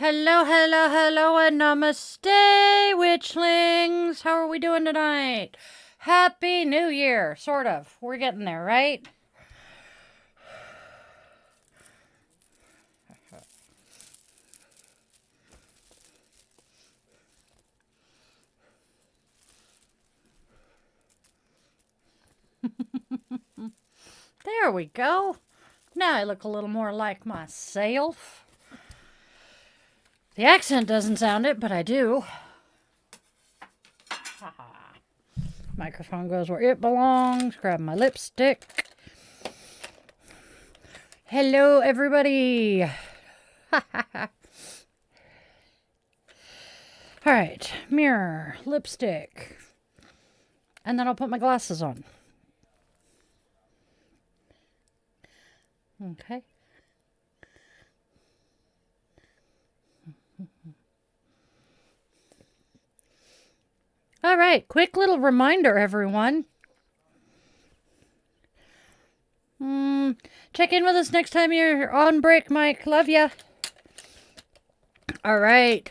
Hello, hello, hello, and namaste, Witchlings. How are we doing tonight? Happy New Year, sort of. We're getting there, right? There we go. Now I look a little more like myself. The accent doesn't sound it, but I do. Microphone goes where it belongs. Grab my lipstick. Hello, everybody. All right, mirror, lipstick. And then I'll put my glasses on. Okay. All right, quick little reminder, everyone. Check in with us next time you're on break, Mike. Love ya. All right.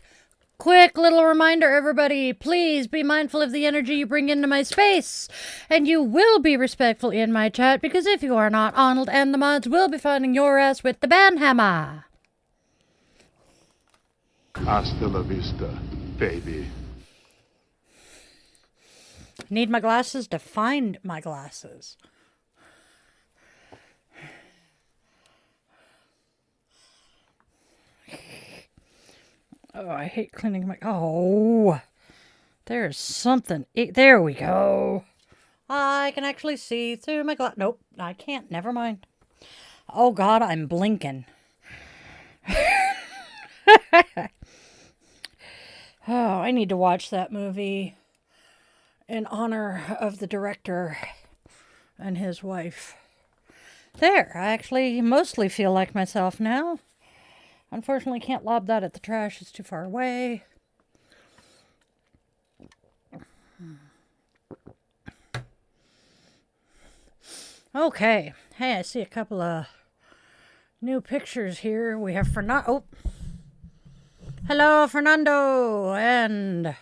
Quick little reminder, everybody. Please be mindful of the energy you bring into my space. And you will be respectful in my chat, because if you are not, Arnold and the mods will be finding your ass with the banhammer. Hasta la vista, baby. Need my glasses to find my glasses. Oh, I hate cleaning my... Oh, there's something... There we go. I can actually see through my glass. Nope, I can't. Never mind. Oh, God, I'm blinking. Oh, I need to watch that movie in honor of the director and his wife. There, I actually mostly feel like myself now. Unfortunately, can't lob that at the trash. It's too far away. Okay. Hey, I see a couple of new pictures here. We have Fernando. Oh. Hello, Fernando. And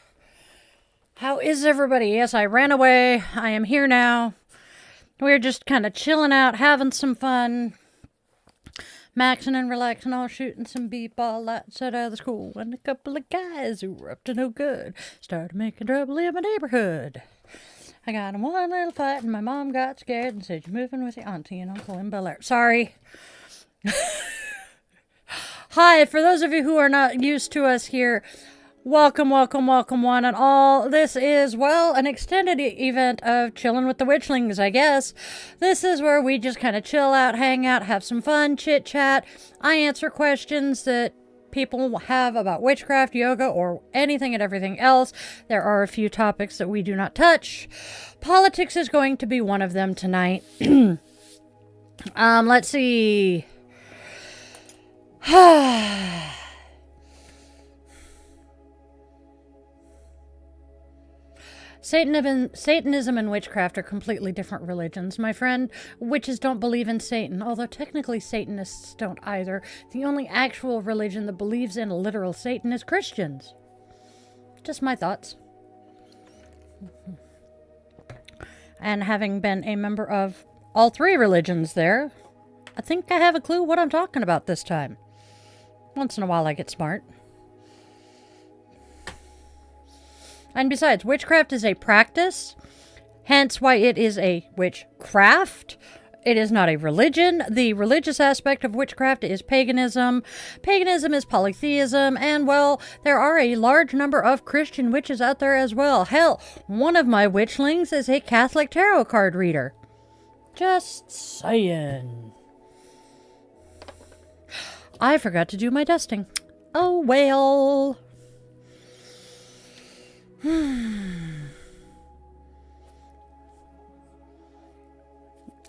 how is everybody? Yes, I ran away. I am here now. We're just kind of chilling out, having some fun. Maxing and relaxing, all shooting some b-ball lights out of the school. And a couple of guys who were up to no good started making trouble in my neighborhood. I got in one little fight and my mom got scared and said, "You're moving with your auntie and uncle in Bel Air." Sorry. Hi, for those of you who are not used to us here, welcome, welcome, welcome one and all. This is, well, an extended event of chilling with the Witchlings, I guess. This is where we just kind of chill out, hang out, have some fun, chit-chat. I answer questions that people have about witchcraft, yoga, or anything and everything else. There are a few topics that we do not touch. Politics is going to be one of them tonight. Let's see. Satanism and witchcraft are completely different religions, my friend. Witches don't believe in Satan, although technically Satanists don't either. The only actual religion that believes in a literal Satan is Christians. Just my thoughts. And having been a member of all three religions there, I think I have a clue what I'm talking about this time. Once in a while I get smart. And besides, witchcraft is a practice, hence why it is a witchcraft. It is not a religion. The religious aspect of witchcraft is paganism. Paganism is polytheism, and, well, there are a large number of Christian witches out there as well. Hell, one of my witchlings is a Catholic tarot card reader. Just saying. I forgot to do my dusting. Oh, well.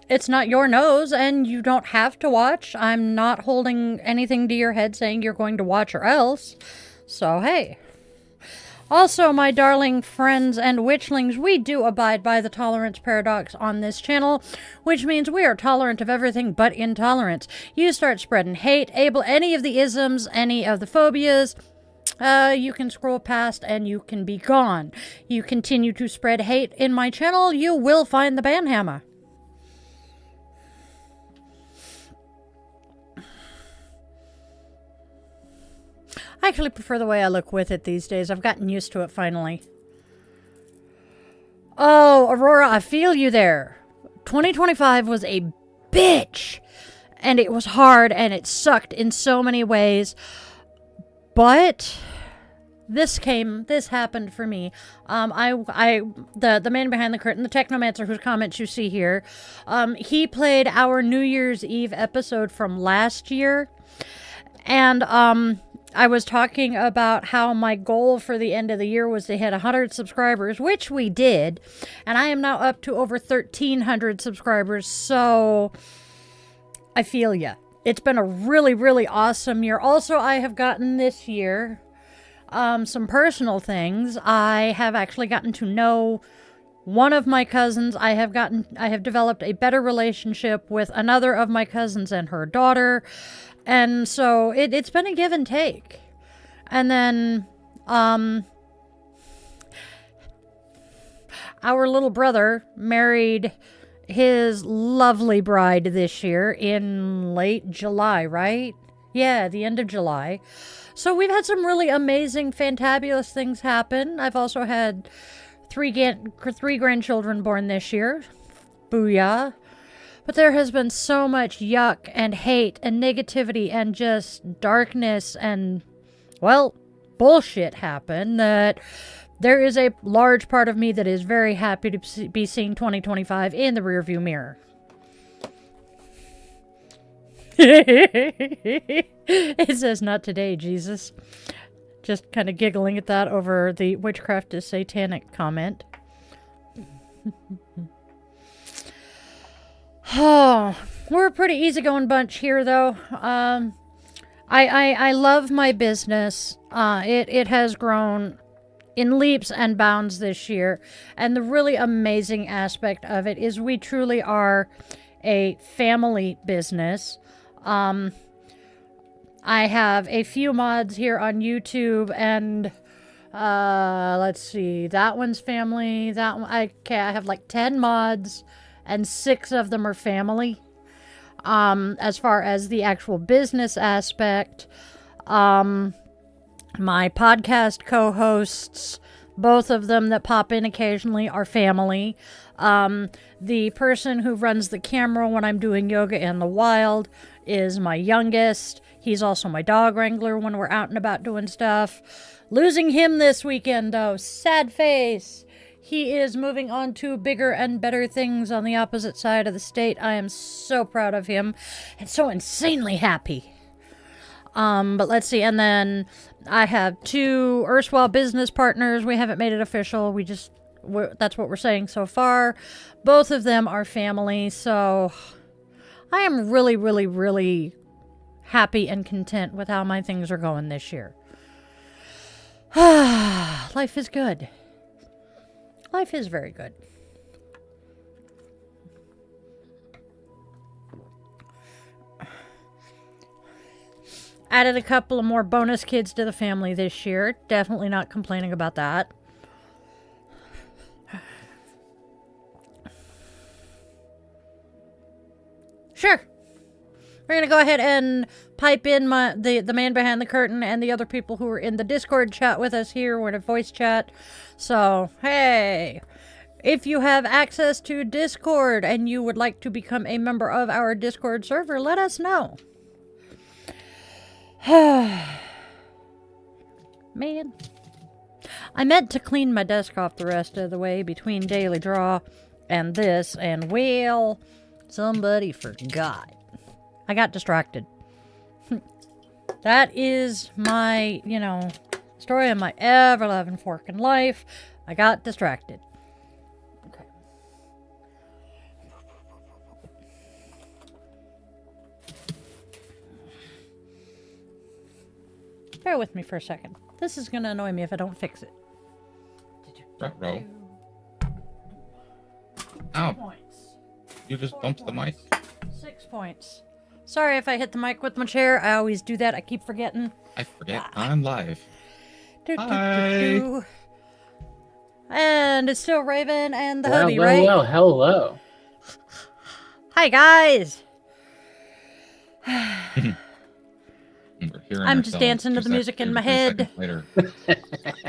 It's not your nose, and you don't have to watch. I'm not holding anything to your head saying you're going to watch or else. So, hey. Also, my darling friends and witchlings, we do abide by the tolerance paradox on this channel, which means we are tolerant of everything but intolerance. You start spreading hate, any of the isms, any of the phobias, you can scroll past and you can be gone. You continue to spread hate in my channel, you will find the banhammer. I actually prefer the way I look with it these days. I've gotten used to it finally. Oh, Aurora, I feel you there. 2025 was a bitch. And it was hard and it sucked in so many ways. But this happened for me. The man behind the curtain, the technomancer whose comments you see here, he played our New Year's Eve episode from last year. And, I was talking about how my goal for the end of the year was to hit 100 subscribers, which we did. And I am now up to over 1,300 subscribers, so I feel ya. It's been a really, really awesome year. Also, I have gotten this year some personal things. I have actually gotten to know one of my cousins. I have developed a better relationship with another of my cousins and her daughter. And so it's been a give and take. And then our little brother married his lovely bride this year in late July, right? Yeah, the end of July. So we've had some really amazing, fantabulous things happen. I've also had three grandchildren born this year. Booyah. But there has been so much yuck and hate and negativity and just darkness and, well, bullshit happen that there is a large part of me that is very happy to be seeing 2025 in the rearview mirror. It says, not today, Jesus. Just kind of giggling at that over the witchcraft is satanic comment. Oh, we're a pretty easygoing bunch here, though. I love my business. It has grown in leaps and bounds this year. And the really amazing aspect of it is we truly are a family business. I have a few mods here on YouTube and let's see, that one's family, that one, I have like 10 mods. And 6 of them are family. As far as the actual business aspect, my podcast co-hosts, both of them that pop in occasionally, are family. The person who runs the camera when I'm doing yoga in the wild is my youngest. He's also my dog wrangler when we're out and about doing stuff. Losing him this weekend, though. Sad face. He is moving on to bigger and better things on the opposite side of the state. I am so proud of him and so insanely happy. But let's see. And then I have 2 erstwhile business partners. We haven't made it official. That's what we're saying so far. Both of them are family. So I am really, really, really happy and content with how my things are going this year. Life is good. Life is very good. Added a couple of more bonus kids to the family this year. Definitely not complaining about that. Sure. We're going to go ahead and pipe in the man behind the curtain and the other people who are in the Discord chat with us here. We're in a voice chat. So, hey, if you have access to Discord and you would like to become a member of our Discord server, let us know. Man, I meant to clean my desk off the rest of the way between Daily Draw and this, and well, somebody forgot. I got distracted. That is my, story of my ever-loving forking life. I got distracted. Okay. Bear with me for a second. This is going to annoy me if I don't fix it. Ruh-roh. Ow. Points. You just bumped the mic? 6 points. Sorry if I hit the mic with my chair. I always do that. I keep forgetting. I forget. I'm live. Do, do, Hi. do. And it's still Raven and the hubby, right? Well, hello. Hi, guys. We're hearing I'm just ourselves dancing to 2 the music seconds- in my 3 head. seconds Later.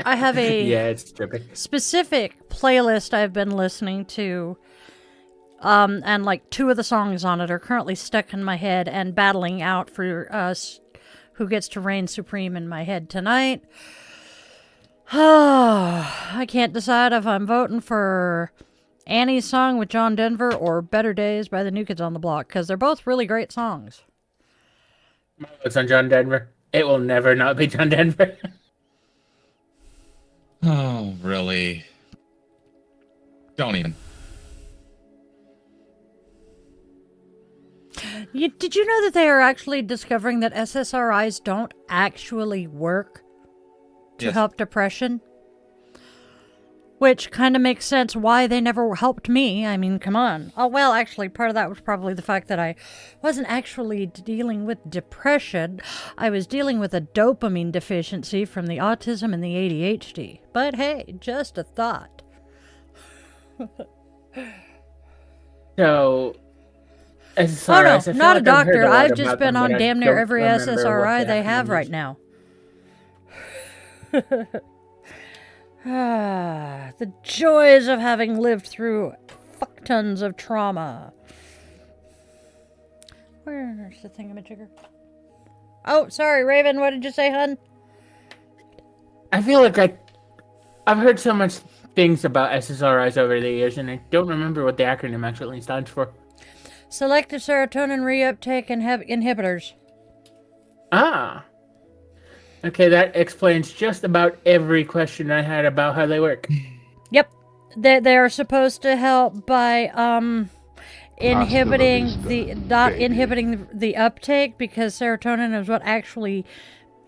I have a Yeah, it's trippy. specific playlist I've been listening to. And like 2 of the songs on it are currently stuck in my head and battling out for us who gets to reign supreme in my head tonight. I can't decide if I'm voting for Annie's song with John Denver or Better Days by the New Kids on the Block, because they're both really great songs. It's on John Denver. It will never not be John Denver. Oh, really? Don't even. Did you know that they are actually discovering that SSRIs don't actually work to Yes. help depression? Which kind of makes sense why they never helped me. I mean, come on. Oh, well, actually, part of that was probably the fact that I wasn't actually dealing with depression. I was dealing with a dopamine deficiency from the autism and the ADHD. But hey, just a thought. So, SSRIs, Oh, no, I feel not a like I've heard doctor. lot I've just about been them, on but I damn near don't every remember what SSRI the they have acronym right is. now. The joys of having lived through fuck tons of trauma. Where's the thingamajigger? Oh, sorry, Raven. What did you say, hun? I feel like I've heard so much things about SSRIs over the years, and I don't remember what the acronym actually stands for. Selective serotonin reuptake inhibitors. Ah. Okay, that explains just about every question I had about how they work. Yep. They are supposed to help by inhibiting vista, the inhibiting the uptake, because serotonin is what actually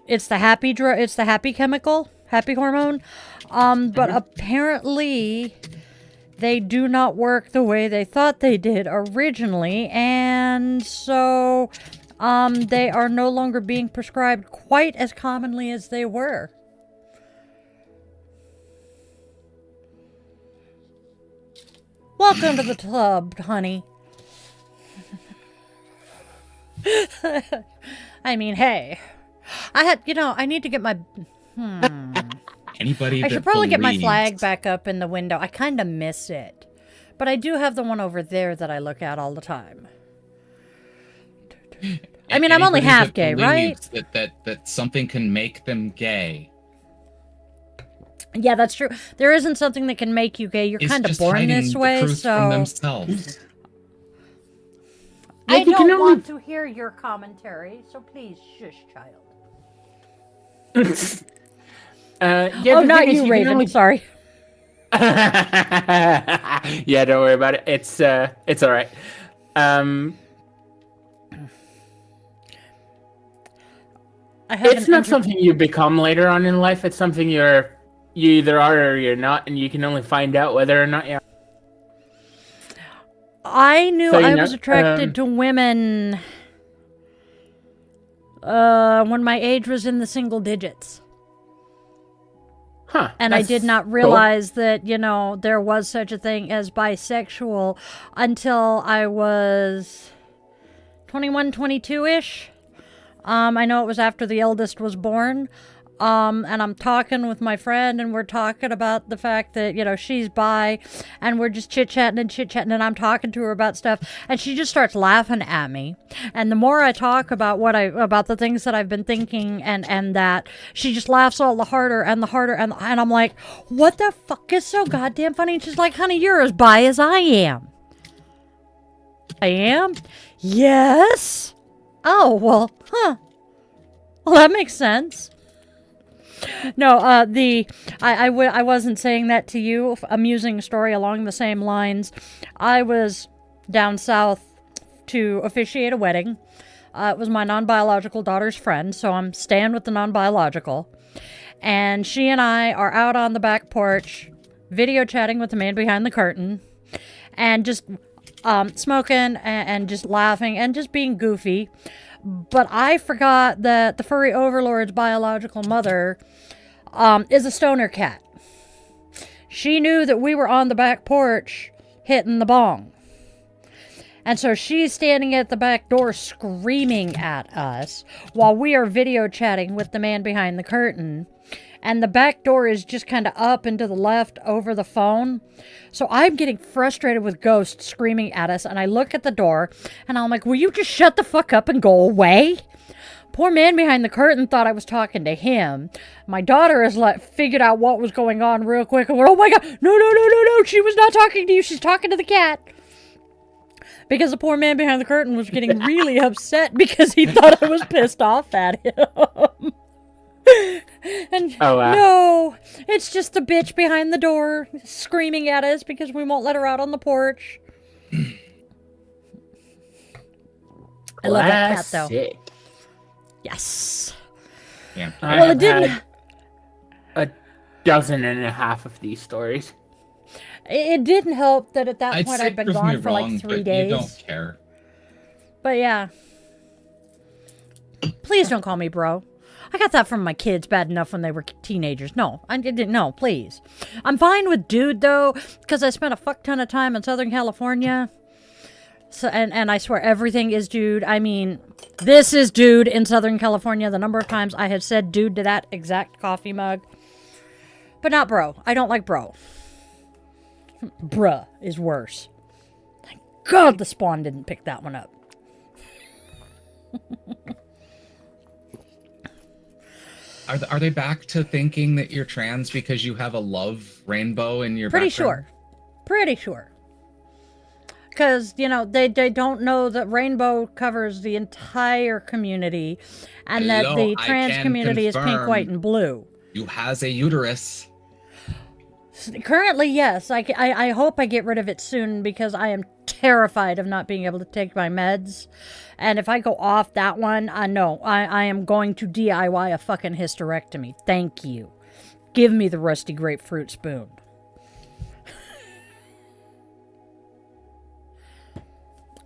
it's the happy it's the happy chemical, happy hormone. But apparently they do not work the way they thought they did originally, and so they are no longer being prescribed quite as commonly as they were. Welcome to the club, honey. I mean, hey. I need to get my... Anybody I that should probably get my believes- flag back up in the window. I kind of miss it. But I do have the one over there that I look at all the time. I mean, I'm only Anybody half that gay, right? believes that something can make them gay Yeah, that's true. There isn't something that can make you gay. You're is kind of just born hiding this the way, truth from so... themselves. I Like, you don't can only- want to hear your commentary, so please shush, child. Yeah, Oh, the not thing is, you, can Raven. only- Sorry. Yeah, don't worry about it. It's all right. I have It's an not inter- something you become later on in life. It's something you either are or you're not, and you can only find out whether or not you are. I knew So, you I know, was attracted to women when my age was in the single digits. Huh. And I that's did not cool. realize that, there was such a thing as bisexual until I was 21, 22-ish. I know it was after the eldest was born. And I'm talking with my friend, and we're talking about the fact that, she's bi, and we're just chit-chatting, and I'm talking to her about stuff, and she just starts laughing at me. And the more I talk about about the things that I've been thinking, and that, she just laughs all the harder, and I'm like, what the fuck is so goddamn funny? And she's like, honey, you're as bi as I am. I am? Yes. Oh, well, huh. Well, that makes sense. No, I wasn't saying that to you. Amusing story along the same lines. I was down south to officiate a wedding. It was my non-biological daughter's friend, so I'm staying with the non-biological. And she and I are out on the back porch video chatting with the man behind the curtain and just smoking and just laughing and just being goofy. But I forgot that the furry overlord's biological mother is a stoner cat. She knew that we were on the back porch hitting the bong. And so she's standing at the back door screaming at us while we are video chatting with the man behind the curtain. And the back door is just kind of up and to the left over the phone. So I'm getting frustrated with Ghost screaming at us. And I look at the door and I'm like, will you just shut the fuck up and go away? Poor man behind the curtain thought I was talking to him. My daughter has figured out what was going on real quick. And went, oh my God, no. She was not talking to you. She's talking to the cat. Because the poor man behind the curtain was getting really upset because he thought I was pissed off at him. And no, it's just the bitch behind the door screaming at us because we won't let her out on the porch. I love that cat, though. Yes. Yeah. Well, it didn't. A dozen and a half of these stories. It didn't help that at that point say I'd been prove me gone for wrong, like 3 but days. You don't care. But yeah. Please don't call me bro. I got that from my kids bad enough when they were teenagers. No, I didn't. No, please. I'm fine with dude, though, because I spent a fuck ton of time in Southern California. So, and I swear everything is dude. I mean, this is dude in Southern California. The number of times I have said dude to that exact coffee mug. But not bro. I don't like bro. Bruh is worse. Thank God the Spawn didn't pick that one up. Are they back to thinking that you're trans because you have a love rainbow in your background? Pretty sure. Because, you know, they don't know that rainbow covers the entire community and that the trans community is pink, white, and blue. You has a uterus. Currently, yes. I hope I get rid of it soon because I am terrified of not being able to take my meds. And if I go off that one, no, I am going to DIY a fucking hysterectomy. Thank you. Give me the rusty grapefruit spoon.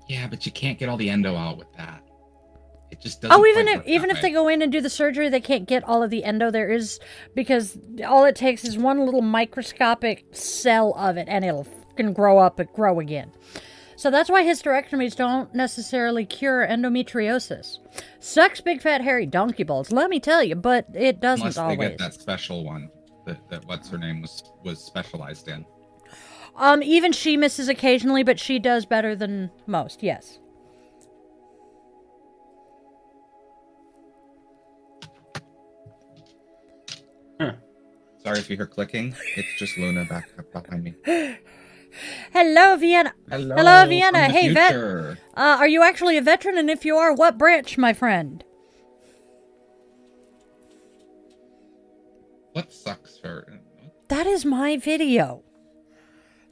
Yeah, but you can't get all the endo out with that. It just doesn't. Oh, even if they go in and do the surgery, they can't get all of the endo there is, because all it takes is one little microscopic cell of it, and it'll fucking grow up and grow again. So that's why hysterectomies don't necessarily cure endometriosis. Sucks big fat hairy donkey balls, let me tell you, but it doesn't Unless always. they get that special one that what's her name was specialized in. Even she misses occasionally, but she does better than most. Yes. Sorry if you hear clicking. It's just Luna back up behind me. Hello, Vienna. Hello, Vienna. from the Hey, vet. future. Are you actually a veteran? And if you are, what branch, my friend? What sucks for? That is my video.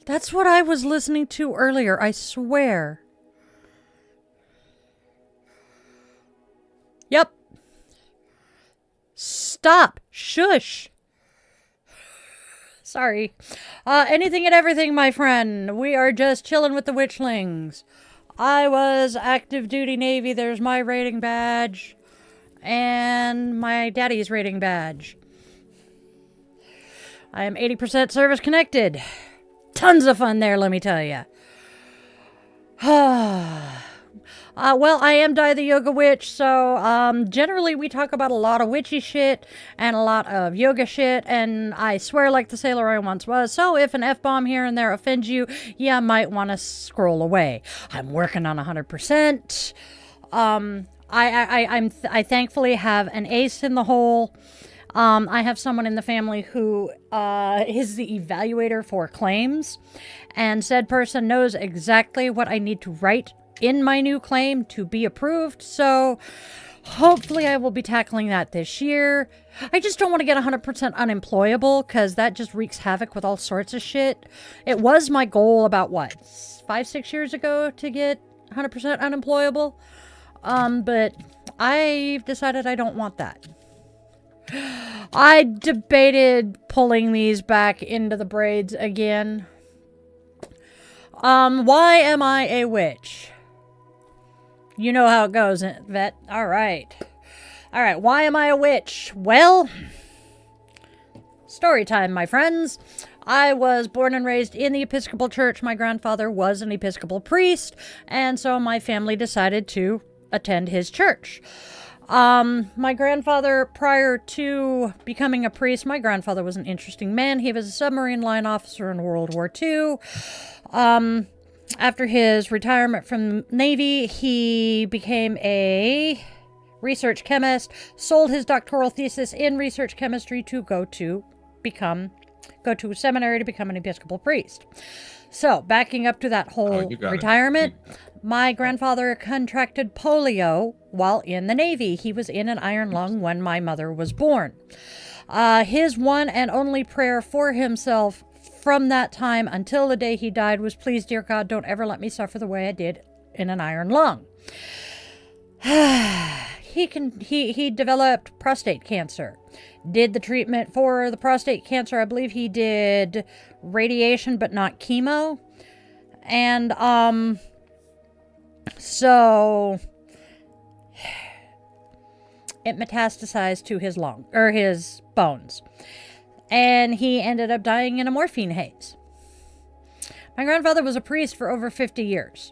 That's what I was listening to earlier, I swear. Yep. Stop. Shush. Sorry. Anything and everything, my friend. We are just chilling with the Witchlings. I was active duty Navy. There's my rating badge. And my daddy's rating badge. I am 80% service connected. Tons of fun there, let me tell you. Well, I am Di the Yoga Witch, so generally we talk about a lot of witchy shit and a lot of yoga shit, and I swear like the sailor I once was, so if an F-bomb here and there offends you, you might want to scroll away. I'm working on 100%. I thankfully have an ace in the hole. I have someone in the family who is the evaluator for claims, and said person knows exactly what I need to write in my new claim to be approved, so hopefully I will be tackling that this year. I just don't want to get 100% unemployable, because that just wreaks havoc with all sorts of shit. It was my goal about, 5-6 years ago to get 100% unemployable, but I've decided I don't want that. I debated pulling these back into the braids again. Why am I a witch? You know how it goes, Vet. Alright. Alright, why am I a witch? Well, story time, my friends. I was born and raised in the Episcopal Church. My grandfather was an Episcopal priest, and so my family decided to attend his church. My grandfather, prior to becoming a priest, my grandfather was an interesting man. He was a submarine line officer in World War II. After his retirement from the Navy, he became a research chemist, sold his doctoral thesis in research chemistry to go to seminary to become an Episcopal priest. So, backing up to that whole retirement, my grandfather contracted polio while in the Navy. He was in an iron lung when my mother was born. His one and only prayer for himself from that time until the day he died was, please, dear God, don't ever let me suffer the way I did in an iron lung. He developed prostate cancer. Did the treatment for the prostate cancer. I believe he did radiation, but not chemo. And, so it metastasized to his his bones. And he ended up dying in a morphine haze. My grandfather was a priest for over 50 years.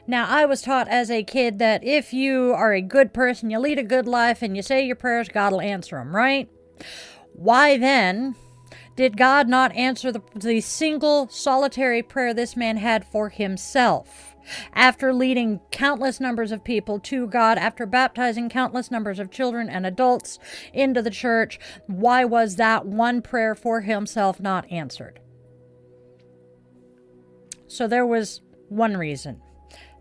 Now, I was taught as a kid that if you are a good person, you lead a good life, and you say your prayers, God will answer them, right? Why then did God not answer the single solitary prayer this man had for himself? After leading countless numbers of people to God, after baptizing countless numbers of children and adults into the church, why was that one prayer for himself not answered? So there was one reason.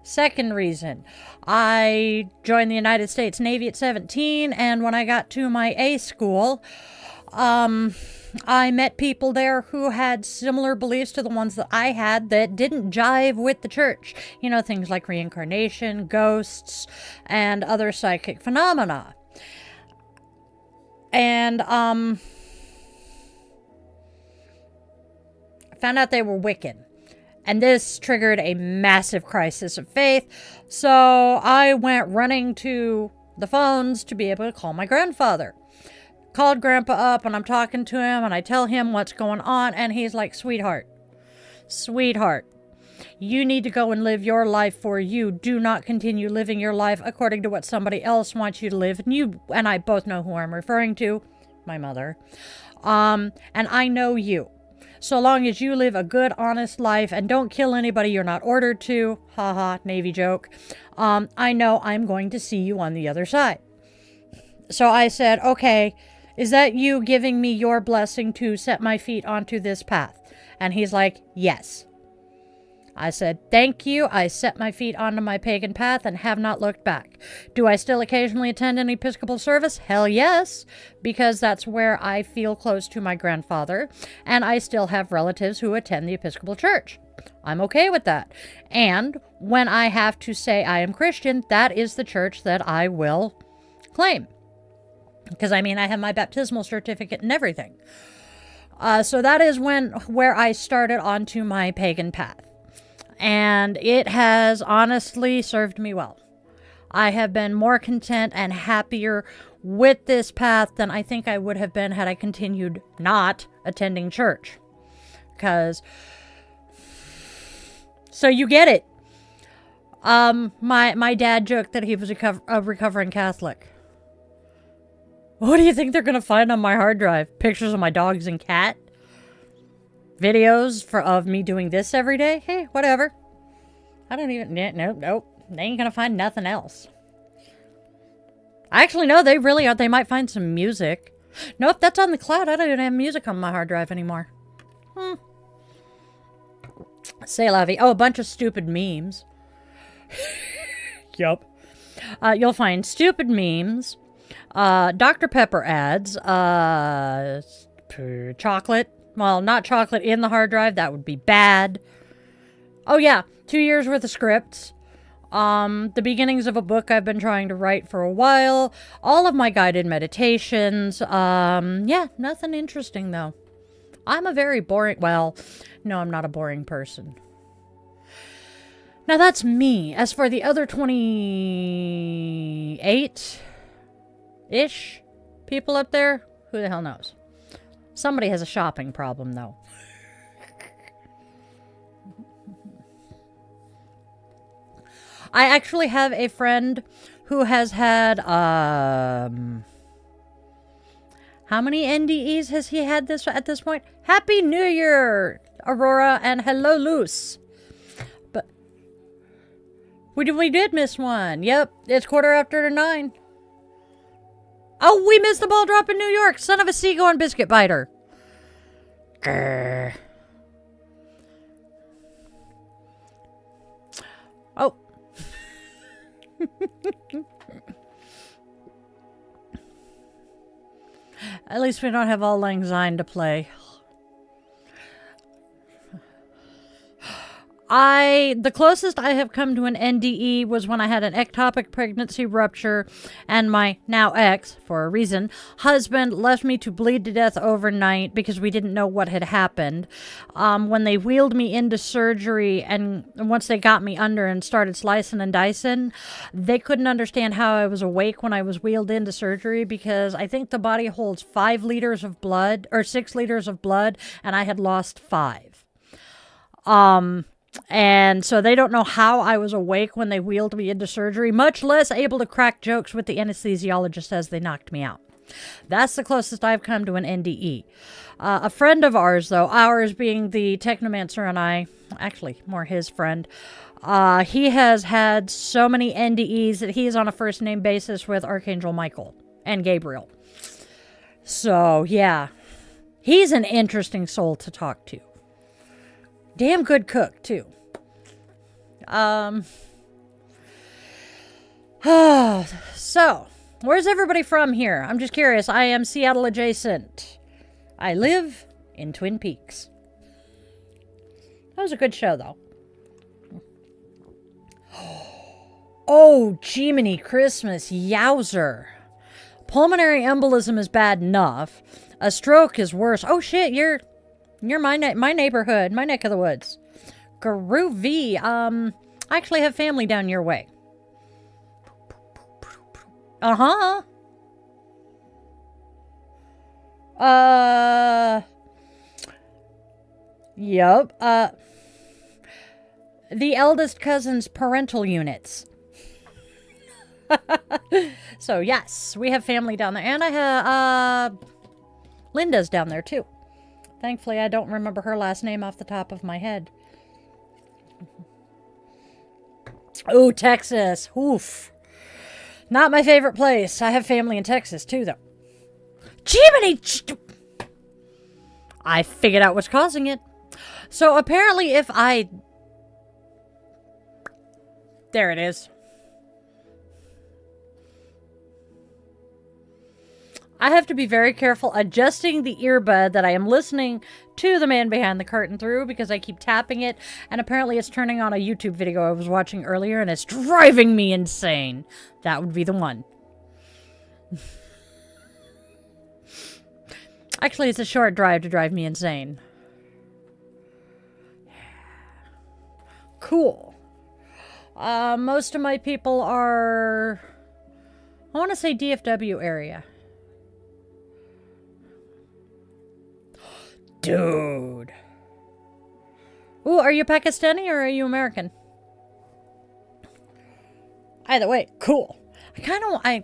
Second reason, I joined the United States Navy at 17, and when I got to my A school, I met people there who had similar beliefs to the ones that I had that didn't jive with the church. You know, things like reincarnation, ghosts, and other psychic phenomena. And, I found out they were Wiccan. And this triggered a massive crisis of faith. So I went running to the phones to be able to call my grandfather. Called Grandpa up, and I'm talking to him, and I tell him what's going on, and he's like, sweetheart, you need to go and live your life for you. Do not continue living your life according to what somebody else wants you to live. And you and I both know who I'm referring to, my mother. And I know you. So long as you live a good, honest life and don't kill anybody you're not ordered to, haha, Navy joke, I know I'm going to see you on the other side. So I said, okay, is that you giving me your blessing to set my feet onto this path? And he's like, yes. I said, thank you. I set my feet onto my pagan path and have not looked back. Do I still occasionally attend an Episcopal service? Hell yes, because that's where I feel close to my grandfather, and I still have relatives who attend the Episcopal Church. I'm okay with that. And when I have to say I am Christian, that is the church that I will claim. Because, I mean, I have my baptismal certificate and everything. So that is where I started onto my pagan path. And it has honestly served me well. I have been more content and happier with this path than I think I would have been had I continued not attending church. So you get it. My dad joked that he was a recovering Catholic. What do you think they're going to find on my hard drive? Pictures of my dogs and cat? Videos of me doing this every day? Hey, whatever. I don't even... Nope. They ain't gonna find nothing else. Actually, no, they really are. They might find some music. Nope, that's on the cloud. I don't even have music on my hard drive anymore. C'est la vie. Oh, a bunch of stupid memes. Yup. You'll find stupid memes. Dr. Pepper ads. Chocolate. Well, not chocolate in the hard drive. That would be bad. Oh, yeah. 2 years worth of scripts. The beginnings of a book I've been trying to write for a while. All of my guided meditations. Yeah, nothing interesting though. I'm a very boring, well, no, I'm not a boring person. Now that's me. As for the other 28-ish people up there, who the hell knows? Somebody has a shopping problem though. I actually have a friend who has had, how many NDEs has he had at this point? Happy New Year, Aurora, and hello, Luce. But we did miss one. Yep, it's 9:15. Oh, we missed the ball drop in New York. Son of a seagull and biscuit biter. Grr. Oh. At least we don't have Auld Lang Syne to play. The closest I have come to an NDE was when I had an ectopic pregnancy rupture and my now ex, for a reason, husband left me to bleed to death overnight because we didn't know what had happened. When they wheeled me into surgery and once they got me under and started slicing and dicing, they couldn't understand how I was awake when I was wheeled into surgery because I think the body holds 5 liters of blood or 6 liters of blood and I had lost 5. And so they don't know how I was awake when they wheeled me into surgery, much less able to crack jokes with the anesthesiologist as they knocked me out. That's the closest I've come to an NDE. A friend of ours, though, ours being the Technomancer and I, actually more his friend, he has had so many NDEs that he is on a first name basis with Archangel Michael and Gabriel. So, yeah, he's an interesting soul to talk to. Damn good cook, too. So, where's everybody from here? I'm just curious. I am Seattle adjacent. I live in Twin Peaks. That was a good show, though. Oh, Jiminy Christmas, yowzer. Pulmonary embolism is bad enough. A stroke is worse. Oh, shit, you're my neighborhood, my neck of the woods. Groovy. I actually have family down your way. Uh-huh. Yep. The eldest cousin's parental units. So, yes, we have family down there. And I have, Linda's down there, too. Thankfully, I don't remember her last name off the top of my head. Oh, Texas. Oof. Not my favorite place. I have family in Texas, too, though. Jiminy! I figured out what's causing it. So, apparently, if I... There it is. I have to be very careful adjusting the earbud that I am listening to the man behind the curtain through because I keep tapping it and apparently it's turning on a YouTube video I was watching earlier and it's driving me insane. That would be the one. Actually, it's a short drive to drive me insane. Cool. Most of my people are, I want to say DFW area. Dude. Ooh, are you Pakistani or are you American? Either way, cool. I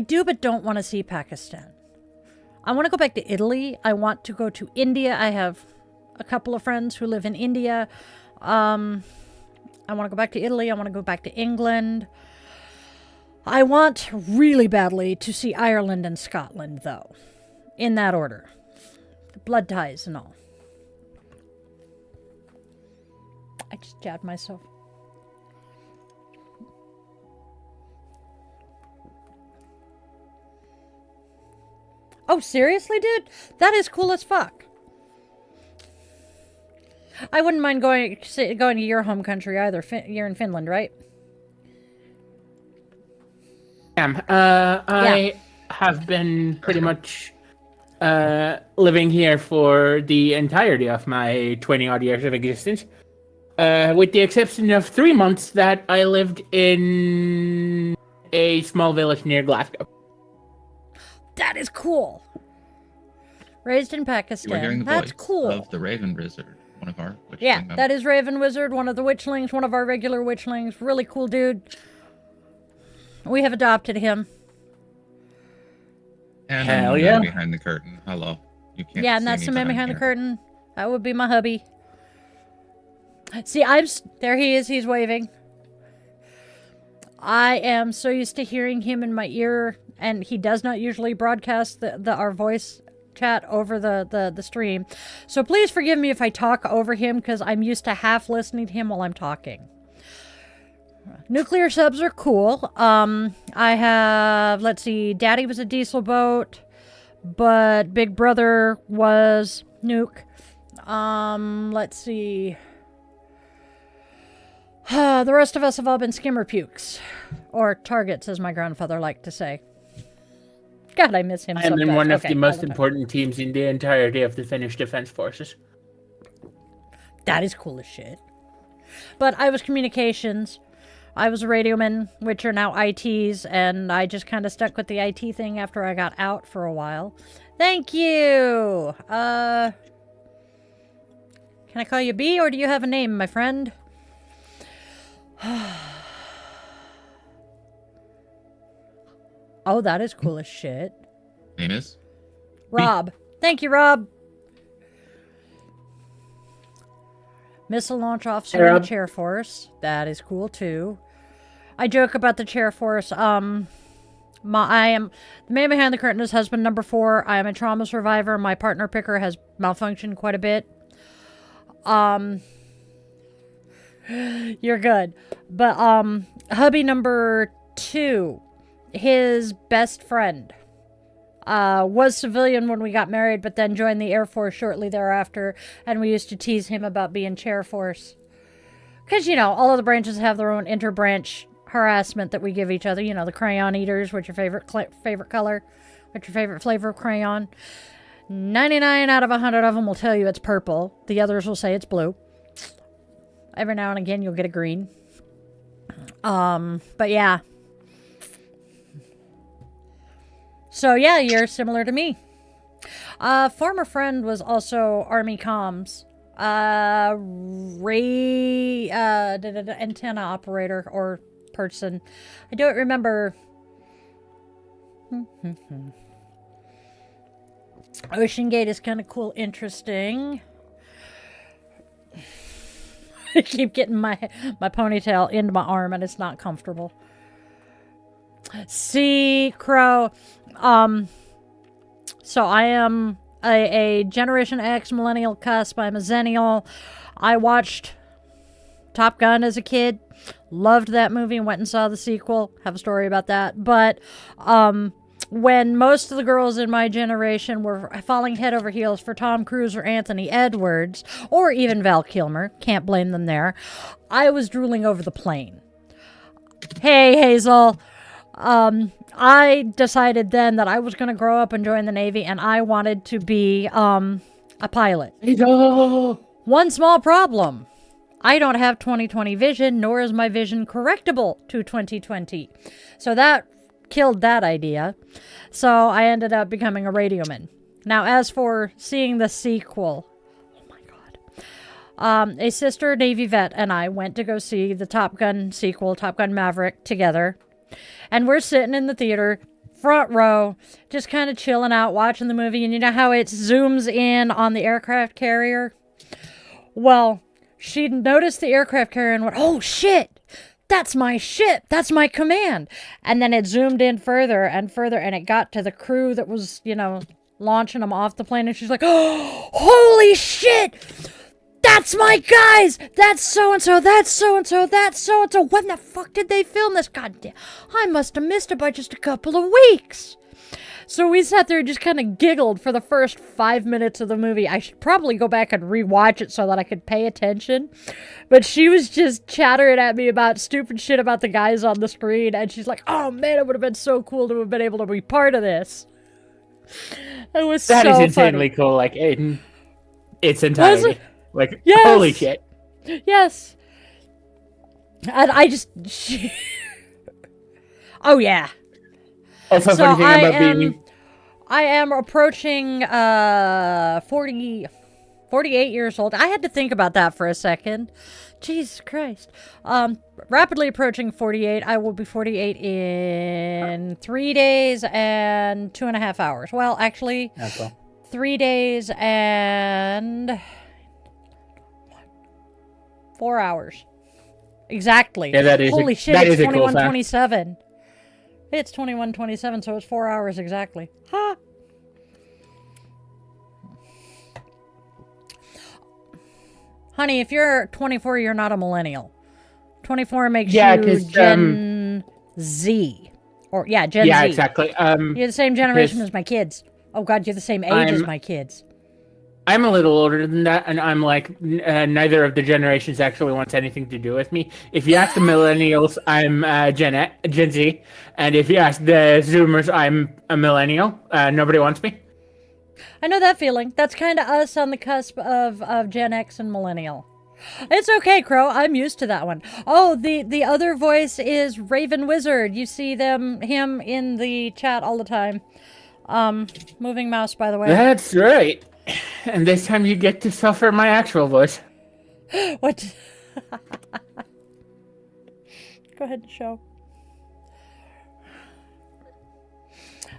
do but don't want to see Pakistan. I want to go back to Italy. I want to go to India. I have a couple of friends who live in India. I want to go back to Italy. I want to go back to England. I want really badly to see Ireland and Scotland, though. In that order. The blood ties and all. I just jabbed myself. Oh, seriously, dude? That is cool as fuck. I wouldn't mind going to your home country either. You're in Finland, right? I have been pretty much living here for the entirety of my 20-odd years of existence, with the exception of 3 months that I lived in a small village near Glasgow. That is cool. Raised in Pakistan. You were hearing the That's voice cool. of the Raven Wizard, one of our Witchling Yeah, members. that is Raven Wizard, one of the Witchlings, one of our regular Witchlings. Really cool dude. We have adopted him. And Hell the yeah. man behind the curtain. Hello. You can't Yeah, and see that's me, the but man I'm behind the here. curtain. That would be my hubby. See, there he is. He's waving. I am so used to hearing him in my ear, and he does not usually broadcast our voice chat over the stream. So please forgive me if I talk over him, because I'm used to half listening to him while I'm talking. Nuclear subs are cool. I have, let's see, Daddy was a diesel boat, but Big Brother was nuke. Let's see. The rest of us have all been skimmer pukes. Or targets, as my grandfather liked to say. God, I miss him I so am much. in one of Okay, the most hold on. important teams in the entirety of the Finnish Defense Forces. That is cool as shit. But I was communications. I was a radioman, which are now ITs, and I just kind of stuck with the IT thing after I got out for a while. Thank you! Can I call you B, or do you have a name, my friend? Oh, that is cool as shit. Name is? Rob. Thank you, Rob. Missile launch officer Hey, in the Rob. chair force. That is cool too. I joke about the chair force. I am the man behind the curtain is husband number 4. I am a trauma survivor. My partner picker has malfunctioned quite a bit. You're good. But hubby number 2, his best friend, was civilian when we got married, but then joined the Air Force shortly thereafter, and we used to tease him about being chair force. Because, you know, all of the branches have their own interbranch harassment that we give each other. You know, the crayon eaters, what's your favorite color? What's your favorite flavor of crayon? 99 out of 100 of them will tell you it's purple. The others will say it's blue. Every now and again, you'll get a green. But yeah. So yeah, you're similar to me. Former friend was also Army comms. Antenna operator or person. I don't remember. Ocean Gate is kind of cool, interesting. I keep getting my ponytail into my arm and it's not comfortable. Sea Crow. So I am a Generation X millennial cusp. I'm a Zennial. I watched Top Gun as a kid. Loved that movie and went and saw the sequel. Have a story about that. But when most of the girls in my generation were falling head over heels for Tom Cruise or Anthony Edwards, or even Val Kilmer, can't blame them there, I was drooling over the plane. Hey, Hazel. I decided then that I was going to grow up and join the Navy, and I wanted to be a pilot. One small problem. I don't have 20/20 vision, nor is my vision correctable to 20/20. So that killed that idea. So I ended up becoming a radioman. Now, as for seeing the sequel, oh my God. A sister Navy vet and I went to go see the Top Gun sequel, Top Gun Maverick, together. And we're sitting in the theater, front row, just kind of chilling out, watching the movie. And you know how it zooms in on the aircraft carrier? Well, she noticed the aircraft carrier and went, "Oh, shit! That's my ship! That's my command!" And then it zoomed in further and further, and it got to the crew that was, you know, launching them off the plane. And she's like, "Oh, holy shit! that's my guys! That's so-and-so, that's so-and-so, that's so-and-so. When the fuck did they film this? Goddamn, I must have missed it by just a couple of weeks. So we sat there and just kind of giggled for the first 5 minutes of the movie. I should probably go back and rewatch it so that I could pay attention. But she was just chattering at me about stupid shit about the guys on the screen. And she's like, oh man, it would have been so cool to have been able to be part of this. It was That so is insanely funny. cool. Like, it's entirely. Like, Yes. holy shit. Yes. And oh yeah. Also, So funny thing about being. I am approaching 48 years old. I had to think about that for a second. Jesus Christ. Rapidly approaching 48. I will be 48 in 3 days and 2.5 hours. Well, actually, Okay. 3 days and 4 hours. Exactly. Yeah, that is. Holy shit, that it's is a cool fact. 21:27. It's 21:27, so it's 4 hours exactly. Ha! Honey, if you're 24, you're not a millennial. 24 makes Yeah, you 'cause, Gen Z. Or, yeah, Gen Yeah, Z. exactly. You're the same generation because as my kids. Oh god, you're the same age as I'm- my kids. I'm a little older than that, and I'm like, neither of the generations actually wants anything to do with me. If you ask the millennials, I'm Gen Z, and if you ask the Zoomers, I'm a millennial. Nobody wants me. I know that feeling. That's kind of us on the cusp of Gen X and millennial. It's okay, Crow. I'm used to that one. Oh, the other voice is Raven Wizard. You see him in the chat all the time. Moving mouse, by the way. That's right. And this time you get to suffer my actual voice. What? Go ahead and show.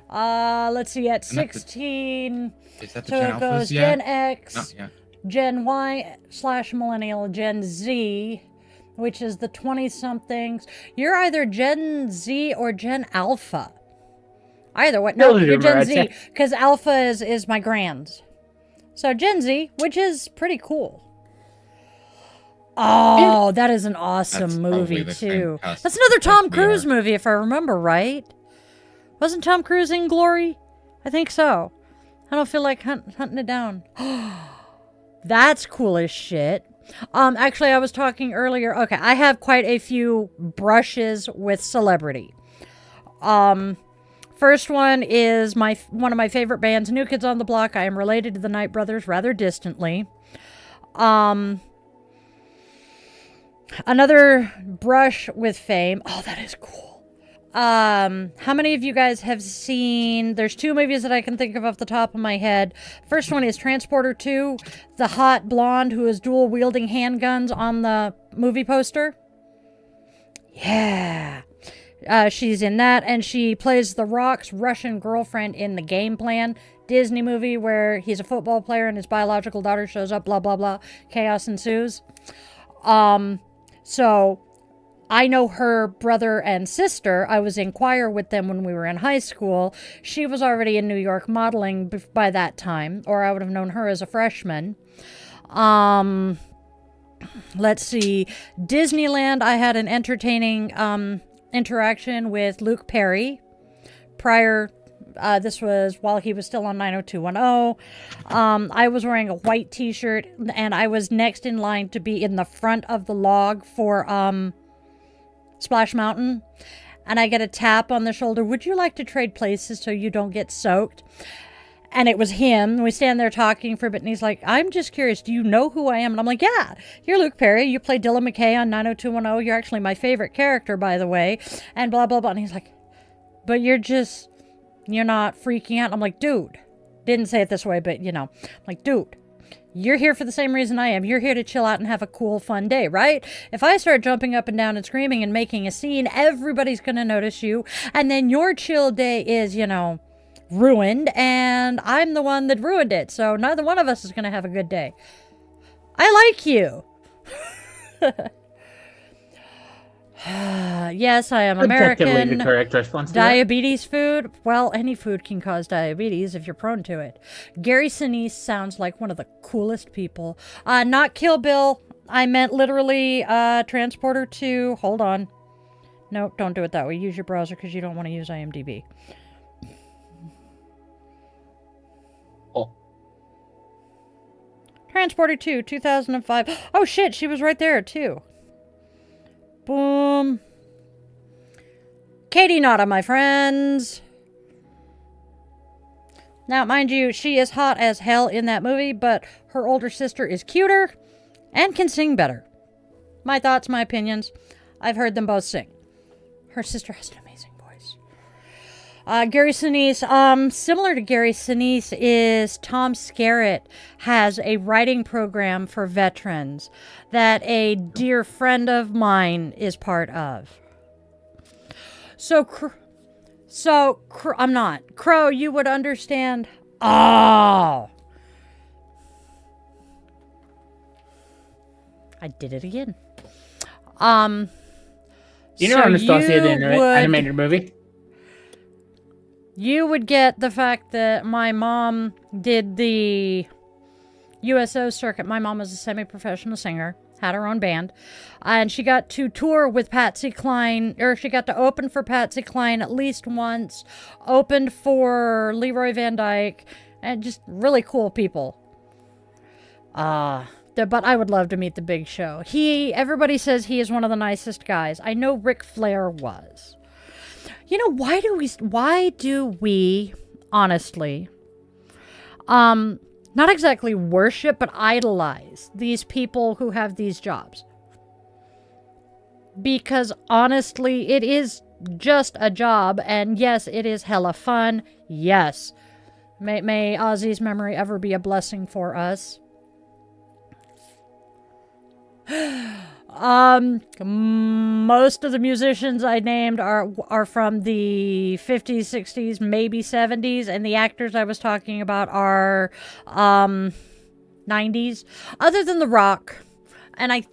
Let's see. At 16, Is that the so Gen it goes Alphas yet? Gen X, Not yet. Gen Y/millennial, Gen Z, which is the 20-somethings. You're either Gen Z or Gen Alpha. Either way. No, Those are you're Gen I'd Z, say. because Alpha is my grands. So Gen Z, which is pretty cool. Oh, that is an awesome That's movie, probably the same too. cusp That's another like Tom we Cruise are. movie, if I remember right. Wasn't Tom Cruise in Glory? I think so. I don't feel like hunting it down. That's cool as shit. Actually, I was talking earlier. Okay, I have quite a few brushes with celebrity. First one is one of my favorite bands, New Kids on the Block. I am related to the Knight Brothers rather distantly. Another brush with fame. Oh, that is cool. How many of you guys have seen, there's 2 movies that I can think of off the top of my head. First one is Transporter 2, the hot blonde who is dual wielding handguns on the movie poster. Yeah. She's in that, and she plays The Rock's Russian girlfriend in The Game Plan Disney movie where he's a football player and his biological daughter shows up, blah, blah, blah. Chaos ensues. So I know her brother and sister. I was in choir with them when we were in high school. She was already in New York modeling by that time, or I would have known her as a freshman. Let's see. Disneyland, I had an entertaining interaction with Luke Perry prior. This was while he was still on 90210. I was wearing a white t-shirt, and I was next in line to be in the front of the log for Splash Mountain. And I get a tap on the shoulder. Would you like to trade places so you don't get soaked? And it was him. We stand there talking for a bit, and he's like, I'm just curious, do you know who I am? And I'm like, yeah, you're Luke Perry. You play Dylan McKay on 90210. You're actually my favorite character, by the way. And blah, blah, blah. And he's like, but you're not freaking out. I'm like, dude. Didn't say it this way, but, I'm like, dude, you're here for the same reason I am. You're here to chill out and have a cool, fun day, right? If I start jumping up and down and screaming and making a scene, everybody's going to notice you. And then your chill day is, ruined, and I'm the one that ruined it. So neither one of us is going to have a good day. I like you. Yes, I am Objectively American. the correct response to that. Diabetes food? Well, any food can cause diabetes if you're prone to it. Gary Sinise sounds like one of the coolest people. Not Kill Bill. I meant literally Transporter 2. Hold on. No, don't do it that way. Use your browser because you don't want to use IMDb. Oh. Transporter 2, 2005. Oh shit, she was right there too. Boom. Katie Nada, my friends. Now, mind you, she is hot as hell in that movie, but her older sister is cuter and can sing better. My thoughts, my opinions. I've heard them both sing. Her sister has an amazing voice. Gary Sinise, similar to Gary Sinise is Tom Skerritt has a writing program for veterans that a dear friend of mine is part of. I'm not. Crow, you would understand. Oh! I did it again. You know Anastasia, the animated movie? You would get the fact that my mom did the USO circuit. My mom was a semi-professional singer, had her own band, and she got to tour with Patsy Cline, or she got to open for Patsy Cline at least once, opened for Leroy Van Dyke, and just really cool people. But I would love to meet the Big Show. Everybody says he is one of the nicest guys. I know Ric Flair was. You know, why do we, honestly, not exactly worship, but idolize these people who have these jobs? Because honestly, it is just a job, and yes, it is hella fun. Yes. May Ozzy's memory ever be a blessing for us. Most of the musicians I named are from the 50s, 60s, maybe 70s, and the actors I was talking about are 90s, other than The Rock. And I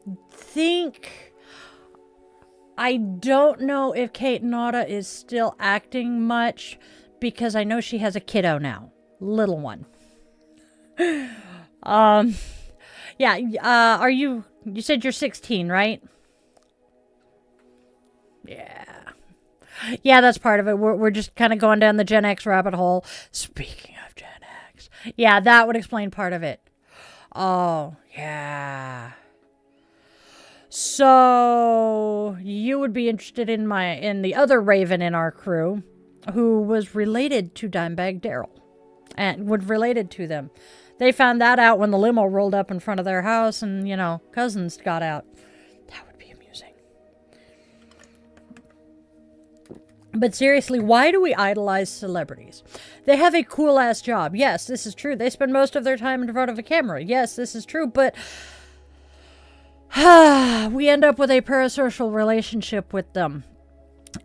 don't know if Kate Naughta is still acting much, because I know she has a kiddo now, little one. Yeah, you said you're 16, right? Yeah, that's part of it. We're just kind of going down the Gen X rabbit hole. Speaking of Gen X. Yeah, that would explain part of it. Oh, yeah. So, you would be interested in the other Raven in our crew, who was related to Dimebag Darrell. And was related to them. They found that out when the limo rolled up in front of their house and, cousins got out. That would be amusing. But seriously, why do we idolize celebrities? They have a cool-ass job. Yes, this is true. They spend most of their time in front of a camera. Yes, this is true. But we end up with a parasocial relationship with them.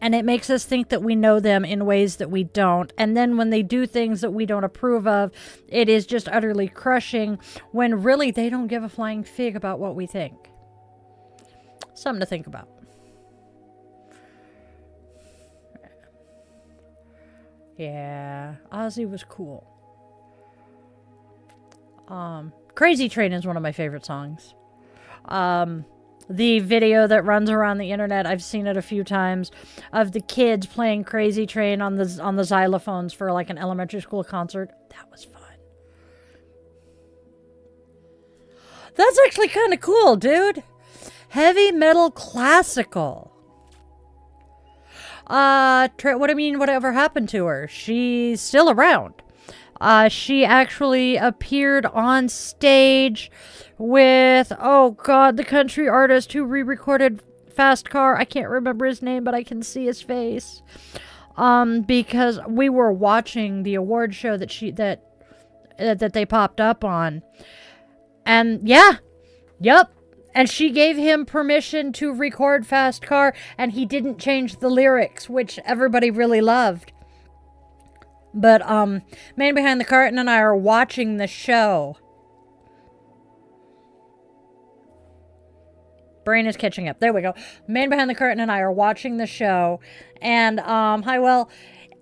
And it makes us think that we know them in ways that we don't. And then when they do things that we don't approve of, it is just utterly crushing, when really they don't give a flying fig about what we think. Something to think about. Yeah, Ozzy was cool. Crazy Train is one of my favorite songs. The video that runs around the internet, I've seen it a few times, of the kids playing Crazy Train on the xylophones for like an elementary school concert. That was fun. That's actually kind of cool, dude. Heavy metal classical. What do you mean, whatever happened to her? She's still around. She actually appeared on stage with, oh god, the country artist who re-recorded Fast Car. I can't remember his name, but I can see his face. Because we were watching the award show that they popped up on. And yep. And she gave him permission to record Fast Car, and he didn't change the lyrics, which everybody really loved. But, Man Behind the Curtain and I are watching the show. Brain is catching up. There we go. Man behind the curtain and I are watching the show. And, hi, Will.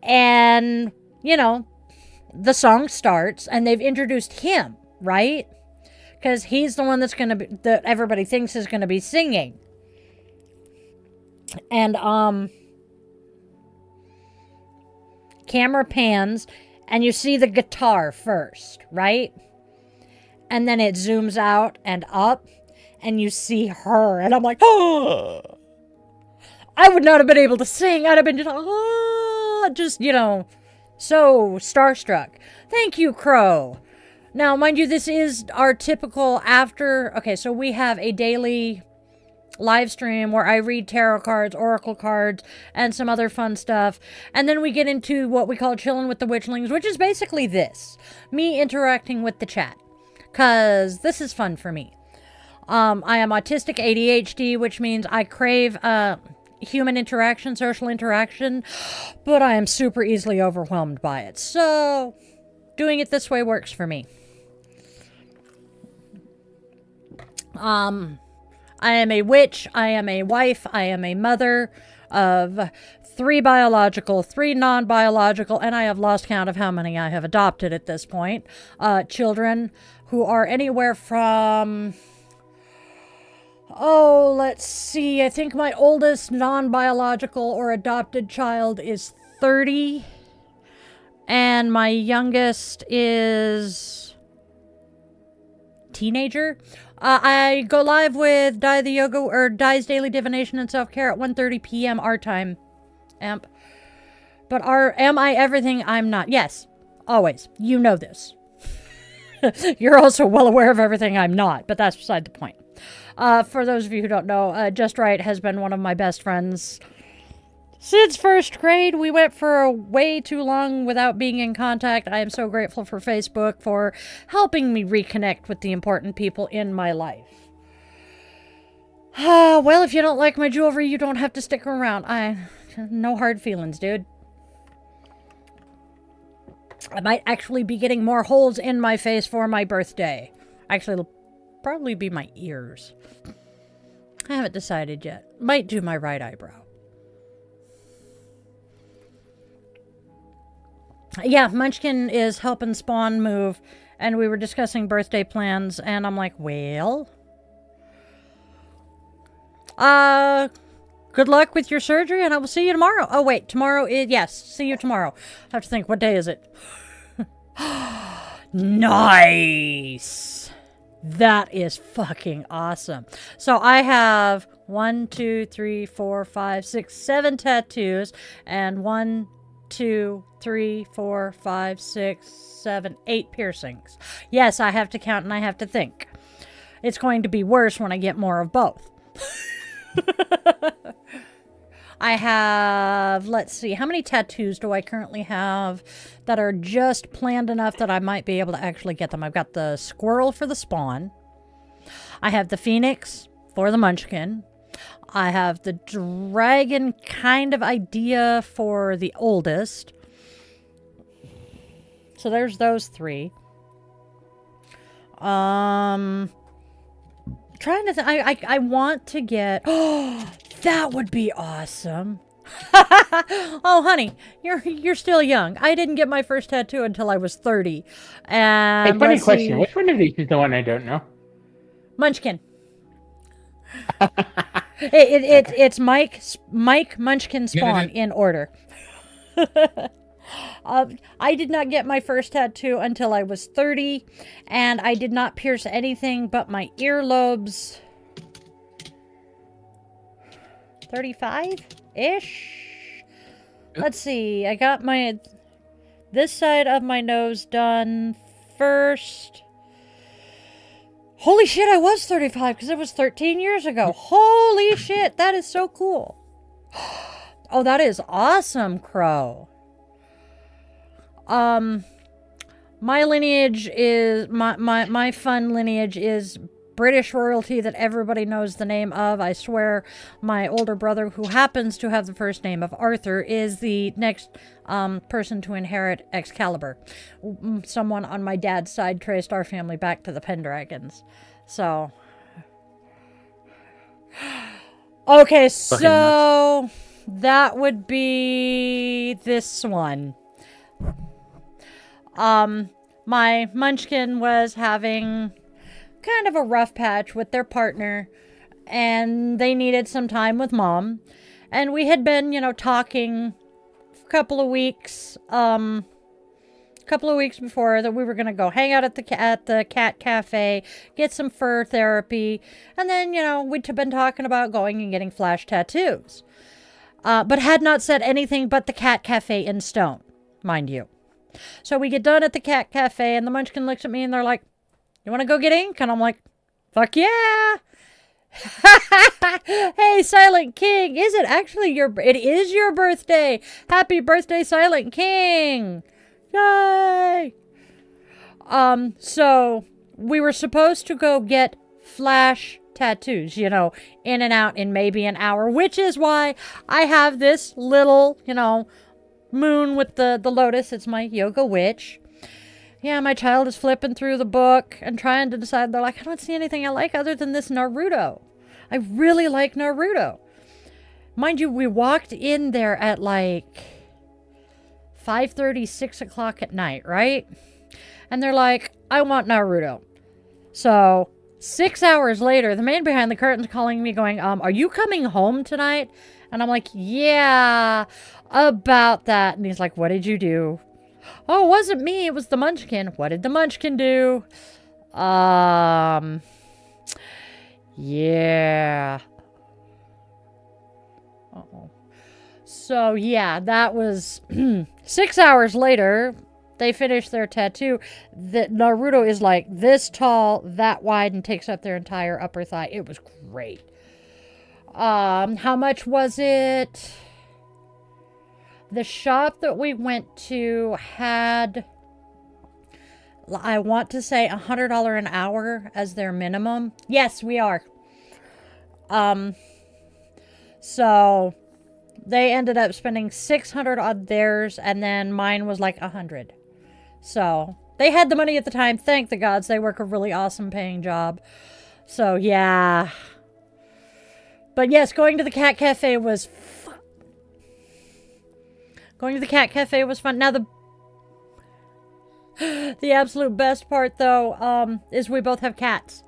And, you know, the song starts and they've introduced him, right? Because he's the one that's going to be, that everybody thinks is going to be singing. And, camera pans and you see the guitar first, right? And then it zooms out and up and you see her. And I'm like, oh, I would not have been able to sing. I'd have been just, you know, so starstruck. Thank you, Crow. Now, mind you, this is our typical after. Okay, so we have a daily live stream where I read tarot cards, oracle cards, and some other fun stuff. And then we get into what we call chilling with the Witchlings, which is basically this. Me interacting with the chat. Because this is fun for me. I am autistic ADHD, which means I crave human interaction, social interaction, but I am super easily overwhelmed by it. So, doing it this way works for me. I am a witch, I am a wife, I am a mother of 3 biological, 3 non-biological, and I have lost count of how many I have adopted at this point. Children who are anywhere from, let's see, I think my oldest non-biological or adopted child is 30, and my youngest is teenager. I go live with Dai's Daily Divination and Self-Care at 1:30 p.m. our time. But am I everything I'm not? Yes, always. You know this. You're also well aware of everything I'm not, but that's beside the point. For those of you who don't know, Just Right has been one of my best friends since first grade. We went for way too long without being in contact. I am so grateful for Facebook for helping me reconnect with the important people in my life. Well, if you don't like my jewelry, you don't have to stick around. No hard feelings, dude. I might actually be getting more holes in my face for my birthday. Actually, it'll probably be my ears. I haven't decided yet. Might do my right eyebrow. Yeah, Munchkin is helping Spawn move, and we were discussing birthday plans, and I'm like, well, good luck with your surgery, and I will see you tomorrow. Oh, wait, tomorrow is, yes, see you tomorrow. I have to think, what day is it? Nice! That is fucking awesome. So I have 1, 2, 3, 4, 5, 6, 7 tattoos, and 1, 2, 3, 4, 5, 6, 7, 8 piercings. Yes, I have to count and I have to think. It's going to be worse when I get more of both. I have, let's see, how many tattoos do I currently have that are just planned enough that I might be able to actually get them? I've got the squirrel for the Spawn. I have the phoenix for the Munchkin. I have the dragon kind of idea for the oldest. So there's those 3. Trying to I want to get, that would be awesome. Oh, honey, you're still young. I didn't get my first tattoo until I was 30. And hey, funny question. Which one of these is the one I don't know? Munchkin. It's Mike, Munchkin, Spawn in order. I did not get my first tattoo until I was 30, and I did not pierce anything but my earlobes. 35-ish? Let's see, I got this side of my nose done first. Holy shit, I was 35 because it was 13 years ago. Holy shit, that is so cool. Oh, that is awesome, Crow. My lineage is, my fun lineage is British royalty that everybody knows the name of. I swear my older brother, who happens to have the first name of Arthur, is the next person to inherit Excalibur. Someone on my dad's side traced our family back to the Pendragons. So, Okay, so that would be this one. My munchkin was having kind of a rough patch with their partner, and they needed some time with mom. And we had been, talking a couple of weeks before that we were going to go hang out at the cat cafe, get some fur therapy, and then, we'd been talking about going and getting flash tattoos. But had not said anything but the cat cafe in stone, mind you. So we get done at the cat cafe, and the munchkin looks at me, and they're like, "You want to go get ink?" And I'm like, "Fuck yeah!" Hey, Silent King, is it actually it is your birthday? Happy birthday, Silent King! Yay! So we were supposed to go get flash tattoos, in and out in maybe an hour, which is why I have this little, moon with the lotus. It's my yoga witch. Yeah, my child is flipping through the book and trying to decide. They're like, I don't see anything I like other than this Naruto. I really like Naruto. Mind you, we walked in there at like 5:30, 6 o'clock at night, right? And they're like, I want Naruto. So 6 hours later, the man behind the curtain's calling me going, are you coming home tonight? And I'm like, yeah, about that. And he's like, what did you do? Oh, it wasn't me. It was the munchkin. What did the munchkin do? Yeah. Uh-oh. So, yeah, that was 6 hours later. They finished their tattoo. The Naruto is like this tall, that wide, and takes up their entire upper thigh. It was great. How much was it? The shop that we went to had, I want to say, $100 an hour as their minimum. Yes, we are. So they ended up spending $600 on theirs, and then mine was like $100. So they had the money at the time. Thank the gods. They work a really awesome paying job. So yeah. But yes, going to the cat cafe was fun. Going to the cat cafe was fun. Now the absolute best part though, is we both have cats.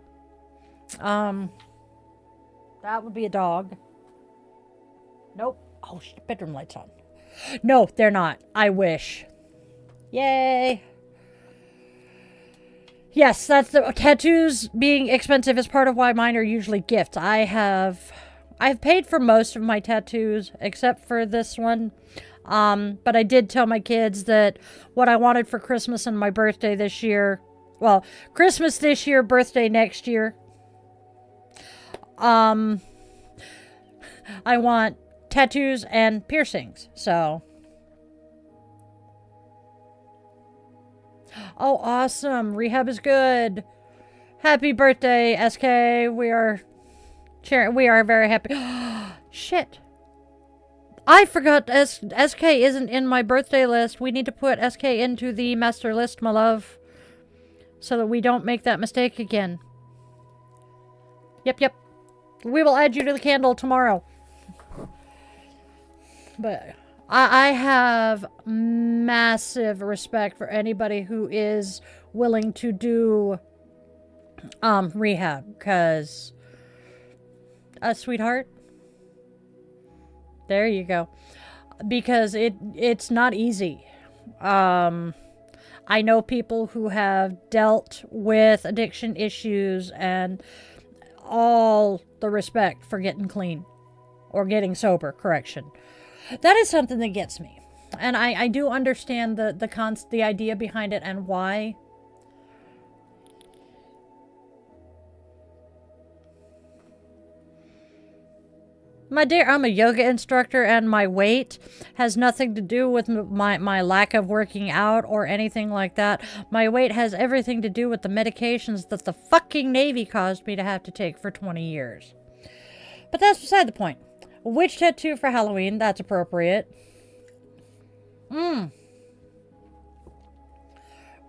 That would be a dog. Nope. Oh, bedroom lights on. No, they're not. I wish. Yay. Yes, that's the tattoos being expensive is part of why mine are usually gifts. I've paid for most of my tattoos except for this one. But I did tell my kids that what I wanted for Christmas and my birthday this year, well, Christmas this year, birthday next year. I want tattoos and piercings. So oh, awesome. Rehab is good. Happy birthday, SK. We are very happy. Shit. I forgot SK isn't in my birthday list. We need to put SK into the master list, my love. So that we don't make that mistake again. Yep. We will add you to the candle tomorrow. But I have massive respect for anybody who is willing to do rehab, because sweetheart, there you go, because it's not easy. I know people who have dealt with addiction issues, and all the respect for getting clean or getting sober, correction. That is something that gets me. And I do understand the idea behind it and why. My dear, I'm a yoga instructor, and my weight has nothing to do with my lack of working out or anything like that. My weight has everything to do with the medications that the fucking Navy caused me to have to take for 20 years. But that's beside the point. Witch tattoo for Halloween, that's appropriate.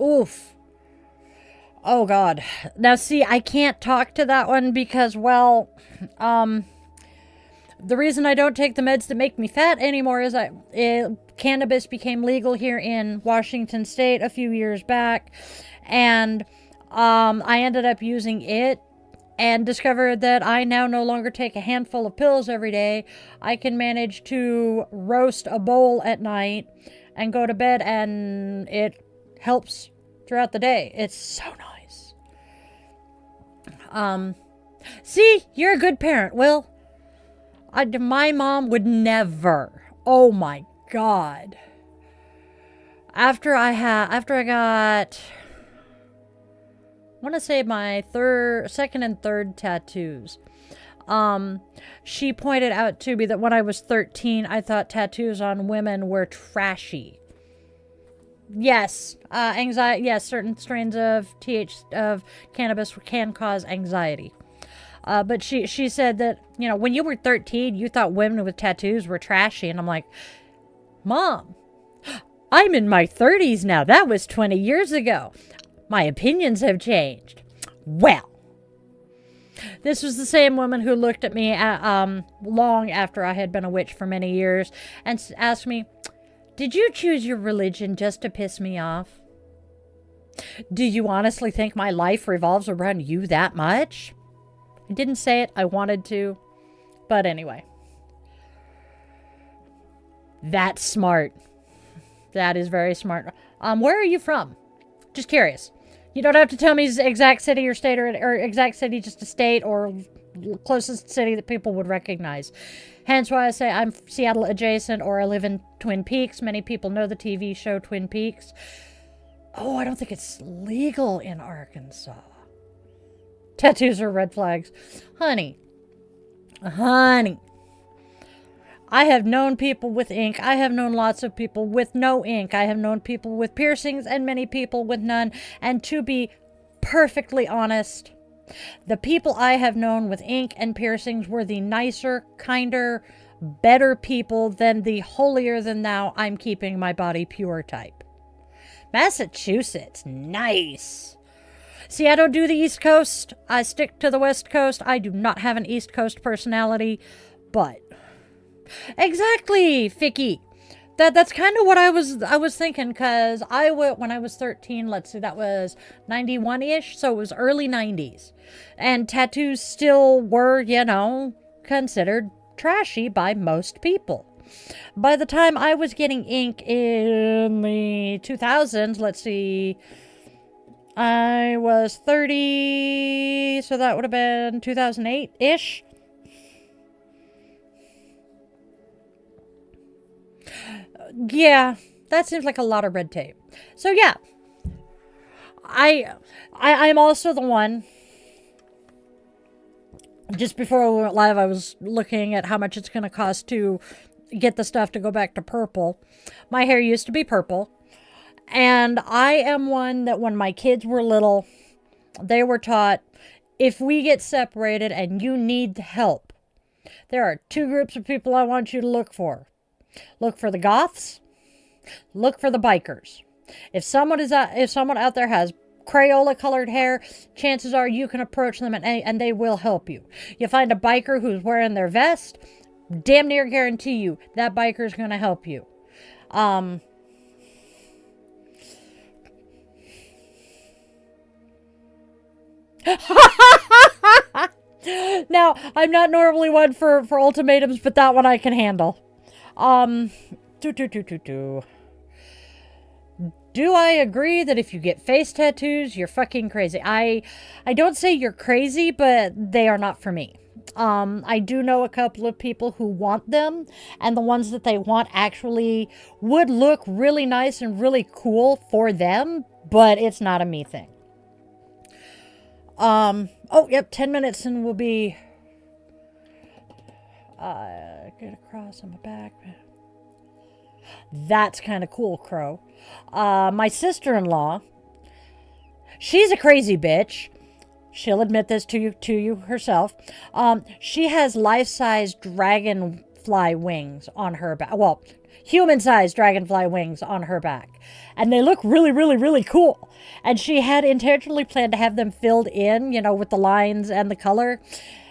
Oof. Oh God. Now see, I can't talk to that one because, well, the reason I don't take the meds that make me fat anymore is cannabis became legal here in Washington State a few years back, and I ended up using it and discovered that I now no longer take a handful of pills every day. I can manage to roast a bowl at night and go to bed, and it helps throughout the day. It's so nice. See, you're a good parent, Will. My mom would never. Oh my God. After I got, I want to say my second and third tattoos. She pointed out to me that when I was 13, I thought tattoos on women were trashy. Yes, anxiety. Yes, certain strains of cannabis can cause anxiety. But she said that, you know, when you were 13, you thought women with tattoos were trashy, and I'm like, Mom, I'm in my 30s now. That was 20 years ago. My opinions have changed. Well, this was the same woman who looked at me long after I had been a witch for many years and asked me, did you choose your religion just to piss me off? Do you honestly think my life revolves around you that much? I didn't say it. I wanted to. But anyway. That's smart. That is very smart. Where are you from? Just curious. You don't have to tell me exact city or state or exact city, just a state or closest city that people would recognize. Hence why I say I'm Seattle adjacent, or I live in Twin Peaks. Many people know the TV show Twin Peaks. Oh, I don't think it's legal in Arkansas. Tattoos are red flags. Honey. I have known people with ink. I have known lots of people with no ink. I have known people with piercings and many people with none. And to be perfectly honest, the people I have known with ink and piercings were the nicer, kinder, better people than the holier than thou, I'm keeping my body pure type. Massachusetts, nice. See, I don't do the East Coast. I stick to the West Coast. I do not have an East Coast personality, but exactly, Ficky. That's kind of what I was thinking, because when I was 13, let's see, that was 91-ish, so it was early 90s. And tattoos still were, you know, considered trashy by most people. By the time I was getting ink in the 2000s, let's see, I was 30, so that would have been 2008-ish. Yeah, that seems like a lot of red tape. So yeah, I'm also the one. Just before we went live, I was looking at how much it's going to cost to get the stuff to go back to purple. My hair used to be purple, and I am one that when my kids were little, they were taught, if we get separated and you need help, there are two groups of people I want you to look for. Look for the goths. Look for the bikers. If someone out there has Crayola colored hair, chances are you can approach them and they will help you. You find a biker who's wearing their vest, damn near guarantee you that biker's going to help you. Now, I'm not normally one for ultimatums, but that one I can handle. Do I agree that if you get face tattoos, you're fucking crazy? I don't say you're crazy, but they are not for me. I do know a couple of people who want them, and the ones that they want actually would look really nice and really cool for them, but it's not a me thing. Oh, yep, 10 minutes and we'll be get across on my back. That's kind of cool, Crow. My sister-in-law, she's a crazy bitch. She'll admit this to you herself. She has life-size dragonfly wings on her back. Well, human-sized dragonfly wings on her back. And they look really, really, really cool. And she had intentionally planned to have them filled in, with the lines and the color.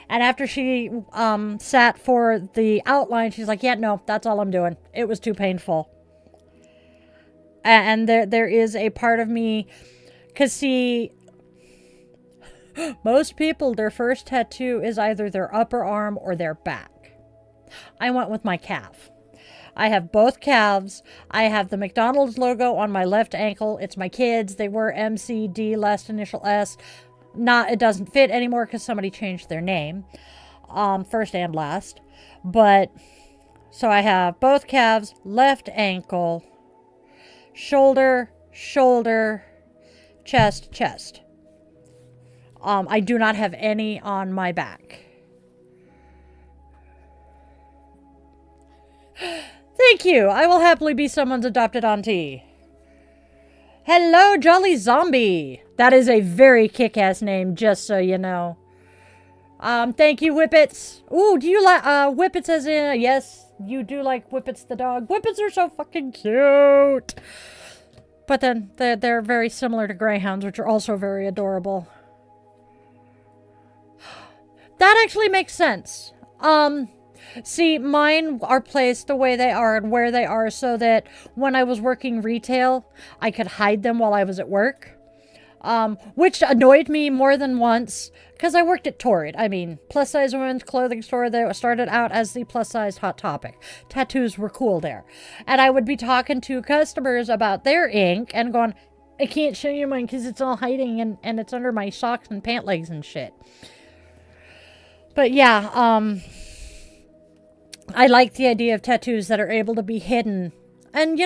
And after she sat for the outline, she's like, yeah, no, that's all I'm doing. It was too painful. And there is a part of me, because see, most people, their first tattoo is either their upper arm or their back. I went with my calf. I have both calves. I have the McDonald's logo on my left ankle. It's my kids. They were MCD, last initial S. It doesn't fit anymore because somebody changed their name, first and last. But, so I have both calves, left ankle, shoulder, chest. I do not have any on my back. Thank you. I will happily be someone's adopted auntie. Hello, Jolly Zombie. That is a very kick-ass name, just so you know. Thank you, Whippets. Ooh, do you like, Whippets as in, yes, you do like Whippets the dog. Whippets are so fucking cute. But then, they're very similar to greyhounds, which are also very adorable. That actually makes sense. See, mine are placed the way they are and where they are so that when I was working retail, I could hide them while I was at work. Which annoyed me more than once, because I worked at Torrid. I mean, plus-size women's clothing store that started out as the plus-size Hot Topic. Tattoos were cool there. And I would be talking to customers about their ink and going, I can't show you mine because it's all hiding and it's under my socks and pant legs and shit. But yeah, I like the idea of tattoos that are able to be hidden. And,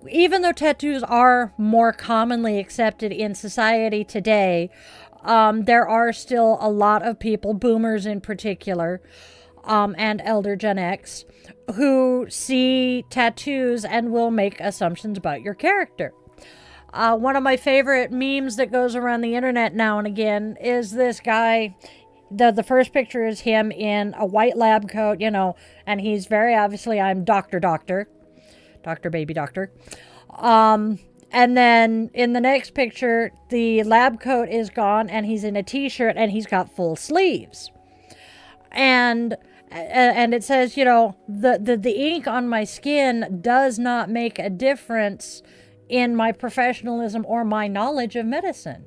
even though tattoos are more commonly accepted in society today, there are still a lot of people, boomers in particular, and elder Gen X, who see tattoos and will make assumptions about your character. One of my favorite memes that goes around the internet now and again is this guy. The first picture is him in a white lab coat, and he's very obviously, I'm Dr. Baby Doctor. And then in the next picture, the lab coat is gone and he's in a t-shirt and he's got full sleeves. And it says, the ink on my skin does not make a difference in my professionalism or my knowledge of medicine.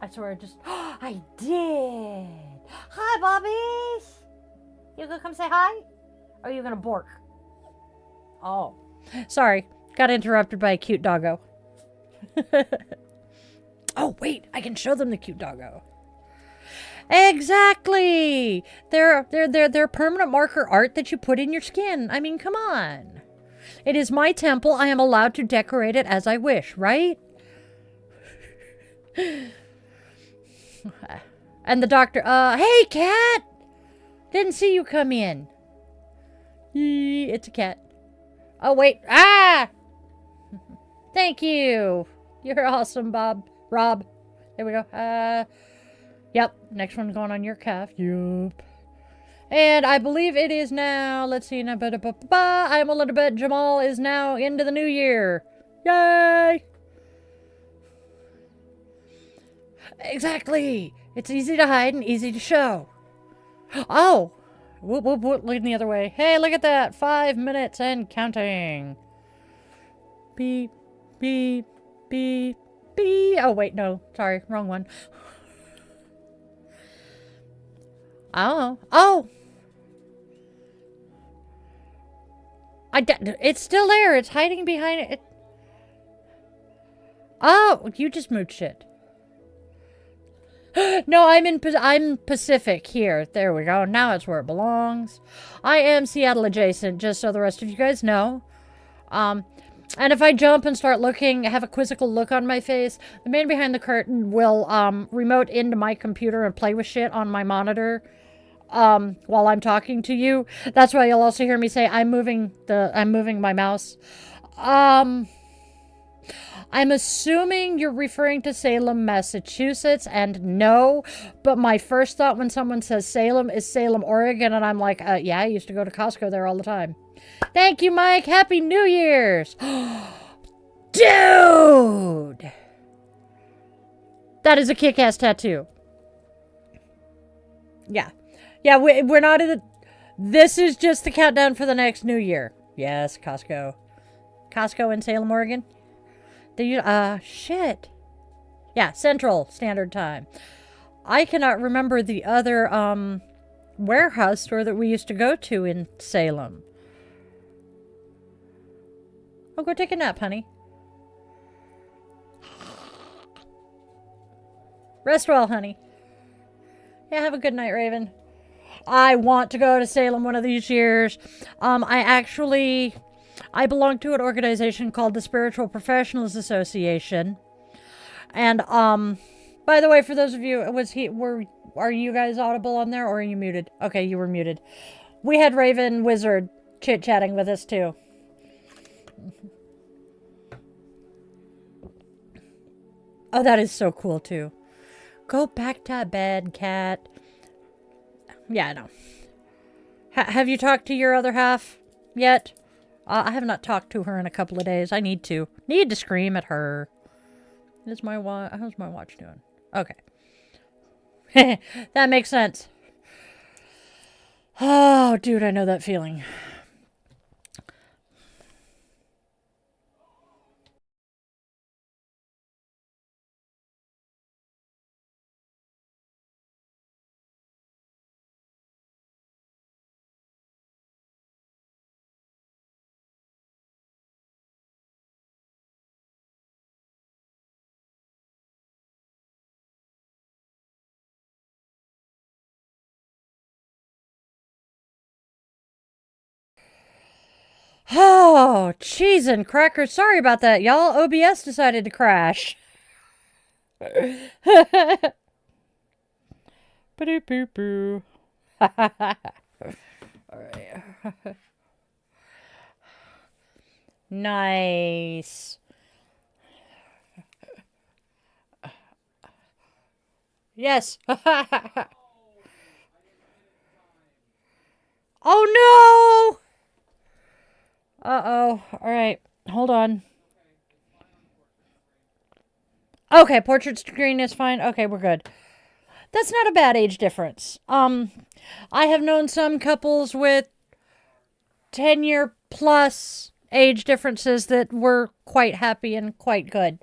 I swear, I did. Hi, Bobbies. You gonna come say hi? Or are you gonna bork? Oh, sorry. Got interrupted by a cute doggo. Oh, wait. I can show them the cute doggo. Exactly. They're permanent marker art that you put in your skin. I mean, come on. It is my temple. I am allowed to decorate it as I wish, right? And the doctor, hey, cat! Didn't see you come in. It's a cat. Oh, wait. Ah! Thank you. You're awesome, Rob. There we go. Yep. Next one's going on your calf. Yup. And I believe it is now, let's see, I'm a little bit, Jamal is now into the new year. Yay! Exactly. It's easy to hide and easy to show. Oh! Whoop, whoop, whoop, looking the other way. Hey, look at that. 5 minutes and counting. Beep, beep, beep, beep. Oh, wait, no. Sorry, wrong one. Oh. Oh! It's still there. It's hiding behind it. Oh, you just mooched it. No, I'm Pacific here. There we go. Now it's where it belongs. I am Seattle adjacent, just so the rest of you guys know. And if I jump and start looking, have a quizzical look on my face, the man behind the curtain will remote into my computer and play with shit on my monitor while I'm talking to you. That's why you'll also hear me say I'm moving my mouse. I'm assuming you're referring to Salem, Massachusetts, and no, but my first thought when someone says Salem is Salem, Oregon, and I'm like, yeah, I used to go to Costco there all the time. Thank you, Mike. Happy New Year's. Dude! That is a kick-ass tattoo. Yeah. Yeah, we're not in the... This is just the countdown for the next New Year. Yes, Costco. Costco in Salem, Oregon. Shit. Yeah, Central Standard Time. I cannot remember the other, warehouse store that we used to go to in Salem. Oh, go take a nap, honey. Rest well, honey. Yeah, have a good night, Raven. I want to go to Salem one of these years. I belong to an organization called the Spiritual Professionals Association. And, by the way, for those of you, are you guys audible on there or are you muted? Okay, you were muted. We had Raven Wizard chit-chatting with us too. Oh, that is so cool too. Go back to bed, cat. Yeah, I know. Have you talked to your other half yet? I have not talked to her in a couple of days. I need to. Need to scream at her. How's my watch doing? Okay. That makes sense. Oh, dude, I know that feeling. Oh, cheese and crackers. Sorry about that, y'all. OBS decided to crash. Ba-doo-boo-boo. Alright. Nice. Yes. Oh no! Uh-oh. Alright. Hold on. Okay, portrait screen is fine. Okay, we're good. That's not a bad age difference. I have known some couples with 10-year plus age differences that were quite happy and quite good.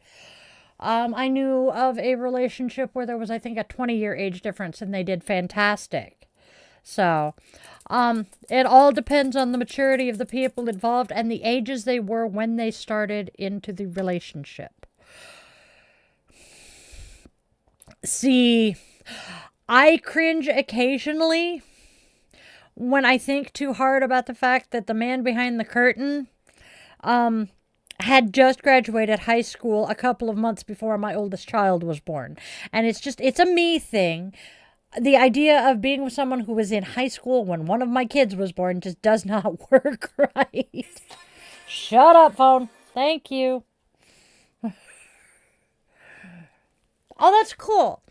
I knew of a relationship where there was, I think, a 20-year age difference, and they did fantastic. So, it all depends on the maturity of the people involved and the ages they were when they started into the relationship. See, I cringe occasionally when I think too hard about the fact that the man behind the curtain, had just graduated high school a couple of months before my oldest child was born. And it's a me thing. The idea of being with someone who was in high school when one of my kids was born just does not work right. Shut up, phone. Thank you. Oh, that's cool.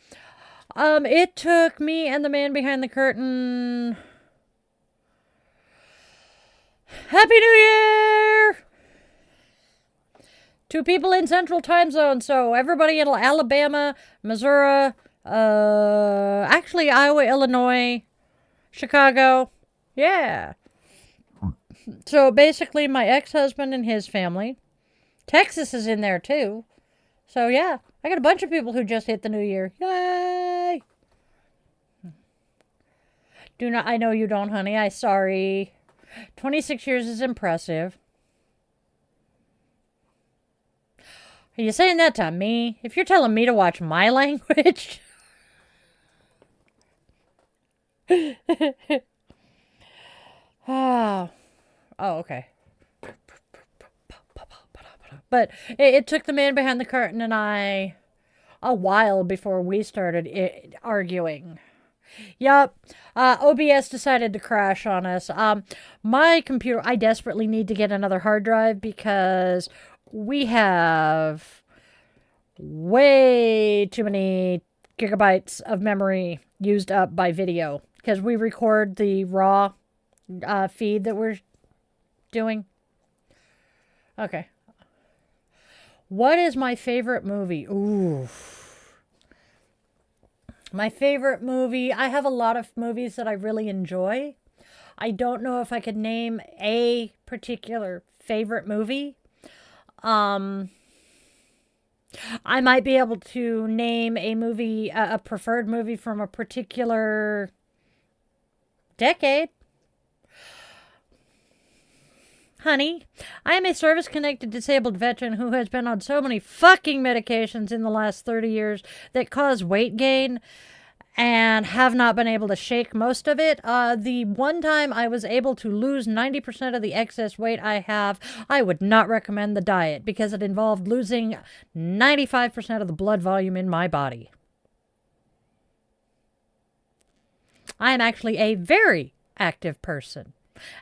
It took me and the man behind the curtain... Happy New Year! 2 people in Central Time Zone, so everybody in Alabama, Missouri, actually Iowa, Illinois, Chicago. Yeah. So basically my ex-husband and his family. Texas is in there too. So yeah, I got a bunch of people who just hit the new year. Yay! I know you don't, honey. I'm sorry. 26 years is impressive. Are you saying that to me? If you're telling me to watch my language... Oh, okay. But it took the man behind the curtain and I a while before we started arguing. Yup. OBS decided to crash on us. My computer, I desperately need to get another hard drive because we have way too many gigabytes of memory used up by video because we record the raw feed that we're doing. Okay. What is my favorite movie? Ooh. My favorite movie, I have a lot of movies that I really enjoy. I don't know if I could name a particular favorite movie. I might be able to name a movie, a preferred movie from a particular decade. Honey, I am a service-connected disabled veteran who has been on so many fucking medications in the last 30 years that cause weight gain and have not been able to shake most of it. The one time I was able to lose 90% of the excess weight I have, I would not recommend the diet because it involved losing 95% of the blood volume in my body. I am actually a very active person.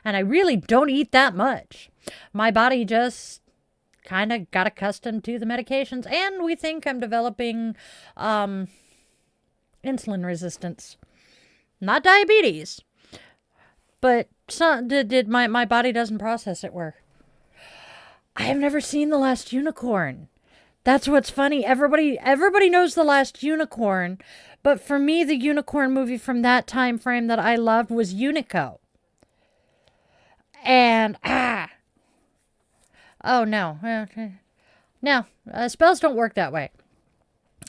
And I really don't eat that much. My body just kind of got accustomed to the medications. And we think I'm developing insulin resistance. Not diabetes. But my body doesn't process it where. I have never seen The Last Unicorn. That's what's funny. Everybody knows The Last Unicorn. But for me, the unicorn movie from that time frame that I loved was Unico. And, oh, no. No, spells don't work that way.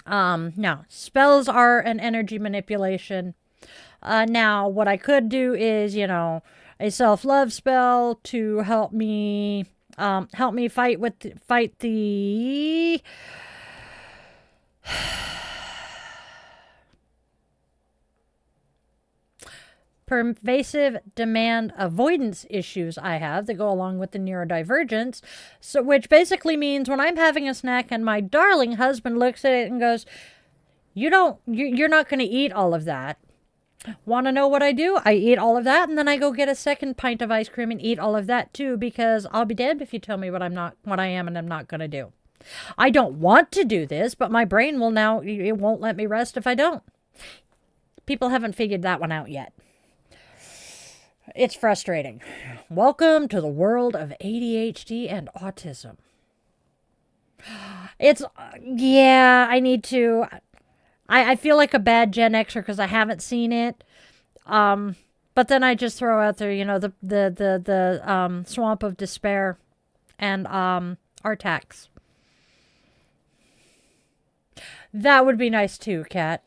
No, spells are an energy manipulation. Now, what I could do is, a self-love spell to help me fight the pervasive demand avoidance issues I have that go along with the neurodivergence. So, which basically means when I'm having a snack and my darling husband looks at it and goes, you're not going to eat all of that. Want to know what I do? I eat all of that and then I go get a second pint of ice cream and eat all of that too, because I'll be damned if you tell me what I am and I'm not going to do. I don't want to do this, but my brain it won't let me rest if I don't. People haven't figured that one out yet. It's frustrating. Welcome to the world of ADHD and autism. I need to. I feel like a bad Gen Xer because I haven't seen it. But then I just throw out there, the Swamp of Despair and Artax. That would be nice too, Kat.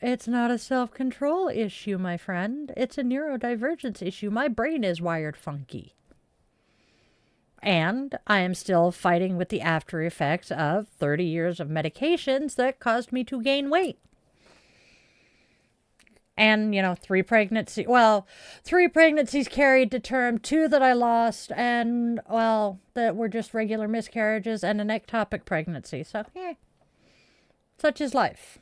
It's not a self-control issue, my friend. It's a neurodivergence issue. My brain is wired funky. And I am still fighting with the after effects of 30 years of medications that caused me to gain weight. And, 3 pregnancies carried to term, 2 that I lost, and, that were just regular miscarriages, and an ectopic pregnancy. So, such is life.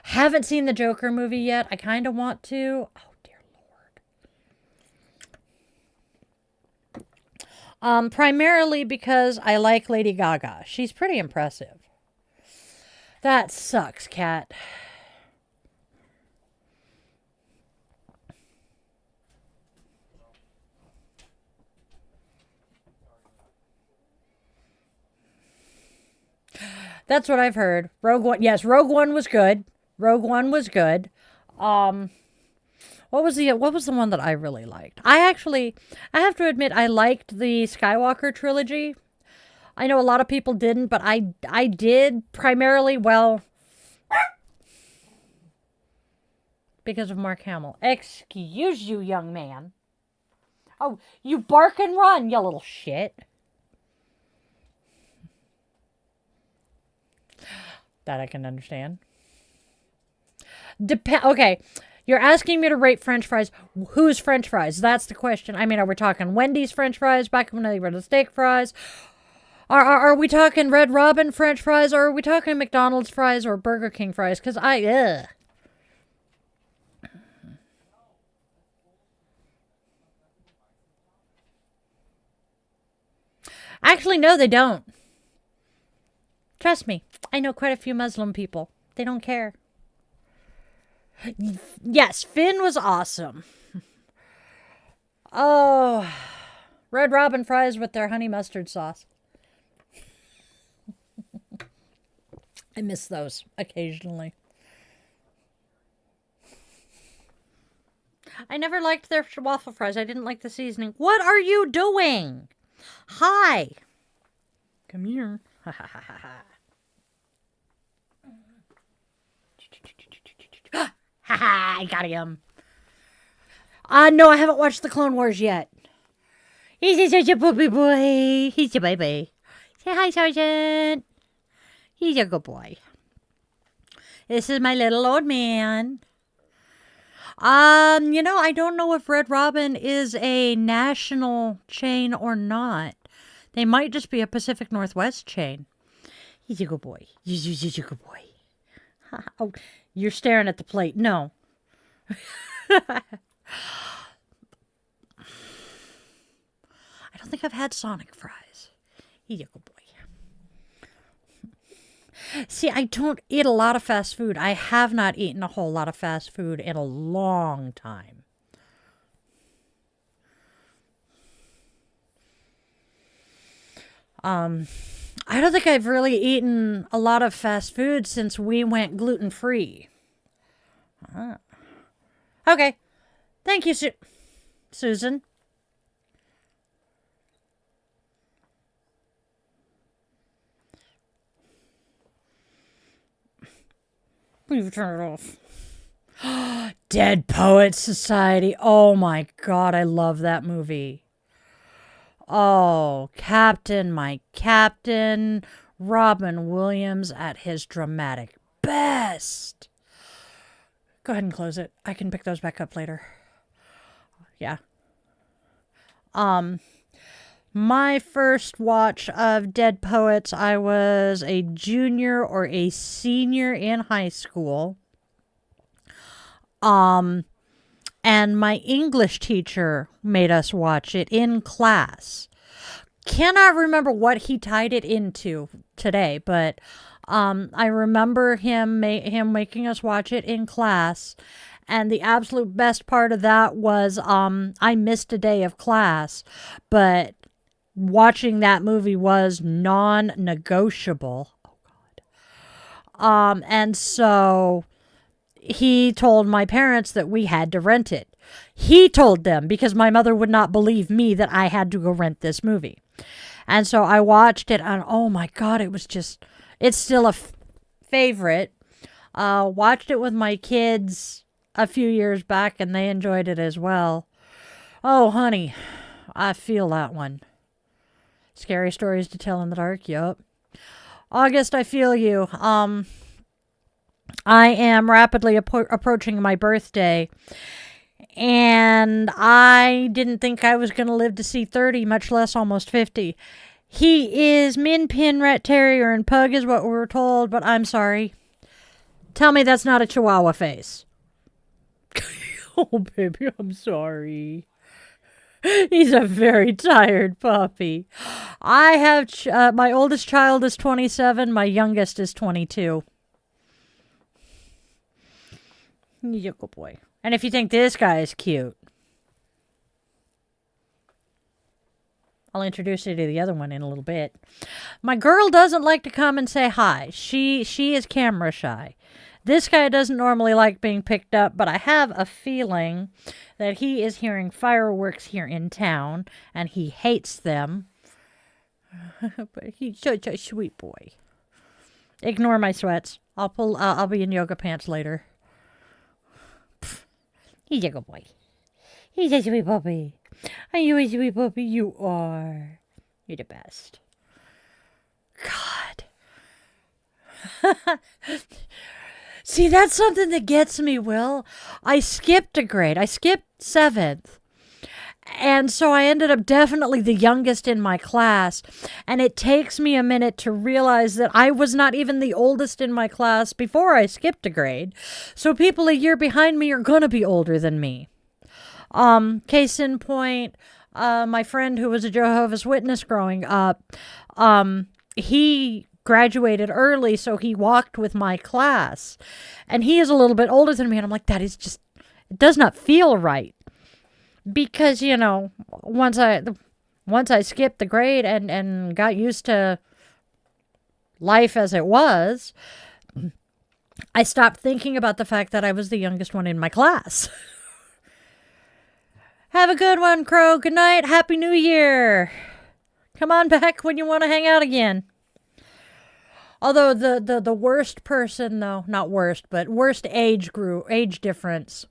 Haven't seen the Joker movie yet. I kind of want to. Oh, dear Lord. Primarily because I like Lady Gaga. She's pretty impressive. That sucks, Kat. That's what I've heard. Rogue One. Yes, Rogue One was good. What was the one that I really liked? I have to admit, I liked the Skywalker trilogy. I know a lot of people didn't, but I did primarily, because of Mark Hamill. Excuse you, young man. Oh, you bark and run, you little shit. That I can understand. Okay, you're asking me to rate French fries. Whose French fries? That's the question. I mean, are we talking Wendy's French fries back when they were the steak fries? Are we talking Red Robin French fries, or are we talking McDonald's fries or Burger King fries? Because Actually, no, they don't. Trust me, I know quite a few Muslim people. They don't care. Yes, Finn was awesome. Oh, Red Robin fries with their honey mustard sauce. I miss those occasionally. I never liked their waffle fries. I didn't like the seasoning. What are you doing? Hi. Come here. Ha ha ha ha ha. Ha ha, I got him. No, I haven't watched the Clone Wars yet. He's such a puppy boy. He's a baby. Say hi, Sergeant. He's a good boy. This is my little old man. I don't know if Red Robin is a national chain or not. They might just be a Pacific Northwest chain. He's a good boy. He's a good boy. Oh, you're staring at the plate. No. I don't think I've had Sonic fries. He's a good boy. See, I don't eat a lot of fast food. I have not eaten a whole lot of fast food in a long time. I don't think I've really eaten a lot of fast food since we went gluten-free. Okay. Thank you, Susan. Please turn it off. Dead Poets Society. Oh my God, I love that movie. Oh, Captain, my Captain, Robin Williams at his dramatic best. Go ahead and close it. I can pick those back up later. Yeah. My first watch of Dead Poets, I was a junior or a senior in high school. And my English teacher made us watch it in class. Cannot remember what he tied it into today, but I remember him making us watch it in class. And the absolute best part of that was I missed a day of class, but watching that movie was non-negotiable. Oh God. And so he told my parents that we had to rent it. He told them because my mother would not believe me that I had to go rent this movie. And so I watched it and oh my God, it's still a favorite. Watched it with my kids a few years back and they enjoyed it as well. Oh, honey, I feel that one. Scary stories to tell in the dark. Yup. August, I feel you. I am rapidly approaching my birthday, and I didn't think I was going to live to see 30, much less almost 50. He is Min Pin Rat Terrier and Pug is what we were told, but I'm sorry. Tell me that's not a Chihuahua face. Oh, baby, I'm sorry. He's a very tired puppy. I have, my oldest child is 27, my youngest is 22. He's a good boy. And if you think this guy is cute, I'll introduce you to the other one in a little bit. My girl doesn't like to come and say hi. She is camera shy. This guy doesn't normally like being picked up, but I have a feeling that he is hearing fireworks here in town, and he hates them. But he's such a sweet boy. Ignore my sweats. I'll be in yoga pants later. Pfft. He's a good boy. He's a sweet puppy. Are you a sweet puppy? You are. You're the best. God. See, that's something that gets me, Will. I skipped a grade. I skipped 7th. And so I ended up definitely the youngest in my class. And it takes me a minute to realize that I was not even the oldest in my class before I skipped a grade. So people a year behind me are going to be older than me. Case in point, my friend who was a Jehovah's Witness growing up, he graduated early, so he walked with my class. And he is a little bit older than me, and I'm like, that is just, it does not feel right. Because, you know, once I skipped the grade and got used to life as it was, I stopped thinking about the fact that I was the youngest one in my class. Have a good one, Crow. Good night. Happy New Year. Come on back when you want to hang out again. Although the worst person, though, not worst, but worst age difference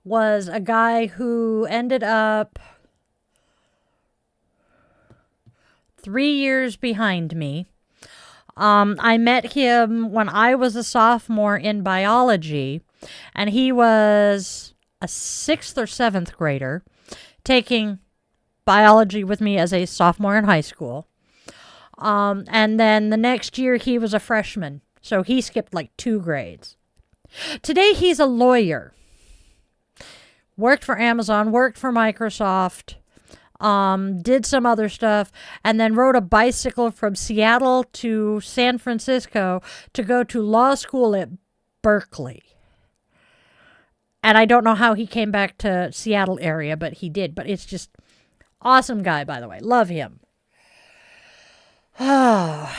was a guy who ended up 3 years behind me. I met him when I was a sophomore in biology, and he was a 6th or 7th grader taking biology with me as a sophomore in high school. And then the next year he was a freshman, so he skipped like 2 grades. Today he's a lawyer. Worked for Amazon, worked for Microsoft, did some other stuff, and then rode a bicycle from Seattle to San Francisco to go to law school at Berkeley. And I don't know how he came back to Seattle area, but he did. But it's just awesome guy, by the way. Love him. Oh,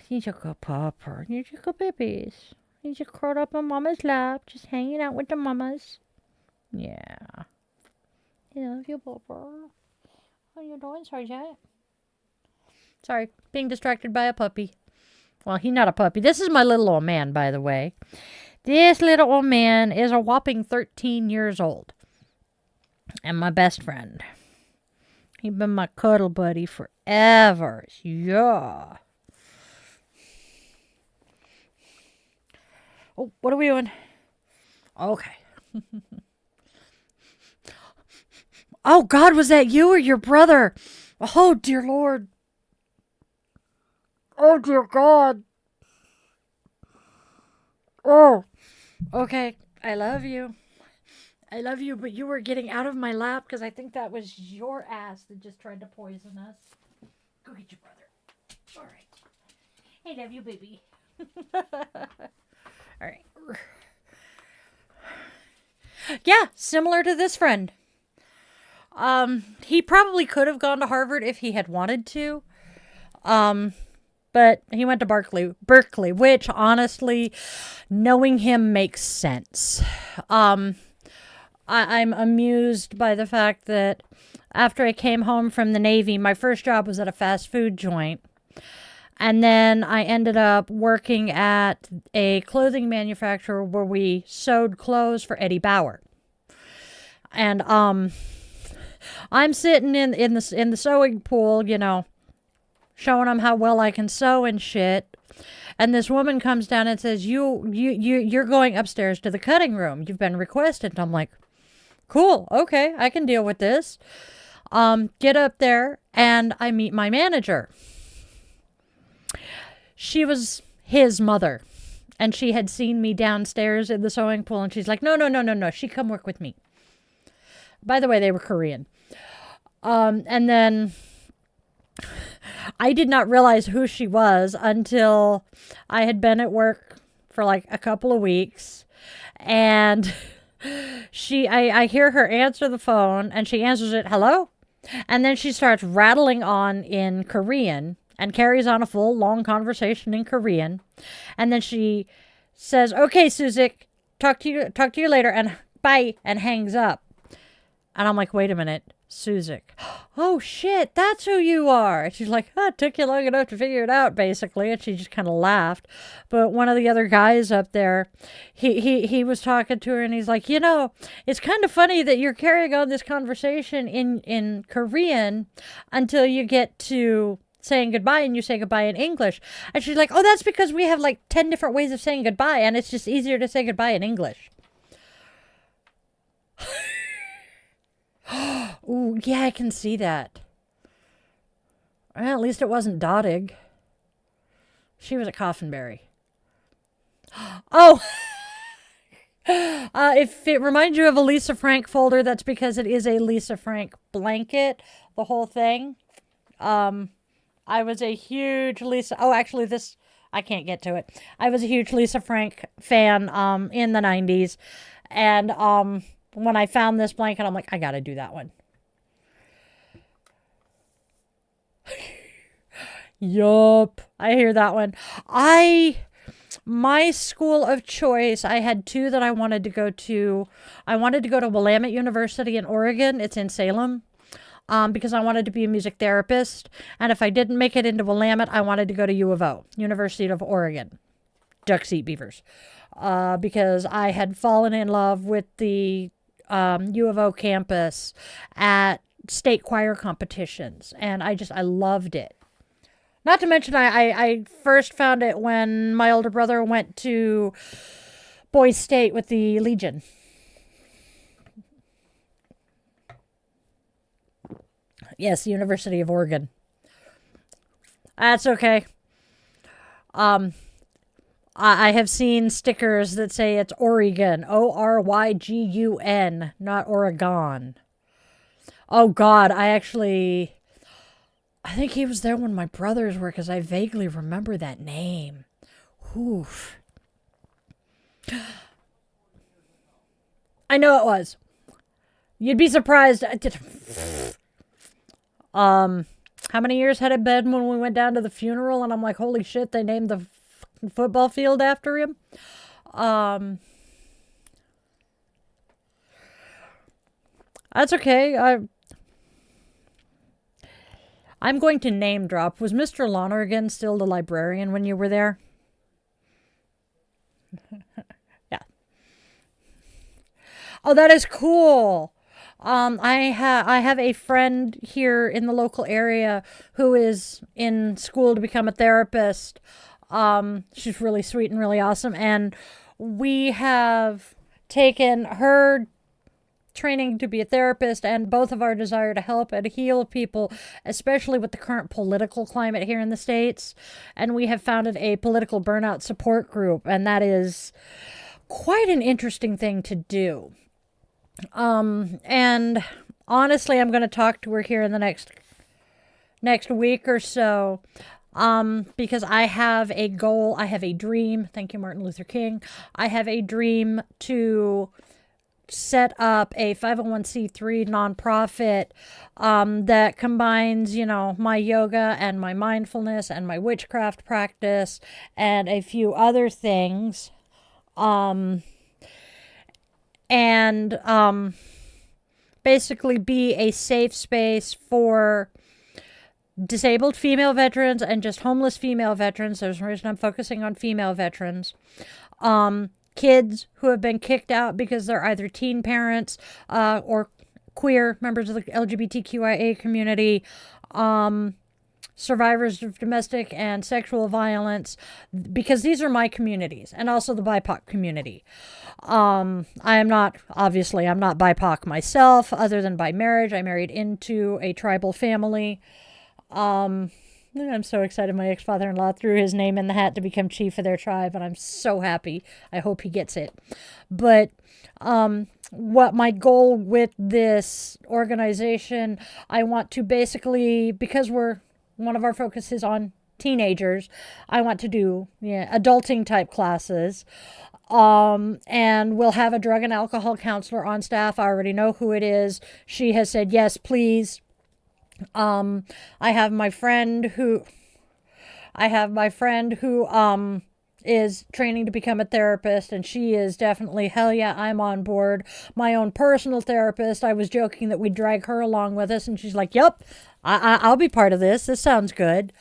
he's a good pupper. He's a good babies. He's just curled up on Mama's lap, just hanging out with the mamas. Yeah. I love you, Pupper. How you doing, Sergeant? Sorry, being distracted by a puppy. Well, he's not a puppy. This is my little old man, by the way. This little old man is a whopping 13 years old. And my best friend. He's been my cuddle buddy forever. Yeah. Oh, what are we doing? Okay. Oh, God, was that you or your brother? Oh, dear Lord. Oh, dear God. Oh. Okay, I love you. I love you, but you were getting out of my lap because I think that was your ass that just tried to poison us. Go get your brother. All right. I love you, baby. All right. Yeah, similar to this friend. He probably could have gone to Harvard if he had wanted to. But he went to Berkeley, which honestly, knowing him makes sense. I'm amused by the fact that after I came home from the Navy, my first job was at a fast food joint. And then I ended up working at a clothing manufacturer where we sewed clothes for Eddie Bauer. And I'm sitting in the sewing pool, you know, showing them how well I can sew and shit. And this woman comes down and says, "You're going upstairs to the cutting room. You've been requested." And I'm like, "Cool, okay, I can deal with this." Get up there, and I meet my manager. She was his mother, and she had seen me downstairs in the sewing pool, and she's like, No, she come work with me. By the way, they were Korean. And then I did not realize who she was until I had been at work for like a couple of weeks, and I hear her answer the phone, and she answers it, "Hello?" And then she starts rattling on in Korean and carries on a full long conversation in Korean. And then she says, "Okay, Suzik, talk to you later, and bye," and hangs up. And I'm like, "Wait a minute, Suzik. Oh shit, that's who you are." And she's like, "It took you long enough to figure it out," basically. And she just kind of laughed. But one of the other guys up there, he was talking to her, and he's like, "You know, it's kind of funny that you're carrying on this conversation in Korean until you get to saying goodbye, and you say goodbye in English." And she's like, "Oh, that's because we have like 10 different ways of saying goodbye, and it's just easier to say goodbye in English." Ooh, yeah, I can see that. Well, at least it wasn't Dodig. She was a Coffinberry. Oh! If it reminds you of a Lisa Frank folder, that's because it is a Lisa Frank blanket, the whole thing. I was a huge Lisa... Oh, actually, I can't get to it. I was a huge Lisa Frank fan in the 90s. And when I found this blanket, I'm like, I got to do that one. Yup. I hear that one. My school of choice, I had two that I wanted to go to. I wanted to go to Willamette University in Oregon. It's in Salem. Because I wanted to be a music therapist. And if I didn't make it into Willamette, I wanted to go to U of O, University of Oregon. Ducks eat beavers. Because I had fallen in love with the U of O campus at state choir competitions. And I loved it. Not to mention, I first found it when my older brother went to Boys State with the Legion. Yes, University of Oregon. That's okay. I have seen stickers that say it's Oregon. Oryggun, not Oregon. Oh, God, I think he was there when my brothers were, because I vaguely remember that name. Oof. I know it was. You'd be surprised. How many years had it been when we went down to the funeral? And I'm like, holy shit, they named the football field after him. That's okay. I'm going to name drop. Was Mr. Lonergan still the librarian when you were there? Yeah. Oh, that is cool. I have a friend here in the local area who is in school to become a therapist. She's really sweet and really awesome. And we have taken her training to be a therapist and both of our desire to help and heal people, especially with the current political climate here in the States. And we have founded a political burnout support group. And that is quite an interesting thing to do. And honestly, I'm going to talk to her here in the next week or so, because I have a goal, I have a dream. Thank you, Martin Luther King. I have a dream to set up a 501c3 nonprofit, that combines, my yoga and my mindfulness and my witchcraft practice and a few other things. And basically be a safe space for disabled female veterans and just homeless female veterans. There's a reason I'm focusing on female veterans. Kids who have been kicked out because they're either teen parents or queer members of the LGBTQIA community, survivors of domestic and sexual violence, because these are my communities, and also the BIPOC community. I'm not BIPOC myself, other than by marriage. I married into a tribal family. I'm so excited my ex-father-in-law threw his name in the hat to become chief of their tribe, and I'm so happy. I hope he gets it. But what my goal with this organization, I want to basically, because one of our focus is on teenagers, I want to do adulting type classes. And we'll have a drug and alcohol counselor on staff. I already know who it is. She has said, yes, please. I have my friend who is training to become a therapist, and she is definitely, hell yeah, I'm on board. My own personal therapist, I was joking that we'd drag her along with us, and she's like, yep, I'll be part of this. This sounds good.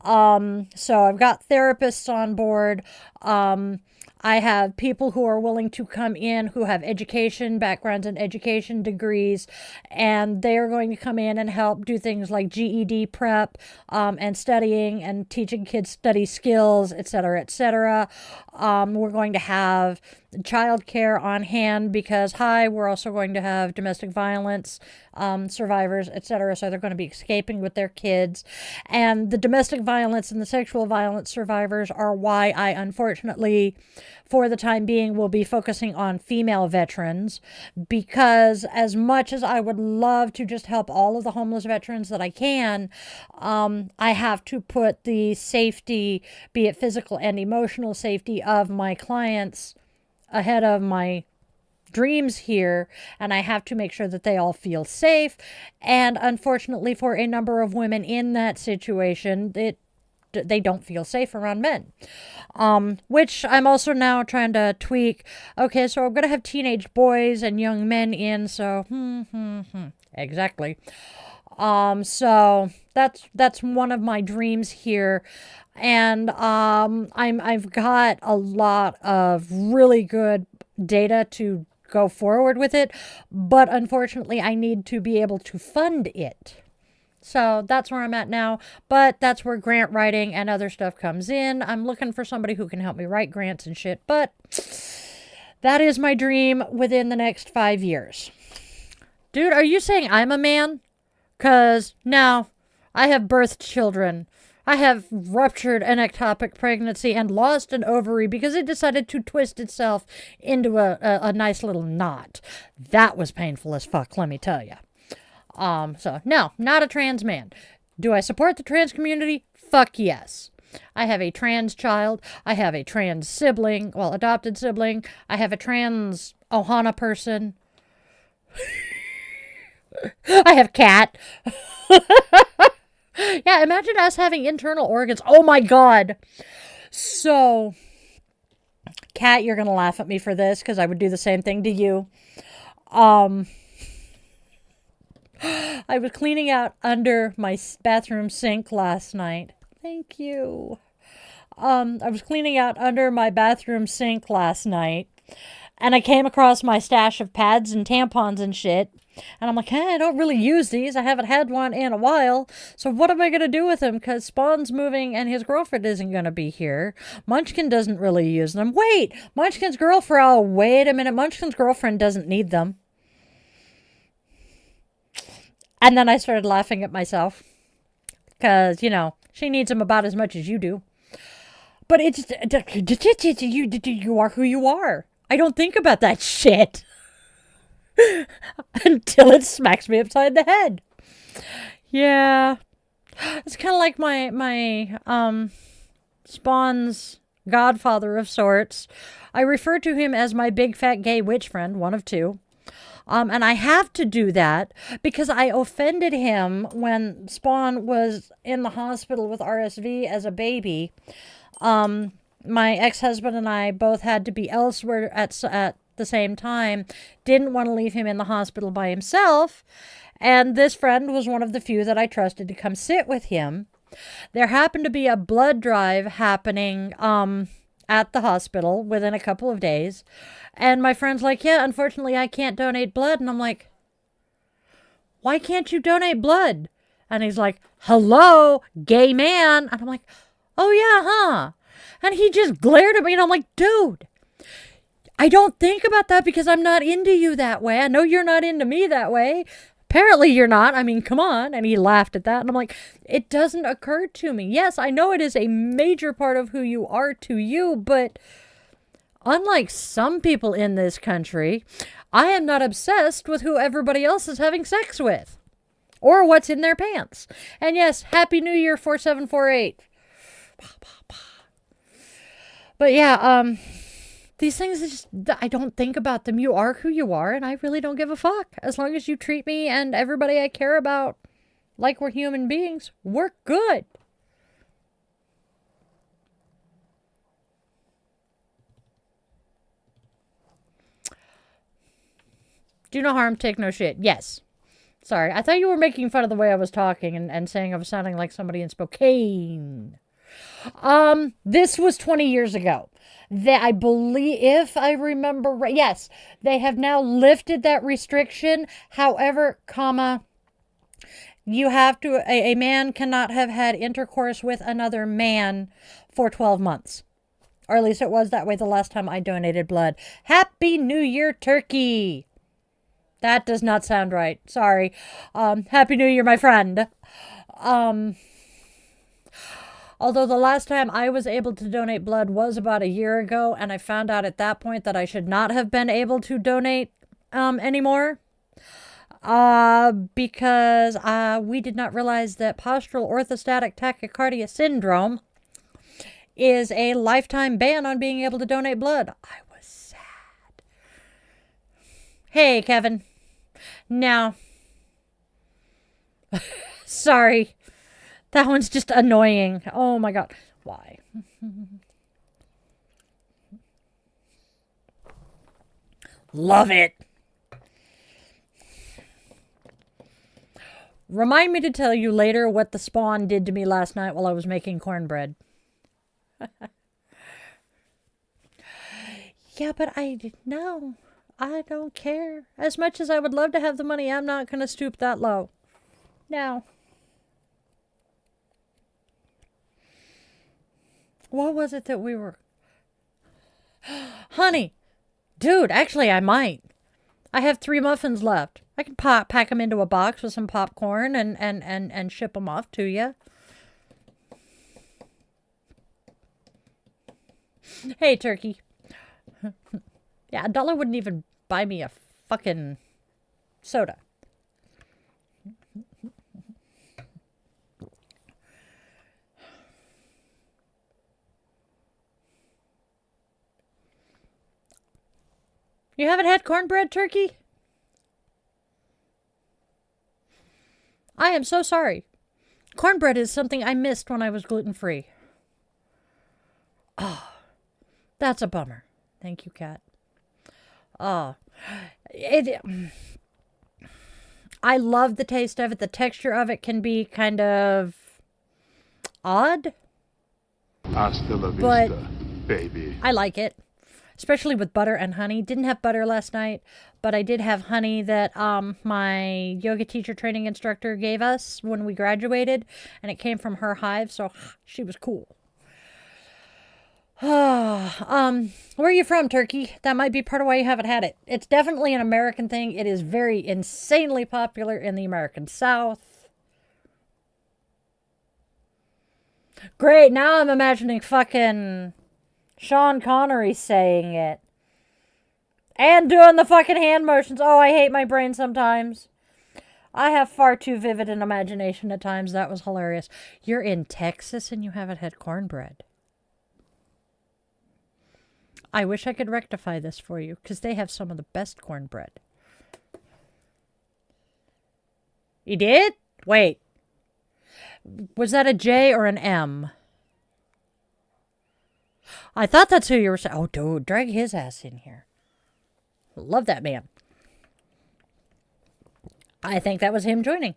So I've got therapists on board. I have people who are willing to come in who have education backgrounds and education degrees, and they are going to come in and help do things like GED prep, and studying and teaching kids study skills, etc., etc. We're going to have childcare on hand because, hi, we're also going to have domestic violence survivors, etc. So they're going to be escaping with their kids. And the domestic violence and the sexual violence survivors are why I, unfortunately, for the time being, will be focusing on female veterans, because as much as I would love to just help all of the homeless veterans that I can, I have to put the safety, be it physical and emotional safety, of my clients ahead of my dreams here, and I have to make sure that they all feel safe. And unfortunately, for a number of women in that situation, they don't feel safe around men, which I'm also now trying to tweak. Okay, so I'm gonna have teenage boys and young men in, so exactly. So that's one of my dreams here. And I've got a lot of really good data to go forward with it, but unfortunately I need to be able to fund it. So that's where I'm at now, but that's where grant writing and other stuff comes in. I'm looking for somebody who can help me write grants and shit, but that is my dream within the next 5 years. Dude, are you saying I'm a man? 'Cause now I have birthed children. I have ruptured an ectopic pregnancy and lost an ovary because it decided to twist itself into a nice little knot. That was painful as fuck, let me tell you. So no, not a trans man. Do I support the trans community? Fuck yes. I have a trans child. I have a trans sibling, well, adopted sibling. I have a trans Ohana person. I have cat. Yeah, imagine us having internal organs. Oh my god. So, Kat, you're going to laugh at me for this because I would do the same thing to you. I was cleaning out under my bathroom sink last night. Thank you. I was cleaning out under my bathroom sink last night, and I came across my stash of pads and tampons and shit. And I'm like, hey, I don't really use these. I haven't had one in a while. So what am I going to do with them? Because Spawn's moving and his girlfriend isn't going to be here. Munchkin doesn't really use them. Wait, Munchkin's girlfriend. Oh, wait a minute. Munchkin's girlfriend doesn't need them. And then I started laughing at myself. Because, you know, she needs them about as much as you do. But it's, you are who you are. I don't think about that shit. Until it smacks me upside the head. Yeah. It's kind of like my Spawn's godfather of sorts. I refer to him as my big fat gay witch friend, one of two. And I have to do that because I offended him when Spawn was in the hospital with RSV as a baby. My ex-husband and I both had to be elsewhere at the same time, didn't want to leave him in the hospital by himself, and this friend was one of the few that I trusted to come sit with him. There happened to be a blood drive happening at the hospital within a couple of days, and my friend's like, yeah, unfortunately I can't donate blood. And I'm like, why can't you donate blood? And he's like, hello, gay man. And I'm like, oh yeah, huh? And he just glared at me, and I'm like, dude, I don't think about that because I'm not into you that way. I know you're not into me that way. Apparently you're not. I mean, come on. And he laughed at that. And I'm like, it doesn't occur to me. Yes, I know it is a major part of who you are to you, but unlike some people in this country, I am not obsessed with who everybody else is having sex with or what's in their pants. And yes, Happy New Year 4748. But yeah, these things, just, I don't think about them. You are who you are, and I really don't give a fuck. As long as you treat me and everybody I care about like we're human beings, we're good. Do no harm, take no shit. Yes. Sorry, I thought you were making fun of the way I was talking and saying I was sounding like somebody in Spokane. This was 20 years ago. I believe, if I remember right, yes, they have now lifted that restriction. However, you have to, a man cannot have had intercourse with another man for 12 months. Or at least it was that way the last time I donated blood. Happy New Year, Turkey! That does not sound right. Sorry. Happy New Year, my friend. Although the last time I was able to donate blood was about a year ago, and I found out at that point that I should not have been able to donate anymore. Because we did not realize that postural orthostatic tachycardia syndrome is a lifetime ban on being able to donate blood. I was sad. Hey, Kevin. Now, sorry. That one's just annoying. Oh my god. Why? Love it. Remind me to tell you later what the spawn did to me last night while I was making cornbread. Yeah, but no, I don't care. As much as I would love to have the money, I'm not going to stoop that low. No. What was it that we were... Honey! Dude, actually, I might. I have 3 muffins left. I can pack them into a box with some popcorn and ship them off to you. Hey, Turkey. Yeah, $1 wouldn't even buy me a fucking soda. You haven't had cornbread, Turkey? I am so sorry. Cornbread is something I missed when I was gluten-free. Oh, that's a bummer. Thank you, Kat. Oh, I love the taste of it. The texture of it can be kind of odd. Hasta la But vista, baby. I like it. Especially with butter and honey. Didn't have butter last night, but I did have honey that my yoga teacher training instructor gave us when we graduated, and it came from her hive, so she was cool. Where are you from, Turkey? That might be part of why you haven't had it. It's definitely an American thing. It is very insanely popular in the American South. Great, now I'm imagining fucking Sean Connery saying it. And doing the fucking hand motions. Oh, I hate my brain sometimes. I have far too vivid an imagination at times. That was hilarious. You're in Texas and you haven't had cornbread. I wish I could rectify this for you, because they have some of the best cornbread. You did? Wait. Was that a J or an M? I thought that's who you were saying. Oh, dude, drag his ass in here. Love that man. I think that was him joining.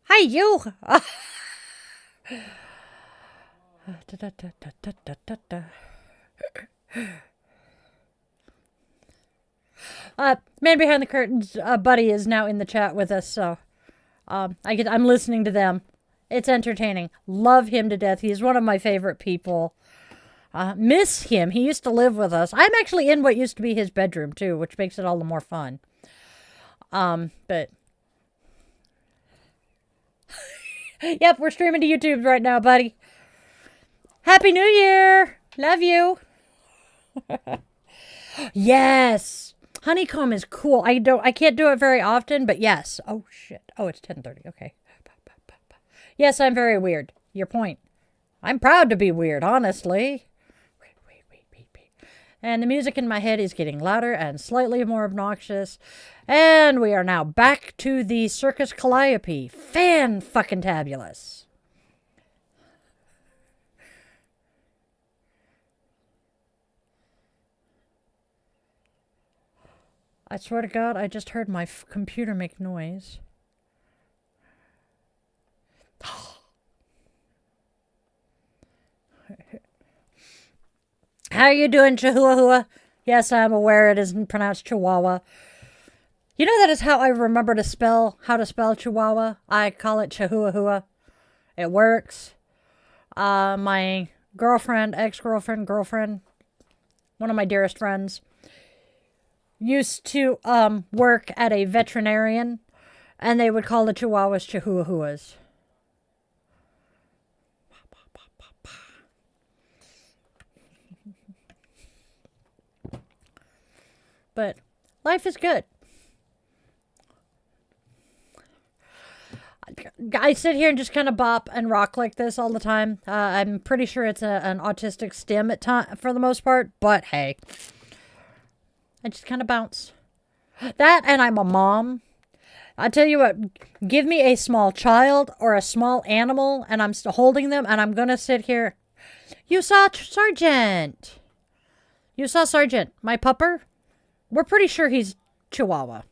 Hi, you. Man behind the curtains, Buddy is now in the chat with us, so I'm listening to them. It's entertaining. Love him to death. He's one of my favorite people. Miss him. He used to live with us. I'm actually in what used to be his bedroom too, which makes it all the more fun. But yep, we're streaming to YouTube right now, buddy. Happy New Year! Love you. Yes. Honeycomb is cool. I can't do it very often, but yes. Oh shit. Oh, it's 10:30. Okay. Yes, I'm very weird. Your point. I'm proud to be weird, honestly. And the music in my head is getting louder and slightly more obnoxious. And we are now back to the Circus Calliope. Fan-fucking-tabulous. I swear to God, I just heard my computer make noise. How are you doing, Chihuahua? Yes, I'm aware it isn't pronounced Chihuahua. You know that is how I remember how to spell Chihuahua? I call it Chihuahua. It works. My girlfriend, ex-girlfriend, girlfriend, one of my dearest friends, used to work at a veterinarian, and they would call the Chihuahuas Chihuahuas. But life is good. I sit here and just kind of bop and rock like this all the time. I'm pretty sure it's an autistic stim at time for the most part, but hey, I just kind of bounce. That, and I'm a mom. I tell you what, give me a small child or a small animal, and I'm still holding them, and I'm gonna sit here. You saw Sergeant. You saw Sergeant, my pupper. We're pretty sure he's Chihuahua.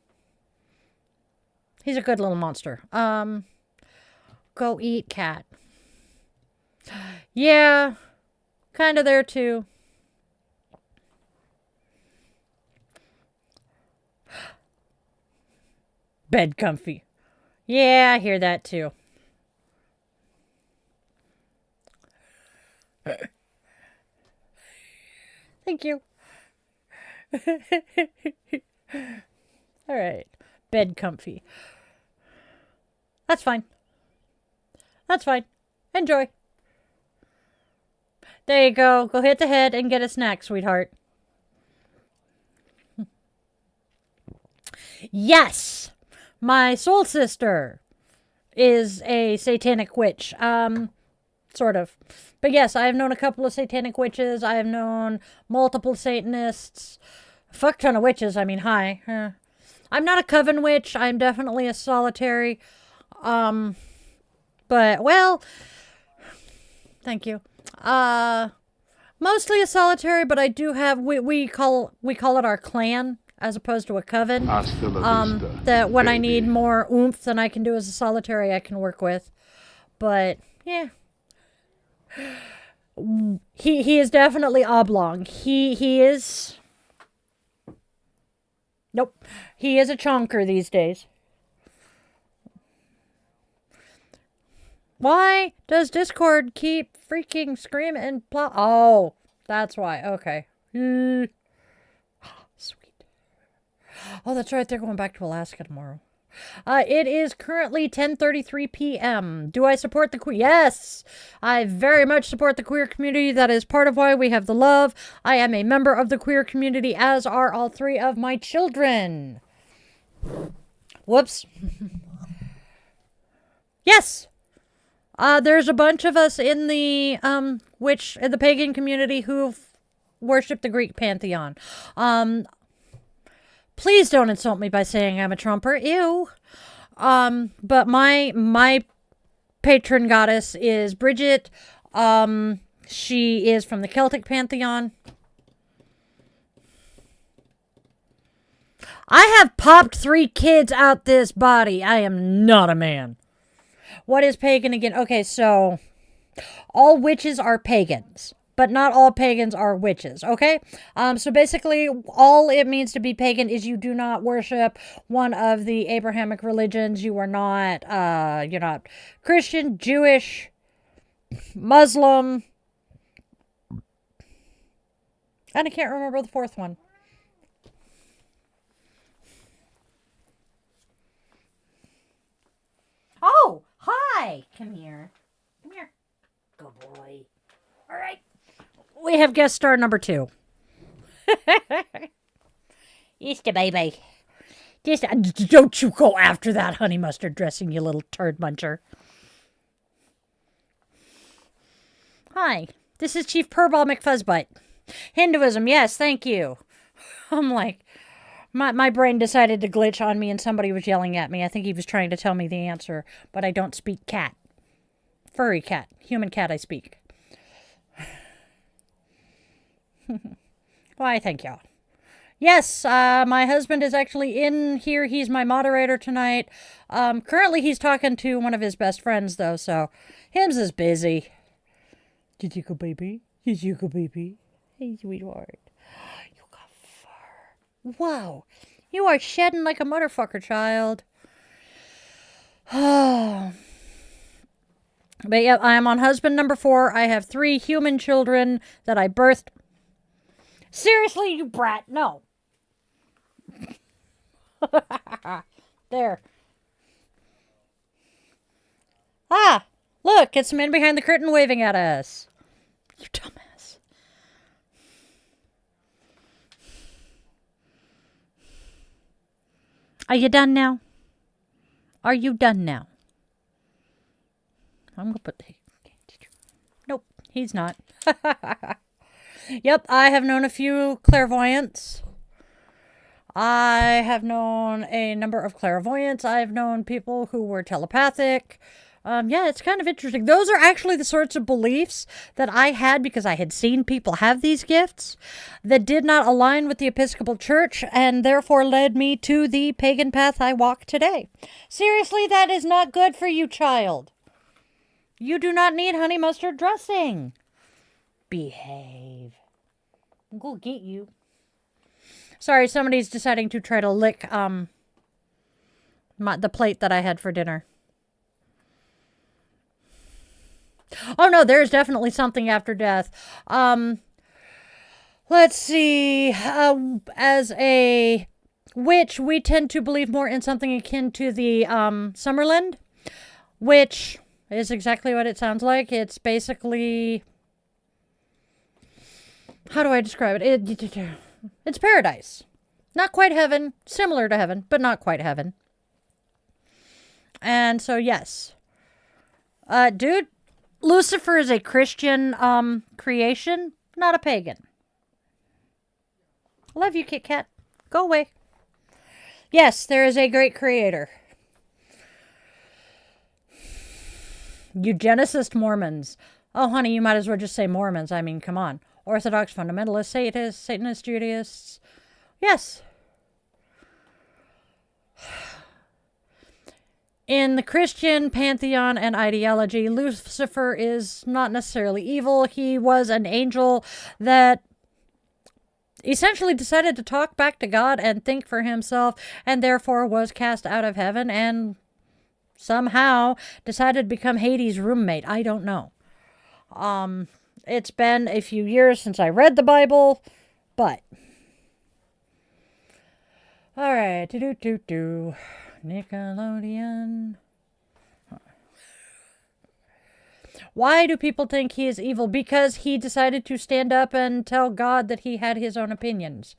He's a good little monster. Go eat, cat. Yeah, kind of there too. Bed comfy. Yeah, I hear that too. Thank you. All right. Bed comfy. That's fine. That's fine. Enjoy. There you go. Go hit the head and get a snack, sweetheart. Yes! My soul sister is a satanic witch. Sort of. But yes, I have known a couple of satanic witches. I have known multiple Satanists. A fuck ton of witches. I mean, hi. I'm not a coven witch. I'm definitely a solitary. But, well, thank you. Mostly a solitary, but I do have, we call it our clan, as opposed to a coven. Hasta la vista, That when I baby. need more oomph than I can do as a solitary, I can work with. But, yeah. He is definitely oblong. He is... Nope. He is a chonker these days. Why does Discord keep freaking screaming and Oh, that's why. Okay. Sweet. Oh, that's right. They're going back to Alaska tomorrow. It is currently 10:33 p.m. Do I support the queer? Yes! I very much support the queer community. That is part of why we have the love. I am a member of the queer community, as are all three of my children. Whoops. Yes! There's a bunch of us in the, in the pagan community who worship the Greek pantheon. Please don't insult me by saying I'm a Trumper. Ew. But my patron goddess is Bridget. She is from the Celtic pantheon. I have popped 3 kids out this body. I am not a man. What is pagan again? Okay, so all witches are pagans, but not all pagans are witches, okay? So basically, all it means to be pagan is you do not worship one of the Abrahamic religions. You are not, you're not Christian, Jewish, Muslim, and I can't remember the 4th one. Oh, hi! Come here. Come here. Good boy. All right. We have guest star number 2. Easter baby. Just don't you go after that honey mustard dressing, you little turd muncher. Hi, this is Chief Purball McFuzzbutt. Hinduism, yes, thank you. I'm like, my brain decided to glitch on me and somebody was yelling at me. I think he was trying to tell me the answer, but I don't speak cat. Furry cat. Human cat I speak. Why, thank y'all. Yes, my husband is actually in here. He's my moderator tonight. Currently he's talking to one of his best friends, though, so him's is busy. Did you go, baby? Did you go, baby? Hey, sweetheart. You got fur. Wow. You are shedding like a motherfucker, child. But yeah, I am on husband number 4. I have 3 human children that I birthed. Seriously, you brat, no. There. Ah, look, it's the man behind the curtain waving at us. You dumbass. Are you done now? Are you done now? I'm going to put the... Nope, he's not. Yep, I have known a few clairvoyants. I have known a number of clairvoyants. I've known people who were telepathic. Yeah, it's kind of interesting. Those are actually the sorts of beliefs that I had because I had seen people have these gifts that did not align with the Episcopal Church and therefore led me to the pagan path I walk today. Seriously, that is not good for you, child. You do not need honey mustard dressing. Behave. Go get you. Sorry, somebody's deciding to try to lick the plate that I had for dinner. Oh no, there's definitely something after death. Let's see. As a witch, we tend to believe more in something akin to the Summerland, which is exactly what it sounds like. It's basically, how do I describe it? It's paradise. Not quite heaven, similar to heaven, but not quite heaven. And so, yes. Dude, Lucifer is a Christian creation, not a pagan. Love you, Kit Kat. Go away. Yes, there is a great creator. Eugenicist Mormons. Oh, honey, you might as well just say Mormons. I mean, come on. Orthodox fundamentalists, Satanists, Judaists. Yes. In the Christian pantheon and ideology, Lucifer is not necessarily evil. He was an angel that essentially decided to talk back to God and think for himself, and therefore was cast out of heaven and somehow decided to become Hades' roommate. I don't know. It's been a few years since I read the Bible, but... Alright, Nickelodeon. Why do people think he is evil? Because he decided to stand up and tell God that he had his own opinions.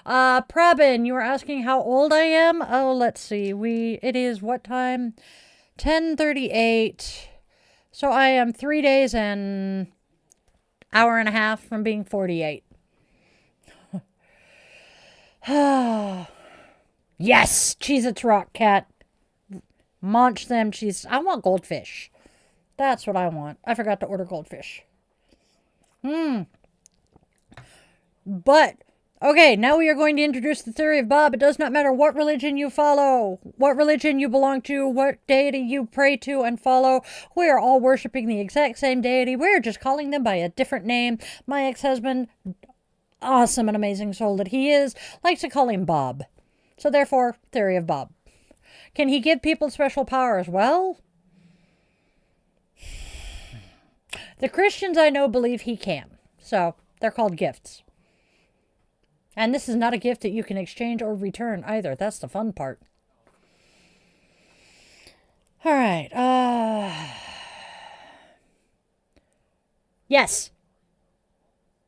Prabin, you were asking how old I am? Oh, let's see. It is what time? 10:38. So I am 3 days and hour and a half from being 48. Yes, Cheez-Its Rock Cat. Munch them cheese. I want goldfish. That's what I want. I forgot to order goldfish. But, okay, now we are going to introduce the theory of Bob. It does not matter what religion you follow, what religion you belong to, what deity you pray to and follow. We are all worshiping the exact same deity. We're just calling them by a different name. My ex-husband, awesome and amazing soul that he is, likes to call him Bob. So therefore, theory of Bob. Can he give people special powers? Well, the Christians I know believe he can. So they're called gifts. And this is not a gift that you can exchange or return either. That's the fun part. All right. Yes.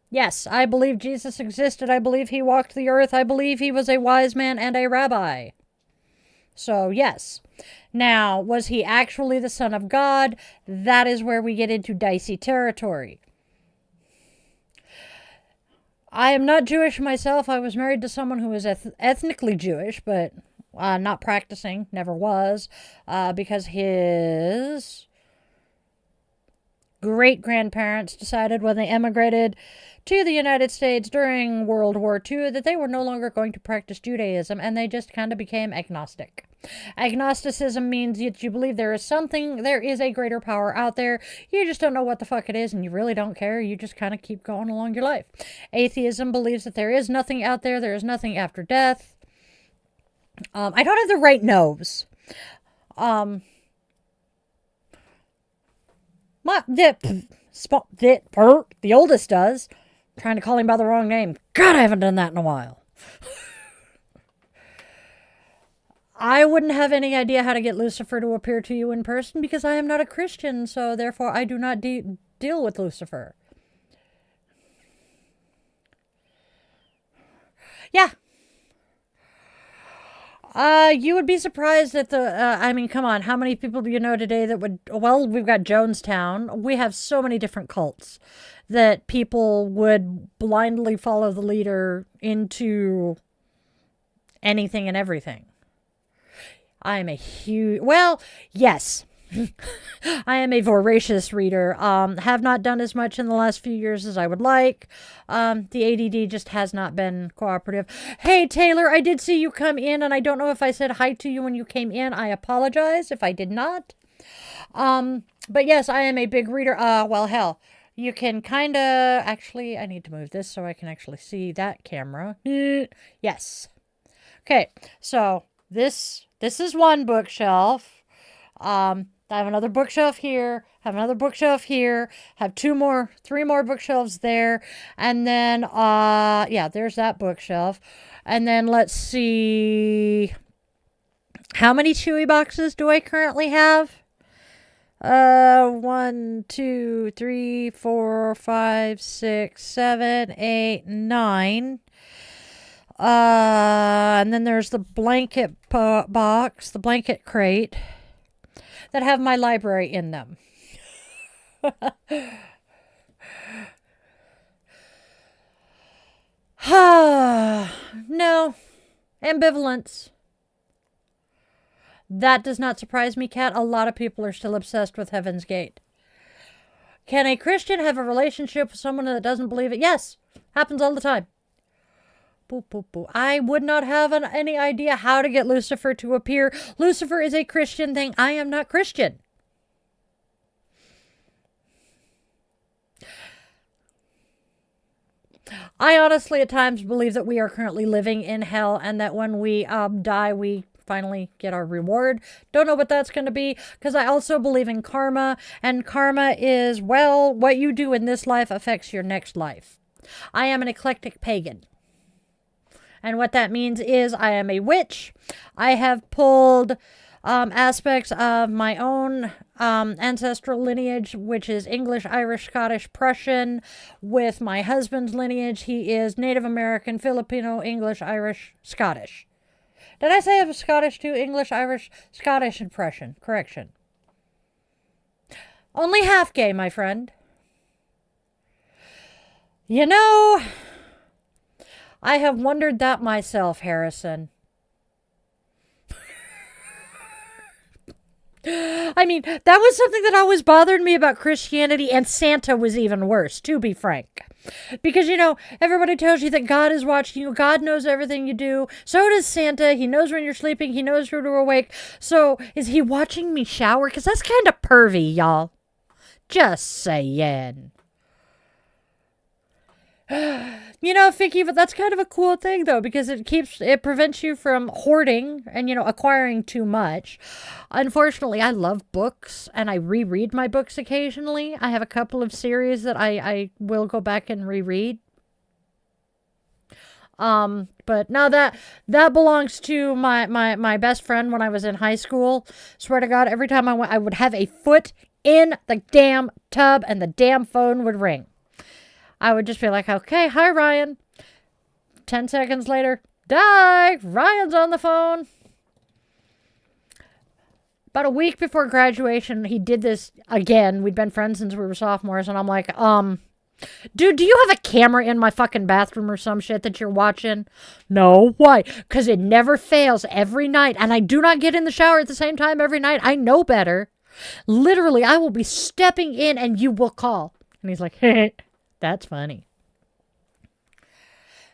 Yes, I believe Jesus existed. I believe he walked the earth. I believe he was a wise man and a rabbi. So, yes. Now, was he actually the Son of God? That is where we get into dicey territory. I am not Jewish myself. I was married to someone who was ethnically Jewish, but not practicing, never was, because his great-grandparents decided when they emigrated to the United States during World War II that they were no longer going to practice Judaism, and they just kind of became agnostic. Agnosticism means that you believe there is a greater power out there. You just don't know what the fuck it is, and you really don't care. You just kind of keep going along your life. Atheism believes that there is nothing out there. There is nothing after death. I don't have the right nose. The oldest does. Trying to call him by the wrong name. God, I haven't done that in a while. I wouldn't have any idea how to get Lucifer to appear to you in person because I am not a Christian, so therefore I do not deal with Lucifer. Yeah. You would be surprised at come on, how many people do you know today that would, well, we've got Jonestown. We have so many different cults that people would blindly follow the leader into anything and everything. I am a huge, well, yes. I am a voracious reader. Have not done as much in the last few years as I would like. The ADD just has not been cooperative. Hey, Taylor, I did see you come in, and I don't know if I said hi to you when you came in. I apologize if I did not. But yes, I am a big reader. Well, hell, you can kind of, actually, I need to move this so I can actually see that camera. Yes. Okay, so this is one bookshelf. I have another bookshelf here, have another bookshelf here, have three more bookshelves there, and then, yeah, there's that bookshelf. And then let's see, how many Chewy boxes do I currently have? 1, 2, 3, 4, 5, 6, 7, 8, 9. And then there's the blanket box, the blanket crate, that have my library in them. No. Ambivalence. That does not surprise me, Kat. A lot of people are still obsessed with Heaven's Gate. Can a Christian have a relationship with someone that doesn't believe it? Yes. Happens all the time. Boo, boo, boo. I would not have any idea how to get Lucifer to appear. Lucifer is a Christian thing. I am not Christian. I honestly at times believe that we are currently living in hell and that when we die, we finally get our reward. Don't know what that's going to be because I also believe in karma, and karma is, well, what you do in this life affects your next life. I am an eclectic pagan. And what that means is I am a witch. I have pulled aspects of my own ancestral lineage, which is English, Irish, Scottish, Prussian, with my husband's lineage. He is Native American, Filipino, English, Irish, Scottish. Did I say I have Scottish too? English, Irish, Scottish, and Prussian. Correction. Only half gay, my friend. You know, I have wondered that myself, Harrison. I mean, that was something that always bothered me about Christianity, and Santa was even worse, to be frank. Because, you know, everybody tells you that God is watching you. God knows everything you do. So does Santa. He knows when you're sleeping. He knows when you're awake. So is he watching me shower? Because that's kind of pervy, y'all. Just saying. You know, Vicky, but that's kind of a cool thing, though, because it prevents you from hoarding and, you know, acquiring too much. Unfortunately, I love books, and I reread my books occasionally. I have a couple of series that I will go back and reread. But now that belongs to my best friend when I was in high school. Swear to God, every time I went, I would have a foot in the damn tub, and the damn phone would ring. I would just be like, okay, hi, Ryan. 10 seconds later, die. Ryan's on the phone. About a week before graduation, he did this again. We'd been friends since we were sophomores, and I'm like, dude, do you have a camera in my fucking bathroom or some shit that you're watching? No. Why? Because it never fails every night, and I do not get in the shower at the same time every night. I know better. Literally, I will be stepping in, and you will call. And he's like, hey. That's funny.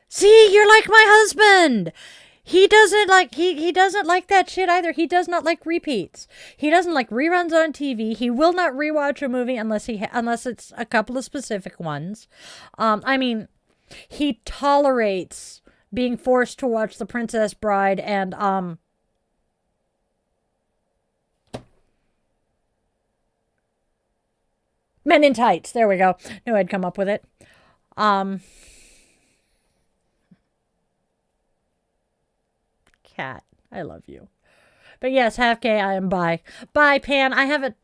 See, you're like my husband. He doesn't like he doesn't like that shit either. He does not like repeats. He doesn't like reruns on TV. He will not rewatch a movie unless it's a couple of specific ones. I mean, he tolerates being forced to watch The Princess Bride and Men in Tights. There we go. Knew I'd come up with it. Cat, I love you. But yes, half gay, I am bi. Bi, Pan, I haven't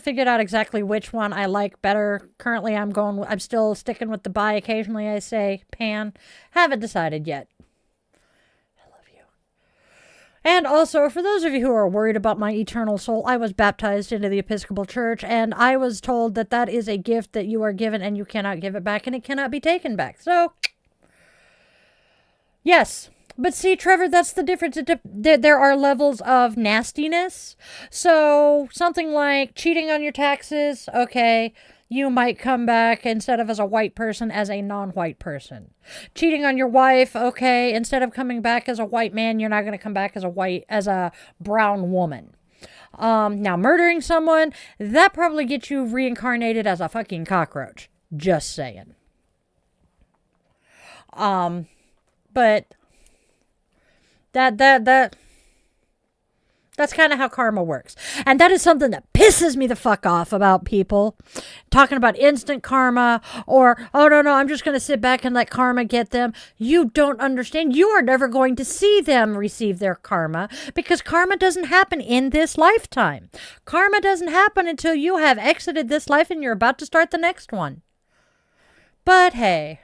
figured out exactly which one I like better. Currently, I'm still sticking with the bi. Occasionally, I say Pan. Haven't decided yet. I love you. And also, for those of you who are worried about my eternal soul, I was baptized into the Episcopal Church, and I was told that that is a gift that you are given, and you cannot give it back, and it cannot be taken back. So, yes. But see, Trevor, that's the difference. There are levels of nastiness. So something like cheating on your taxes, okay, you might come back instead of as a white person, as a non-white person. Cheating on your wife, okay, instead of coming back as a white man, you're not going to come back as a brown woman. Now, murdering someone, that probably gets you reincarnated as a fucking cockroach. Just saying. But that's kind of how karma works. And that is something that pisses me the fuck off about people talking about instant karma or, oh, no, I'm just going to sit back and let karma get them. You don't understand. You are never going to see them receive their karma because karma doesn't happen in this lifetime. Karma doesn't happen until you have exited this life and you're about to start the next one. But hey.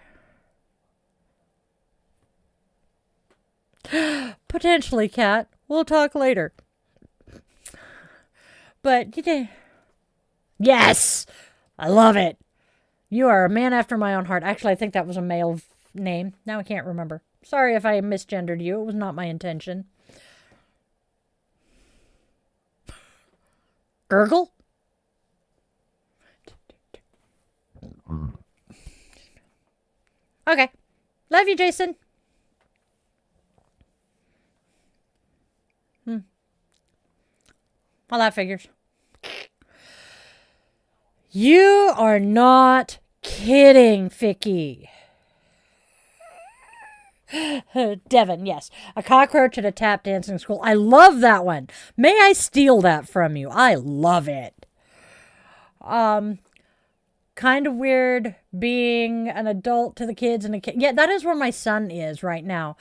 Potentially, Cat. We'll talk later. But you did. Yes! I love it. You are a man after my own heart. Actually, I think that was a male name. Now I can't remember. Sorry if I misgendered you. It was not my intention. Gurgle? Okay. Love you, Jason. Well, that figures. You are not kidding, Ficky. Devin, yes. A cockroach at a tap dancing school. I love that one. May I steal that from you? I love it. Kind of weird being an adult to the kids and a kid. Yeah, that is where my son is right now.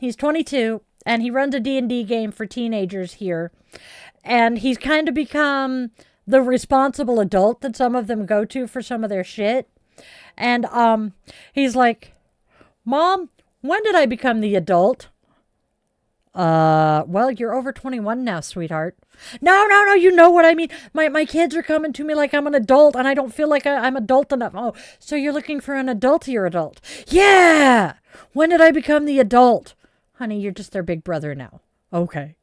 He's 22 and he runs a D&D game for teenagers here. And he's kind of become the responsible adult that some of them go to for some of their shit. And he's like, Mom, when did I become the adult? Well, you're over 21 now, sweetheart. No, you know what I mean. My kids are coming to me like I'm an adult, and I don't feel like I'm adult enough. Oh, so you're looking for an adultier adult. Yeah! When did I become the adult? Honey, you're just their big brother now. Okay.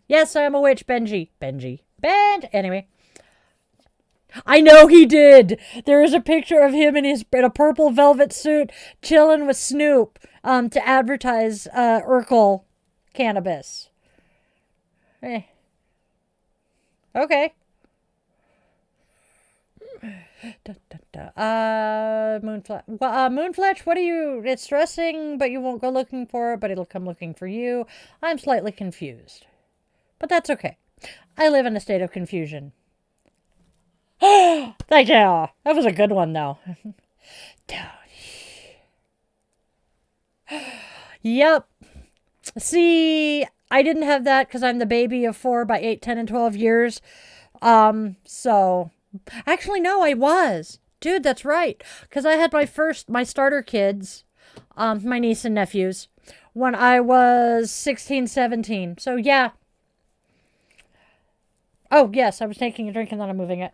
Yes, I'm a witch, Benji. Anyway. I know he did. There is a picture of him in a purple velvet suit chilling with Snoop to advertise Urkel cannabis. Okay. Moonfletch, what are you? It's stressing, but you won't go looking for it, but it'll come looking for you. I'm slightly confused. But that's okay. I live in a state of confusion. Thank you. That was a good one, though. Yep. See, I didn't have that because I'm the baby of 4 by 8, 10, and 12 years. So... Actually, no, I was. Dude, that's right. Because I had my starter kids, my niece and nephews, when I was 16, 17. So, yeah. Oh, yes, I was taking a drink and then I'm moving it.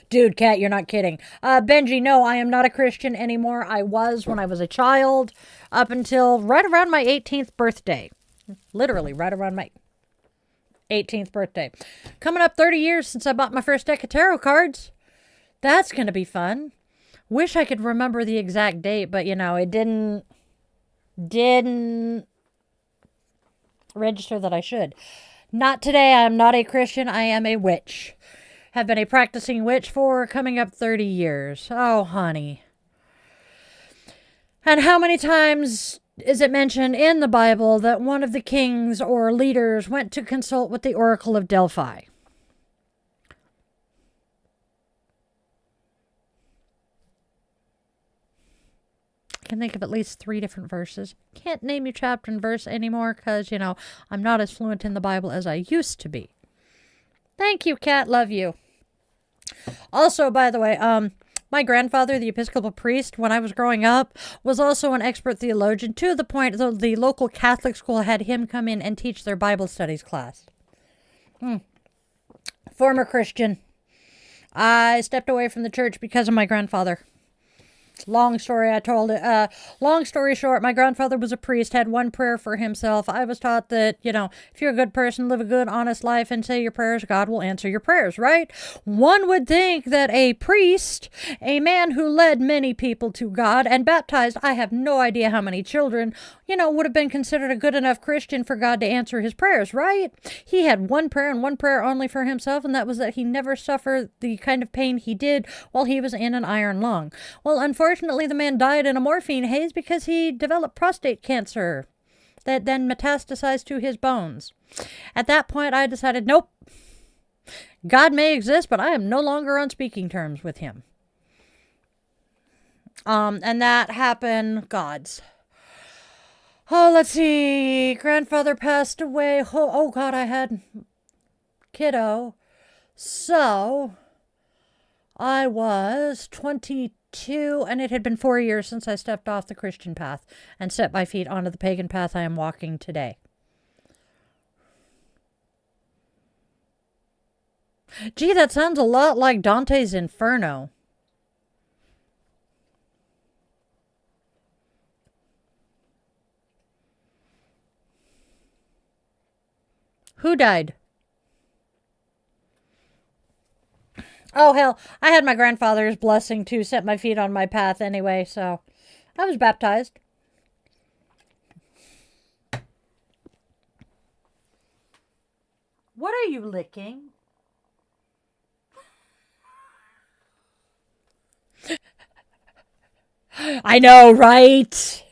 Dude, Kat, you're not kidding. Benji, no, I am not a Christian anymore. I was when I was a child up until right around my 18th birthday. Literally, right around my 18th birthday. Coming up 30 years since I bought my first deck of tarot cards. That's going to be fun. Wish I could remember the exact date, but, it didn't register that I should. Not today. I am not a Christian. I am a witch. Have been a practicing witch for coming up 30 years. Oh, honey. And how many times is it mentioned in the Bible that one of the kings or leaders went to consult with the Oracle of Delphi? I can think of at least 3 different verses. Can't name you chapter and verse anymore because, I'm not as fluent in the Bible as I used to be. Thank you, Kat. Love you. Also, by the way, my grandfather, the Episcopal priest, when I was growing up, was also an expert theologian to the point that the local Catholic school had him come in and teach their Bible studies class. Former Christian. I stepped away from the church because of my grandfather. Long story I told it. Long story short, my grandfather was a priest, had one prayer for himself. I was taught that, if you're a good person, live a good, honest life and say your prayers, God will answer your prayers, right? One would think that a priest, a man who led many people to God and baptized, I have no idea how many children, would have been considered a good enough Christian for God to answer his prayers, right? He had one prayer and one prayer only for himself, and that was that he never suffered the kind of pain he did while he was in an iron lung. Well, unfortunately, the man died in a morphine haze because he developed prostate cancer that then metastasized to his bones. At that point, I decided, nope, God may exist, but I am no longer on speaking terms with him. And that happened, let's see. Grandfather passed away. Oh God, I had kiddo. So I was 22, and it had been 4 years since I stepped off the Christian path and set my feet onto the pagan path I am walking today. Gee, that sounds a lot like Dante's Inferno. Who died? Oh, hell, I had my grandfather's blessing to set my feet on my path anyway, so I was baptized. What are you licking? I know, right?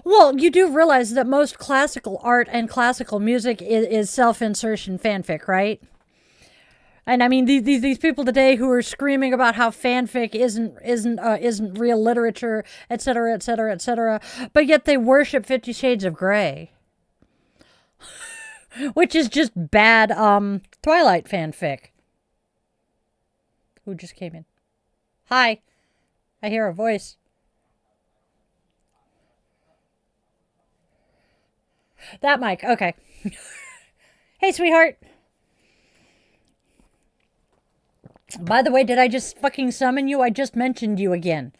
Well, you do realize that most classical art and classical music is self-insertion fanfic, right? And I mean, these people today who are screaming about how fanfic isn't real literature, etc., etc., etc., but yet they worship 50 Shades of Grey, which is just bad Twilight fanfic. Who just came in? Hi, I hear a voice. That mic, okay. Hey, sweetheart. By the way, did I just fucking summon you? I just mentioned you again.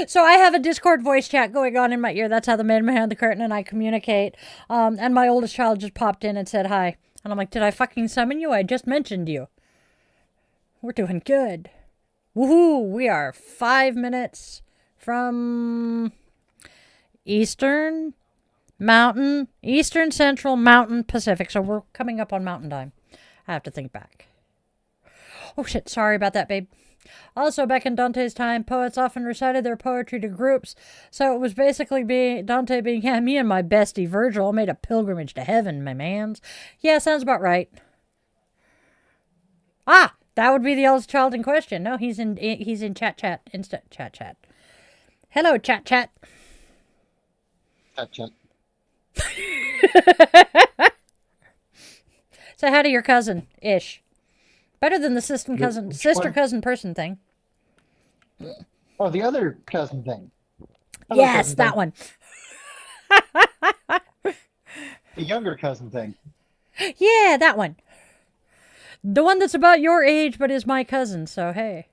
So I have a Discord voice chat going on in my ear. That's how the man behind the curtain and I communicate. And my oldest child just popped in and said hi. And I'm like, did I fucking summon you? I just mentioned you. We're doing good. Woohoo! We are 5 minutes from Eastern, Central, Mountain, Pacific. So we're coming up on Mountain Time. I have to think back. Oh shit, sorry about that, babe. Also, back in Dante's time, poets often recited their poetry to groups. So it was basically Dante being, yeah, me and my bestie Virgil made a pilgrimage to heaven, my mans. Yeah, sounds about right. Ah, that would be the eldest child in question. No, he's in chat. Hello, chat. Chat. Say hi to your cousin, ish. Better than the sister cousin person thing. Oh, the other cousin thing. Yes, that one. The younger cousin thing. Yeah, that one. The one that's about your age but is my cousin, so hey.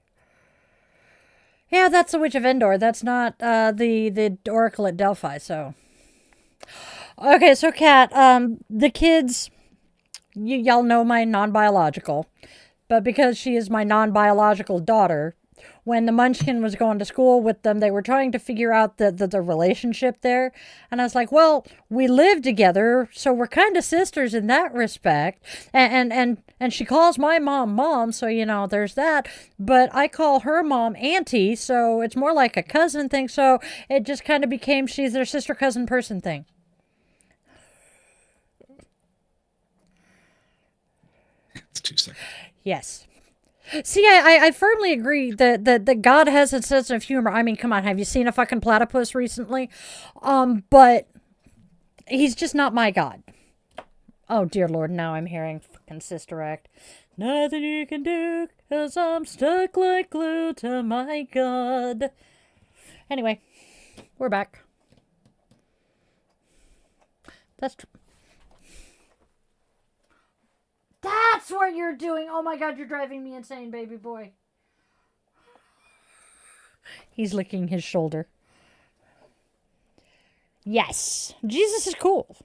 Yeah, that's the Witch of Endor. That's not the Oracle at Delphi, so. Okay, so Kat, the kids, y'all know my non-biological, but because she is my non-biological daughter, when the Munchkin was going to school with them, they were trying to figure out the relationship there. And I was like, well, we live together, so we're kind of sisters in that respect. And she calls my mom, so, you know, there's that. But I call her mom auntie, so it's more like a cousin thing. So it just kind of became she's their sister, cousin, person thing. It's 2 seconds. Yes. See, I firmly agree that God has a sense of humor. I mean, come on, have you seen a fucking platypus recently? But he's just not my God. Oh, dear Lord, now I'm hearing fucking Sister Act. Nothing you can do, 'cause I'm stuck like glue to my God. Anyway, we're back. That's what you're doing. Oh my God, you're driving me insane, baby boy. He's licking his shoulder. Yes, Jesus is cool.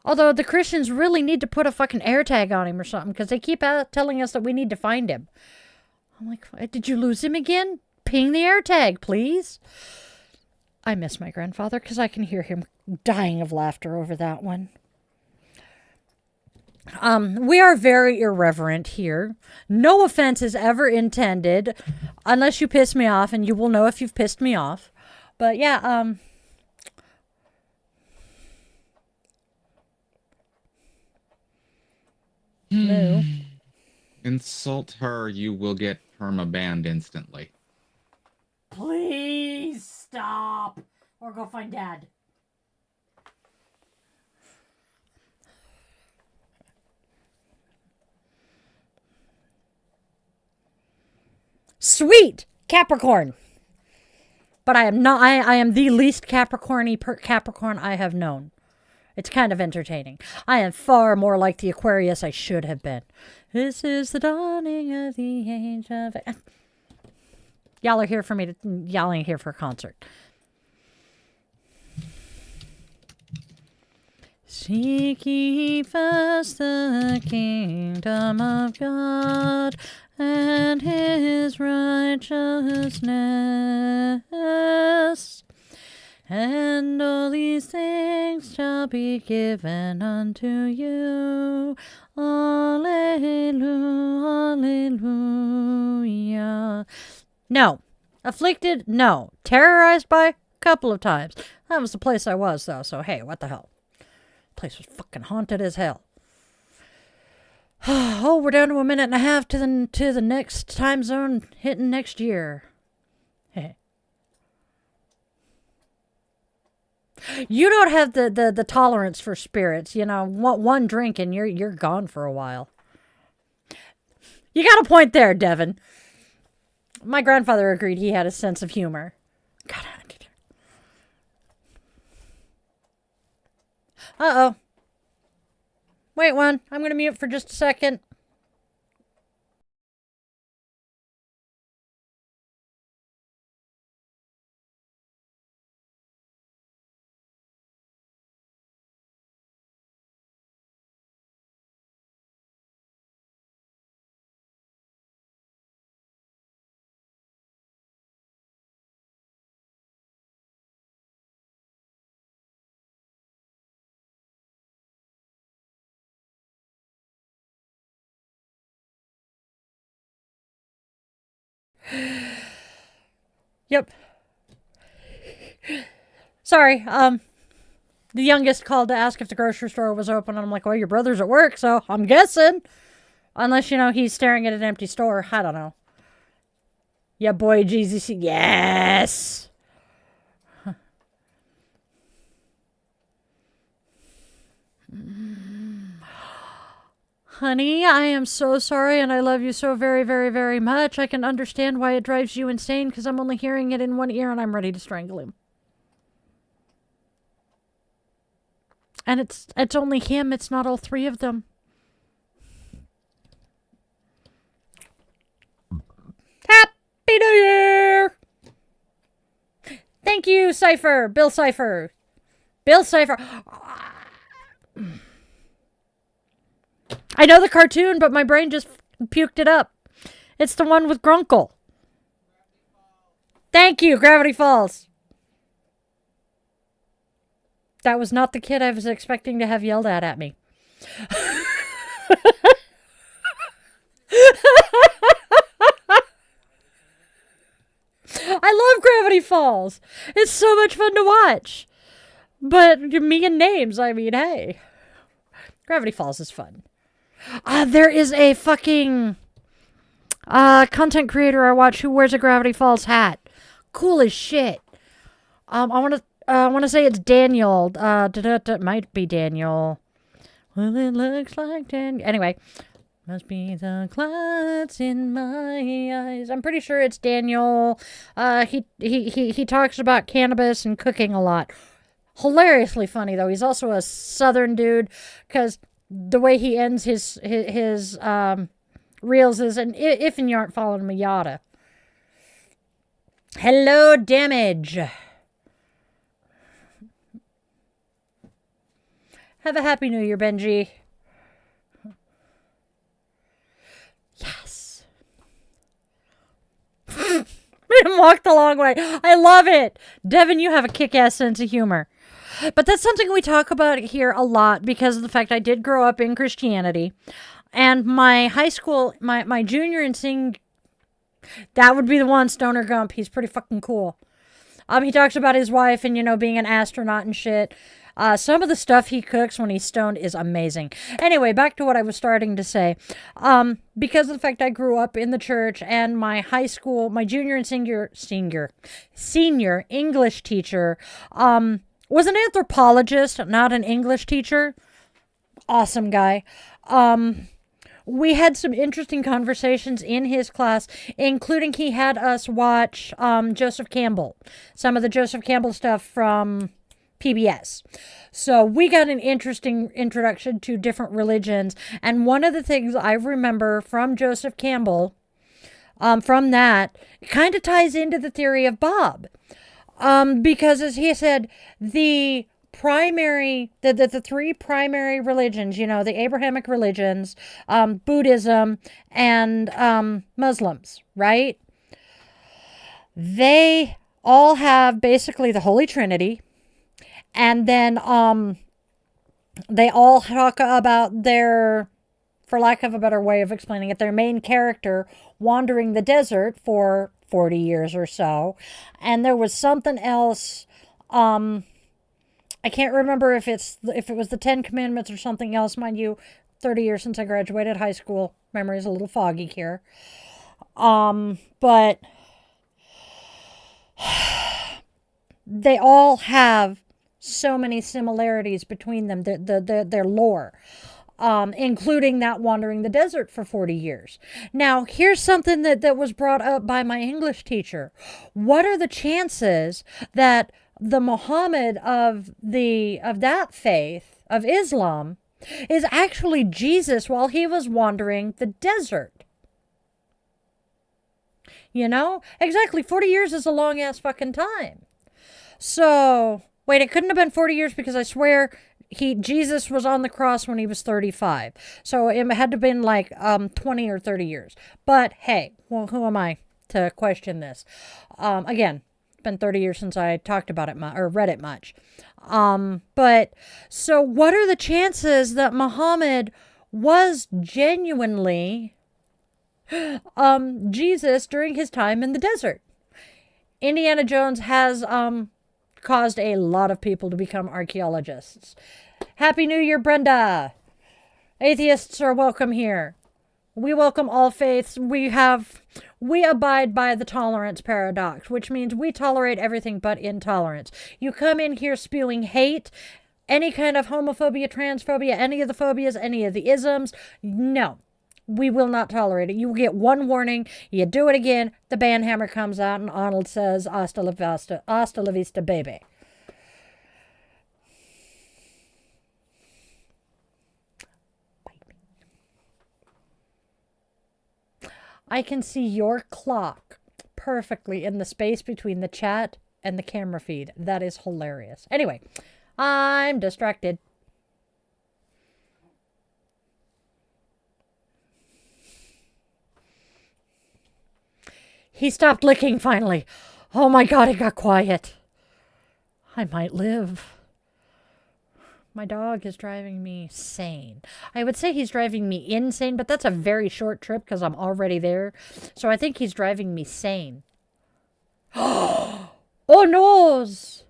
Although the Christians really need to put a fucking air tag on him or something, because they keep telling us that we need to find him. I'm like, did you lose him again? Ping the air tag, please. I miss my grandfather because I can hear him dying of laughter over that one. We are very irreverent here. No offense is ever intended, unless you piss me off, and you will know if you've pissed me off. But yeah, no. Insult her, you will get perma-banned instantly. Please stop, or go find Dad. Sweet Capricorn. But I am not. I am the least Capricorn-y Capricorn I have known. It's kind of entertaining. I am far more like the Aquarius I should have been. This is the dawning of the age of. Y'all are here for me to. Y'all ain't here for a concert. Seek ye first the kingdom of God and his righteousness, and all these things shall be given unto you. Alleluia, alleluia. No. Afflicted? No. Terrorized by? A couple of times. That was the place I was, though, so hey, what the hell. The place was fucking haunted as hell. Oh, we're down to a minute and a half to the next time zone hitting next year. You don't have the tolerance for spirits. You know, one drink and you're gone for a while. You got a point there, Devin. My grandfather agreed he had a sense of humor. God, uh-oh. Wait one. I'm going to mute for just a second. Yep. Sorry, the youngest called to ask if the grocery store was open, and I'm like, well, your brother's at work, so I'm guessing. Unless, you know, he's staring at an empty store. I don't know. Yeah, boy, Jesus. Yes! Honey, I am so sorry, and I love you so very, very, very much. I can understand why it drives you insane, because I'm only hearing it in one ear, and I'm ready to strangle him. And it's only him, it's not all three of them. Happy New Year! Thank you, Cypher. Bill Cypher. Bill Cypher. I know the cartoon, but my brain just puked it up. It's the one with Grunkle. Thank you, Gravity Falls. That was not the kid I was expecting to have yelled at me. I love Gravity Falls. It's so much fun to watch. But me and names, I mean, hey. Gravity Falls is fun. There is a fucking content creator I watch who wears a Gravity Falls hat. Cool as shit. I want to say it's Daniel. It might be Daniel. Well, it looks like Daniel. Anyway, must be the clouds in my eyes. I'm pretty sure it's Daniel. He talks about cannabis and cooking a lot. Hilariously funny though. He's also a southern dude because the way he ends his reels is, and if you aren't following me, yada. Hello, Damage. Have a happy New Year, Benji. Yes. Walk the long way. I love it. Devin, you have a kick-ass sense of humor. But that's something we talk about here a lot because of the fact I did grow up in Christianity. And my high school, my junior and senior, that would be the one, Stoner Gump. He's pretty fucking cool. He talks about his wife and, being an astronaut and shit. Some of the stuff he cooks when he's stoned is amazing. Anyway, back to what I was starting to say. Because of the fact I grew up in the church and my high school, my junior and senior English teacher, was an anthropologist, not an English teacher. Awesome guy. We had some interesting conversations in his class, including he had us watch Joseph Campbell. Some of the Joseph Campbell stuff from PBS. So we got an interesting introduction to different religions. And one of the things I remember from Joseph Campbell, from that, kind of ties into the theory of Bob. Because as he said, the three primary religions, the Abrahamic religions, Buddhism, and Muslims, right? They all have basically the Holy Trinity. And then they all talk about their, for lack of a better way of explaining it, their main character wandering the desert for 40 years or so. And there was something else, I can't remember if it was the 10 Commandments or something else. Mind you, 30 years since I graduated high school. Memory is a little foggy here. But they all have so many similarities between them, their lore, including that wandering the desert for 40 years. Now, here's something that was brought up by my English teacher. What are the chances that the Muhammad of that faith, of Islam, is actually Jesus while he was wandering the desert? Exactly, 40 years is a long-ass fucking time. So, wait, it couldn't have been 40 years because I swear Jesus was on the cross when he was 35. So it had to have been like 20 or 30 years. But hey, well, who am I to question this? Again, it's been 30 years since I talked about it or read it much. But so what are the chances that Muhammad was genuinely Jesus during his time in the desert? Indiana Jones has caused a lot of people to become archaeologists. Happy New Year, Brenda. Atheists are welcome here. We welcome all faiths. We abide by the tolerance paradox, which means we tolerate everything but intolerance. You come in here spewing hate, any kind of homophobia, transphobia, any of the phobias, any of the isms. No, we will not tolerate it. You get one warning. You do it again, the band hammer comes out and Arnold says, hasta la vista, baby. I can see your clock perfectly in the space between the chat and the camera feed. That is hilarious. Anyway, I'm distracted. He stopped licking finally. Oh my God, it got quiet. I might live. My dog is driving me sane. I would say he's driving me insane, but that's a very short trip because I'm already there. So I think he's driving me sane. Oh, noes.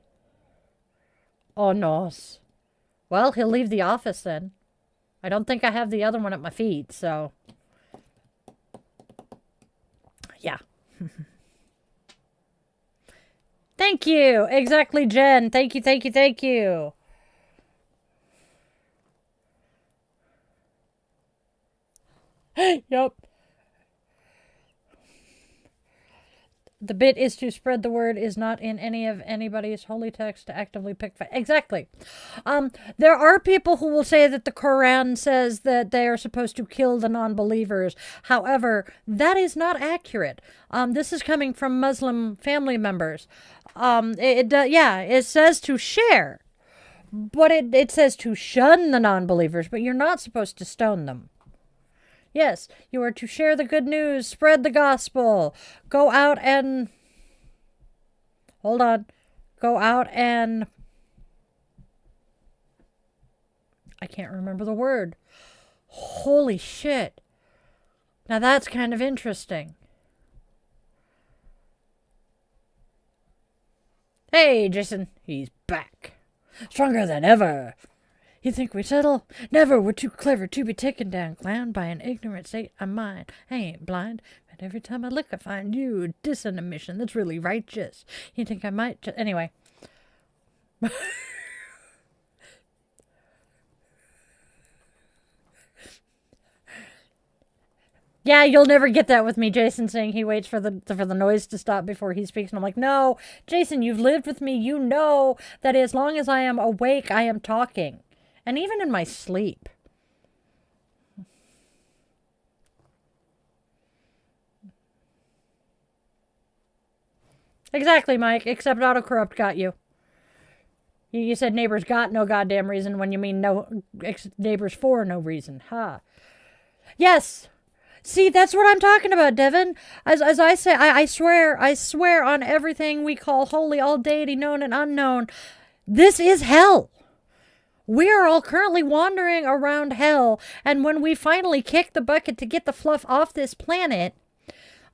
Oh, noes. Well, he'll leave the office then. I don't think I have the other one at my feet, so... Yeah. Thank you. Exactly, Jen. Thank you, thank you, thank you. Yep. The bit is to spread the word is not in any of anybody's holy text to actively pick exactly. There are people who will say that the Quran says that they are supposed to kill the non-believers. However, that is not accurate. This is coming from Muslim family members. It says to share, but it says to shun the non-believers, but you're not supposed to stone them. Yes, you are to share the good news, spread the gospel, go out and... Hold on. Go out and... I can't remember the word. Holy shit. Now that's kind of interesting. Hey, Jason. He's back. Stronger than ever. You think we'd settle? Never. We're too clever to be taken down, clown, by an ignorant state of mind. I ain't blind, but every time I look, I find you dissing a mission that's really righteous. You think I might anyway. Yeah, you'll never get that with me, Jason saying he waits for the noise to stop before he speaks. And I'm like, no, Jason, you've lived with me. You know that as long as I am awake, I am talking. And even in my sleep. Exactly, Mike. Except autocorrupt got you. You said neighbors got no goddamn reason when you mean no neighbors for no reason. Ha. Yes. See, that's what I'm talking about, Devin. As I say, I swear on everything we call holy, all deity, known and unknown. This is hell. We are all currently wandering around hell, and when we finally kick the bucket to get the fluff off this planet,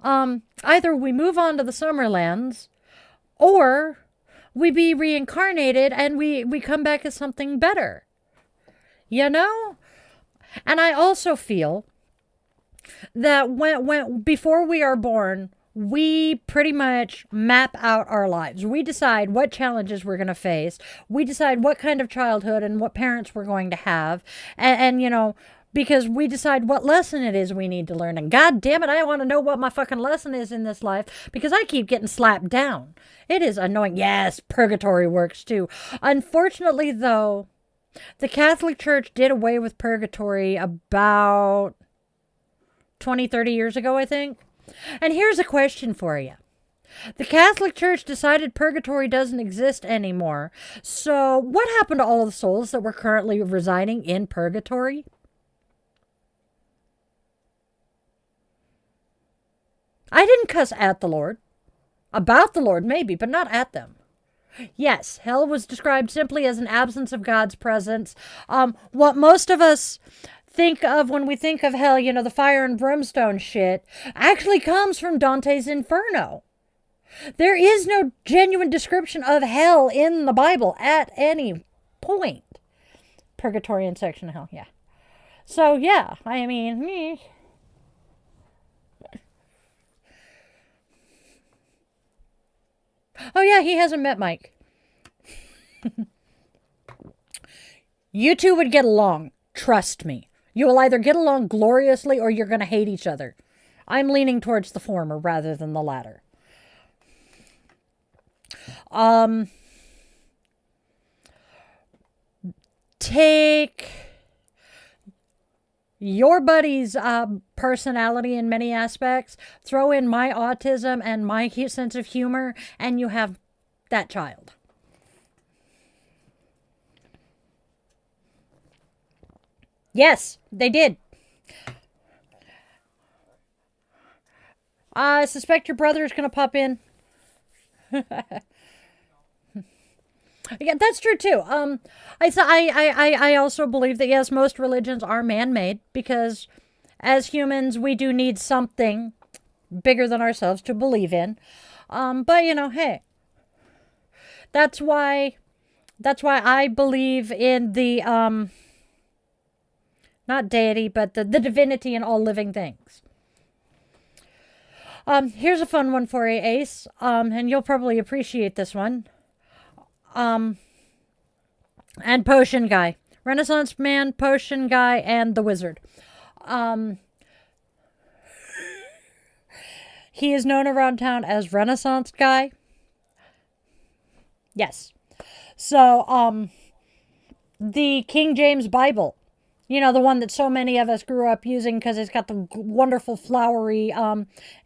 either we move on to the Summerlands, or we be reincarnated and we come back as something better. You know? And I also feel that when before we are born, we pretty much map out our lives. We decide what challenges we're going to face. We decide what kind of childhood and what parents we're going to have. And you know, because we decide what lesson it is we need to learn. And God damn it, I want to know what my fucking lesson is in this life because I keep getting slapped down. It is annoying. Yes, purgatory works too. Unfortunately, though, the Catholic Church did away with purgatory about 20, 30 years ago, I think. And here's a question for you. The Catholic Church decided purgatory doesn't exist anymore. So what happened to all of the souls that were currently residing in purgatory? I didn't cuss at the Lord. About the Lord, maybe, but not at them. Yes, hell was described simply as an absence of God's presence. What most of us think of when we think of hell, you know, the fire and brimstone shit, actually comes from Dante's Inferno. There is no genuine description of hell in the Bible at any point. Purgatorian section of hell, yeah. So, yeah, I mean... Oh, yeah, he hasn't met Mike. You two would get along. Trust me. You will either get along gloriously or you're going to hate each other. I'm leaning towards the former rather than the latter. Take your buddy's personality in many aspects, throw in my autism and my sense of humor, and you have that child. Yes, they did. I suspect your brother is going to pop in. Yeah, that's true too. I also believe that yes, most religions are man-made because as humans we do need something bigger than ourselves to believe in. But hey, that's why I believe in the not deity, but the divinity in all living things. Here's a fun one for you, Ace. And you'll probably appreciate this one. And Potion Guy. Renaissance Man, Potion Guy, and the Wizard. He is known around town as Renaissance Guy. Yes. So, the King James Bible. You know, the one that so many of us grew up using because it's got the wonderful flowery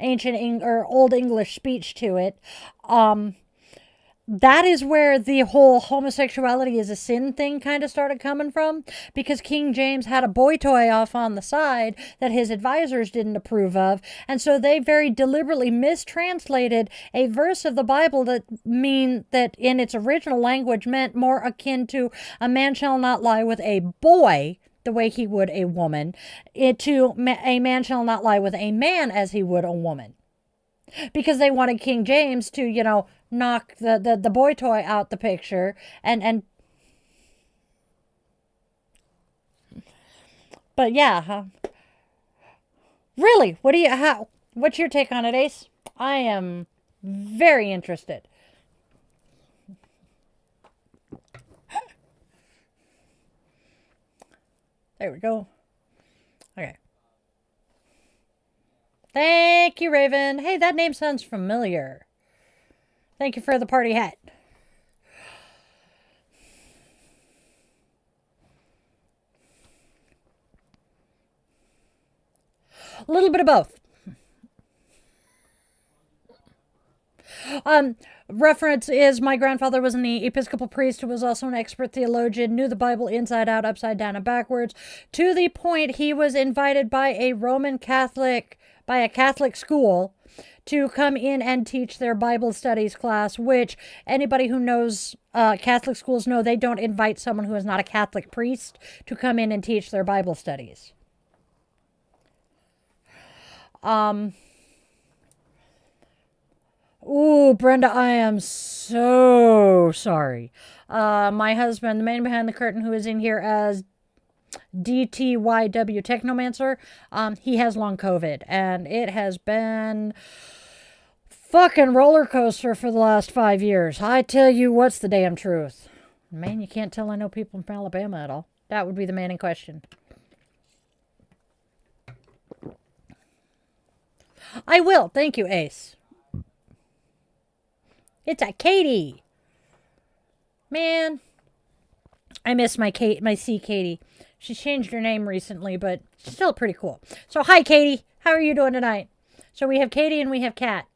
ancient or Old English speech to it. That is where the whole homosexuality is a sin thing kind of started coming from, because King James had a boy toy off on the side that his advisors didn't approve of, and so they very deliberately mistranslated a verse of the Bible that in its original language meant more akin to a man shall not lie with a boy the way he would a woman, to a man shall not lie with a man as he would a woman. Because they wanted King James to, knock the boy toy out the picture and but yeah, really, what's your take on it, Ace? I am very interested. There we go. Okay. Thank you, Raven. Hey, that name sounds familiar. Thank you for the party hat. A little bit of both. Reference is my grandfather was an Episcopal priest who was also an expert theologian, knew the Bible inside out, upside down, and backwards, to the point he was invited by a Catholic school to come in and teach their Bible studies class, which anybody who knows Catholic schools know they don't invite someone who is not a Catholic priest to come in and teach their Bible studies. Ooh, Brenda, I am so sorry. My husband, the man behind the curtain who is in here as DTYW Technomancer, he has long COVID, and it has been fucking roller coaster for the last 5 years. I tell you what's the damn truth. Man, you can't tell I know people from Alabama at all. That would be the man in question. I will. Thank you, Ace. It's a Katie. Man, I miss my C Katie. She's changed her name recently, but she's still pretty cool. So, hi, Katie. How are you doing tonight? So, we have Katie and we have Cat.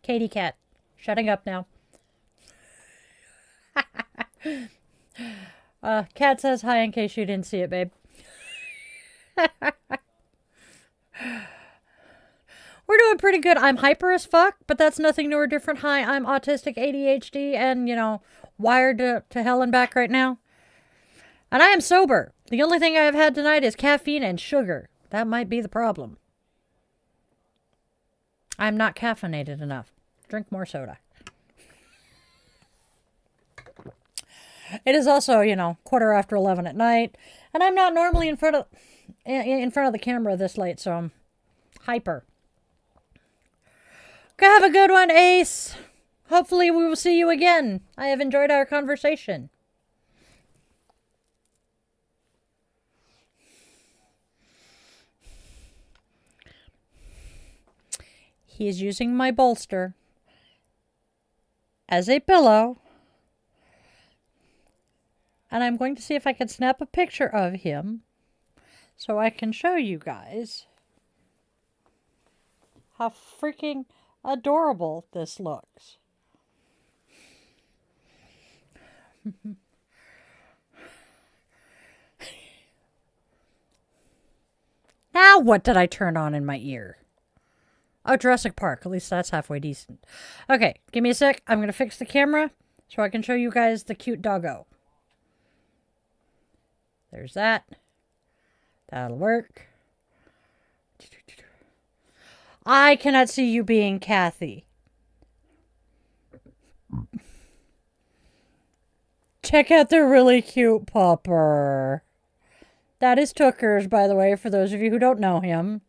Katie Cat. Shutting up now. Cat says hi in case you didn't see it, babe. We're doing pretty good. I'm hyper as fuck, but that's nothing new or different. Hi, I'm autistic, ADHD, and, wired to hell and back right now. And I am sober. The only thing I have had tonight is caffeine and sugar. That might be the problem. I'm not caffeinated enough. Drink more soda. It is also, 11:15 at night, and I'm not normally in front of the camera this late, so I'm hyper. Have a good one, Ace. Hopefully we will see you again. I have enjoyed our conversation. He is using my bolster as a pillow. And I'm going to see if I can snap a picture of him so I can show you guys how freaking adorable this looks. Now what did I turn on in my ear? Oh, Jurassic Park. At least that's halfway decent. Okay, give me a sec. I'm going to fix the camera so I can show you guys the cute doggo. There's that. That'll work. I cannot see you being Kathy. Check out the really cute pupper. That is Tooker's, by the way, for those of you who don't know him.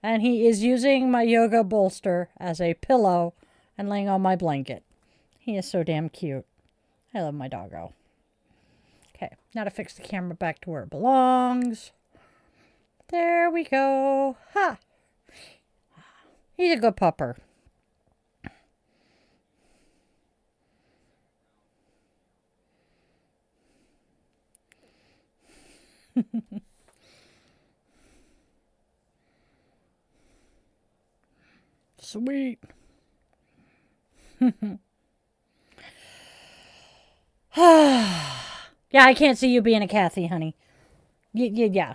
And he is using my yoga bolster as a pillow and laying on my blanket. He is so damn cute. I love my doggo. Okay, now to fix the camera back to where it belongs. There we go. Ha! He's a good pupper. Sweet. Yeah, I can't see you being a Kathy, honey. Yeah.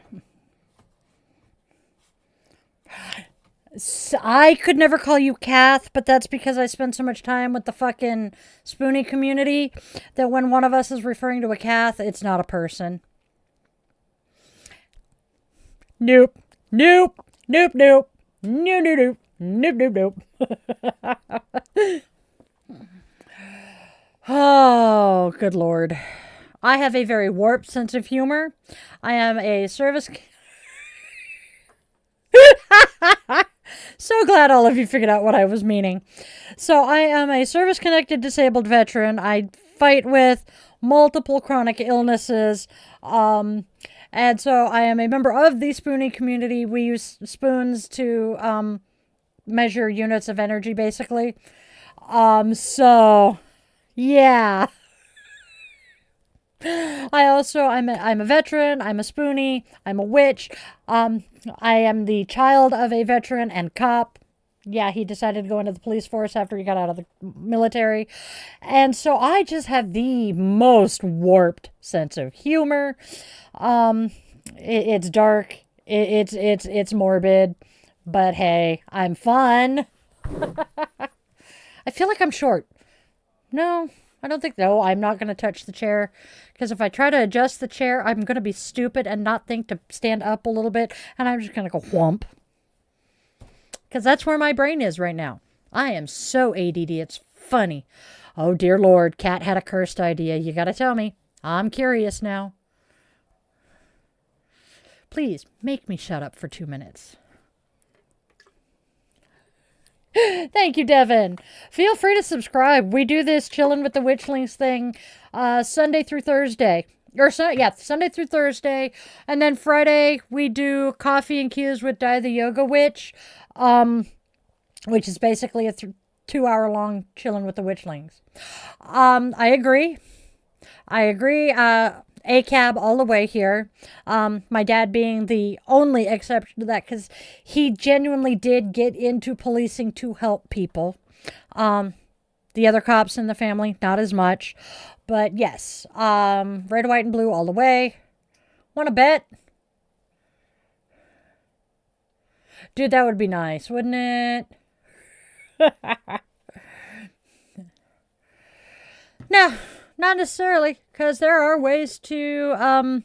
I could never call you Kath, but that's because I spend so much time with the fucking Spoonie community that when one of us is referring to a Kath, it's not a person. Nope. Nope. Nope. Nope. Nope. Nope. Nope. Nope. Nope. Oh, good Lord. I have a very warped sense of humor. I am a service... So glad all of you figured out what I was meaning. So I am a service-connected disabled veteran. I fight with multiple chronic illnesses. And so I am a member of the Spoonie community. We use spoons to measure units of energy, basically. So, yeah. I'm a veteran, I'm a spoonie, I'm a witch. I am the child of a veteran and cop. Yeah, he decided to go into the police force after he got out of the military. And so I just have the most warped sense of humor. It's dark, it's morbid, but hey, I'm fun. I feel like I'm short. No, I don't think, no, I'm not going to touch the chair. Because if I try to adjust the chair, I'm going to be stupid and not think to stand up a little bit. And I'm just going to go whomp. Because that's where my brain is right now. I am so ADD, it's funny. Oh, dear Lord, Kat had a cursed idea. You got to tell me. I'm curious now. Please, make me shut up for 2 minutes. Thank you, Devin. Feel free to subscribe. We do this Chillin' with the Witchlings thing Sunday through Thursday. Sunday through Thursday. And then Friday, we do Coffee and Cues with Di the Yoga Witch, which is basically a 2-hour-long Chillin' with the Witchlings. I agree. ACAB all the way here. My dad being the only exception to that because he genuinely did get into policing to help people. The other cops in the family, not as much. But yes, red, white, and blue all the way. Want to bet? Dude, that would be nice, wouldn't it? No. Not necessarily, because there are ways to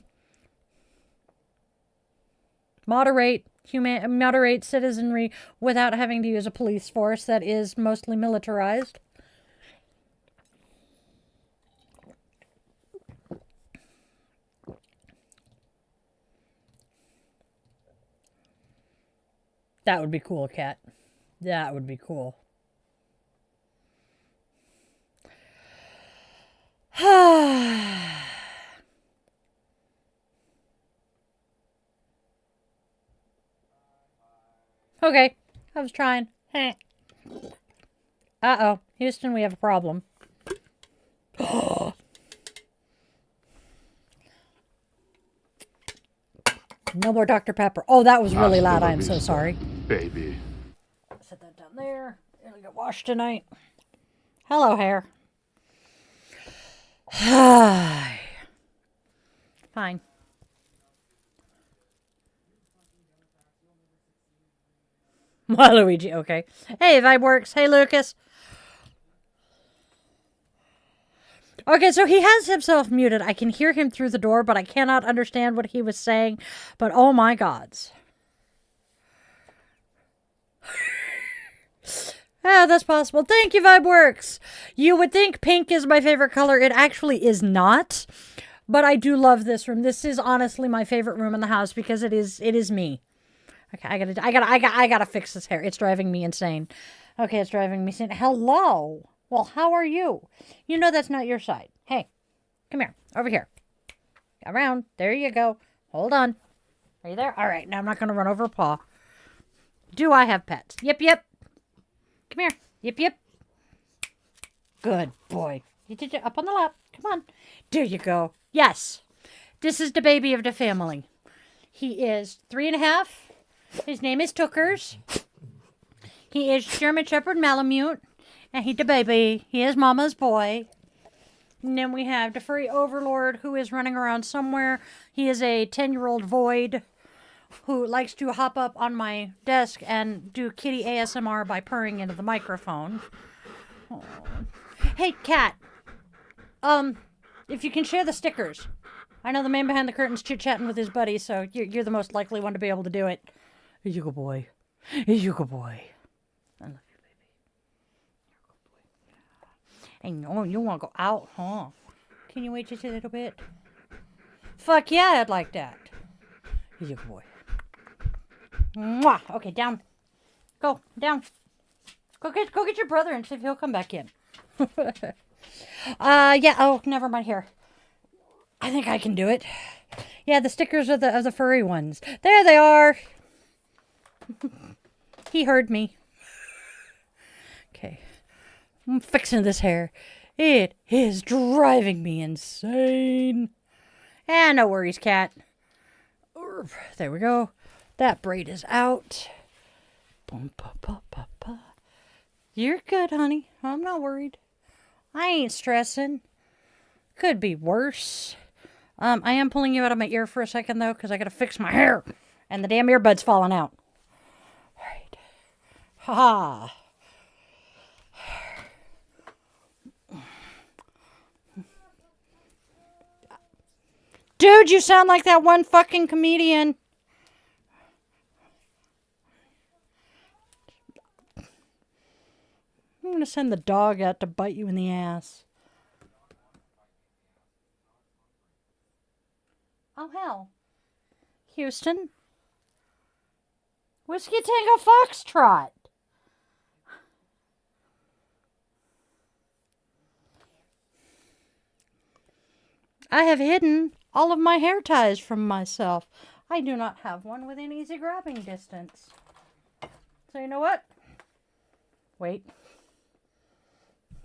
moderate citizenry without having to use a police force that is mostly militarized. That would be cool, Kat. That would be cool. Okay, I was trying. Uh-oh, Houston, we have a problem. No more Dr. Pepper. Oh, that was really loud. I'm so sorry. Baby. Set that down there. It'll get washed tonight. Hello, hair. Fine. Waluigi, okay. Hey, Vibe Works. Hey, Lucas. Okay, so he has himself muted. I can hear him through the door, but I cannot understand what he was saying. But oh my gods. Ah, that's possible. Thank you, Vibeworks. You would think pink is my favorite color. It actually is not. But I do love this room. This is honestly my favorite room in the house because it is me. Okay, I gotta fix this hair. It's driving me insane. Okay, it's driving me insane. Hello. Well, how are you? You know that's not your side. Hey, come here. Over here. Around. There you go. Hold on. Are you there? All right. Now I'm not going to run over a paw. Do I have pets? Yep, yep. Come here. Yep, yep. Good boy. You did it up on the lap. Come on. There you go. Yes. This is the baby of the family. He is 3.5. His name is Tookers. He is German Shepherd Malamute. And he the baby. He is Mama's boy. And then we have the furry overlord who is running around somewhere. He is a 10-year-old void who likes to hop up on my desk and do kitty ASMR by purring into the microphone. Aww. Hey, cat. If you can share the stickers. I know the man behind the curtain's chit-chatting with his buddy, so you're the most likely one to be able to do it. Here you go, boy. Here you go, boy. I love you, baby. I know you want to go out, huh? Can you wait just a little bit? Fuck yeah, I'd like that. Here you go, boy. Mwah. Okay, down. Go, down. Go get your brother and see if he'll come back in. Yeah, oh, never mind here. I think I can do it. Yeah, the stickers of the furry ones. There they are. He heard me. Okay. I'm fixing this hair. It is driving me insane. And no worries, cat. There we go. That braid is out. Boom, pa, pa, pa, pa. You're good, honey. I'm not worried. I ain't stressing. Could be worse. I am pulling you out of my ear for a second, though, because I gotta fix my hair. And the damn earbud's falling out. All right. Ha-ha. Dude, you sound like that one fucking comedian. I'm gonna send the dog out to bite you in the ass. Oh, hell. Houston? Whiskey Tango Foxtrot. I have hidden all of my hair ties from myself. I do not have one within easy grabbing distance. So you know what? Wait.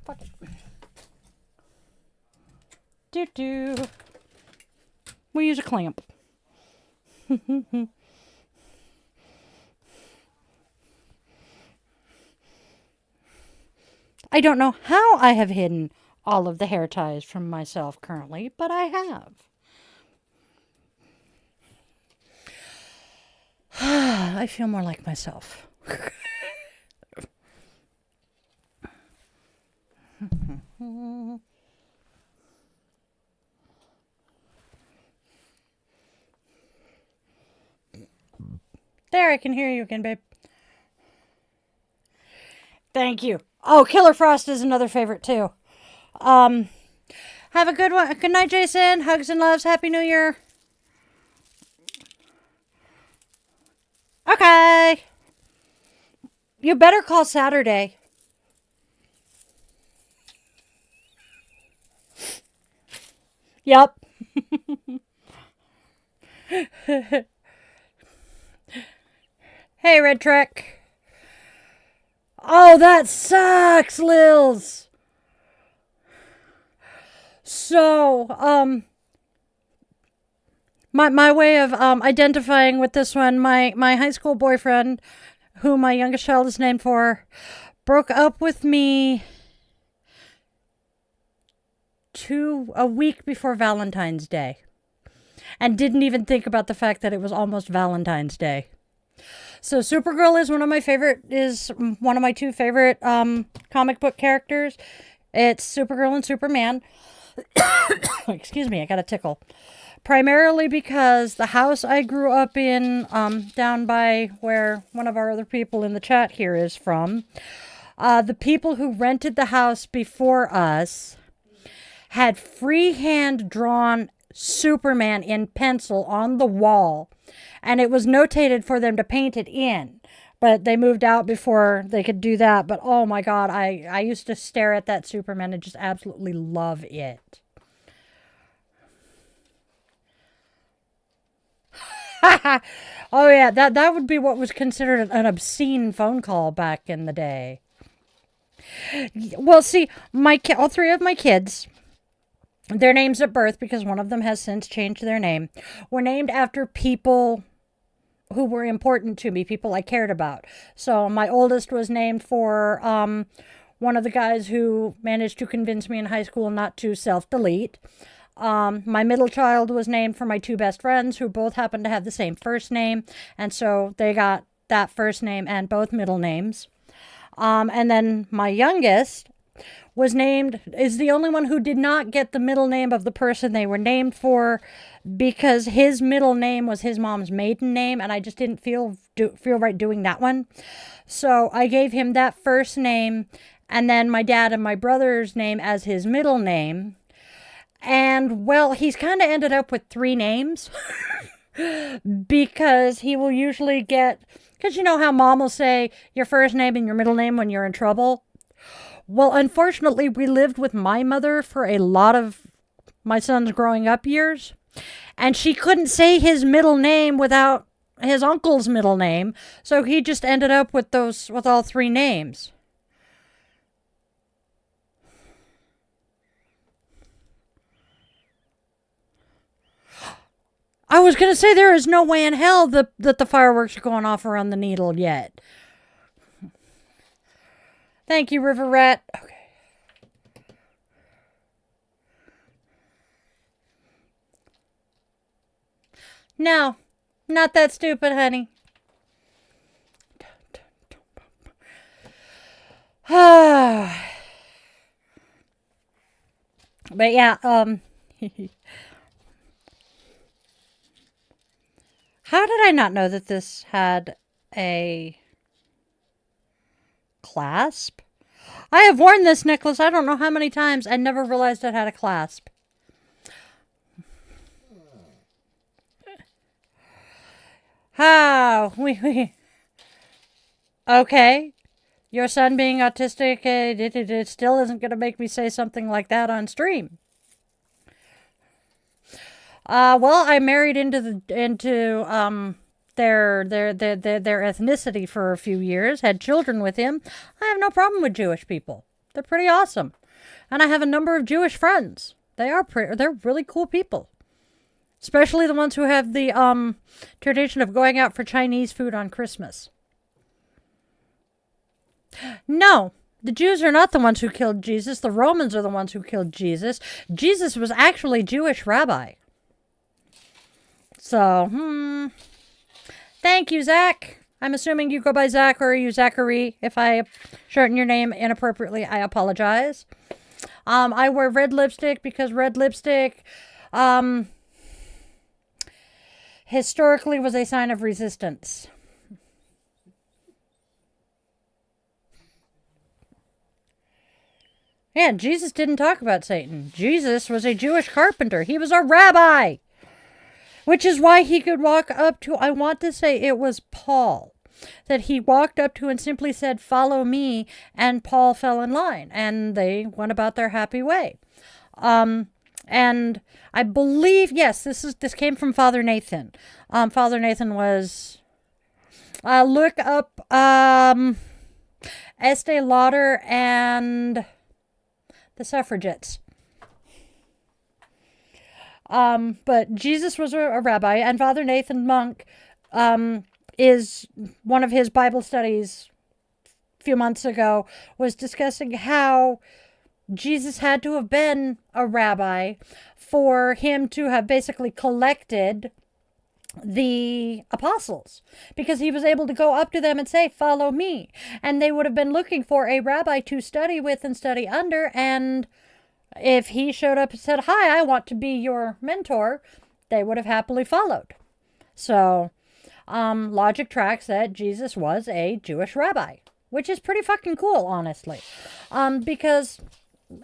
Fuck it. Doo-doo. We'll use a clamp. I don't know how I have hidden all of the hair ties from myself currently, but I have. I feel more like myself. There, I can hear you again, babe. Thank you. Oh, Killer Frost is another favorite, too. Have a good one. Good night, Jason. Hugs and loves. Happy New Year. Okay. You better call Saturday. Yep. Hey, Red Trek. Oh, that sucks, Lils. So, my way of identifying with this one, my high school boyfriend, who my youngest child is named for, broke up with me a week before Valentine's Day. And didn't even think about the fact that it was almost Valentine's Day. So Supergirl is one of my two favorite comic book characters. It's Supergirl and Superman. Excuse me, I got a tickle. Primarily because the house I grew up in, down by where one of our other people in the chat here is from, the people who rented the house before us had freehand drawn Superman in pencil on the wall, and it was notated for them to paint it in. But they moved out before they could do that. But oh my God, I used to stare at that Superman and just absolutely love it. Oh yeah, that would be what was considered an obscene phone call back in the day. Well, see, all three of my kids, their names at birth, because one of them has since changed their name, were named after people who were important to me, people I cared about. So my oldest was named for one of the guys who managed to convince me in high school not to self-delete. My middle child was named for my two best friends who both happened to have the same first name. And so they got that first name and both middle names. And then my youngest is the only one who did not get the middle name of the person they were named for, because his middle name was his mom's maiden name, and I just didn't feel right doing that one. So I gave him that first name, and then my dad and my brother's name as his middle name. And, well, he's kind of ended up with 3 names because he will usually because you know how mom will say your first name and your middle name when you're in trouble? Well, unfortunately, we lived with my mother for a lot of my son's growing up years, and she couldn't say his middle name without his uncle's middle name, so he just ended up with all 3 names. I was going to say there is no way in hell that the fireworks are going off around the needle yet. Thank you, River Rat. Okay. No, not that stupid, honey. But yeah, how did I not know that this had a clasp? I have worn this necklace I don't know how many times and never realized it had a clasp. How? Okay. Your son being autistic, it still isn't going to make me say something like that on stream. Well, I married into their ethnicity for a few years, had children with him. I have no problem with Jewish people. They're pretty awesome. And I have a number of Jewish friends. They're really cool people. Especially the ones who have the tradition of going out for Chinese food on Christmas. No, the Jews are not the ones who killed Jesus. The Romans are the ones who killed Jesus. Jesus was actually a Jewish rabbi. So, thank you, Zach. I'm assuming you go by Zach, or are you Zachary? If I shorten your name inappropriately, I apologize. I wear red lipstick because red lipstick, historically was a sign of resistance. Yeah, Jesus didn't talk about Satan. Jesus was a Jewish carpenter. He was a rabbi. Which is why he could walk up to, I want to say it was Paul, that he walked up to and simply said, "Follow me," and Paul fell in line, and they went about their happy way. And I believe, yes, this came from Father Nathan. Father Nathan was, look up Estee Lauder and the suffragettes. But Jesus was a rabbi, and Father Nathan Monk is one of his Bible studies a few months ago was discussing how Jesus had to have been a rabbi for him to have basically collected the apostles, because he was able to go up to them and say, "Follow me." And they would have been looking for a rabbi to study with and study under. And if he showed up and said, "Hi, I want to be your mentor," they would have happily followed. So, logic tracks that Jesus was a Jewish rabbi, which is pretty fucking cool, honestly. Because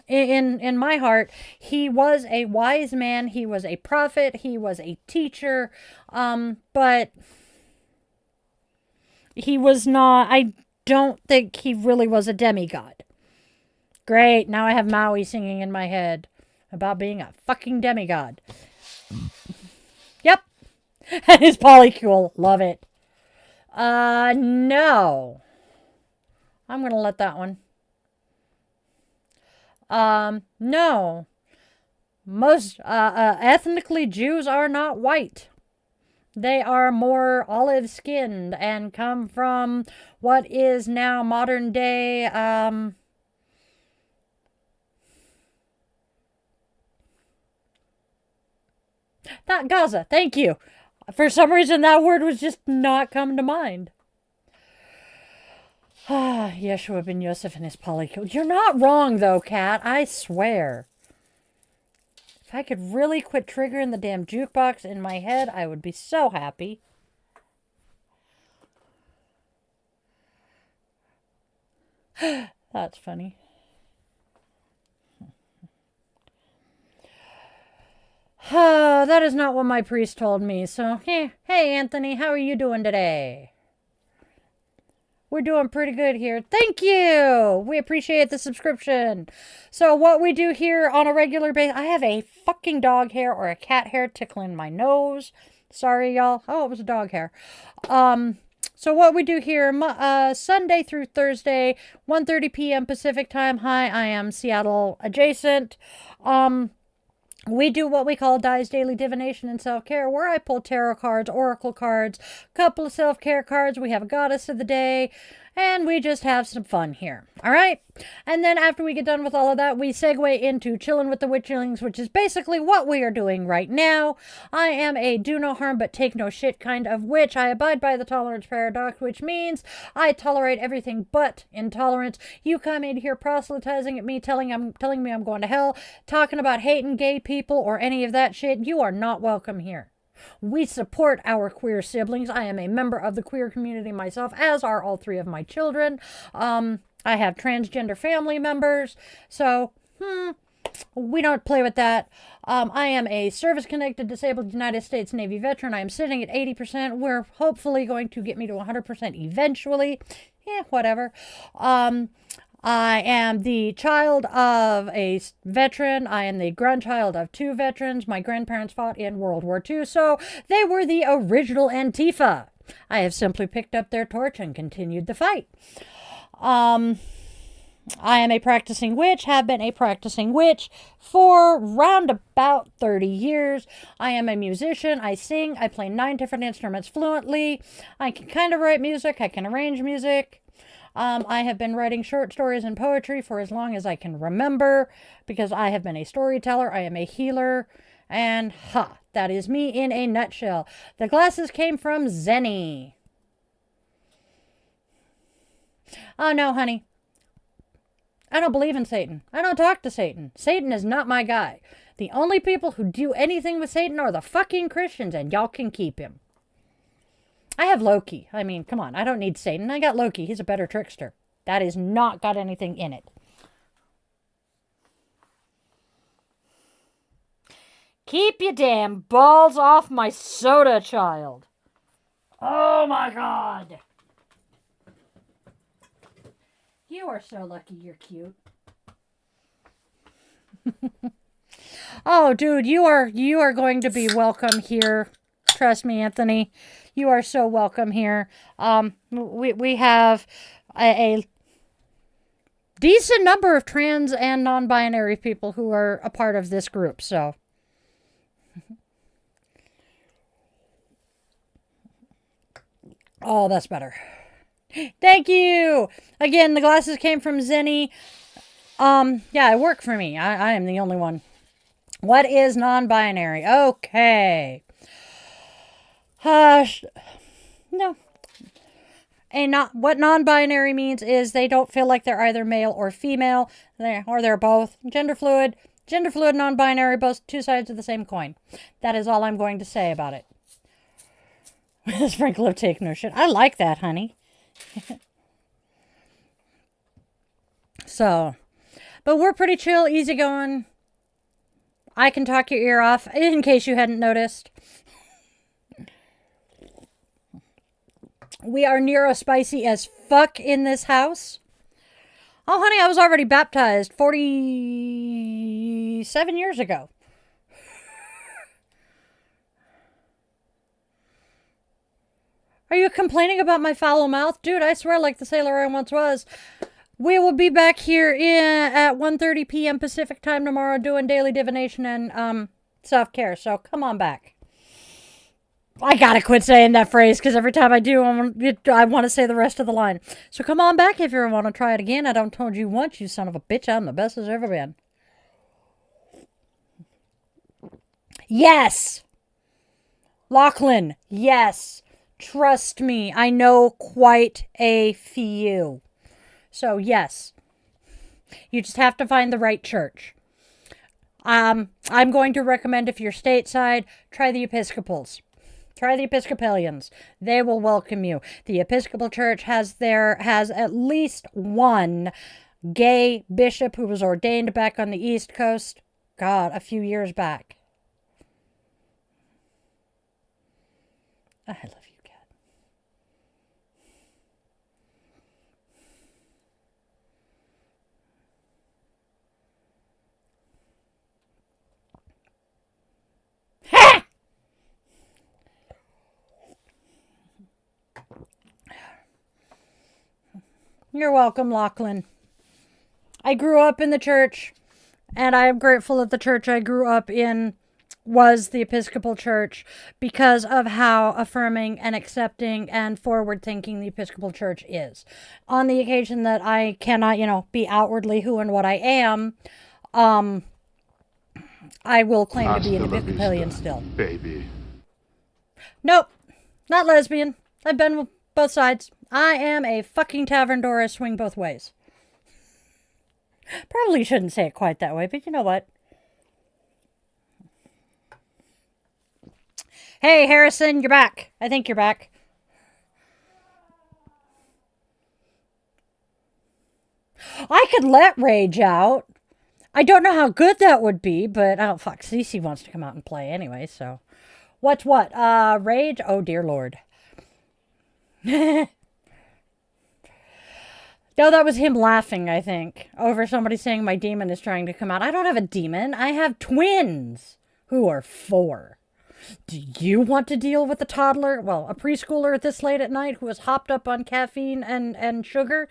in my heart, he was a wise man, he was a prophet, he was a teacher, but he was not, I don't think he really was a demigod. Great, now I have Maui singing in my head about being a fucking demigod. Yep. And his polycule, love it. No. I'm gonna let that one. No. Most ethnically Jews are not white. They are more olive-skinned and come from what is now modern day not Gaza. Thank you. For some reason that word was just not come to mind. Yeshua ben Yosef and his polycule. You're not wrong, though, Kat. I swear. If I could really quit triggering the damn jukebox in my head, I would be so happy. That's funny. That is not what my priest told me. So, hey, Anthony, how are you doing today? We're doing pretty good here. Thank you. We appreciate the subscription. So what we do here on a regular basis, I have a fucking dog hair or a cat hair tickling my nose. Sorry, y'all. Oh, it was a dog hair. So what we do here, Sunday through Thursday, 1:30 p.m. Pacific time. Hi, I am Seattle adjacent. We do what we call Dai's Daily Divination and Self-Care, where I pull tarot cards, oracle cards, a couple of self-care cards. We have a goddess of the day, and we just have some fun here. All right? And then after we get done with all of that, we segue into Chilling with the Witchlings, which is basically what we are doing right now. I am a do no harm but take no shit kind of witch. I abide by the tolerance paradox, which means I tolerate everything but intolerance. You come in here proselytizing at me, telling me I'm going to hell, talking about hating gay people or any of that shit. You are not welcome here. We support our queer siblings. I am a member of the queer community myself, as are all three of my children. I have transgender family members, so we don't play with that. I am a service-connected disabled United States Navy veteran. I am sitting at 80%. We're hopefully going to get me to 100% eventually. Whatever. I am the child of a veteran. I am the grandchild of two veterans. My grandparents fought in World War II, so they were the original Antifa. I have simply picked up their torch and continued the fight. I am a practicing witch, have been a practicing witch for round about 30 years. I am a musician. I sing. I play 9 different instruments fluently. I can kind of write music. I can arrange music. I have been writing short stories and poetry for as long as I can remember because I have been a storyteller. I am a healer. And that is me in a nutshell. The glasses came from Zenny. Oh, no, honey. I don't believe in Satan. I don't talk to Satan. Satan is not my guy. The only people who do anything with Satan are the fucking Christians, and y'all can keep him. I have Loki. I mean, come on. I don't need Satan. I got Loki. He's a better trickster. That has not got anything in it. Keep your damn balls off my soda, child. Oh, my God. You are so lucky you're cute. Oh, dude, you are going to be welcome here. Trust me, Anthony. You are so welcome here. We have a decent number of trans and non-binary people who are a part of this group, so. Oh, that's better. Thank you. Again, the glasses came from Zenny. Yeah, it worked for me. I am the only one. What is non-binary? Okay. No. What non-binary means is they don't feel like they're either male or female, or they're both. Gender fluid, non-binary, both two sides of the same coin. That is all I'm going to say about it. With a sprinkle of take no shit. I like that, honey. So, but we're pretty chill, easygoing. I can talk your ear off, in case you hadn't noticed. We are neurospicy as fuck in this house. Oh, honey, I was already baptized 47 years ago. Are you complaining about my foul mouth? Dude, I swear like the sailor I once was. We will be back here at 1:30 p.m. Pacific time tomorrow doing daily divination and self-care. So come on back. I gotta quit saying that phrase because every time I do, I want to say the rest of the line. So come on back if you want to try it again. I don't told you once, you son of a bitch. I'm the best as ever been. Yes! Lachlan, yes. Trust me, I know quite a few. So yes, you just have to find the right church. I'm going to recommend if you're stateside, try the Episcopals. Try the Episcopalians. They will welcome you. The Episcopal Church has at least one gay bishop who was ordained back on the East Coast. God, a few years back. I love you, cat. Ha! You're welcome, Lachlan. I grew up in the church, and I am grateful that the church I grew up in was the Episcopal Church because of how affirming and accepting and forward-thinking the Episcopal Church is. On the occasion that I cannot, be outwardly who and what I am, I will claim to be an Episcopalian still. Baby. Nope, not lesbian. I've been with both sides. I am a fucking tavern door. I swing both ways. Probably shouldn't say it quite that way, but you know what? Hey, Harrison, you're back. I think you're back. I could let Rage out. I don't know how good that would be, but oh fuck, Cece wants to come out and play anyway, so. What's what? Rage? Oh dear lord. No, that was him laughing, I think, over somebody saying my demon is trying to come out. I don't have a demon. I have twins who are 4. Do you want to deal with a toddler? Well, a preschooler this late at night who is hopped up on caffeine and sugar?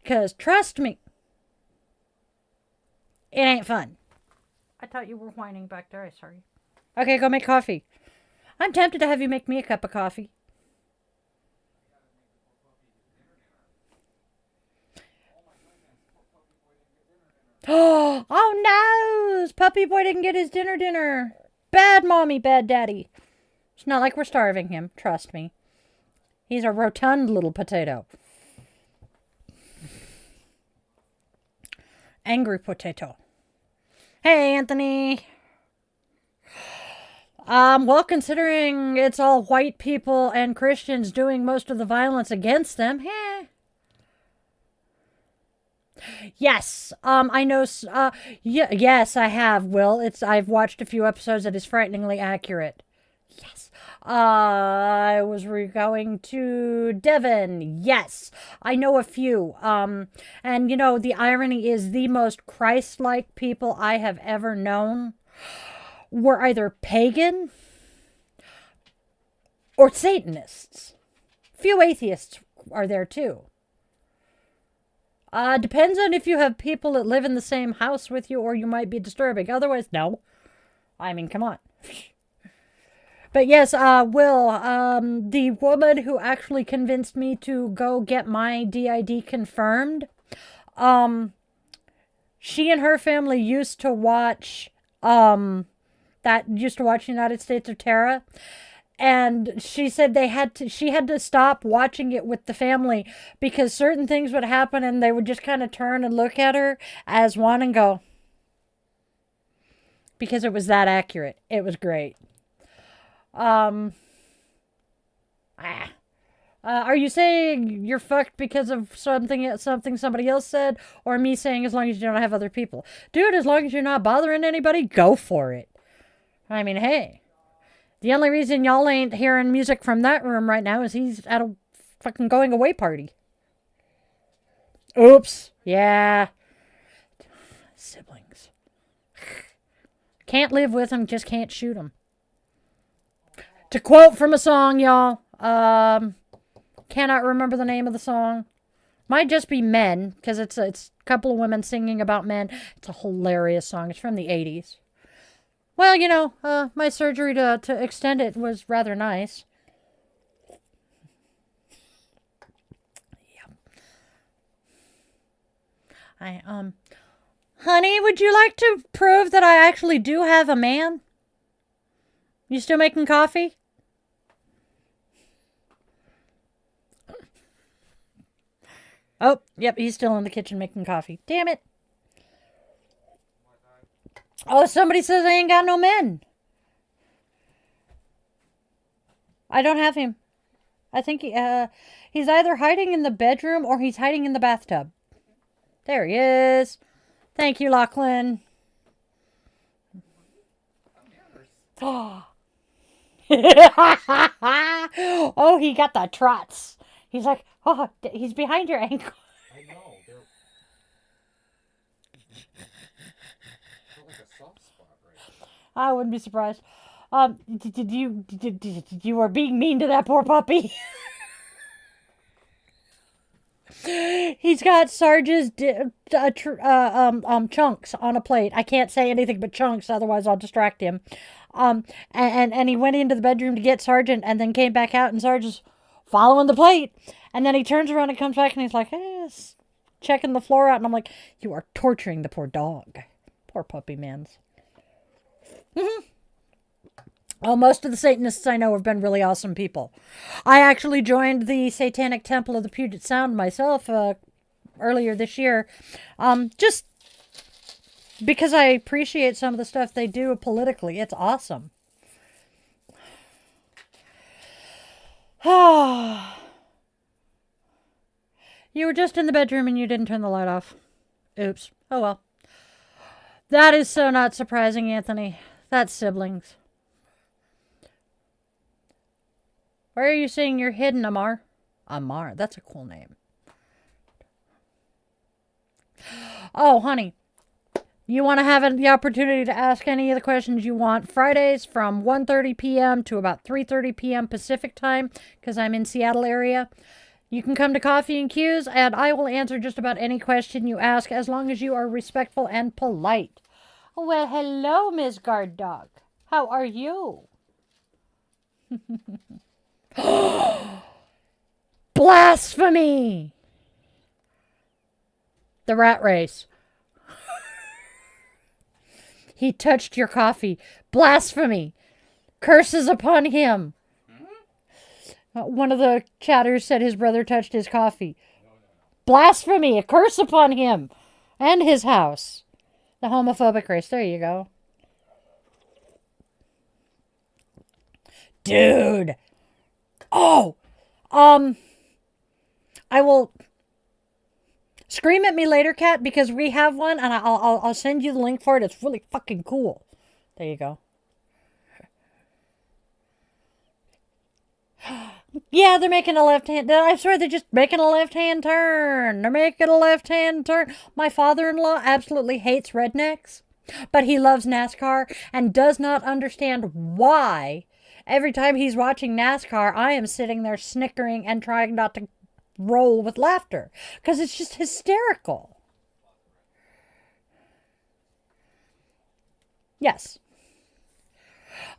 Because trust me, it ain't fun. I thought you were whining back there. Sorry. Okay, go make coffee. I'm tempted to have you make me a cup of coffee. Oh no! Puppy boy didn't get his dinner. Bad mommy, bad daddy. It's not like we're starving him. Trust me. He's a rotund little potato. Angry potato. Hey, Anthony. Well, considering it's all white people and Christians doing most of the violence against them, Yes, I know, yes, I have, Will. I've watched a few episodes. It is frighteningly accurate. Yes. I was going to Devon. Yes, I know a few. And the irony is the most Christ-like people I have ever known were either pagan or Satanists. Few atheists are there too. Depends on if you have people that live in the same house with you or you might be disturbing. Otherwise, no. I mean, come on. But yes, Will, the woman who actually convinced me to go get my DID confirmed, she and her family used to watch United States of Terror. And she said she had to stop watching it with the family because certain things would happen and they would just kind of turn and look at her as one and go, because it was that accurate. It was great. Are you saying you're fucked because of something somebody else said, or me saying as long as you don't have other people? Dude, as long as you're not bothering anybody, go for it. I mean, hey. The only reason y'all ain't hearing music from that room right now is he's at a fucking going away party. Oops. Yeah. Siblings. Can't live with them, just can't shoot them. To quote from a song, y'all. Cannot remember the name of the song. Might just be Men, because it's a couple of women singing about men. It's a hilarious song. It's from the 80s. Well, you know, my surgery to extend it was rather nice. Yep. Honey, would you like to prove that I actually do have a man? You still making coffee? Oh, yep, he's still in the kitchen making coffee. Damn it. Oh, somebody says I ain't got no men. I don't have him. I think he's either hiding in the bedroom or he's hiding in the bathtub. There he is. Thank you, Lachlan. Oh. Oh, he got the trots. He's like, oh, he's behind your ankle. I know. Like a soft spot right there. I wouldn't be surprised. Did you were being mean to that poor puppy? He's got Sarge's chunks on a plate. I can't say anything but chunks, otherwise I'll distract him. And he went into the bedroom to get Sergeant, and then came back out, and Sarge is following the plate. And then he turns around and comes back, and he's like, checking the floor out. And I'm like, you are torturing the poor dog. Poor puppy mans. Oh, most of the Satanists I know have been really awesome people. I actually joined the Satanic Temple of the Puget Sound myself earlier this year. Just because I appreciate some of the stuff they do politically. It's awesome. You were just in the bedroom and you didn't turn the light off. Oops. Oh well. That is so not surprising, Anthony. That's siblings. Where are you saying you're hidden, Amar? Amar, that's a cool name. Oh, honey. You want to have the opportunity to ask any of the questions you want. Fridays from 1:30 p.m. to about 3:30 p.m. Pacific time, because I'm in Seattle area. You can come to Coffee and Cues, and I will answer just about any question you ask, as long as you are respectful and polite. Well, hello, Ms. Guard Dog. How are you? Blasphemy! The rat race. He touched your coffee. Blasphemy! Curses upon him. One of the chatters said his brother touched his coffee. Blasphemy! A curse upon him and his house. The homophobic race. There you go. Dude. Oh. I will scream at me later, Kat, because we have one, and I'll send you the link for it. It's really fucking cool. There you go. Yeah, they're making a left-hand... I swear they're just making a left-hand turn. They're making a left-hand turn. My father-in-law absolutely hates rednecks, but he loves NASCAR and does not understand why every time he's watching NASCAR, I am sitting there snickering and trying not to roll with laughter, because it's just hysterical. Yes.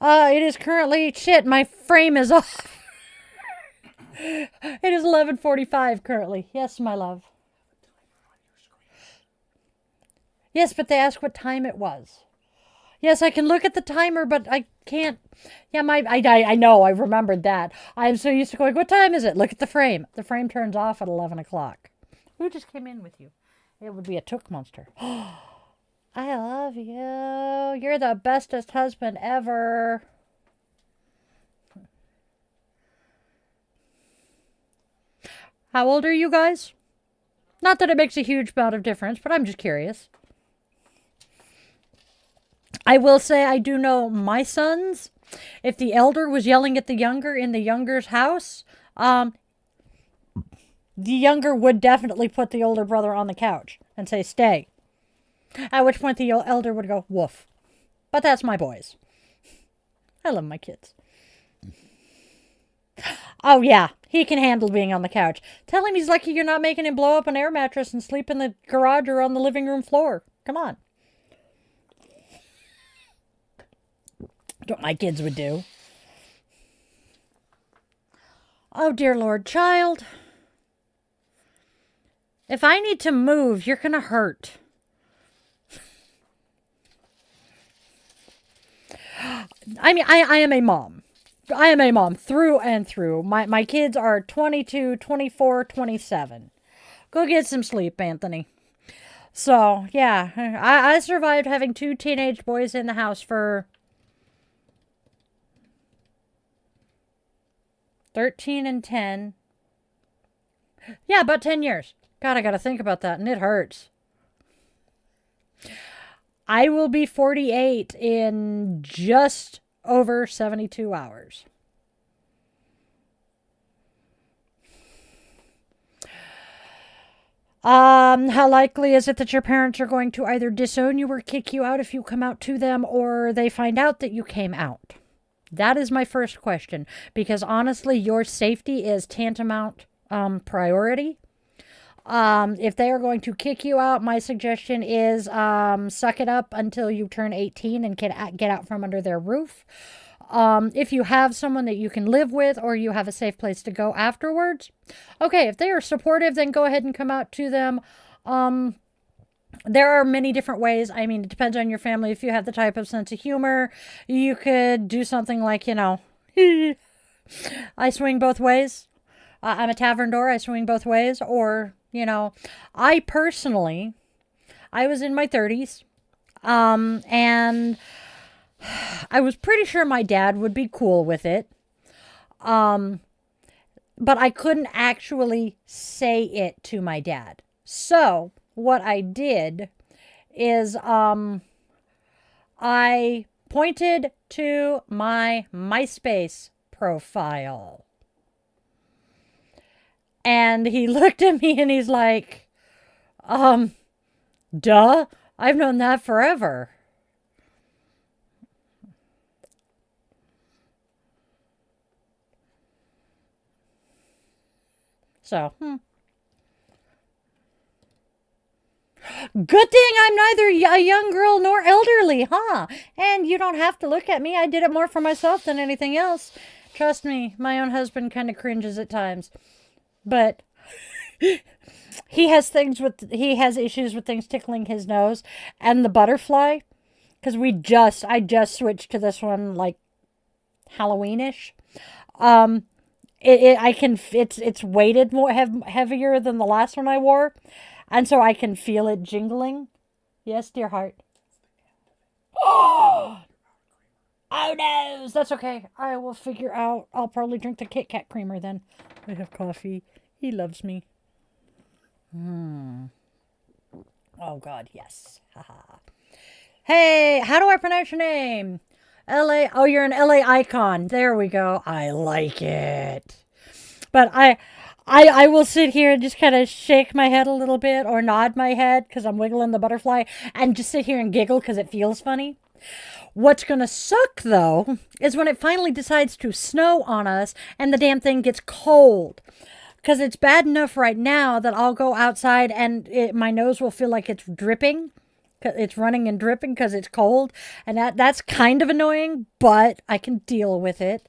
It is currently... Shit, my frame is off. It is 11:45 currently. Yes, my love. Yes, but they asked what time it was. Yes, I can look at the timer, but I can't. Yeah, I know, I remembered that. I'm so used to going, what time is it? Look at the frame. The frame turns off at 11 o'clock. Who just came in with you? It would be a Took monster. I love you. You're the bestest husband ever. How old are you guys? Not that it makes a huge amount of difference, but I'm just curious. I will say I do know my sons. If the elder was yelling at the younger in the younger's house, the younger would definitely put the older brother on the couch and say, stay. At which point the elder would go, woof. But that's my boys. I love my kids. Oh, yeah. He can handle being on the couch. Tell him he's lucky you're not making him blow up an air mattress and sleep in the garage or on the living room floor. Come on. What my kids would do. Oh, dear Lord, child. If I need to move, you're going to hurt. I mean, I am a mom. I am a mom through and through. My kids are 22, 24, 27. Go get some sleep, Anthony. So, yeah. I survived having 2 teenage boys in the house for 13 and 10. Yeah, about 10 years. God, I gotta think about that, and it hurts. I will be 48 in just over 72 hours. How likely is it that your parents are going to either disown you or kick you out if you come out to them, or they find out that you came out? That is my first question, because honestly, your safety is tantamount priority. If they are going to kick you out, my suggestion is suck it up until you turn 18 and get out from under their roof. If you have someone that you can live with or you have a safe place to go afterwards, okay, if they are supportive, then go ahead and come out to them. There are many different ways. I mean, it depends on your family. If you have the type of sense of humor, you could do something like, I swing both ways. I'm a tavern door. I swing both ways. Or, I personally, I was in my 30s. And I was pretty sure my dad would be cool with it. But I couldn't actually say it to my dad. So what I did is I pointed to my MySpace profile. And he looked at me and he's like, duh, I've known that forever. So, Good thing I'm neither a young girl nor elderly, huh? And you don't have to look at me. I did it more for myself than anything else. Trust me, my own husband kind of cringes at times. But he has issues with things tickling his nose. And the butterfly, because I just switched to this one like Halloweenish. It's weighted more heavier than the last one I wore. And so I can feel it jingling. Yes, dear heart. Oh no, that's okay. I will figure out. I'll probably drink the Kit Kat creamer then. I have coffee. He loves me. Oh God, yes. Hey, how do I pronounce your name? LA. Oh, you're an LA icon. There we go. I like it. But I will sit here and just kind of shake my head a little bit or nod my head because I'm wiggling the butterfly and just sit here and giggle because it feels funny. What's going to suck, though, is when it finally decides to snow on us and the damn thing gets cold. Because it's bad enough right now that I'll go outside and my nose will feel like it's dripping. It's running and dripping because it's cold. And that's kind of annoying, but I can deal with it.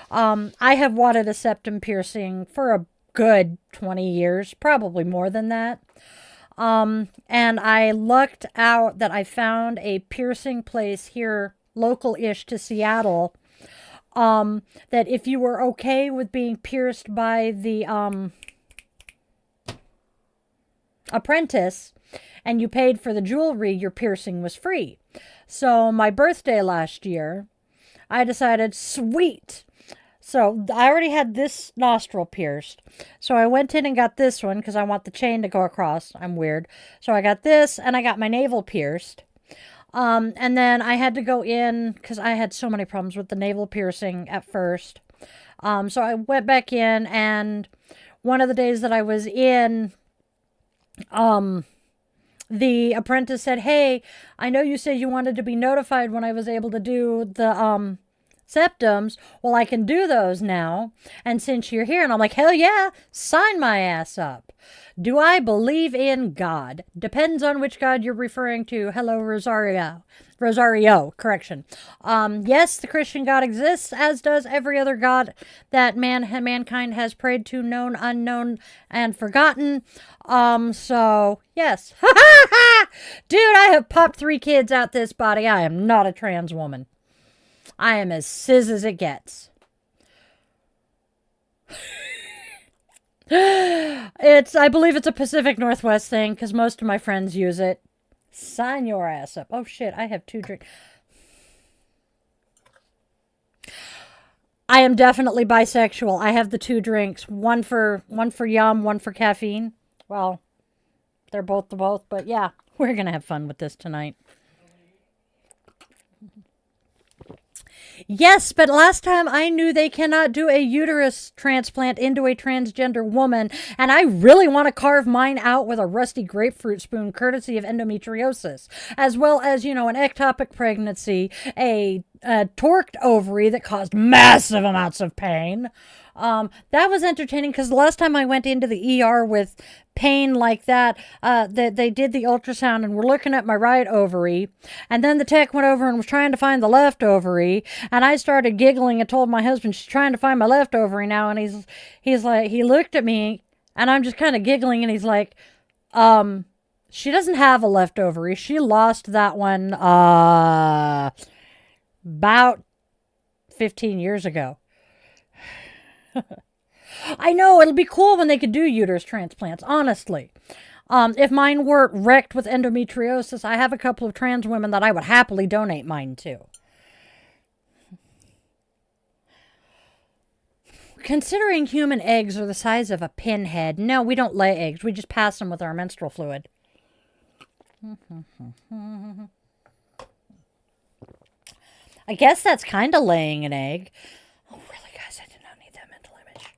I have wanted a septum piercing for a good 20 years, probably more than that. And I lucked out that I found a piercing place here, local-ish to Seattle, that if you were okay with being pierced by the apprentice and you paid for the jewelry, your piercing was free. So my birthday last year, I decided, sweet. So I already had this nostril pierced. So I went in and got this one because I want the chain to go across. I'm weird. So I got this and I got my navel pierced. And then I had to go in because I had so many problems with the navel piercing at first. So I went back in, and one of the days that I was in, the apprentice said, hey, I know you said you wanted to be notified when I was able to do the septums. Well, I can do those now. And since you're here, and I'm like, hell yeah, sign my ass up. Do I believe in God? Depends on which God you're referring to. Hello, Rosario. Rosario, correction. Yes, the Christian God exists, as does every other God that mankind has prayed to, known, unknown, and forgotten. So, yes. Dude, I have popped 3 kids out this body. I am not a trans woman. I am as cis as it gets. I believe it's a Pacific Northwest thing because most of my friends use it. Sign your ass up. Oh shit, I have 2 drinks. I am definitely bisexual. I have the 2 drinks. One for yum, one for caffeine. Well, they're both the both, but yeah, we're gonna have fun with this tonight. Yes, but last time I knew they cannot do a uterus transplant into a transgender woman, and I really want to carve mine out with a rusty grapefruit spoon, courtesy of endometriosis, as well as, an ectopic pregnancy, a torqued ovary that caused massive amounts of pain. That was entertaining because the last time I went into the ER with pain like that, they did the ultrasound and were looking at my right ovary, and then the tech went over and was trying to find the left ovary, and I started giggling and told my husband she's trying to find my left ovary now, and he's like, he looked at me and I'm just kind of giggling, and he's like, she doesn't have a left ovary. She lost that one about 15 years ago. I know, it'll be cool when they could do uterus transplants, honestly. If mine were wrecked with endometriosis, I have a couple of trans women that I would happily donate mine to. Considering human eggs are the size of a pinhead, no, we don't lay eggs. We just pass them with our menstrual fluid. I guess that's kind of laying an egg. Oh, really, guys, I did not need that mental image.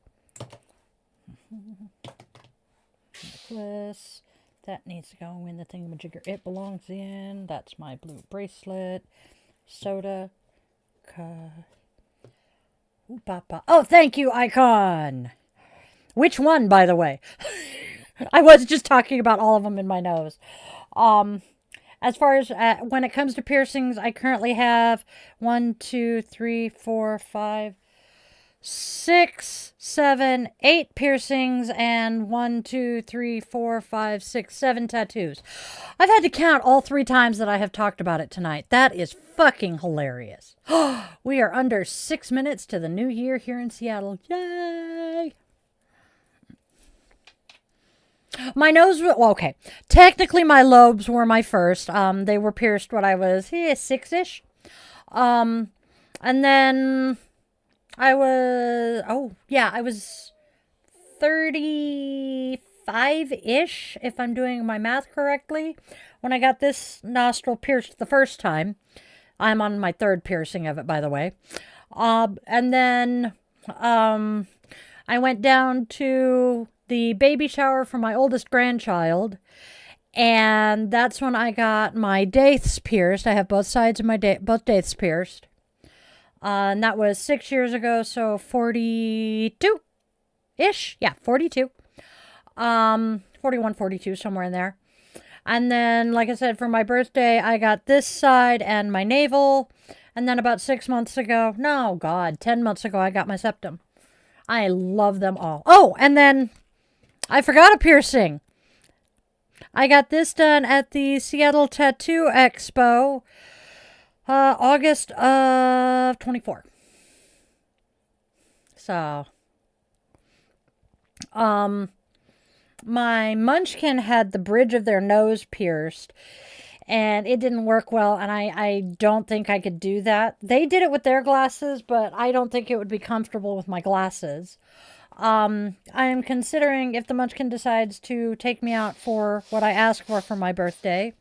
Necklace. That needs to go in the thingamajigger it belongs in. That's my blue bracelet. Soda. Ooh, papa. Oh, thank you, Icon. Which one, by the way? I was just talking about all of them in my nose. As far as when it comes to piercings, I currently have 1, 2, 3, 4, 5, 6, 7, 8 piercings and 1, 2, 3, 4, 5, 6, 7 tattoos. I've had to count all 3 times that I have talked about it tonight. That is fucking hilarious. We are under 6 minutes to the new year here in Seattle. Yay! My nose, well, okay. Technically, my lobes were my first. They were pierced when I was 6-ish. And then I was 35-ish, if I'm doing my math correctly, when I got this nostril pierced the first time. I'm on my 3rd piercing of it, by the way. And then I went down to the baby shower for my oldest grandchild, and that's when I got my daiths pierced. I have both sides of my both daiths pierced. And that was 6 years ago, so 42-ish. Yeah, 42. 41, 42, somewhere in there. And then, like I said, for my birthday, I got this side and my navel. And then about 6 months ago, 10 months ago, I got my septum. I love them all. Oh, and then I forgot a piercing. I got this done at the Seattle Tattoo Expo, August of 24. So, my munchkin had the bridge of their nose pierced, and it didn't work well, and I don't think I could do that. They did it with their glasses, but I don't think it would be comfortable with my glasses. I am considering if the munchkin decides to take me out for what I asked for my birthday.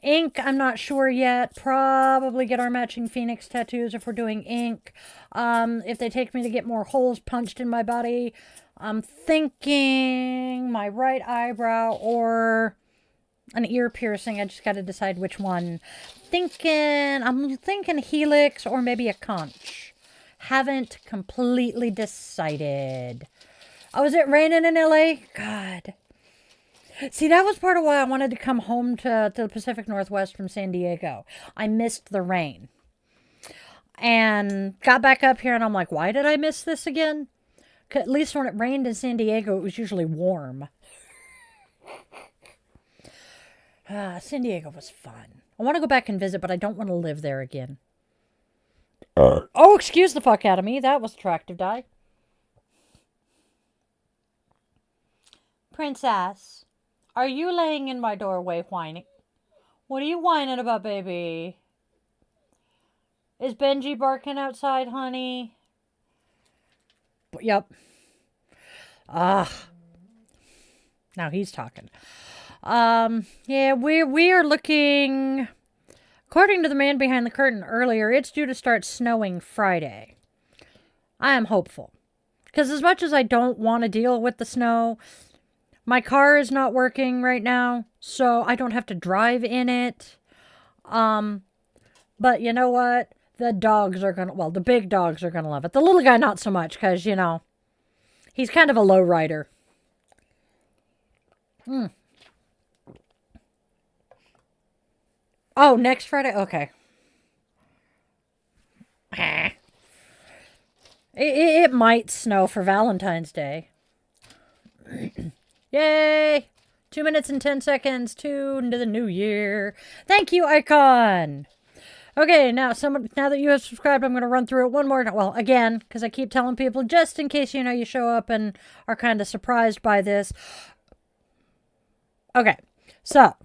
Ink, I'm not sure yet. Probably get our matching phoenix tattoos if we're doing ink. If they take me to get more holes punched in my body, I'm thinking my right eyebrow or an ear piercing. I just got to decide which one. I'm thinking helix or maybe a conch. Haven't completely decided. Oh, is it raining in LA? God. See, that was part of why I wanted to come home to the Pacific Northwest from San Diego. I missed the rain. And got back up here and I'm like, why did I miss this again? 'Cause at least when it rained in San Diego, it was usually warm. San Diego was fun. I want to go back and visit, but I don't want to live there again. Oh, excuse the fuck out of me. That was attractive, die. Princess, are you laying in my doorway whining? What are you whining about, baby? Is Benji barking outside, honey? Yep. Now he's talking. Yeah, we are looking. According to the man behind the curtain earlier, it's due to start snowing Friday. I am hopeful. Because as much as I don't want to deal with the snow, my car is not working right now, so I don't have to drive in it. But you know what? The dogs are gonna, the big dogs are gonna love it. The little guy not so much, because, you know, he's kind of a low rider. Oh, next Friday? Okay. It might snow for Valentine's Day. Yay! 2 minutes and 10 seconds into the new year. Thank you, Icon! Okay, now that you have subscribed, I'm going to run through it one more time. Well, again, because I keep telling people, just in case, you know, you show up and are kind of surprised by this. Okay, so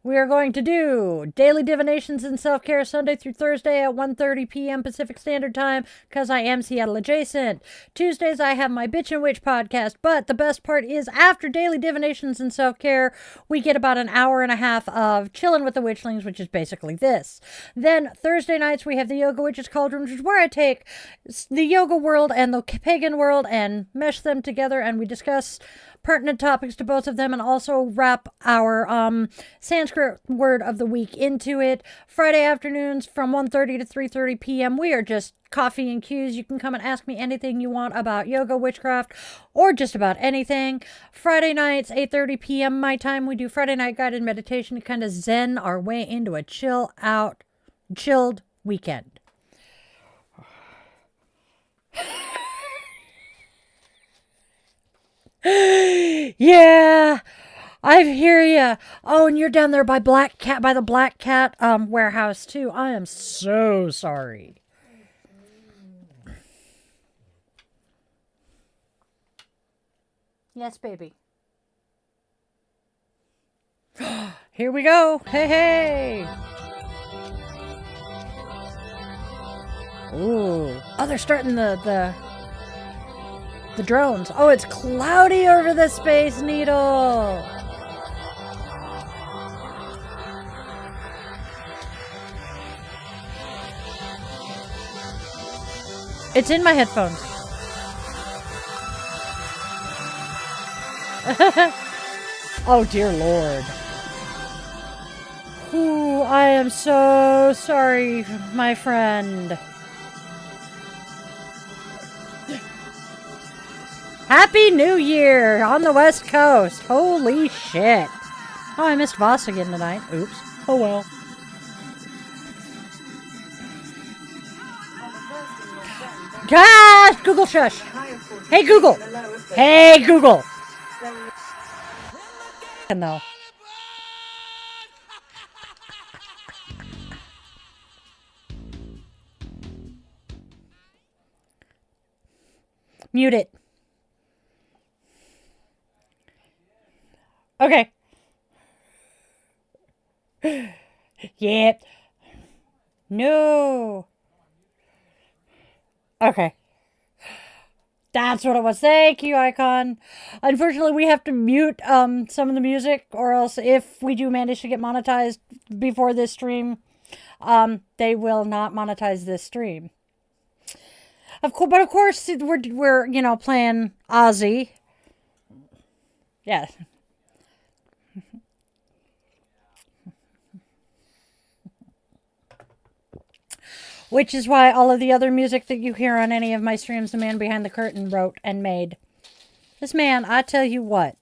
we are going to do Daily Divinations and Self-Care Sunday through Thursday at 1:30 p.m. Pacific Standard Time, because I am Seattle adjacent. Tuesdays, I have my Bitch and Witch podcast, but the best part is after Daily Divinations and Self-Care, we get about an hour and a half of chilling with the Witchlings, which is basically this. Then Thursday nights, we have the Yoga Witches Cauldron, which is where I take the yoga world and the pagan world and mesh them together, and we discuss pertinent topics to both of them, and also wrap our Sanskrit word of the week into it. Friday afternoons from 1:30 to 3:30 p.m. we are just coffee and cues. You can come and ask me anything you want about yoga, witchcraft, or just about anything. Friday nights, 8:30 p.m. my time, we do Friday night guided meditation to kind of zen our way into a chilled weekend. Yeah, I hear ya. Oh, and you're down there by the Black Cat warehouse too. I am so sorry. Yes, baby. Here we go. Hey, hey. Ooh. Oh, they're starting the drones. Oh, it's cloudy over the Space Needle. It's in my headphones. Oh, dear Lord. Ooh, I am so sorry, my friend. Happy New Year on the West Coast. Holy shit. Oh, I missed Voss again tonight. Oops. Oh well. Gosh! Google shush. Hey Google. Hey Google. though. Mute it. Okay. Yep. No. Okay. That's what it was. Thank you, Icon. Unfortunately, we have to mute some of the music, or else if we do manage to get monetized before this stream, they will not monetize this stream. But of course, we're you know, playing Ozzy. Yeah. Which is why all of the other music that you hear on any of my streams, the man behind the curtain wrote and made. This man, I tell you what.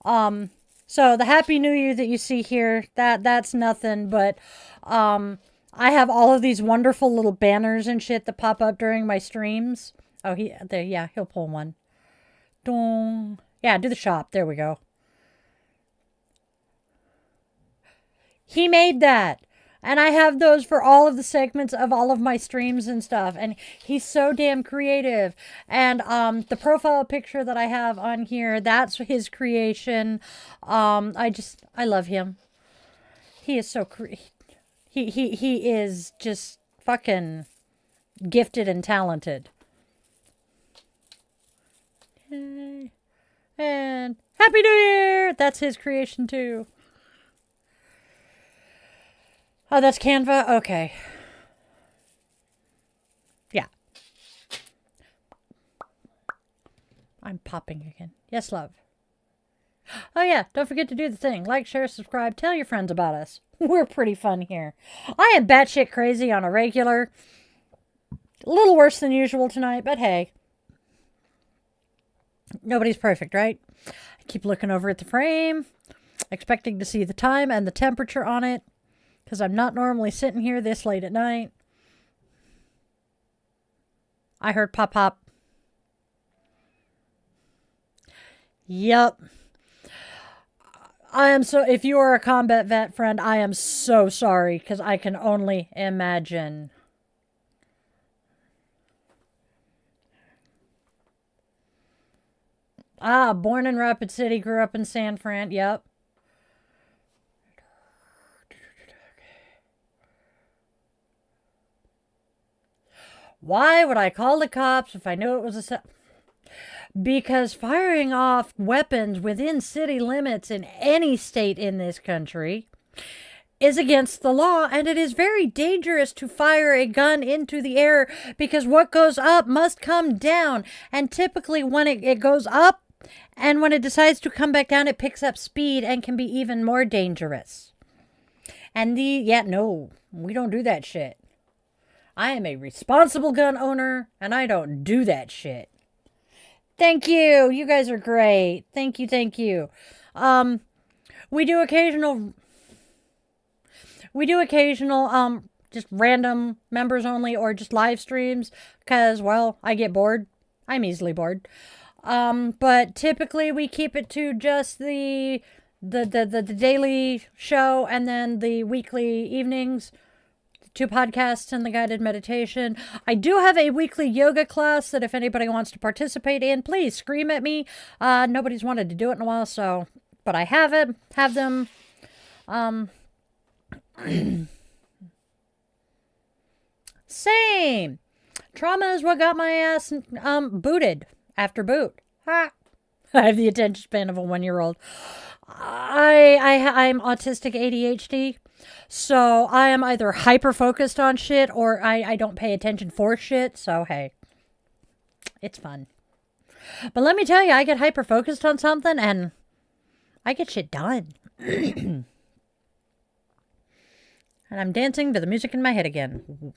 So the Happy New Year that you see here, that's nothing but, I have all of these wonderful little banners and shit that pop up during my streams. Oh, yeah, he'll pull one. Dong. Yeah, do the shop. There we go. He made that. And I have those for all of the segments of all of my streams and stuff. And he's so damn creative. And the profile picture that I have on here, that's his creation. I love him. He is so he is just fucking gifted and talented. And Happy New Year! That's his creation too. Oh, that's Canva? Okay. Yeah. I'm popping again. Yes, love. Oh, yeah. Don't forget to do the thing. Like, share, subscribe. Tell your friends about us. We're pretty fun here. I am batshit crazy on a regular. A little worse than usual tonight, but hey. Nobody's perfect, right? I keep looking over at the frame, expecting to see the time and the temperature on it. Because I'm not normally sitting here this late at night. I heard pop pop. Yep. If you are a combat vet friend, I am so sorry. Because I can only imagine. Born in Rapid City, grew up in San Fran. Yep. Why would I call the cops if I knew it was because firing off weapons within city limits in any state in this country is against the law, and it is very dangerous to fire a gun into the air because what goes up must come down, and typically when it goes up and when it decides to come back down, it picks up speed and can be even more dangerous. And no, we don't do that shit. I am a responsible gun owner, and I don't do that shit. Thank you. You guys are great. Thank you, thank you. We do occasional, just random members only, or just live streams, because, well, I get bored. I'm easily bored. But typically we keep it to just the daily show, and then the weekly evenings. 2 podcasts and the guided meditation. I do have a weekly yoga class that if anybody wants to participate in, please scream at me. Nobody's wanted to do it in a while, but I have them. Same. Trauma is what got my ass booted after boot. Ha. I have the attention span of a 1-year-old. I'm autistic ADHD. So I am either hyper focused on shit or I don't pay attention for shit. So hey, it's fun. But let me tell you, I get hyper focused on something and I get shit done. And I'm dancing to the music in my head again.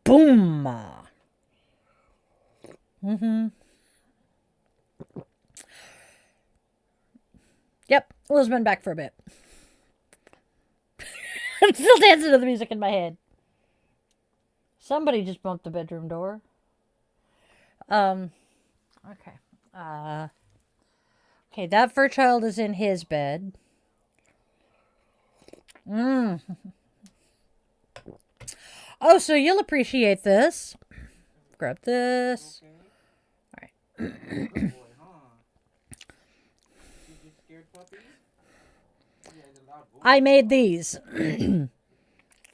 Boom. Yep, Will's been back for a bit. I'm still dancing to the music in my head. Somebody just bumped the bedroom door. Okay. Okay, that fur child is in his bed. Oh, so you'll appreciate this. Grab this. All right. I made these.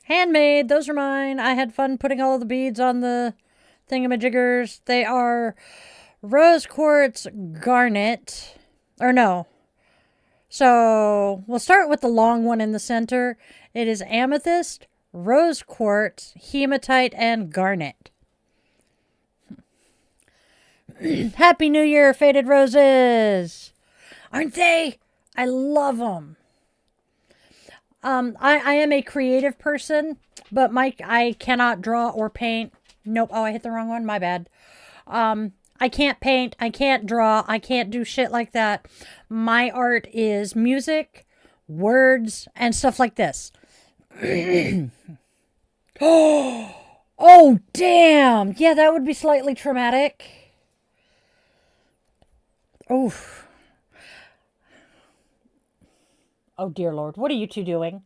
Handmade. Those are mine. I had fun putting all of the beads on the thingamajiggers. They are rose quartz garnet. Or no. So we'll start with the long one in the center. It is amethyst, rose quartz, hematite, and garnet. Happy New Year, faded roses. Aren't they? I love them. I am a creative person, but I cannot draw or paint. Nope. Oh, I hit the wrong one. My bad. I can't paint. I can't draw. I can't do shit like that. My art is music, words, and stuff like this. Oh, damn. Yeah, that would be slightly traumatic. Oof. Oh, dear Lord. What are you two doing?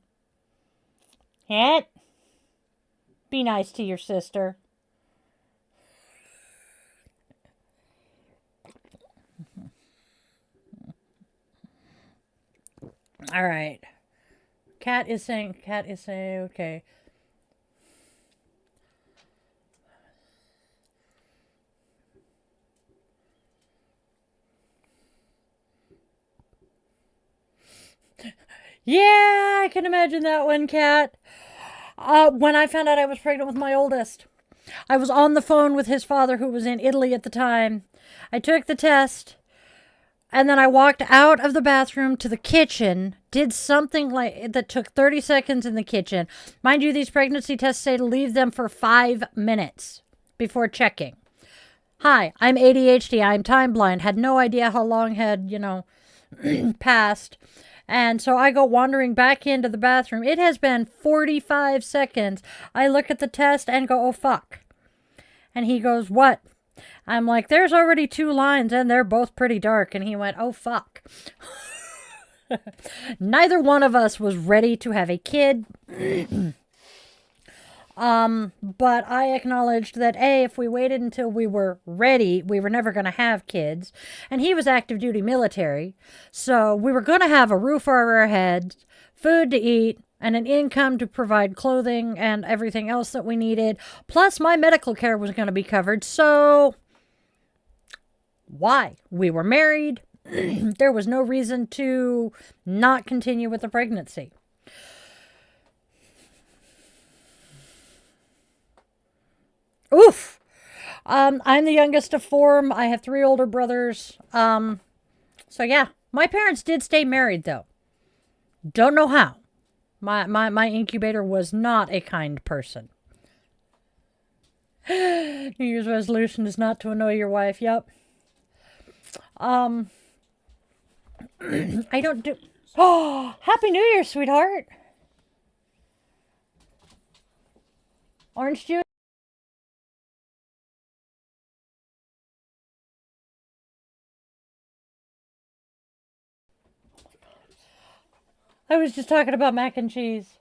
Aunt? Be nice to your sister. All right. Cat is saying, okay. Yeah, I can imagine that one, Cat. When I found out I was pregnant with my oldest, I was on the phone with his father, who was in Italy at the time. I took the test, and then I walked out of the bathroom to the kitchen, did something like that took 30 seconds in the kitchen. Mind you, these pregnancy tests say to leave them for 5 minutes before checking. Hi, I'm ADHD. I'm time blind. Had no idea how long had, passed. And so I go wandering back into the bathroom. It has been 45 seconds. I look at the test and go, oh, fuck. And he goes, what? I'm like, there's already 2 lines and they're both pretty dark. And he went, oh, fuck. Neither one of us was ready to have a kid. But I acknowledged that, if we waited until we were ready, we were never going to have kids. And he was active duty military. So we were going to have a roof over our heads, food to eat, and an income to provide clothing and everything else that we needed. Plus my medical care was going to be covered. So why? We were married. There was no reason to not continue with the pregnancy. Oof. I'm the youngest of 4. I have 3 older brothers. So yeah, my parents did stay married though. Don't know how. My incubator was not a kind person. New Year's resolution is not to annoy your wife. Yep. I don't do. Oh, Happy New Year, sweetheart. Orange juice. I was just talking about mac and cheese.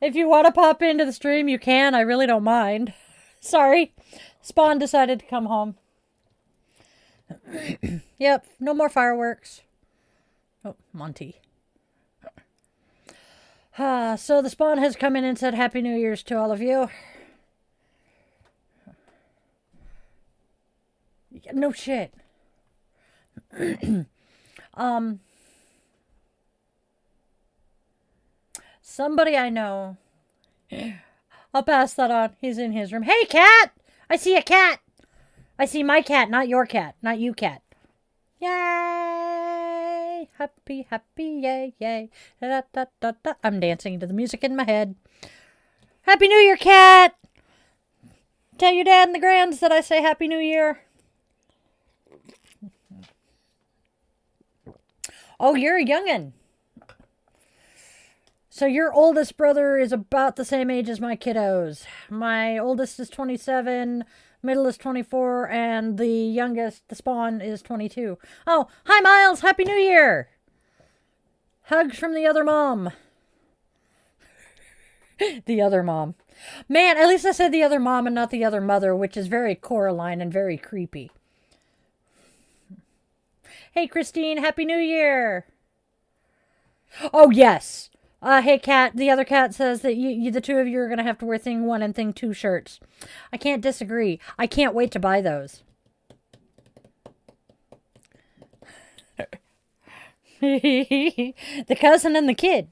If you want to pop into the stream, you can. I really don't mind. Sorry. Spawn decided to come home. Yep. No more fireworks. Oh, Monty. So the Spawn has come in and said Happy New Year's to all of you. No shit. Somebody I know. I'll pass that on. He's in his room. Hey, cat! I see a cat! I see my cat, not your cat. Not you, cat. Yay! Happy, happy, yay, yay. Da, da, da, da. I'm dancing to the music in my head. Happy New Year, cat! Tell your dad and the grands that I say Happy New Year. Oh, you're a youngin'. So your oldest brother is about the same age as my kiddos. My oldest is 27. Middle is 24, and the youngest, the spawn, is 22. Oh, hi, Miles. Happy New Year. Hugs from the other mom. The other mom. Man, at least I said the other mom and not the other mother, which is very Coraline and very creepy. Hey, Christine. Happy New Year. Oh, yes. Hey, Kat. The other cat says that you the two of you are going to have to wear Thing 1 and Thing 2 shirts. I can't disagree. I can't wait to buy those. The cousin and the kid.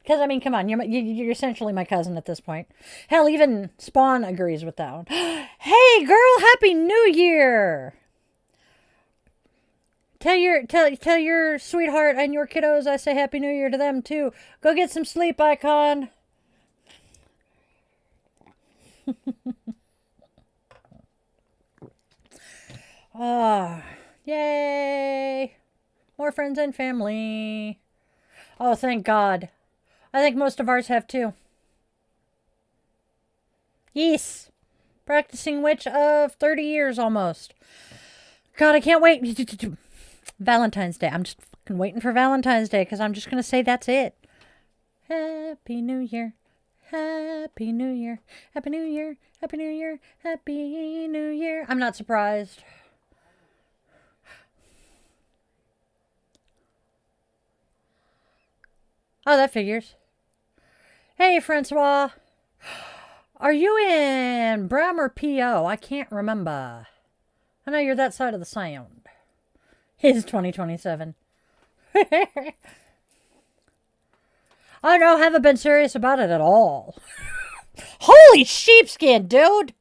Because, I mean, come on. You're essentially my cousin at this point. Hell, even Spawn agrees with that one. Hey, girl. Happy New Year. Tell your sweetheart and your kiddos I say Happy New Year to them, too. Go get some sleep, Icon. Yay. More friends and family. Oh, thank God. I think most of ours have, too. Yes. Practicing witch of 30 years almost. God, I can't wait. Valentine's Day. I'm just fucking waiting for Valentine's Day because I'm just going to say that's it. Happy New Year. Happy New Year. Happy New Year. Happy New Year. Happy New Year. I'm not surprised. Oh, that figures. Hey, Francois. Are you in Bram or PO? I can't remember. I know you're that side of the sound. It's 2027. Oh no, haven't been serious about it at all. Holy sheepskin, dude!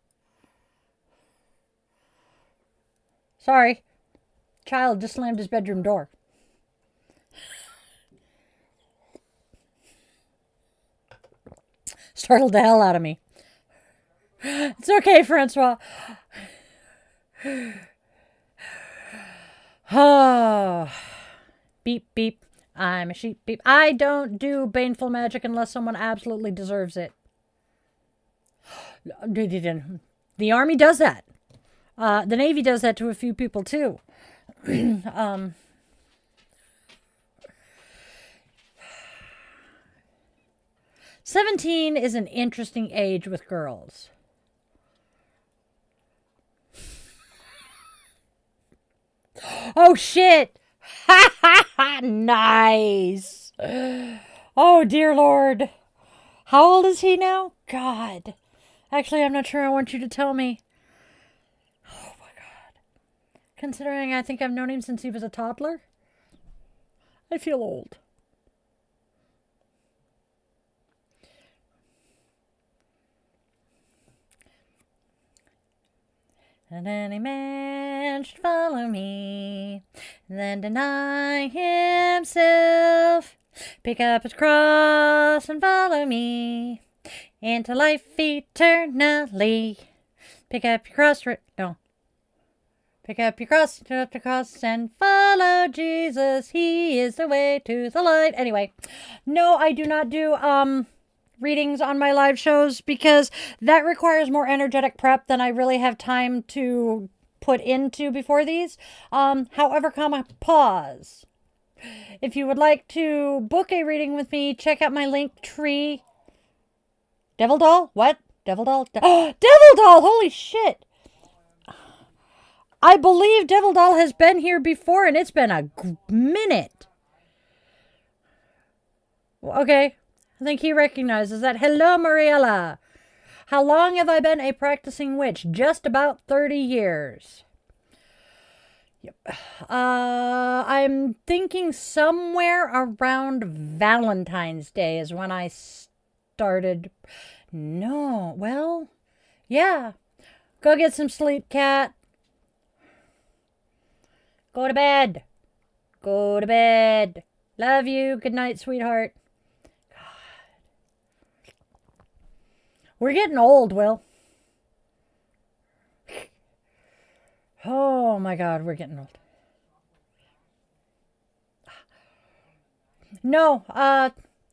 Sorry. Child just slammed his bedroom door. Startled the hell out of me. It's okay, Francois. Oh. Beep, beep. I'm a sheep, beep. I don't do baneful magic unless someone absolutely deserves it. The Army does that. The Navy does that to a few people, too. 17 is an interesting age with girls. Oh, shit. Ha ha ha. Nice. Oh, dear Lord. How old is he now? God. Actually, I'm not sure. I want you to tell me. Oh, my God. Considering I think I've known him since he was a toddler, I feel old. And any man should follow me, and then deny himself, pick up his cross and follow me, into life eternally. Pick up your cross, pick up your cross, pick up the cross, and follow Jesus. He is the way to the light. Anyway, no, I do not do, readings on my live shows because that requires more energetic prep than I really have time to put into before these. However, pause. If you would like to book a reading with me, check out my link tree. Devil doll? What? Devil doll? Devil doll! Holy shit! I believe Devil doll has been here before and it's been a minute. Okay. I think he recognizes that. Hello, Mariella. How long have I been a practicing witch? Just about 30 years. Yep. I'm thinking somewhere around Valentine's Day is when I started. No, well, yeah. Go get some sleep, cat. Go to bed. Go to bed. Love you. Good night, sweetheart. We're getting old, Will. Oh my God, we're getting old. No,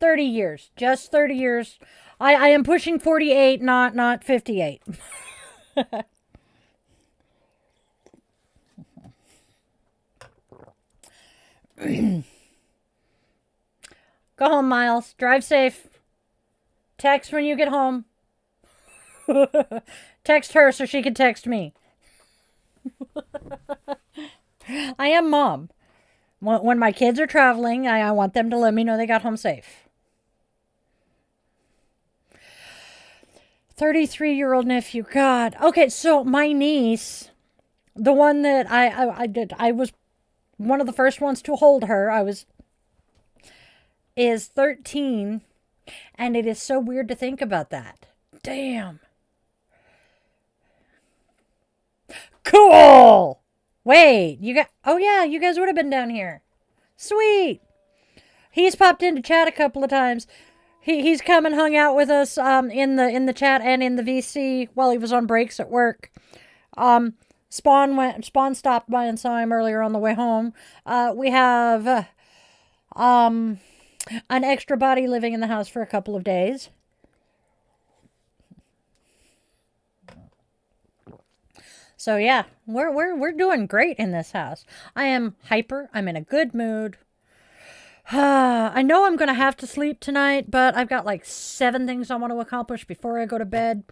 30 years. Just 30 years. I am pushing 48, not 58. Go home, Miles. Drive safe. Text when you get home. Text her so she can text me. I am mom. When my kids are traveling, I want them to let me know they got home safe. 33-year-old nephew. God. Okay, so my niece, the one that I was one of the first ones to hold her. Is 13, and it is so weird to think about that. Damn. Cool. Wait, oh yeah, you guys would have been down here. Sweet. He's popped into chat a couple of times. He's come and hung out with us in the chat and in the VC while he was on breaks at work. Spawn stopped by and saw him earlier on the way home. We have an extra body living in the house for a couple of days. So yeah, we're doing great in this house. I am hyper. I'm in a good mood. I know I'm going to have to sleep tonight, but I've got like 7 things I want to accomplish before I go to bed,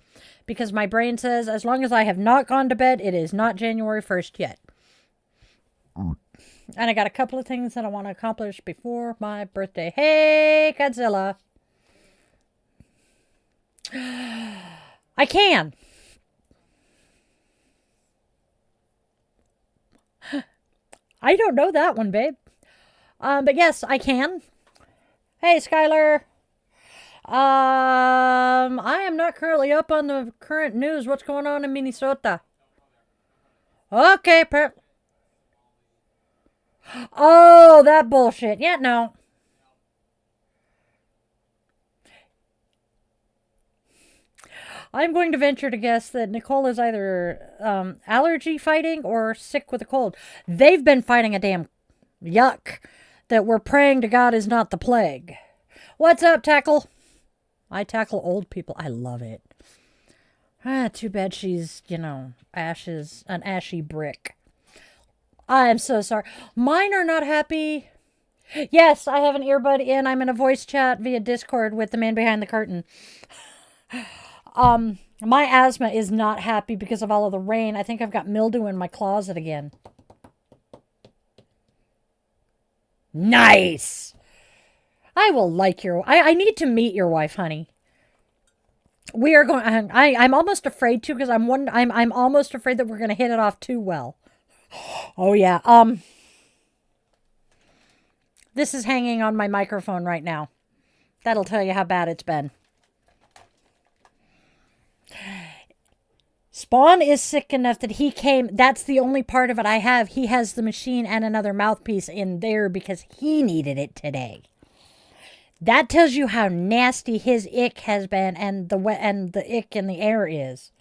because my brain says as long as I have not gone to bed, it is not January 1st yet. And I got a couple of things that I want to accomplish before my birthday. Hey, Godzilla. I can. I don't know that one, babe. But yes, I can. Hey, Skylar. I am not currently up on the current news. What's going on in Minnesota? Okay, oh, that bullshit. Yeah, no. I'm going to venture to guess that Nicole is either allergy fighting or sick with a cold. They've been fighting a damn yuck that we're praying to God is not the plague. What's up, Tackle? I tackle old people. I love it. Too bad she's, an ashy brick. I am so sorry. Mine are not happy. Yes, I have an earbud in. I'm in a voice chat via Discord with the man behind the curtain. My asthma is not happy because of all of the rain. I think I've got mildew in my closet again. Nice. I will like I need to meet your wife, honey. We are going. I'm almost afraid to, because I'm almost afraid that we're going to hit it off too well. Oh yeah. This is hanging on my microphone right now. That'll tell you how bad it's been. Spawn is sick enough that he came. That's the only part of it I have. He has the machine and another mouthpiece in there because he needed it today. That tells you how nasty his ick has been, and the ick in the air is.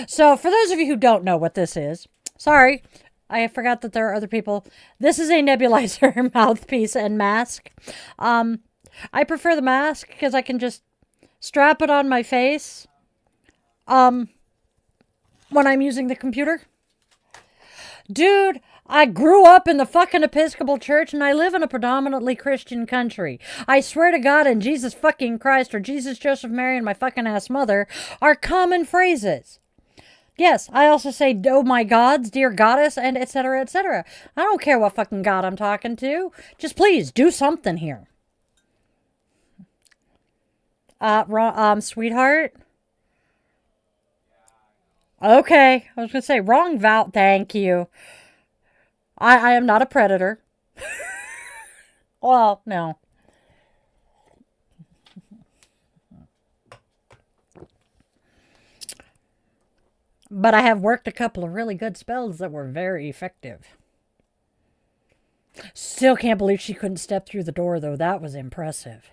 So, for those of you who don't know what this is, sorry, I forgot that there are other people. This is a nebulizer mouthpiece and mask. I prefer the mask because I can just strap it on my face when I'm using the computer. Dude, I grew up in the fucking Episcopal Church, and I live in a predominantly Christian country. I swear to God and Jesus fucking Christ, or Jesus, Joseph, Mary, and my fucking ass mother are common phrases. Yes, I also say, oh my gods, dear goddess, and etc., etc. I don't care what fucking God I'm talking to. Just please, do something here. Sweetheart? Okay, I was going to say, wrong vowel, thank you. I am not a predator. Well, no. But I have worked a couple of really good spells that were very effective. Still can't believe she couldn't step through the door, though. That was impressive.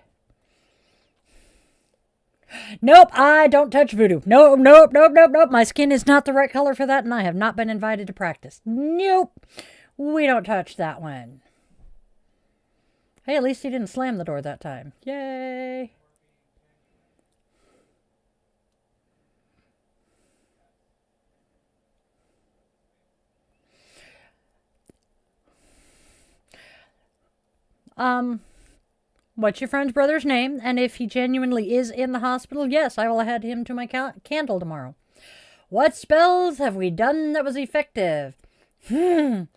Nope, I don't touch voodoo. Nope. My skin is not the right color for that, and I have not been invited to practice. Nope. We don't touch that one. Hey, at least he didn't slam the door that time. Yay. What's your friend's brother's name? And if he genuinely is in the hospital, yes, I will add him to my candle tomorrow. What spells have we done that was effective? There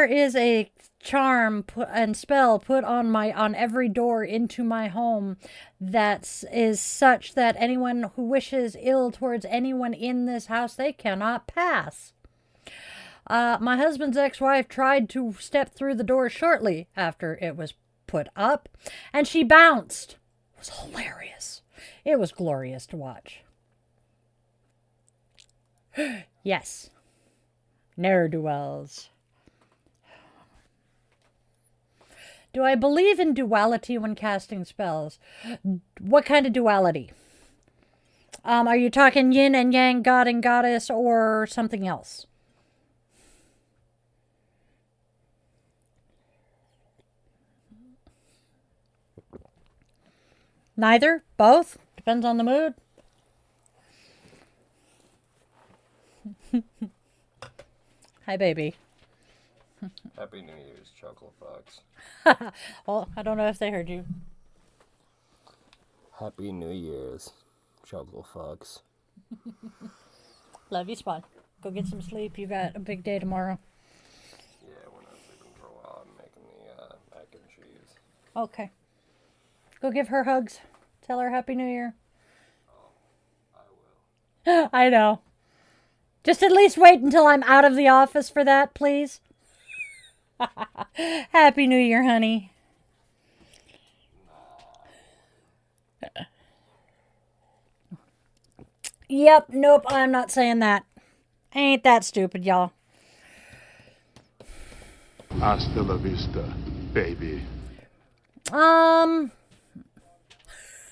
is a charm and spell put on every door into my home that is such that anyone who wishes ill towards anyone in this house, they cannot pass. My husband's ex-wife tried to step through the door shortly after it was put up, and she bounced. It was hilarious. It was glorious to watch. Yes. Ne'er-do-wells. Do I believe in duality when casting spells? What kind of duality? Are you talking yin and yang, god and goddess, or something else? Neither? Both? Depends on the mood. Hi, baby. Happy New Year's, Chuckle Fox. Well, I don't know if they heard you. Happy New Year's, Chuckle Fox. Love you, Spawn. Go get some sleep. You got a big day tomorrow. Yeah, we're not sleeping for a while. I'm making the mac and cheese. Okay. Go give her hugs. Tell her Happy New Year. Oh, I will. I know. Just at least wait until I'm out of the office for that, please. Happy New Year, honey. Yep, nope, I'm not saying that. Ain't that stupid, y'all. Hasta la vista, baby.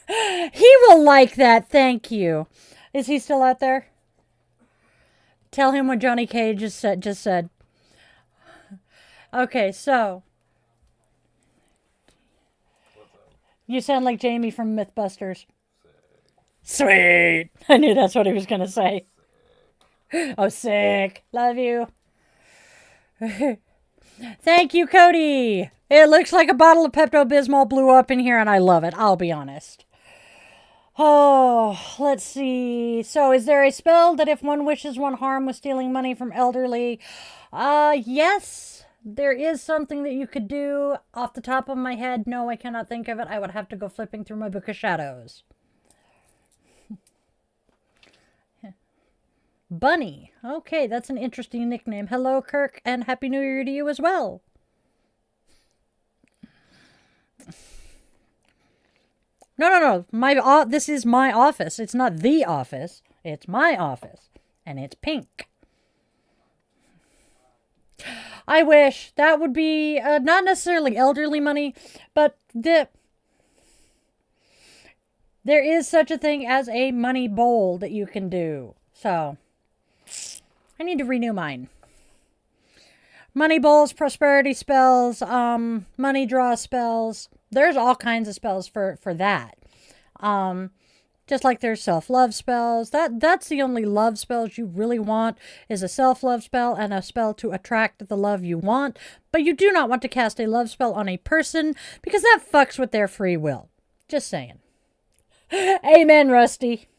He will like that, thank you. Is he still out there? Tell him what Johnny Cage just said. Okay, so. You sound like Jamie from Mythbusters. Sweet. I knew that's what he was going to say. Oh, sick. Love you. Thank you, Cody. It looks like a bottle of Pepto-Bismol blew up in here, and I love it. I'll be honest. Oh, let's see. So, is there a spell that if one wishes one harm with stealing money from elderly? Yes. There is something that you could do. Off the top of my head, no, I cannot think of it. I would have to go flipping through my book of shadows. Bunny. Okay, that's an interesting nickname. Hello, Kirk, and Happy New Year to you as well. No. This is my office. It's not the office. It's my office. And it's pink. I wish that would be not necessarily elderly money, but there is such a thing as a money bowl that you can do. So, I need to renew mine. Money bowls, prosperity spells, money draw spells. There's all kinds of spells for that. Just like there's self-love spells. That's the only love spells you really want is a self-love spell and a spell to attract the love you want. But you do not want to cast a love spell on a person because that fucks with their free will. Just saying. Amen, Rusty.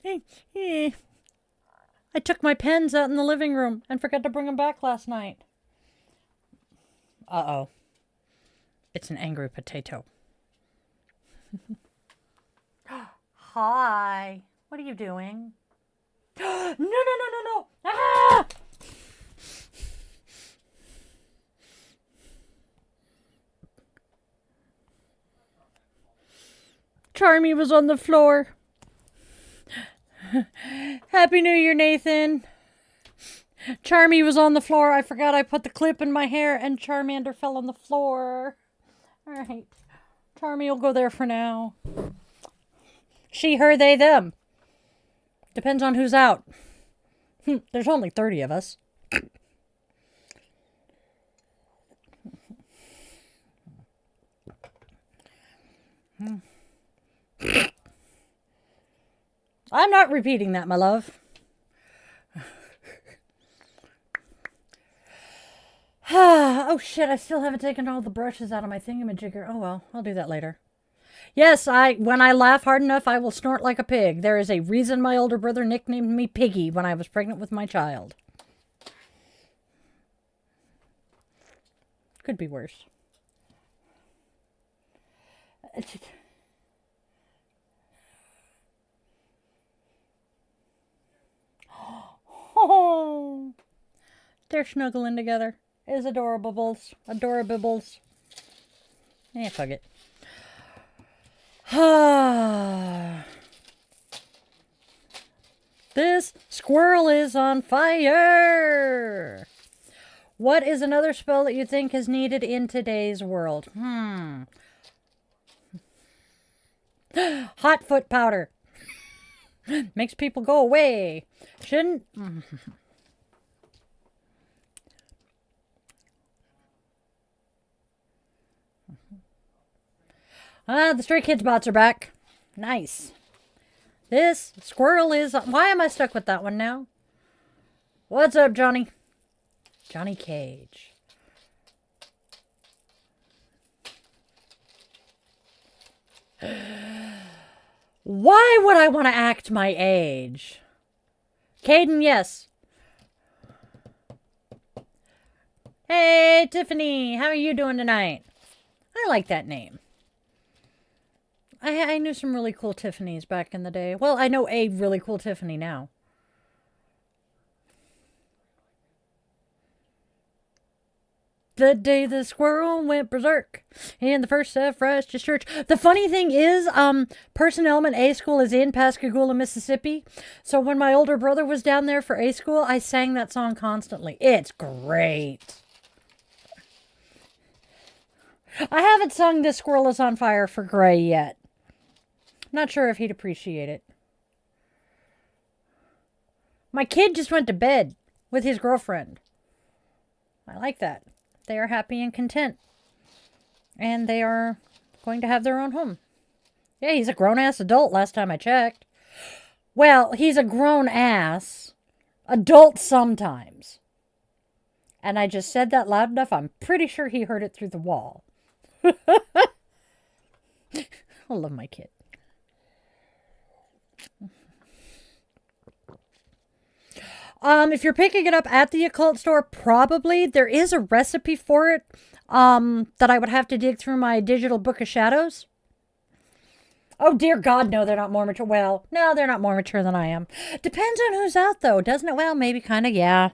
I took my pens out in the living room and forgot to bring them back last night. Uh-oh. It's an angry potato. Hi. What are you doing? No. Ah! Charmy was on the floor. Happy New Year, Nathan. Charmy was on the floor. I forgot I put the clip in my hair and Charmander fell on the floor. All right. Charmy will go there for now. She, her, they, them. Depends on who's out. There's only 30 of us. I'm not repeating that, my love. Oh shit, I still haven't taken all the brushes out of my thingamajigger. Oh well, I'll do that later. Yes, when I laugh hard enough, I will snort like a pig. There is a reason my older brother nicknamed me Piggy when I was pregnant with my child. Could be worse. Oh, they're snuggling together. It's adorables. Adorables. Yeah, fuck it. This squirrel is on fire. What is another spell that you think is needed in today's world? Hot foot powder. Makes people go away. Shouldn't... the Stray Kids bots are back. Nice. This squirrel is... Why am I stuck with that one now? What's up, Johnny? Johnny Cage. Why would I want to act my age? Caden, yes. Hey, Tiffany. How are you doing tonight? I like that name. I knew some really cool Tiffany's back in the day. Well, I know a really cool Tiffany now. The day the squirrel went berserk in the First Baptist Church. The funny thing is, Person Element A School is in Pascagoula, Mississippi. So when my older brother was down there for A School, I sang that song constantly. It's great. I haven't sung This Squirrel is on Fire for Gray yet. Not sure if he'd appreciate it. My kid just went to bed with his girlfriend. I like that. They are happy and content. And they are going to have their own home. Yeah, he's a grown-ass adult last time I checked. Well, he's a grown-ass adult sometimes. And I just said that loud enough, I'm pretty sure he heard it through the wall. I love my kid. If you're picking it up at the occult store, probably there is a recipe for it that I would have to dig through my digital book of shadows. Oh, dear God, no, they're not more mature. Well, no, they're not more mature than I am. Depends on who's out, though, doesn't it? Well, maybe kind of, yeah.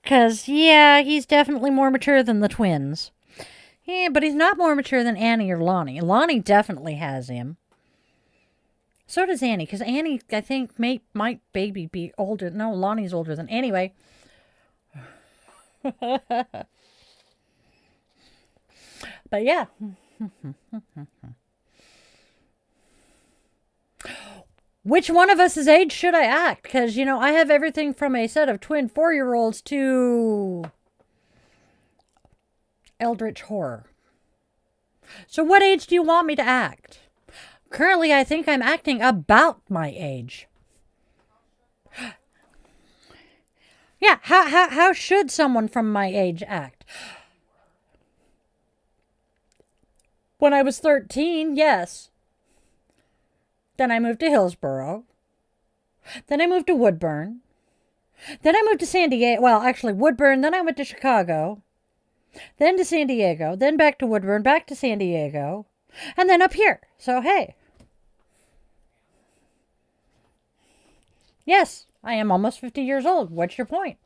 Because, yeah, he's definitely more mature than the twins. Yeah, but he's not more mature than Annie or Lonnie. Lonnie definitely has him. So does Annie, because Annie, I think, might baby be older. No, Lonnie's older than... Anyway. But yeah. Which one of us' age should I act? Because, you know, I have everything from a set of twin 4-year-olds to Eldritch Horror. So what age do you want me to act? Currently, I think I'm acting about my age. Yeah, how should someone from my age act? When I was 13, yes. Then I moved to Hillsboro. Then I moved to Woodburn. Then I moved to San Diego. Well, actually, Woodburn. Then I went to Chicago. Then to San Diego. Then back to Woodburn. Back to San Diego. And then up here. So, hey. Yes, I am almost 50 years old. What's your point?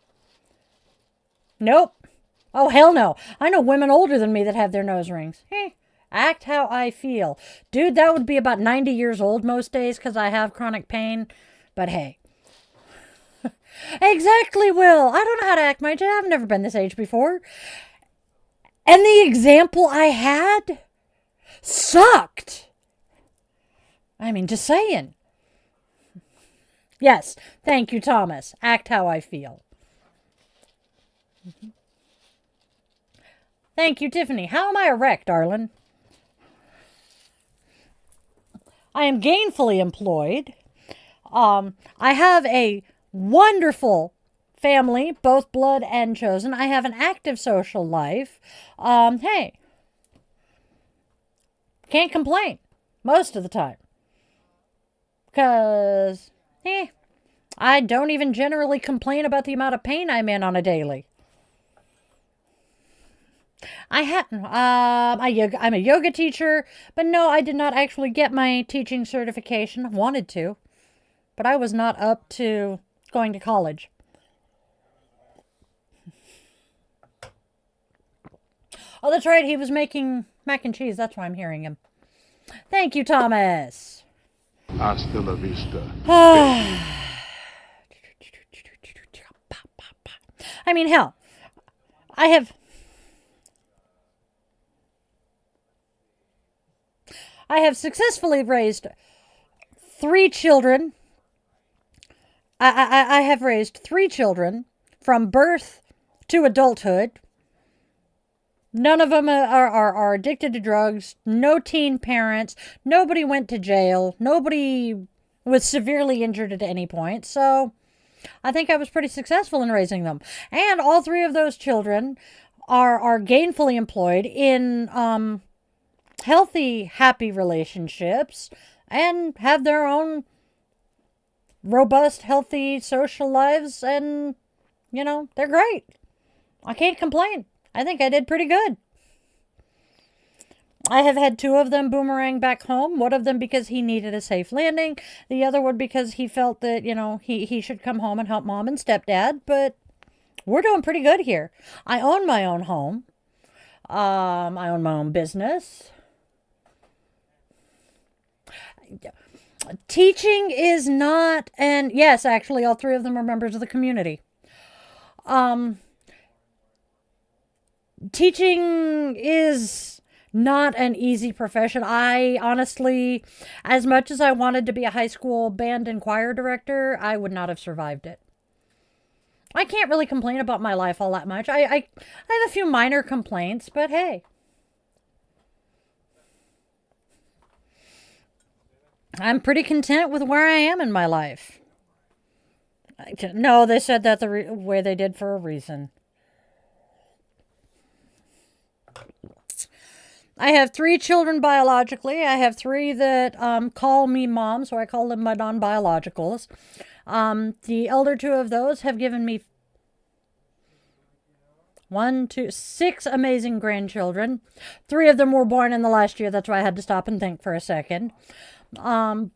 Nope. Oh, hell no. I know women older than me that have their nose rings. Hey. Act how I feel. Dude, that would be about 90 years old most days because I have chronic pain. But hey. Exactly, Will. I don't know how to act my age. I've never been this age before. And the example I had sucked. I mean, just saying. Yes, thank you, Thomas. Act how I feel. Thank you, Tiffany. How am I erect, darling? I am gainfully employed. I have a wonderful family, both blood and chosen. I have an active social life. Hey, can't complain most of the time. Because, I don't even generally complain about the amount of pain I'm in on a daily. I'm a yoga teacher, but no, I did not actually get my teaching certification. I wanted to, but I was not up to going to college. Oh, that's right. He was making mac and cheese. That's why I'm hearing him. Thank you, Thomas. Hasta la vista. I mean, hell, I have successfully raised 3 children. I have raised 3 children from birth to adulthood. None of them are addicted to drugs. No teen parents. Nobody went to jail. Nobody was severely injured at any point. So I think I was pretty successful in raising them. And all 3 of those children are gainfully employed in healthy, happy relationships and have their own robust, healthy social lives. And, they're great. I can't complain. I think I did pretty good. I have had 2 of them boomerang back home. One of them because he needed a safe landing. The other one because he felt that, he should come home and help mom and stepdad. But we're doing pretty good here. I own my own home. I own my own business. Teaching is not, and yes, actually, all 3 of them are members of the community. Teaching is not an easy profession. I honestly, as much as I wanted to be a high school band and choir director, I would not have survived it. I can't really complain about my life all that much. I have a few minor complaints, but hey. I'm pretty content with where I am in my life. No, they said that the way they did for a reason. I have 3 children biologically. I have 3 that call me mom, so I call them my non-biologicals. The elder 2 of those have given me 6 amazing grandchildren. 3 of them were born in the last year. That's why I had to stop and think for a second. I'm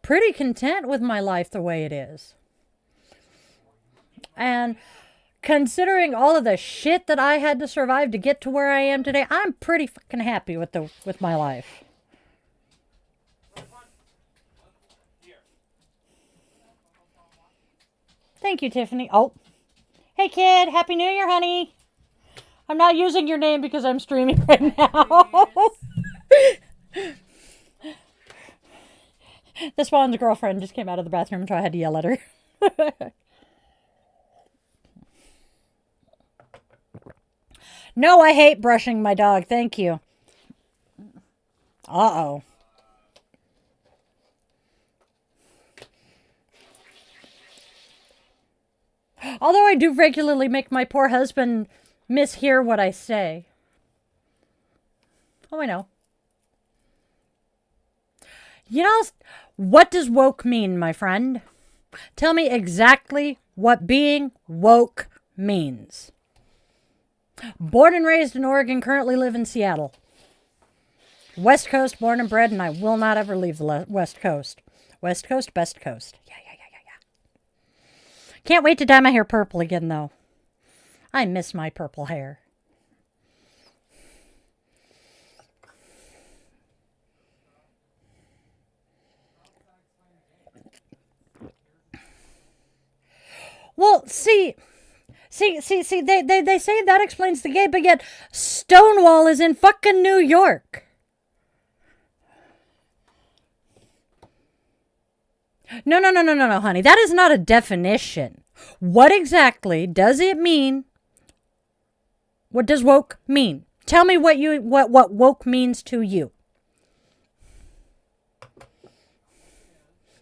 pretty content with my life the way it is. And considering all of the shit that I had to survive to get to where I am today, I'm pretty fucking happy with my life. Thank you, Tiffany. Oh, hey kid, Happy New Year, honey. I'm not using your name because I'm streaming right now. The Spawn's girlfriend just came out of the bathroom, so I had to yell at her. No, I hate brushing my dog. Thank you. Uh-oh. Although I do regularly make my poor husband mishear what I say. Oh, I know. What does woke mean, my friend? Tell me exactly what being woke means. Born and raised in Oregon, currently live in Seattle. West Coast, born and bred, and I will not ever leave the West Coast. West Coast, best coast. Yeah. Can't wait to dye my hair purple again, though. I miss my purple hair. Well, see, they say that explains the gay, but yet Stonewall is in fucking New York. No, honey. That is not a definition. What exactly does it mean? What does woke mean? Tell me what woke means to you.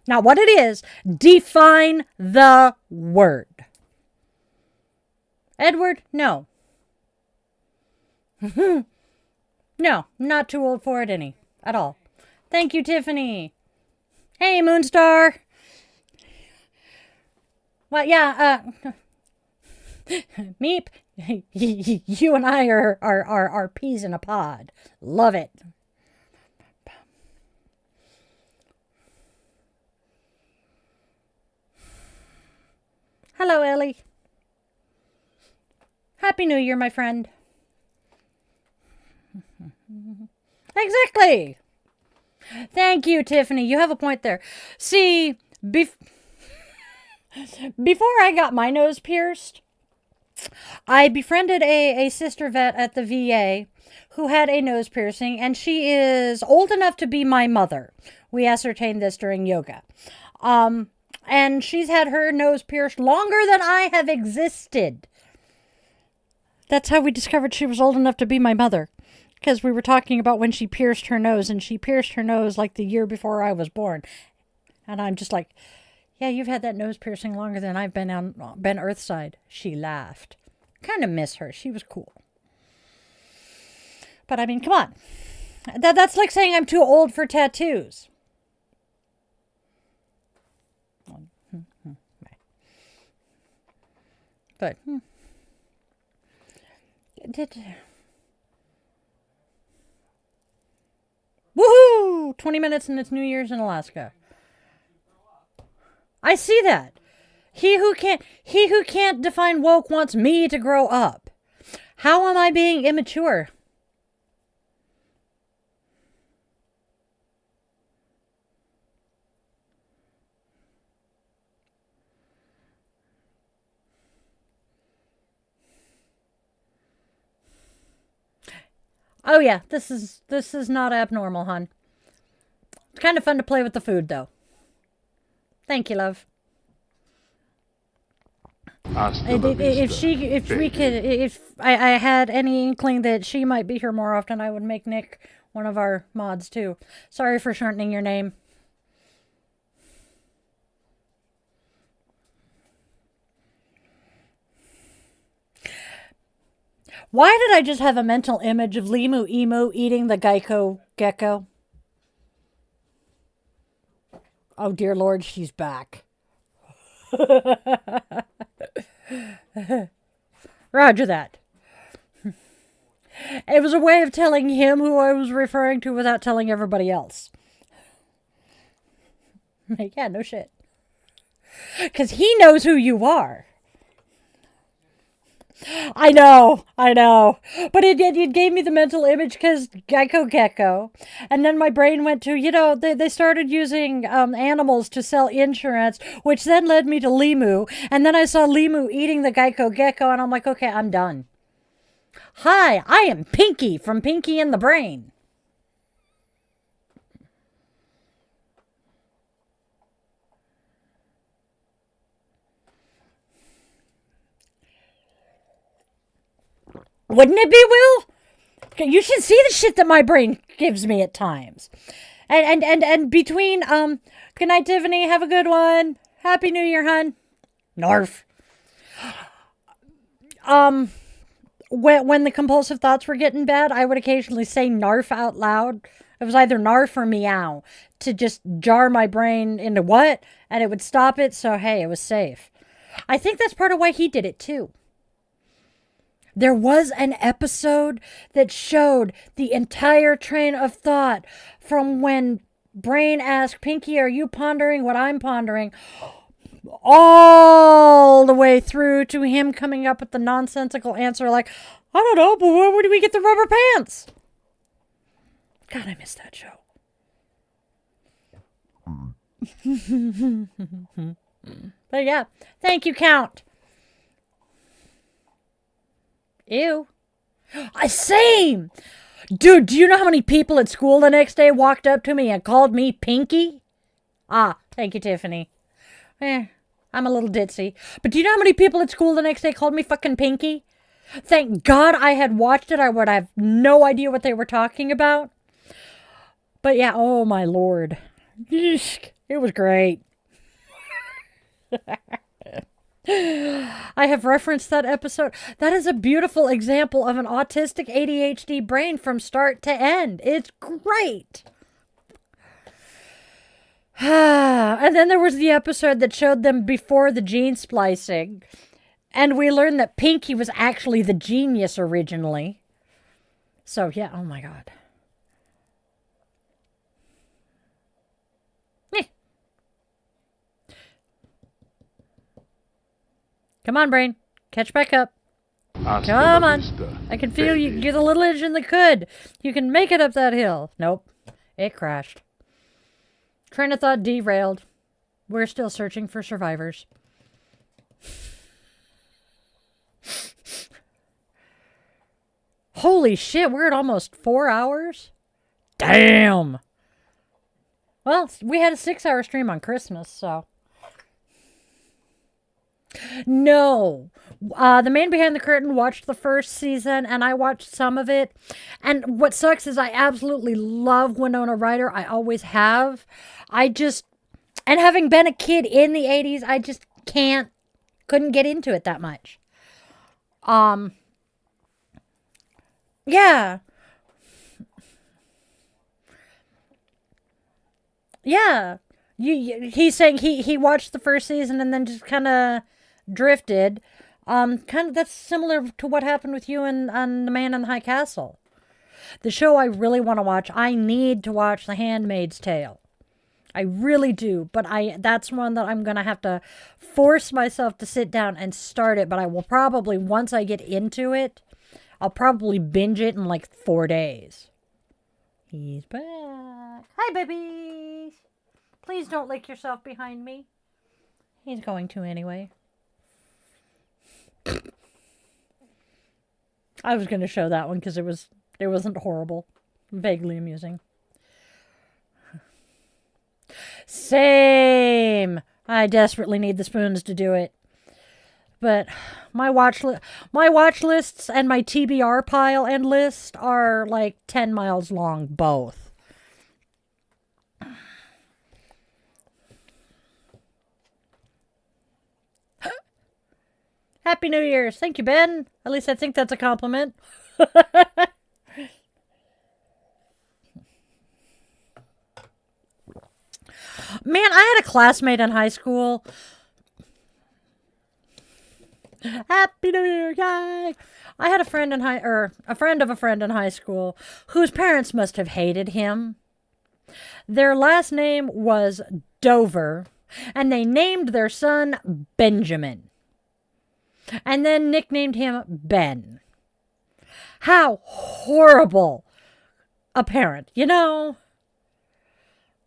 Not what it is. Define the word. Edward, no. No, not too old for it at all. Thank you, Tiffany. Hey, Moonstar. Well, yeah, Meep, you and I are peas in a pod. Love it. Hello, Ellie. Happy New Year, my friend. Exactly. Thank you, Tiffany. You have a point there. See, before I got my nose pierced, I befriended a sister vet at the VA who had a nose piercing, and she is old enough to be my mother. We ascertained this during yoga. And she's had her nose pierced longer than I have existed. That's how we discovered she was old enough to be my mother. Because we were talking about when she pierced her nose, and she pierced her nose like the year before I was born. And I'm just like, yeah, you've had that nose piercing longer than I've been Earthside. She laughed. Kind of miss her. She was cool. But I mean, come on. That's like saying I'm too old for tattoos. But, woohoo! 20 minutes and it's New Year's in Alaska. I see that. He who can't define woke wants me to grow up. How am I being immature? Oh yeah, this is not abnormal, hon. It's kind of fun to play with the food, though. Thank you, love. If I had any inkling that she might be here more often, I would make Nick one of our mods too. Sorry for shortening your name. Why did I just have a mental image of Limu Emu eating the Geico gecko? Oh, dear Lord, she's back. Roger that. It was a way of telling him who I was referring to without telling everybody else. Yeah, no shit. Because he knows who you are. I know. But it gave me the mental image because Geico Gecko. And then my brain went to, they started using animals to sell insurance, which then led me to Limu. And then I saw Limu eating the Geico Gecko, and I'm like, okay, I'm done. Hi, I am Pinky from Pinky and the Brain. Wouldn't it be, Will? You should see the shit that my brain gives me at times. And between, good night, Tiffany. Have a good one. Happy New Year, hun. Narf. When the compulsive thoughts were getting bad, I would occasionally say narf out loud. It was either narf or meow to just jar my brain into what, and it would stop it. So, hey, it was safe. I think that's part of why he did it, too. There was an episode that showed the entire train of thought from when Brain asked Pinky, are you pondering what I'm pondering? All the way through to him coming up with the nonsensical answer like, I don't know, but where do we get the rubber pants? God, I miss that show. But yeah, thank you, Count. Ew. Same! Dude, do you know how many people at school the next day walked up to me and called me Pinky? Thank you, Tiffany. I'm a little ditzy. But do you know how many people at school the next day called me fucking Pinky? Thank God I had watched it. I would have no idea what they were talking about. But yeah, oh my Lord. It was great. I have referenced that episode. That is a beautiful example of an autistic ADHD brain from start to end. It's great. And then there was the episode that showed them before the gene splicing. And we learned that Pinky was actually the genius originally. So, yeah, oh my God. Come on, brain. Catch back up. Hasta Come la on. vista, I can feel you. baby. You're the little engine that could. You can make it up that hill. Nope. It crashed. Train of thought derailed. We're still searching for survivors. Holy shit, we're at almost 4 hours? Damn. Well, we had a 6-hour stream on Christmas, so. No. The man behind the curtain watched the first season, and I watched some of it. And what sucks is I absolutely love Winona Ryder. I always have. And having been a kid in the 80s, I just couldn't get into it that much. Yeah. Yeah. He's saying he watched the first season and then just kind of drifted. That's similar to what happened with you and on The Man in the High Castle. The show I really want to watch, I need to watch The Handmaid's Tale. I really do, but that's one that I'm going to have to force myself to sit down and start it, but I will probably, once I get into it, I'll probably binge it in like 4 days. He's back. Hi, babies. Please don't lick yourself behind me. He's going to anyway. I was going to show that one because it wasn't horrible. Vaguely amusing. Same. I desperately need the spoons to do it. But my watch lists and my TBR pile and list are like 10 miles long, both. Happy New Year's. Thank you, Ben. At least I think that's a compliment. Man, I had a classmate in high school. Happy New Year, guy. I had a friend of a friend in high school whose parents must have hated him. Their last name was Dover, and they named their son Benjamin. And then nicknamed him Ben. How horrible a parent, you know?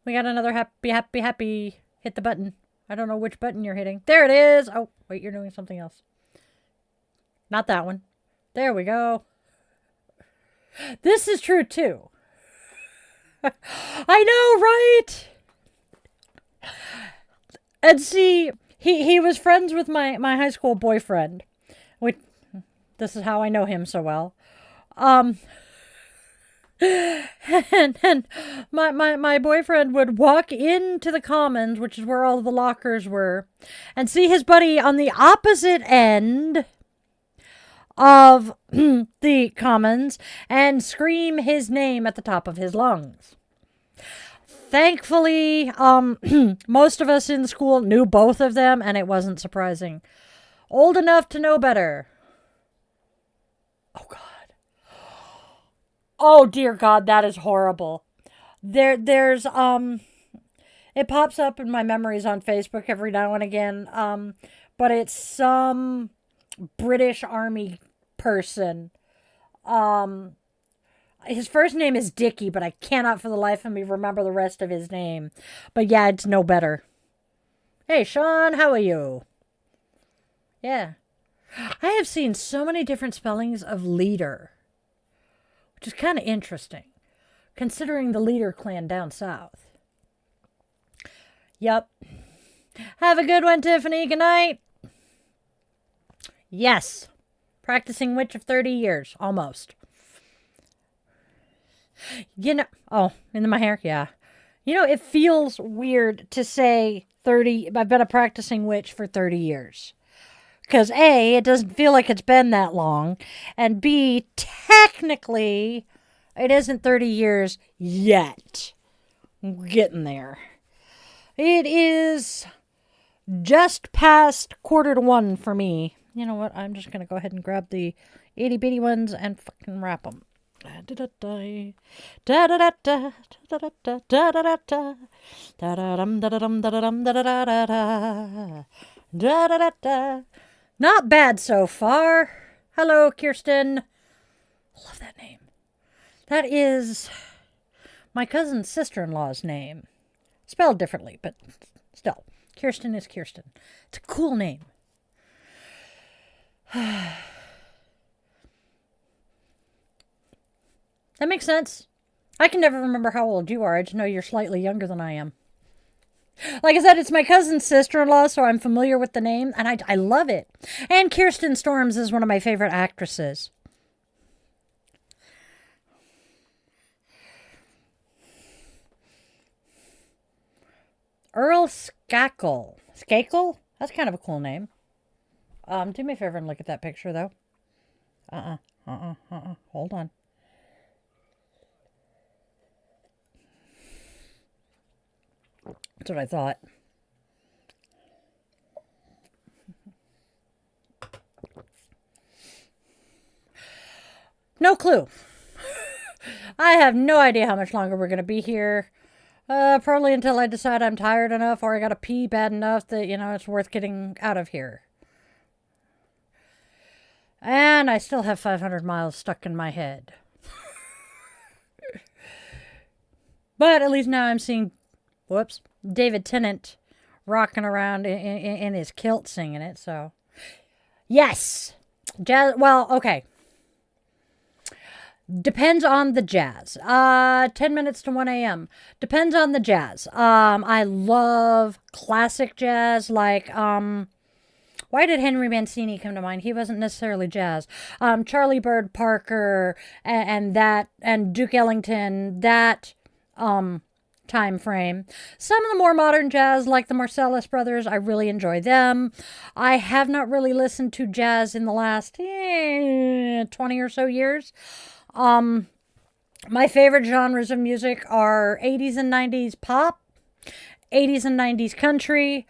We got another happy. Hit the button. I don't know which button you're hitting. There it is. Oh, wait, you're doing something else. Not that one. There we go. This is true, too. I know, right? And see, he was friends with my high school boyfriend. This is how I know him so well. And my boyfriend would walk into the commons, which is where all the lockers were, and see his buddy on the opposite end of the commons and scream his name at the top of his lungs. Thankfully, most of us in school knew both of them, and it wasn't surprising. Old enough to know better. Oh, God. Oh, dear God, that is horrible. There's, it pops up in my memories on Facebook every now and again, but it's some British Army person. His first name is Dickie, but I cannot for the life of me remember the rest of his name. But yeah, it's no better. Hey, Sean, how are you? Yeah. I have seen so many different spellings of leader, which is kind of interesting, considering the Leader clan down south. Yup. Have a good one, Tiffany. Good night. Yes. Practicing witch of 30 years. Almost. You know. Oh, in my hair? Yeah. You know, it feels weird to say 30. I've been a practicing witch for 30 years. Because A, it doesn't feel like it's been that long. And B, technically, it isn't 30 years yet. We're getting there. It is just past 1:45 for me. You know what? I'm just going to go ahead and grab the itty bitty ones and fucking wrap them. Not bad so far. Hello, Kirsten. I love that name. That is my cousin's sister-in-law's name. Spelled differently, but still. Kirsten is Kirsten. It's a cool name. That makes sense. I can never remember how old you are. I just know you're slightly younger than I am. Like I said, it's my cousin's sister-in-law, so I'm familiar with the name, and I love it. And Kirsten Storms is one of my favorite actresses. Earl Skakel. Skakel? That's kind of a cool name. Do me a favor and look at that picture, though. Hold on. That's what I thought. No clue. I have no idea how much longer we're going to be here. Probably until I decide I'm tired enough or I got to pee bad enough that, it's worth getting out of here. And I still have 500 miles stuck in my head. But at least now I'm seeing, David Tennant rocking around in his kilt singing it, so. Yes! Jazz, well, okay. Depends on the jazz. 10 minutes to 1 a.m. Depends on the jazz. I love classic jazz, like, why did Henry Mancini come to mind? He wasn't necessarily jazz. Charlie Bird Parker and Duke Ellington, that, time frame. Some of the more modern jazz, like the Marcellus Brothers, I really enjoy them. I have not really listened to jazz in the last 20 or so years. My favorite genres of music are 80s and 90s pop, 80s and 90s country,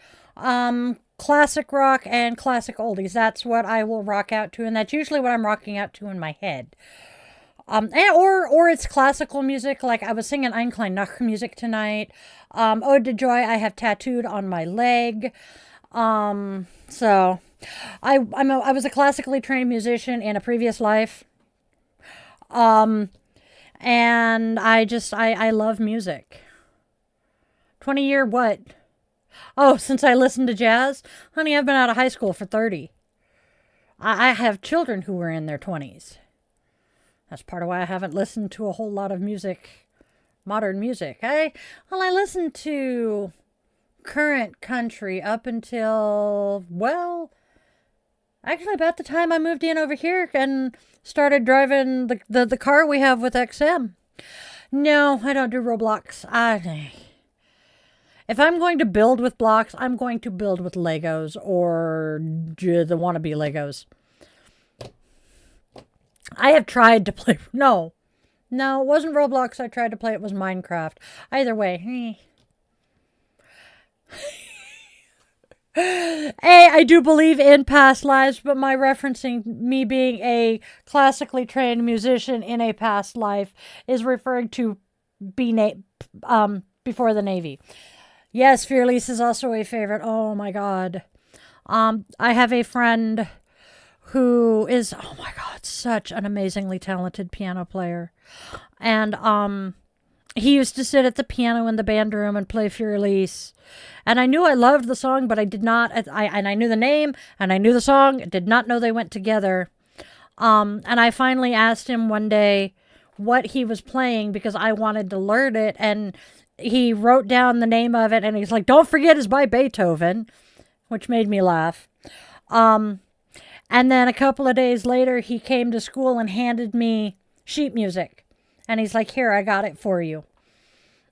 classic rock, and classic oldies. That's what I will rock out to, and that's usually what I'm rocking out to in my head. Or it's classical music, like I was singing Ein klein Nacht music tonight. Ode to Joy I have tattooed on my leg. So I was a classically trained musician in a previous life. And I love music. 20-year what? Oh, since I listened to jazz? Honey, I've been out of high school for 30. I have children who were in their 20s. That's part of why I haven't listened to a whole lot of music, modern music. I listened to current country up until, actually about the time I moved in over here and started driving the car we have with XM. No, I don't do Roblox. If I'm going to build with blocks, I'm going to build with Legos or the wannabe Legos. I have tried to play... No, it wasn't Roblox I tried to play. It was Minecraft. Either way. I do believe in past lives, but my referencing me being a classically trained musician in a past life is referring to before the Navy. Yes, Fearless is also a favorite. Oh my God. I have a friend who is, oh my God, such an amazingly talented piano player. And he used to sit at the piano in the band room and play Fearless. And I knew I loved the song, but I did not, I knew the name and I knew the song, did not know they went together. And I finally asked him one day what he was playing because I wanted to learn it. And he wrote down the name of it and he's like, don't forget it's by Beethoven, which made me laugh. And then a couple of days later, he came to school and handed me sheet music. And he's like, here, I got it for you.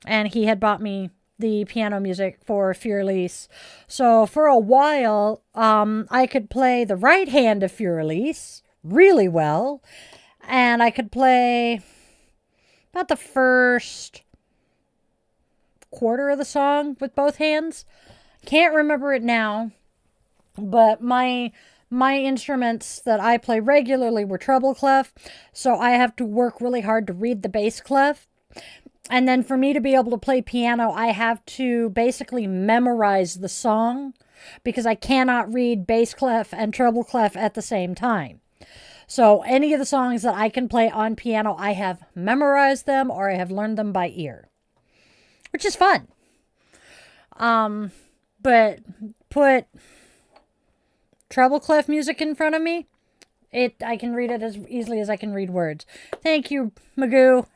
and he had bought me the piano music for Furlise. So for a while, I could play the right hand of Furlise really well, and I could play about the first quarter of the song with both hands. Can't remember it now, but my instruments that I play regularly were treble clef, so I have to work really hard to read the bass clef. And then for me to be able to play piano, I have to basically memorize the song because I cannot read bass clef and treble clef at the same time. So any of the songs that I can play on piano, I have memorized them or I have learned them by ear, which is fun. But put treble clef music in front of me, I can read it as easily as I can read words. Thank you, Magoo.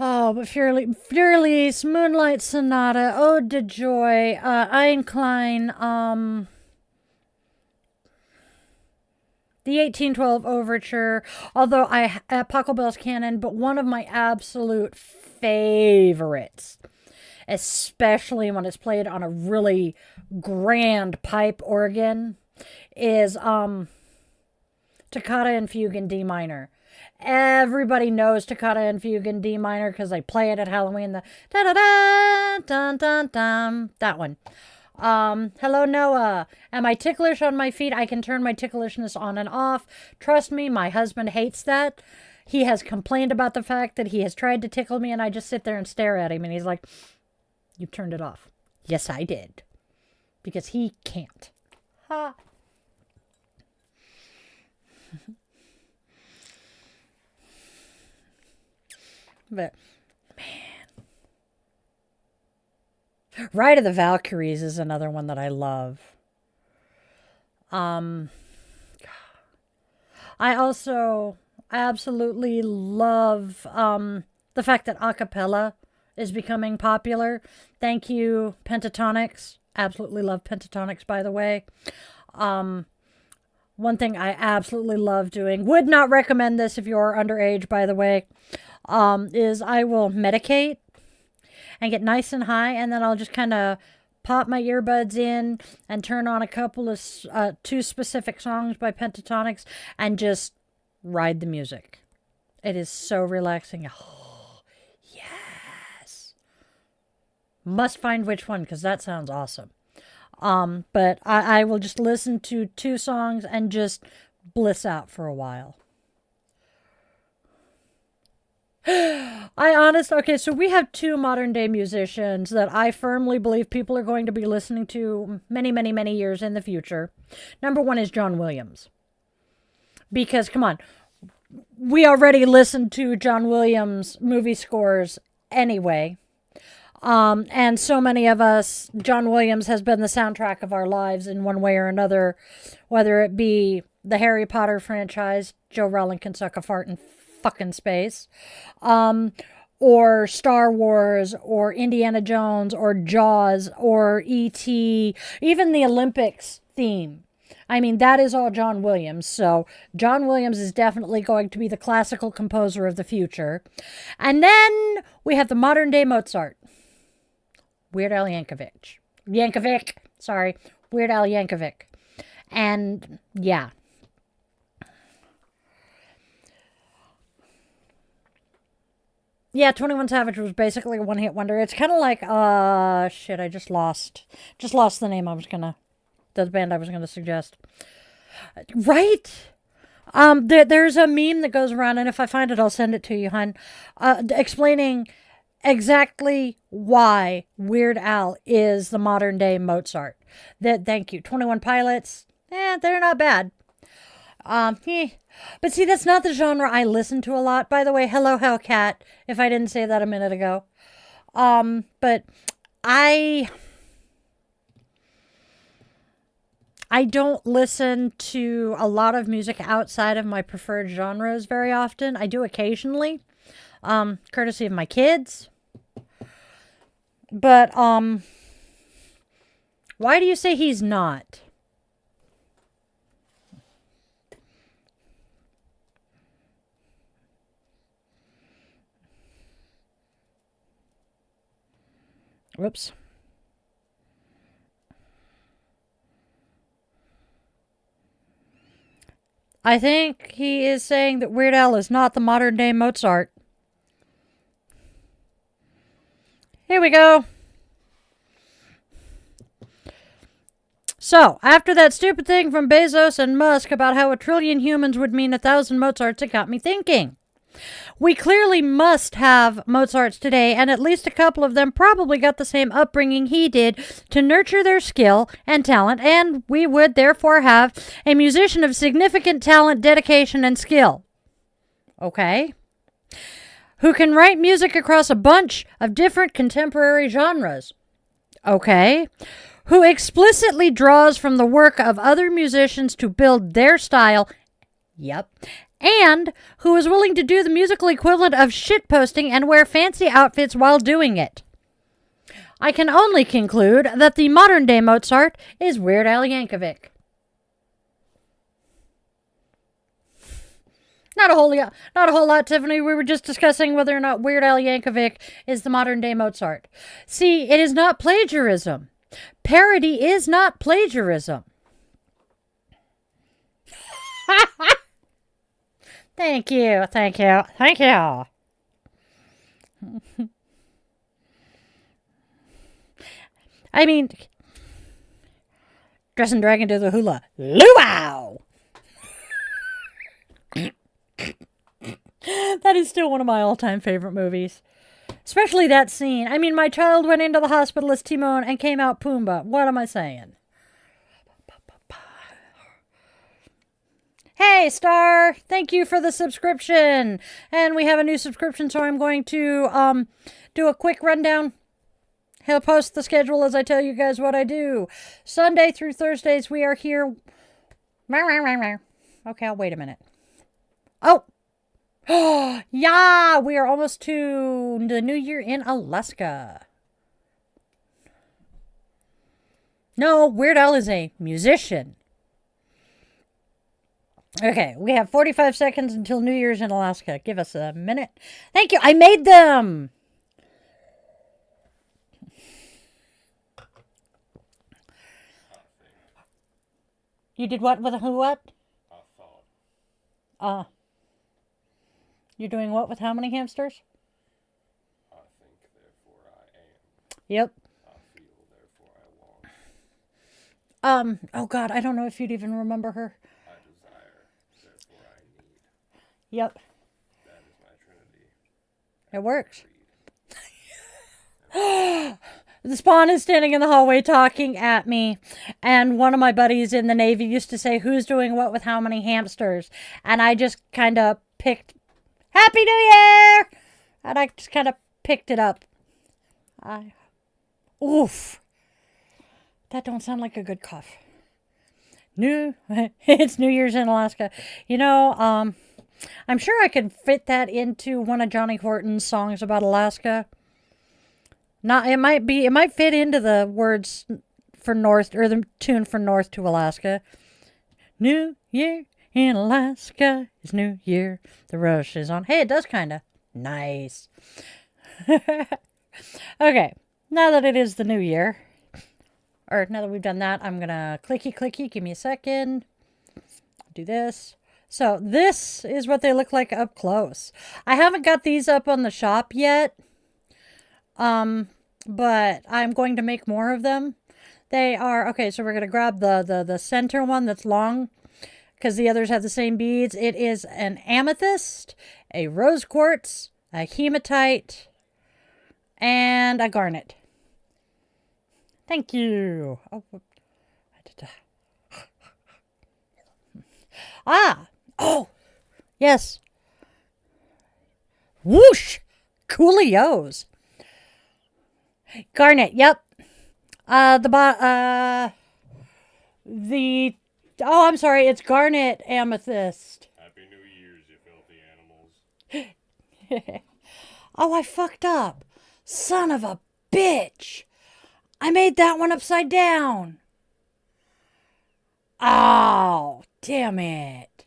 Oh, but Furlise, Moonlight Sonata, Ode to Joy, Ein Klein, the 1812 Overture, although Pachelbel's Canon, but one of my absolute favorites, especially when it's played on a really grand pipe organ, is Toccata and Fugue in D minor. Everybody knows Toccata and Fugue in D minor because they play it at Halloween. The da-da-da, dun-dun-dun, that one. Hello, Noah. Am I ticklish on my feet? I can turn my ticklishness on and off. Trust me, my husband hates that. He has complained about the fact that he has tried to tickle me and I just sit there and stare at him and he's like, you turned it off. Yes, I did. Because he can't. Ha. But, man. Ride of the Valkyries is another one that I love. I also absolutely love the fact that a cappella is becoming popular. Thank you, Pentatonics. Absolutely love Pentatonics, by the way. One thing I absolutely love doing, would not recommend this if you're underage, by the way, is I will medicate and get nice and high, and then I'll just kind of pop my earbuds in and turn on a couple of two specific songs by Pentatonics and just ride the music. It is so relaxing. Oh, yes. Must find which one because that sounds awesome. But I will just listen to two songs and just bliss out for a while. Okay, so we have two modern day musicians that I firmly believe people are going to be listening to many, many, many years in the future. Number one is John Williams. Because, come on, we already listened to John Williams movie scores anyway. And so many of us, John Williams has been the soundtrack of our lives in one way or another, whether it be the Harry Potter franchise, Joe Rowling can suck a fart in fucking space, or Star Wars, or Indiana Jones, or Jaws, or E.T., even the Olympics theme. I mean, that is all John Williams. So John Williams is definitely going to be the classical composer of the future. And then we have the modern day Mozart. Weird Al Yankovic. Weird Al Yankovic. And yeah. Yeah, 21 Savage was basically a one-hit wonder. It's kind of like, shit, I just lost the name the band I was gonna suggest. Right? There's a meme that goes around, and if I find it, I'll send it to you, hon, explaining exactly why Weird Al is the modern day Mozart. Thank you. 21 Pilots, they're not bad. But see, that's not the genre I listen to a lot. By the way, hello Hellcat, if I didn't say that a minute ago. But I don't listen to a lot of music outside of my preferred genres very often. I do occasionally, courtesy of my kids. But, why do you say he's not? Whoops. I think he is saying that Weird Al is not the modern day Mozart. Here we go. So, after that stupid thing from Bezos and Musk about how 1 trillion humans would mean 1,000 Mozarts, it got me thinking. We clearly must have Mozarts today, and at least a couple of them probably got the same upbringing he did to nurture their skill and talent, and we would therefore have a musician of significant talent, dedication, and skill. Okay? Who can write music across a bunch of different contemporary genres. Okay? Who explicitly draws from the work of other musicians to build their style. Yep. And who is willing to do the musical equivalent of shitposting and wear fancy outfits while doing it. I can only conclude that the modern day Mozart is Weird Al Yankovic. Not a whole lot, Tiffany. We were just discussing whether or not Weird Al Yankovic is the modern day Mozart. See, it is not plagiarism. Parody is not plagiarism. Thank you. I mean, dressing dragon to the hula. Luau! That is still one of my all-time favorite movies. Especially that scene. I mean, my child went into the hospital as Timon and came out Pumbaa. What am I saying? Hey, Star! Thank you for the subscription! And we have a new subscription, so I'm going to do a quick rundown. He'll post the schedule as I tell you guys what I do. Sunday through Thursdays, we are here. Okay, I'll wait a minute. Oh! Yeah! We are almost to the New Year in Alaska. No, Weird Al is a musician. Okay, we have 45 seconds until New Year's in Alaska. Give us a minute. Thank you. I made them. You did what with who what? You're doing what with how many hamsters? I think, therefore I am. Yep. I feel, therefore I want. Oh God, I don't know if you'd even remember her. I desire, therefore I need. Yep. That is my trinity. It works. The Spawn is standing in the hallway talking at me, and one of my buddies in the Navy used to say, who's doing what with how many hamsters? And I just kind of picked, Happy New Year! And I just kind of picked it up. Oof. That don't sound like a good cough. It's New Year's in Alaska. You know, I'm sure I could fit that into one of Johnny Horton's songs about Alaska. It might fit into the words for North, or the tune for North to Alaska. New Year in Alaska is New Year. The rush is on. Hey, it does kind of. Nice. Okay, now that it is the New Year, or now that we've done that, I'm going to clicky. Give me a second. Do this. So this is what they look like up close. I haven't got these up on the shop yet. But I'm going to make more of them. They are, okay, so we're going to grab the center one that's long, because the others have the same beads. It is an amethyst, a rose quartz, a hematite, and a garnet. Thank you. Oh, yes. Whoosh, coolios. Garnet, yep. I'm sorry, it's garnet amethyst. Happy New Year's, you filthy animals. Oh, I fucked up. Son of a bitch. I made that one upside down. Oh, damn it.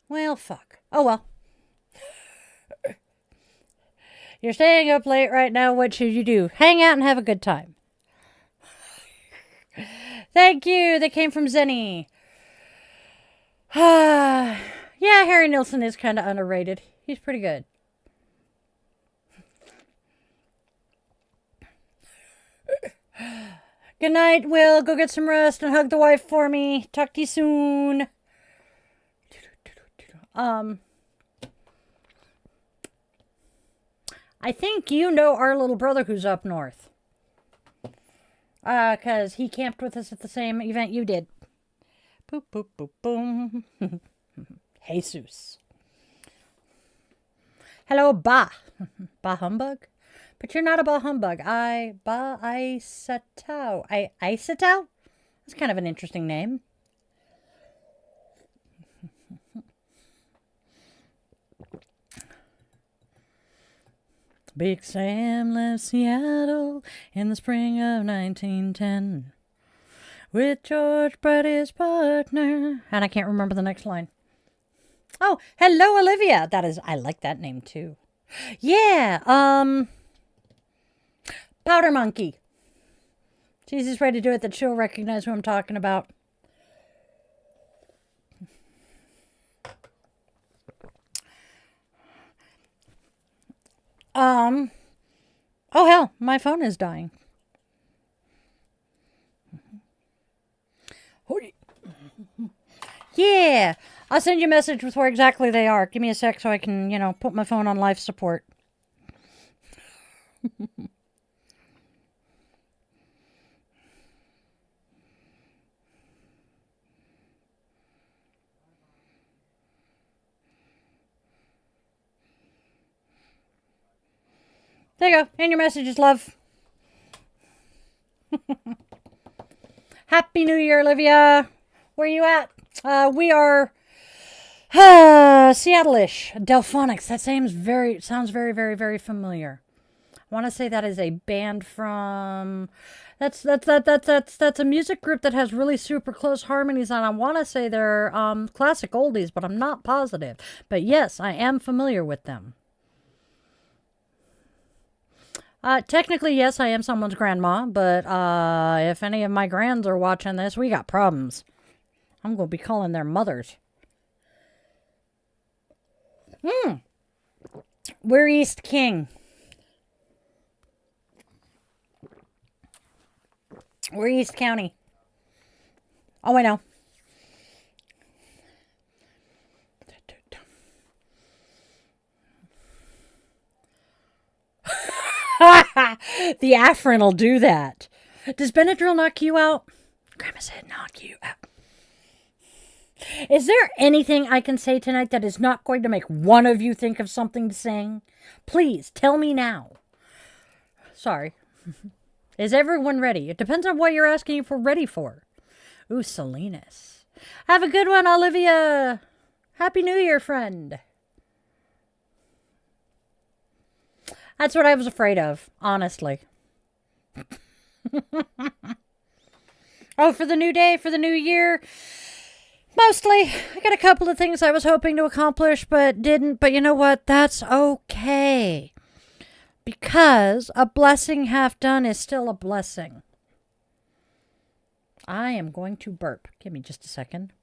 Well, fuck. Oh, well. You're staying up late right now. What should you do? Hang out and have a good time. Thank you. They came from Zenny. Yeah, Harry Nilsson is kind of underrated. He's pretty good. Good night, Will. Go get some rest and hug the wife for me. Talk to you soon. I think you know our little brother who's up north. 'Cause he camped with us at the same event you did. Boop, boop, boop, boom. Jesus. Hello, Bah. Bah Humbug? But you're not a Bah Humbug. Bah Isatau. Isatau? That's kind of an interesting name. Big Sam left Seattle in the spring of 1910 with George Brett, his partner. And I can't remember the next line. Oh, hello, Olivia. I like that name too. Yeah, Powder Monkey. It's the easiest way to do it that she'll recognize who I'm talking about. Oh hell, my phone is dying. Yeah, I'll send you a message with where exactly they are. Give me a sec so I can, put my phone on life support. There you go. And your messages, love. Happy New Year, Olivia. Where are you at? We are Seattle-ish. Delphonics. That sounds very, very, very familiar. I want to say that is a band from. That's a music group that has really super close harmonies, and I want to say they're classic oldies, but I'm not positive. But yes, I am familiar with them. Technically, yes, I am someone's grandma, but if any of my grands are watching this, we got problems. I'm going to be calling their mothers. We're East King. We're East County. Oh, I know. The Afrin will do that. Does Benadryl knock you out? Grandma said knock you out. Is there anything I can say tonight that is not going to make one of you think of something to sing? Please, tell me now. Sorry. Is everyone ready? It depends on what you're asking if we're ready for. Ooh, Salinas. Have a good one, Olivia. Happy New Year, friend. That's what I was afraid of, honestly. Oh, for the new day, for the new year. Mostly, I got a couple of things I was hoping to accomplish, but didn't. But you know what? That's okay. Because a blessing half done is still a blessing. I am going to burp. Give me just a second.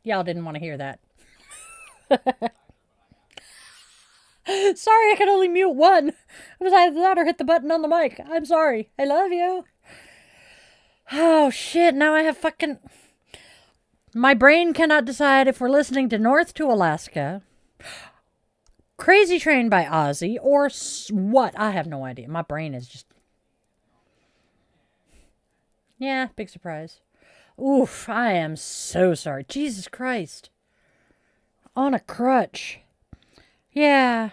Y'all didn't want to hear that. Sorry, I could only mute one. It was either that or hit the button on the mic. I'm sorry. I love you. Oh, shit. Now I have fucking... My brain cannot decide if we're listening to North to Alaska, Crazy Train by Ozzy, or what. I have no idea. My brain is just... Yeah, big surprise. Oof, I am so sorry. Jesus Christ. On a crutch. Yeah,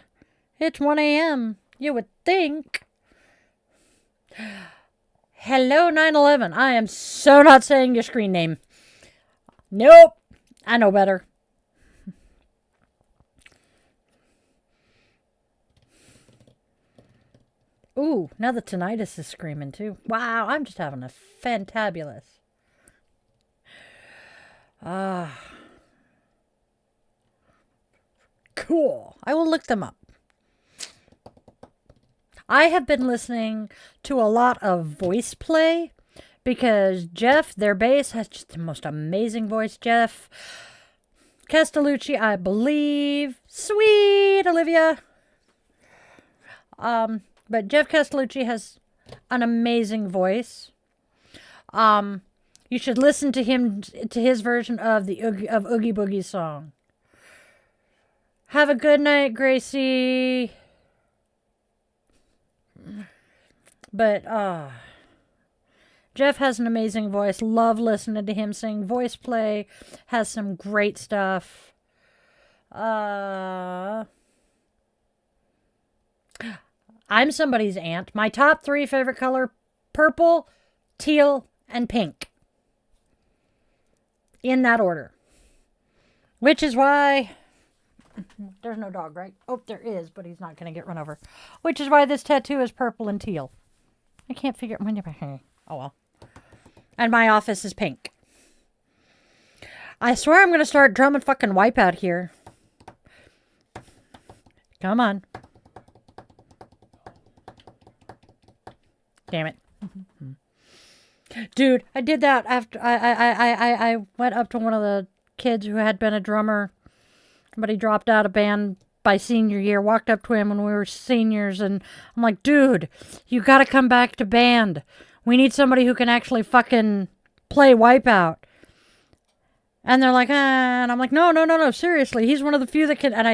it's 1 a.m. You would think. Hello, 9/11. I am so not saying your screen name. Nope. I know better. Ooh, now the tinnitus is screaming too. Wow, I'm just having a fantabulous. cool. I will look them up. I have been listening to a lot of voice play because Jeff, their bass, has just the most amazing voice. Jeff Castellucci, I believe. Sweet Olivia. But Jeff Castellucci has an amazing voice. You should listen to his version of the Oogie Boogie song. Have a good night, Gracie. But Jeff has an amazing voice. Love listening to him sing. Voice play has some great stuff. I'm somebody's aunt. My top 3 favorite color: purple, teal, and pink. In that order. Which is why... There's no dog, right? Oh, there is, but he's not going to get run over. Which is why this tattoo is purple and teal. I can't figure out when you're... Oh, well. And my office is pink. I swear I'm going to start drumming fucking Wipeout here. Come on. Damn it. Dude, I did that after I went up to one of the kids who had been a drummer, but he dropped out of band by senior year. Walked up to him when we were seniors, and I'm like, dude, you gotta come back to band. We need somebody who can actually fucking play Wipeout. And they're like, and I'm like, no, seriously. He's one of the few that can. And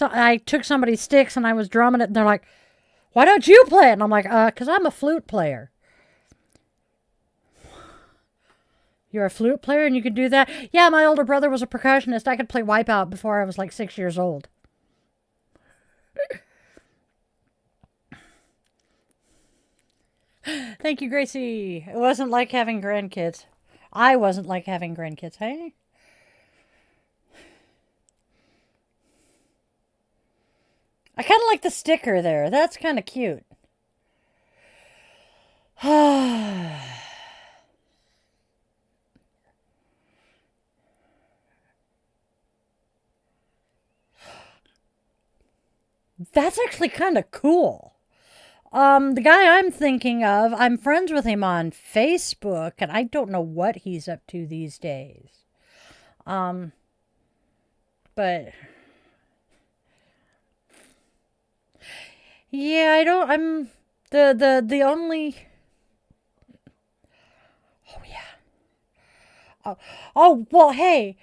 I took somebody's sticks and I was drumming it, and they're like, why don't you play it? And I'm like, because I'm a flute player. You're a flute player and you can do that? Yeah, my older brother was a percussionist. I could play Wipeout before I was like 6 years old. Thank you, Gracie. It wasn't like having grandkids. I wasn't like having grandkids, hey? I kind of like the sticker there. That's kind of cute. That's actually kind of cool. The guy I'm thinking of, I'm friends with him on Facebook, and I don't know what he's up to these days. But yeah, I'm the only. Oh yeah. Oh well, hey.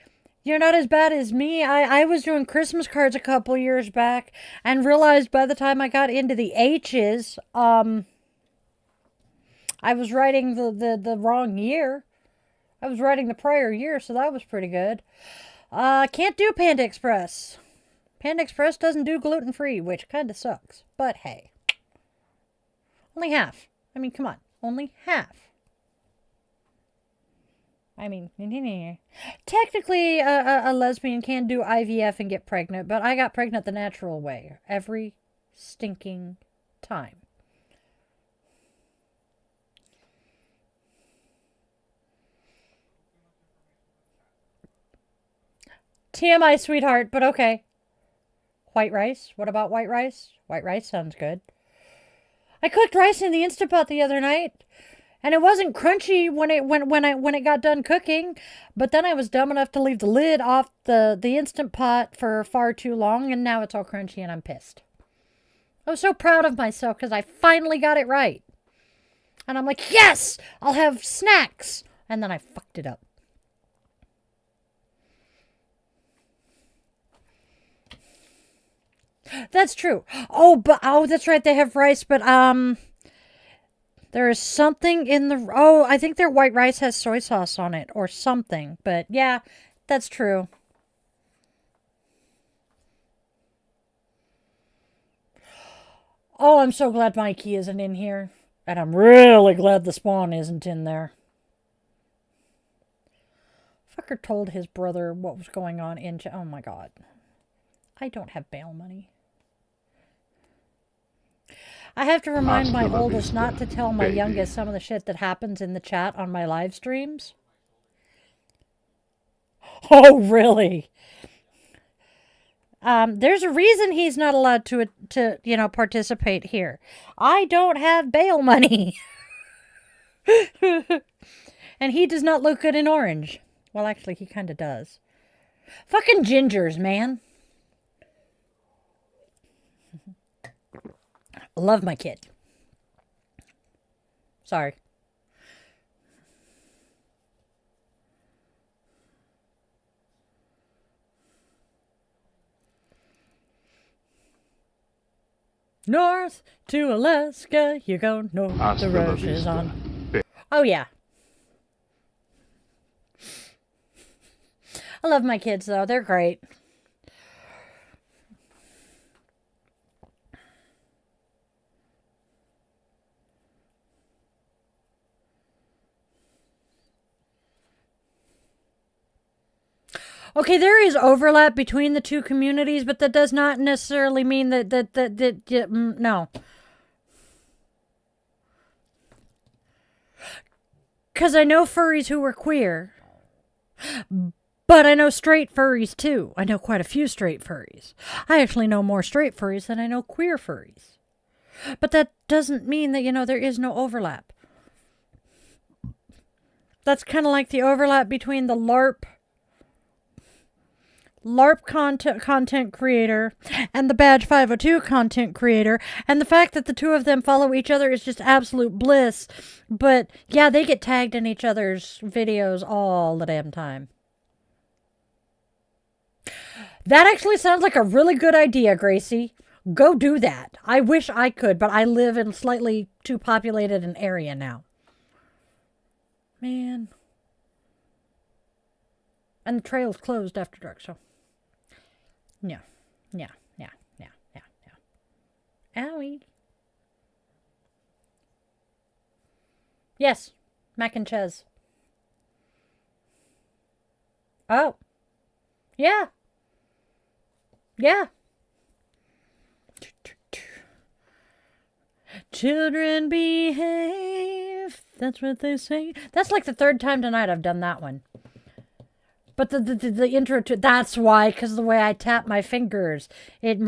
You're not as bad as me. I was doing Christmas cards a couple years back and realized by the time I got into the H's, I was writing the wrong year. I was writing the prior year, so that was pretty good. Can't do Panda Express. Panda Express doesn't do gluten-free, which kind of sucks. But hey. Only half. I mean, come on. Only half. I mean, technically, a lesbian can do IVF and get pregnant, but I got pregnant the natural way every stinking time. TMI, sweetheart, but okay. White rice? What about white rice? White rice sounds good. I cooked rice in the Instant Pot the other night. And it wasn't crunchy when it got done cooking, but then I was dumb enough to leave the lid off the Instant Pot for far too long, and now it's all crunchy and I'm pissed. I was so proud of myself because I finally got it right. And I'm like, yes, I'll have snacks. And then I fucked it up. That's true. Oh, that's right. They have rice, but there is something in the... Oh, I think their white rice has soy sauce on it or something. But yeah, that's true. Oh, I'm so glad Mikey isn't in here. And I'm really glad the Spawn isn't in there. Fucker told his brother what was going on in... Oh my god. I don't have bail money. I have to remind my oldest not to tell my youngest some of the shit that happens in the chat on my live streams. Oh, really? There's a reason he's not allowed to participate here. I don't have bail money. And he does not look good in orange. Well, actually, he kind of does. Fucking gingers, man. Love my kid. Sorry. North to Alaska, you go north, Hasta the la rush is vista. on. Oh, yeah. I love my kids, though. They're great. Okay, there is overlap between the two communities, but that does not necessarily mean that no. Because I know furries who are queer, but I know straight furries too. I know quite a few straight furries. I actually know more straight furries than I know queer furries. But that doesn't mean that, there is no overlap. That's kind of like the overlap between the LARP content creator and the Badge 502 content creator, and the fact that the two of them follow each other is just absolute bliss. But yeah, they get tagged in each other's videos all the damn time. That actually sounds like a really good idea, Gracie. Go do that. I wish I could, but I live in slightly too populated an area now. Man. And the trail's closed after dark, so. Yeah. Owie. Yes. Mac and Ches. Oh. Yeah. Yeah. Children behave. That's what they say. That's like the third time tonight I've done that one. But the intro to that's why, because the way I tap my fingers, it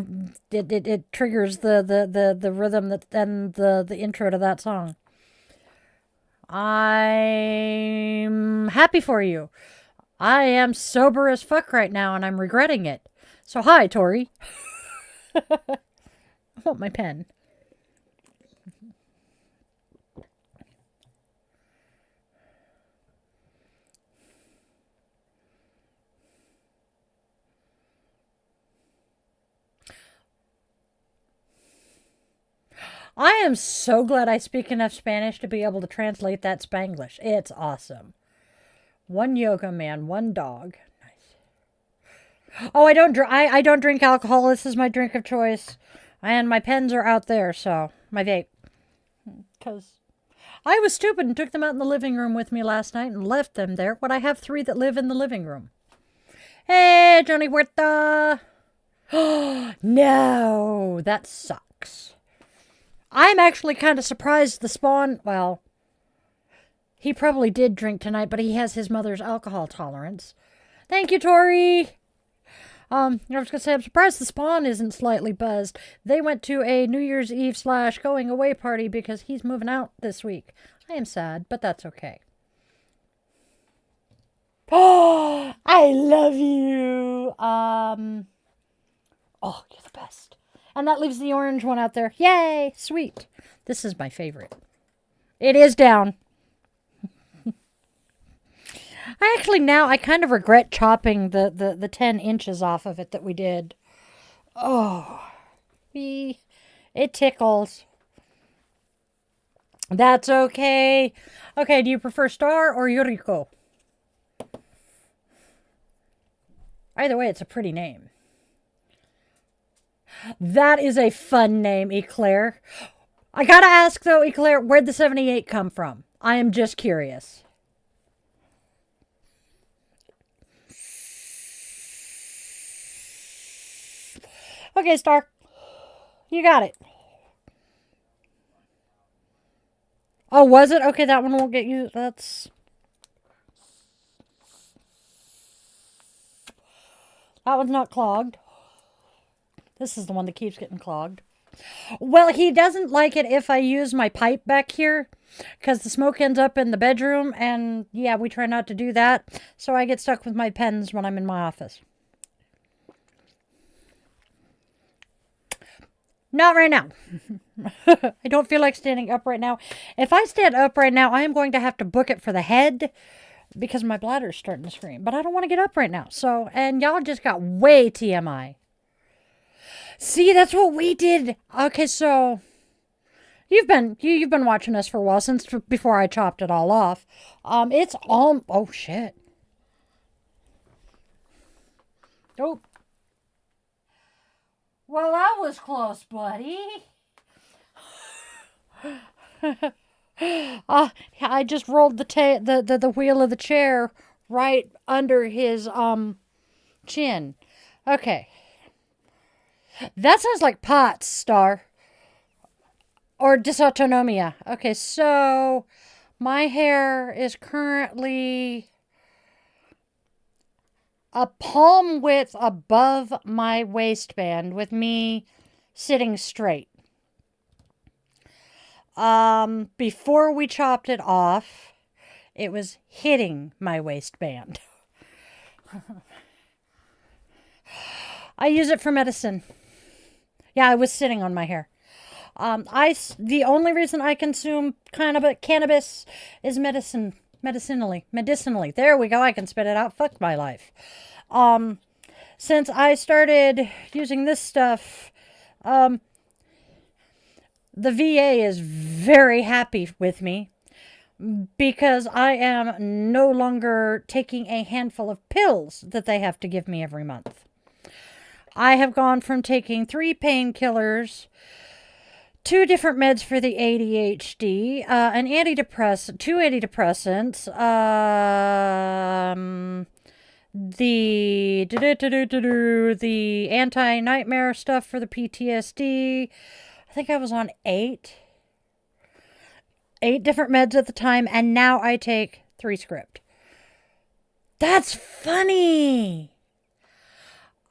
triggers the rhythm that and the intro to that song. I'm happy for you. I am sober as fuck right now, and I'm regretting it. So hi, Tori. I want my pen. I am so glad I speak enough Spanish to be able to translate that Spanglish. It's awesome. One yoga man, one dog. Nice. Oh, I don't drink alcohol. This is my drink of choice. And my pens are out there, so my vape. Because I was stupid and took them out in the living room with me last night and left them there. But I have 3 that live in the living room. Hey, Johnny Huerta. No, that sucks. I'm actually kind of surprised the Spawn, well, he probably did drink tonight, but he has his mother's alcohol tolerance. Thank you, Tori. I was going to say, I'm surprised the Spawn isn't slightly buzzed. They went to a New Year's Eve / going away party because he's moving out this week. I am sad, but that's okay. Oh, I love you. Oh, you're the best. And that leaves the orange one out there. Yay! Sweet. This is my favorite. It is down. I kind of regret chopping the 10 inches off of it that we did. Oh. It tickles. That's okay. Okay, do you prefer Star or Yuriko? Either way, it's a pretty name. That is a fun name, Eclair. I gotta ask, though, Eclair, where'd the 78 come from? I am just curious. Okay, Star. You got it. Oh, was it? Okay, that one won't get you. That one's not clogged. This is the one that keeps getting clogged. Well, he doesn't like it if I use my pipe back here because the smoke ends up in the bedroom. And yeah, we try not to do that. So I get stuck with my pens when I'm in my office. Not right now. I don't feel like standing up right now. If I stand up right now, I am going to have to book it for the head because my bladder's starting to scream. But I don't want to get up right now. So, and y'all just got way TMI. See, that's what we did. Okay, so you've been watching us for a while since before I chopped it all off. It's all oh shit. Oh. Well, that was close, buddy. I just rolled the wheel of the chair right under his chin. Okay. That sounds like POTS, Star. Or dysautonomia. Okay, so my hair is currently a palm width above my waistband with me sitting straight. Before we chopped it off, it was hitting my waistband. I use it for medicine. Yeah, I was sitting on my hair. The only reason I consume cannabis is medicinally. There we go. I can spit it out. Fuck my life. Since I started using this stuff, the VA is very happy with me because I am no longer taking a handful of pills that they have to give me every month. I have gone from taking 3 painkillers, 2 different meds for the ADHD, an antidepressant, 2 antidepressants, the anti-nightmare stuff for the PTSD. I think I was on 8 different meds at the time, and now I take 3 script. That's funny.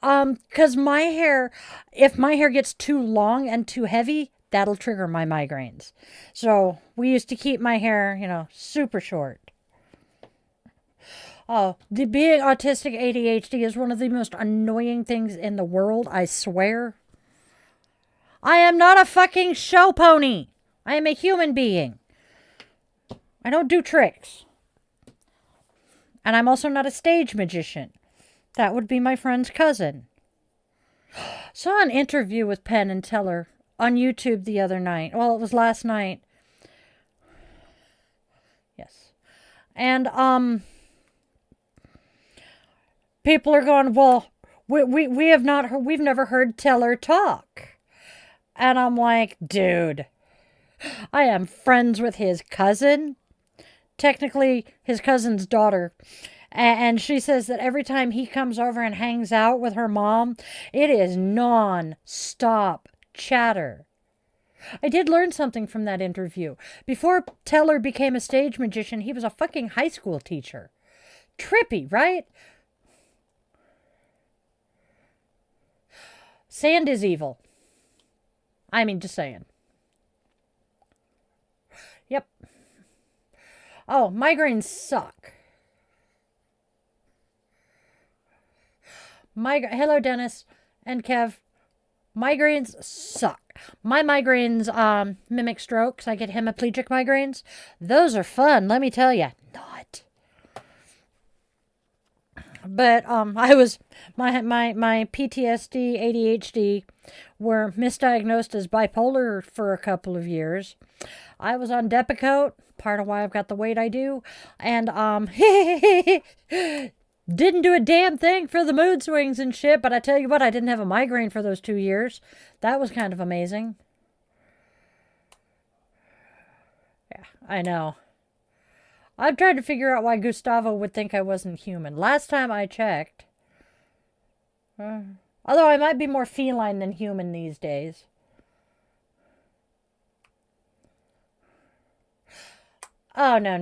Because my hair, if my hair gets too long and too heavy, that'll trigger my migraines. So we used to keep my hair, super short. Oh, the being autistic ADHD is one of the most annoying things in the world, I swear. I am not a fucking show pony. I am a human being. I don't do tricks. And I'm also not a stage magician. That would be my friend's cousin. Saw an interview with Penn and Teller on YouTube the other night. Well, it was last night. Yes. And, people are going, well, we've never heard Teller talk. And I'm like, dude, I am friends with his cousin. Technically, his cousin's daughter. And she says that every time he comes over and hangs out with her mom, it is non-stop chatter. I did learn something from that interview. Before Teller became a stage magician, he was a fucking high school teacher. Trippy, right? Sand is evil. I mean, just saying. Yep. Oh, migraines suck. Hello, Dennis and Kev. Migraines suck. My migraines mimic strokes. I get hemiplegic migraines. Those are fun, let me tell you. Not. But I was my PTSD, ADHD were misdiagnosed as bipolar for a couple of years. I was on Depakote, part of why I've got the weight I do, and didn't do a damn thing for the mood swings and shit, but I tell you what, I didn't have a migraine for those 2 years. That was kind of amazing. Yeah, I know. I've tried to figure out why Gustavo would think I wasn't human. Last time I checked. Although I might be more feline than human these days. Oh, no.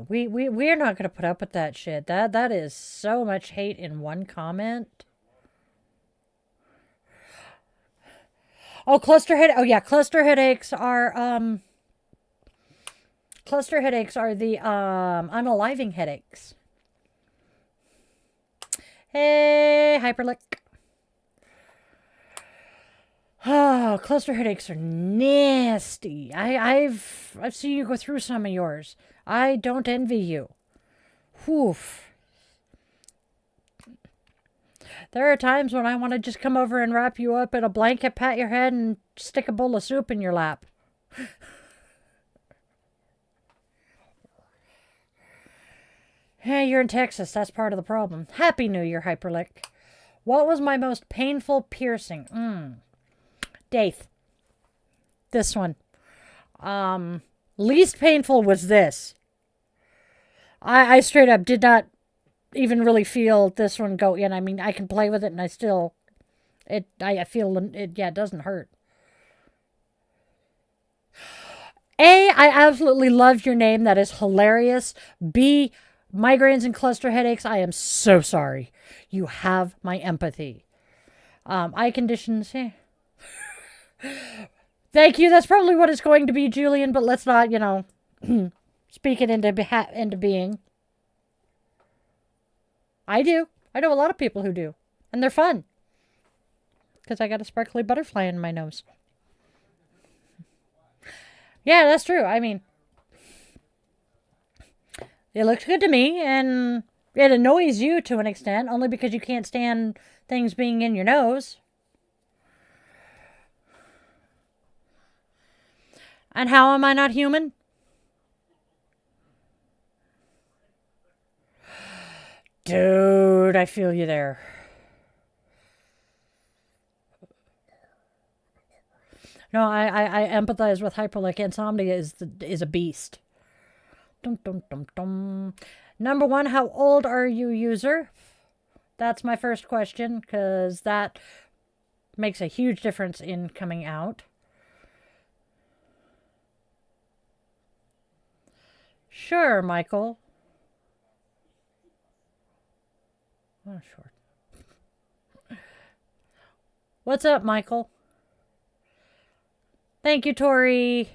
We're not going to put up with that shit. That is so much hate in one comment. Oh, oh yeah, cluster headaches are the unaliving headaches. Hey, Hyperlick. Oh, cluster headaches are nasty. I've seen you go through some of yours. I don't envy you. Whew. There are times when I want to just come over and wrap you up in a blanket, pat your head, and stick a bowl of soup in your lap. Hey, you're in Texas. That's part of the problem. Happy New Year, Hyperlick. What was my most painful piercing? Daith. This one. Least painful was this. I straight up did not even really feel this one go in. I mean, I can play with it and I still, I feel it, yeah, it doesn't hurt. A, I absolutely love your name. That is hilarious. B, migraines and cluster headaches. I am so sorry. You have my empathy. Eye conditions. Eh. Thank you. That's probably what it's going to be, Julian, but let's not, speak it into being. I do. I know a lot of people who do. And they're fun. Because I got a sparkly butterfly in my nose. Yeah, that's true. I mean, it looks good to me, and it annoys you to an extent, only because you can't stand things being in your nose. And how am I not human? Dude, I feel you there. No, I empathize with Hyperlick. Insomnia is a beast. Dum, dum, dum, dum. Number 1, how old are you, user? That's my first question, because that makes a huge difference in coming out. Sure, Michael. Oh, sure. What's up, Michael? Thank you, Tori.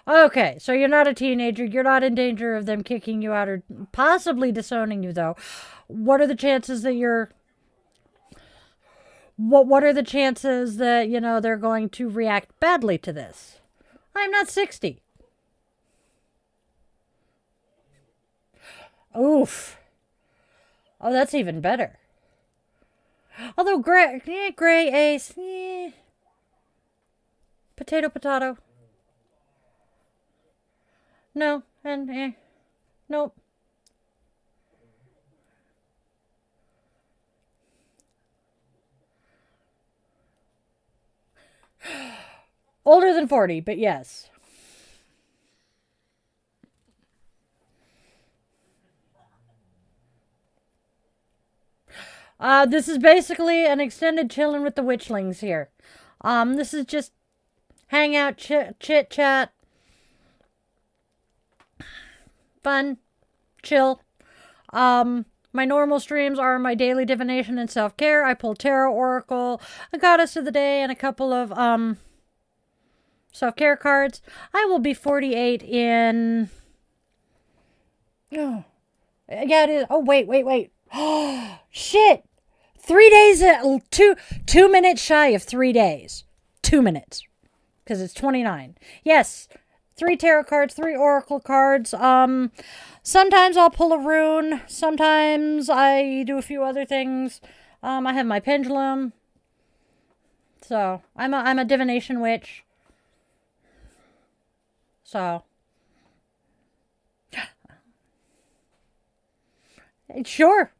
Okay, so you're not a teenager. You're not in danger of them kicking you out or possibly disowning you, though. What are the chances that you're... What are the chances that, they're going to react badly to this? I'm not 60. Oof. Oh, that's even better. Although gray ace, potato. No, and nope. Older than 40, but yes. This is basically an extended chilling with the Witchlings here. This is just hang out, chit chat, fun, chill. My normal streams are my daily divination and self-care. I pull tarot, oracle, a goddess of the day, and a couple of self-care cards. I will be 48 in... Oh, yeah, it is. Oh, wait. Oh, shit. 3 days, 2 minutes shy of 3 days. 2 minutes. Because it's 29. Yes, 3 tarot cards, 3 oracle cards. Sometimes I'll pull a rune. Sometimes I do a few other things. I have my pendulum. So, I'm a divination witch. So. Sure.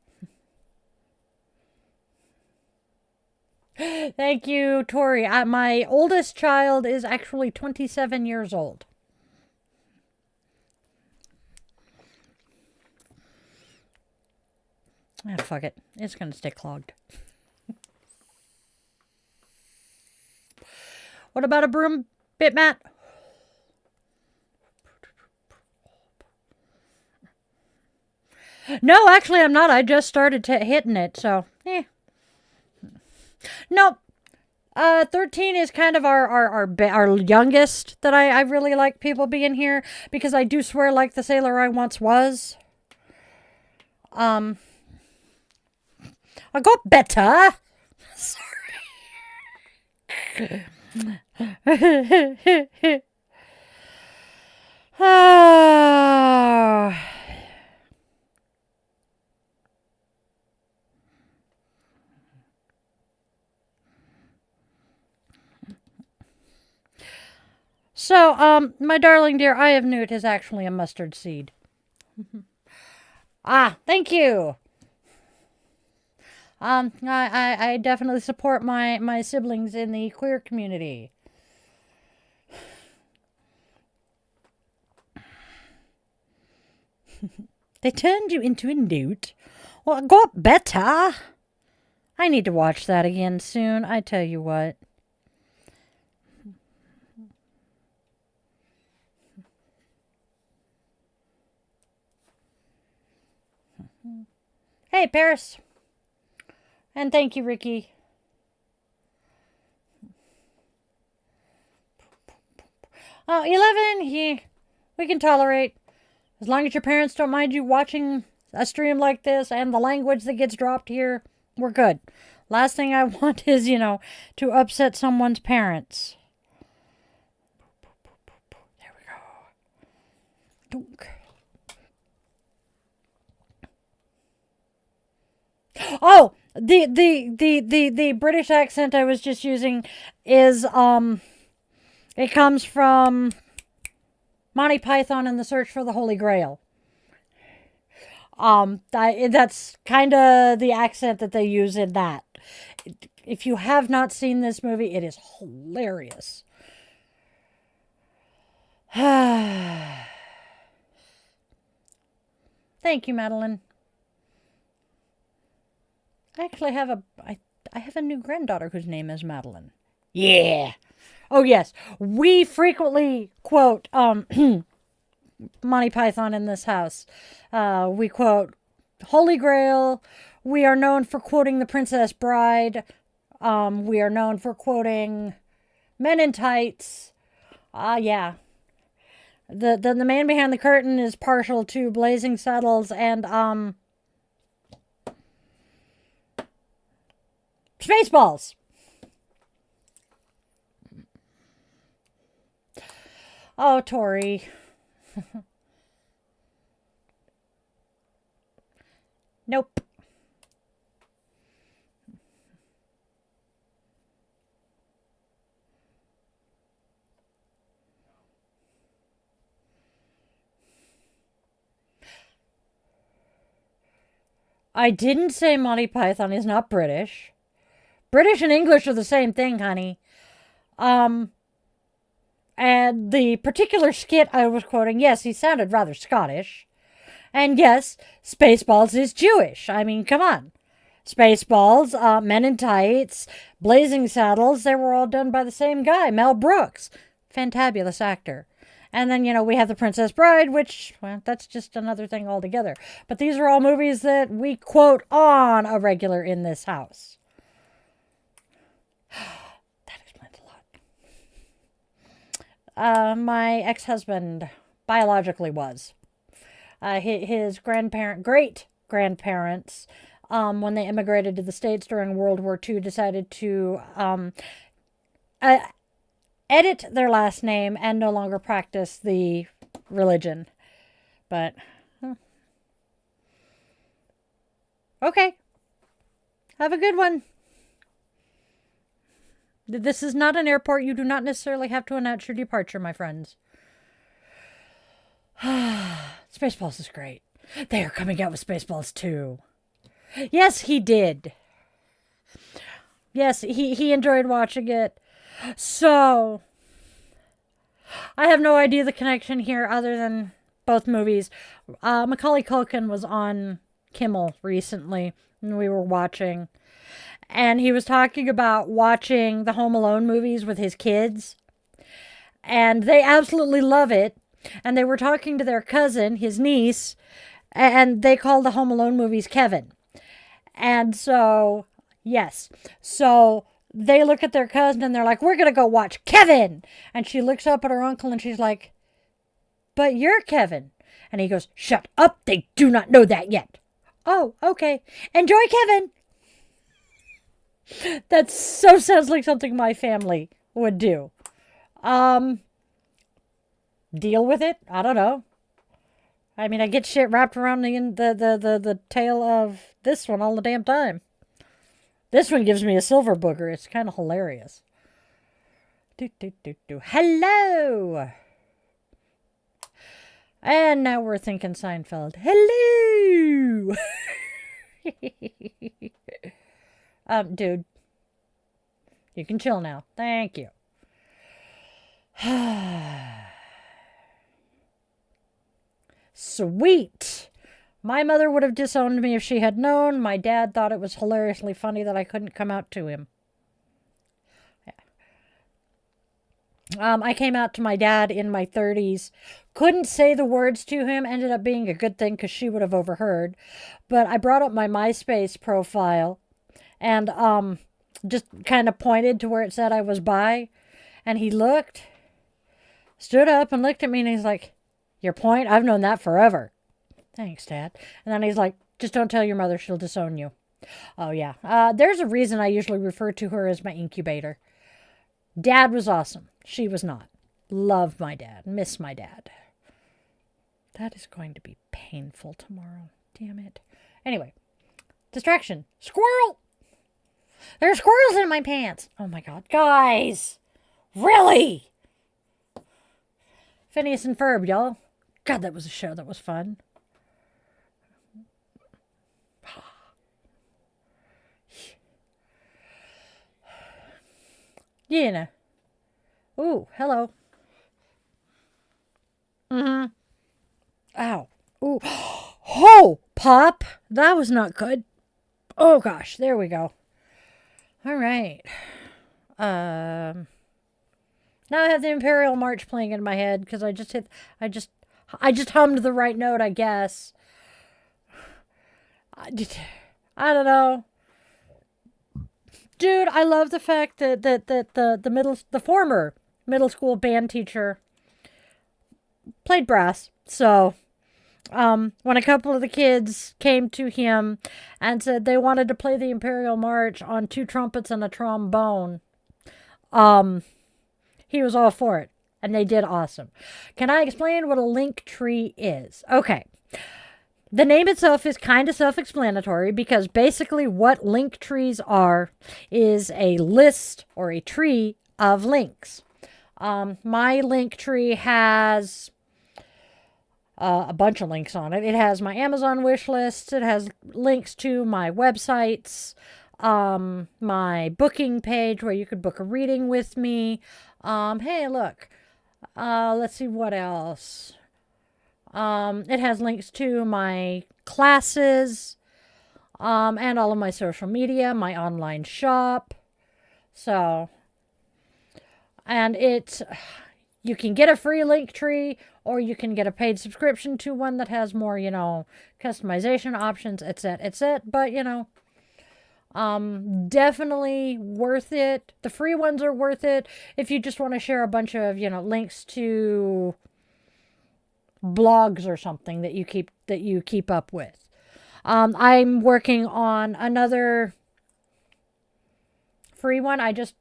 Thank you, Tori. My oldest child is actually 27 years old. Ah, fuck it. It's going to stay clogged. What about a broom bit, Matt? No, actually, I'm not. I just started hitting it, so, Nope. 13 is kind of our youngest that I really like people being here because I do swear like the sailor I once was. I got better. Sorry. So, my darling dear, eye of newt is actually a mustard seed. Thank you. I definitely support my siblings in the queer community. They turned you into a newt? Well, it got better. I need to watch that again soon, I tell you what. Hey, Paris. And thank you, Ricky. Oh, 11, yeah, we can tolerate. As long as your parents don't mind you watching a stream like this and the language that gets dropped here, we're good. Last thing I want is, to upset someone's parents. There we go. Dunk. Oh, the British accent I was just using is it comes from Monty Python and the Search for the Holy Grail. That's kind of the accent that they use in that. If you have not seen this movie, it is hilarious. Thank you, Madeline. I actually have I have a new granddaughter whose name is Madeline. Yeah. Oh, yes. We frequently quote Monty Python in this house. We quote Holy Grail. We are known for quoting The Princess Bride. We are known for quoting Men in Tights. Yeah. The man behind the curtain is partial to Blazing Saddles and Spaceballs. Oh, Tori. Nope. I didn't say Monty Python is not British. British and English are the same thing, honey. And the particular skit I was quoting, yes, he sounded rather Scottish. And yes, Spaceballs is Jewish. I mean, come on. Spaceballs, Men in Tights, Blazing Saddles, they were all done by the same guy, Mel Brooks. Fantabulous actor. And then, we have The Princess Bride, which, well, that's just another thing altogether. But these are all movies that we quote on a regular in this house. That explains a lot. My ex-husband biologically was. His great-grandparents, when they immigrated to the States during World War II, decided to edit their last name and no longer practice the religion. But, okay. Have a good one. This is not an airport. You do not necessarily have to announce your departure, my friends. Spaceballs is great. They are coming out with Spaceballs 2. Yes, he did. Yes, he enjoyed watching it. So, I have no idea the connection here other than both movies. Macaulay Culkin was on Kimmel recently, and we were watching. And he was talking about watching the Home Alone movies with his kids. And they absolutely love it. And they were talking to their cousin, his niece, and they called the Home Alone movies Kevin. And so Yes. So they look at their cousin and they're like, we're going to go watch Kevin. And she looks up at her uncle and she's like, but you're Kevin. And he goes, shut up. They do not know that yet. Oh, okay. Enjoy Kevin. That so sounds like something my family would do. Deal with it? I don't know. I mean, I get shit wrapped around the tail of this one all the damn time. This one gives me a silver booger. It's kind of hilarious. Hello! And now we're thinking Seinfeld. Hello! Dude. You can chill now. Thank you. Sweet! My mother would have disowned me if she had known. My dad thought it was hilariously funny that I couldn't come out to him. I came out to my dad in my 30s. Couldn't say the words to him. Ended up being a good thing because she would have overheard. But I brought up my MySpace profile and just kind of pointed to where it said I was bi. And he looked, stood up and looked at me and he's like, your point? I've known that forever. Thanks, Dad. And then he's like, just don't tell your mother. She'll disown you. Oh, yeah. There's a reason I usually refer to her as my incubator. Dad was awesome. She was not. Love my dad. Miss my dad. That is going to be painful tomorrow. Damn it. Anyway. Distraction. Squirrel! There are squirrels in my pants. Oh, my God. Guys! Really? Phineas and Ferb, y'all. God, that was a show that was fun. Yeah. Ooh, hello. Mm-hmm. Ow. Ooh. Oh, Pop. That was not good. Oh, gosh. There we go. All right. Now I have the Imperial March playing in my head because I just hummed the right note, I guess. I don't know. Dude, I love the fact that the former middle school band teacher played brass. So, when a couple of the kids came to him and said they wanted to play the Imperial March on 2 trumpets and a trombone, he was all for it. And they did awesome. Can I explain what a link tree is? Okay. The name itself is kind of self-explanatory because basically what link trees are is a list or a tree of links. My link tree has a bunch of links on it. It has my Amazon wish lists. It has links to my websites, my booking page where you could book a reading with me. Hey, look. Let's see what else. It has links to my classes, and all of my social media, my online shop. So, and you can get a free link tree or you can get a paid subscription to one that has more, customization options, etc. But, definitely worth it. The free ones are worth it if you just want to share a bunch of, links to blogs or something that you keep up with. I'm working on another free one. I just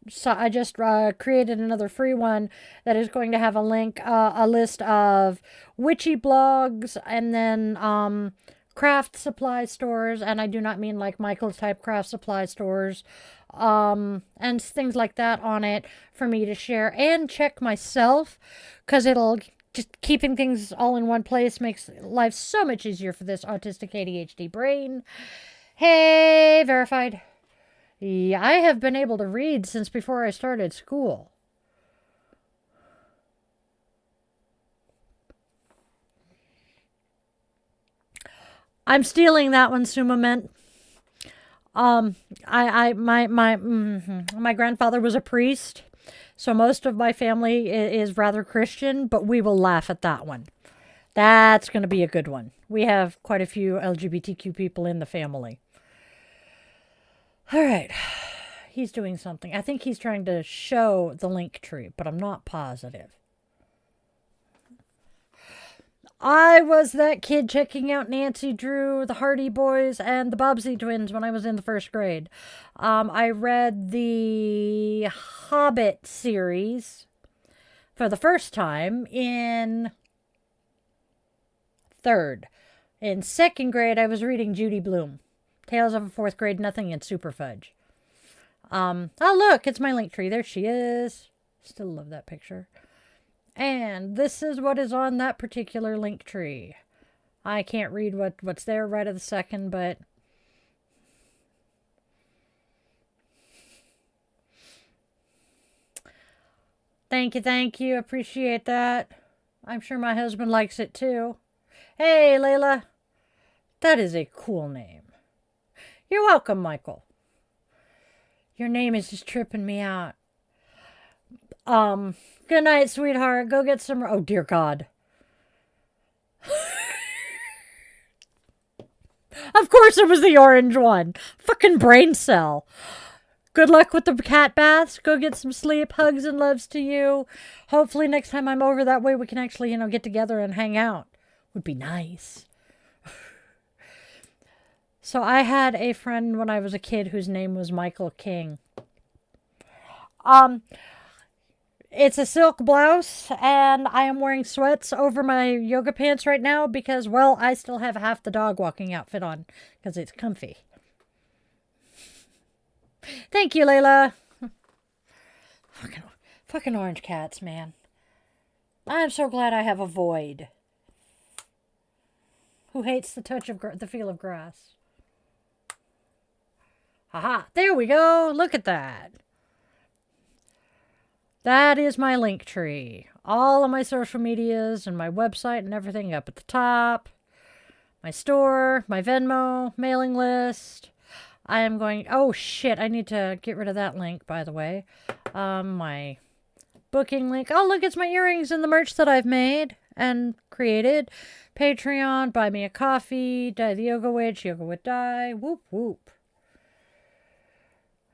created another free one that is going to have a list of witchy blogs and then craft supply stores, and I do not mean like Michael's type craft supply stores, and things like that on it for me to share and check myself, because it'll just keeping things all in one place makes life so much easier for this autistic ADHD brain. Hey, verified. Yeah, I have been able to read since before I started school. I'm stealing that one, Suma meant. My grandfather was a priest. So most of my family is rather Christian, but we will laugh at that one. That's going to be a good one. We have quite a few LGBTQ people in the family. All right. He's doing something. I think he's trying to show the link tree, but I'm not positive. I was that kid checking out Nancy Drew, the Hardy Boys, and the Bobbsey Twins when I was in the first grade. I read the Hobbit series for the first time in third. In second grade, I was reading Judy Blume. Tales of a Fourth Grade Nothing and Super Fudge. Oh, look, it's my link tree. There she is. Still love that picture. And this is what is on that particular link tree. I can't read what's there right at the second, but thank you. Appreciate that. I'm sure my husband likes it too. Hey, Layla. That is a cool name. You're welcome, Michael. Your name is just tripping me out. Good night, sweetheart. Go get some... Oh, dear God. Of course it was the orange one. Fucking brain cell. Good luck with the cat baths. Go get some sleep. Hugs and loves to you. Hopefully next time I'm over that way we can actually, get together and hang out. Would be nice. So I had a friend when I was a kid whose name was Michael King. It's a silk blouse, and I am wearing sweats over my yoga pants right now because, well, I still have half the dog walking outfit on because it's comfy. Thank you, Layla. Fucking orange cats, man. I'm so glad I have a void. Who hates the touch of the feel of grass? Haha, there we go. Look at that. That is my link tree. All of my social medias and my website and everything up at the top. My store, my Venmo, mailing list. I am going... Oh, shit. I need to get rid of that link, by the way. My booking link. Oh, look, it's my earrings and the merch that I've made and created. Patreon, buy me a coffee, Die the Yoga Witch, Yoga with Die. Whoop, whoop.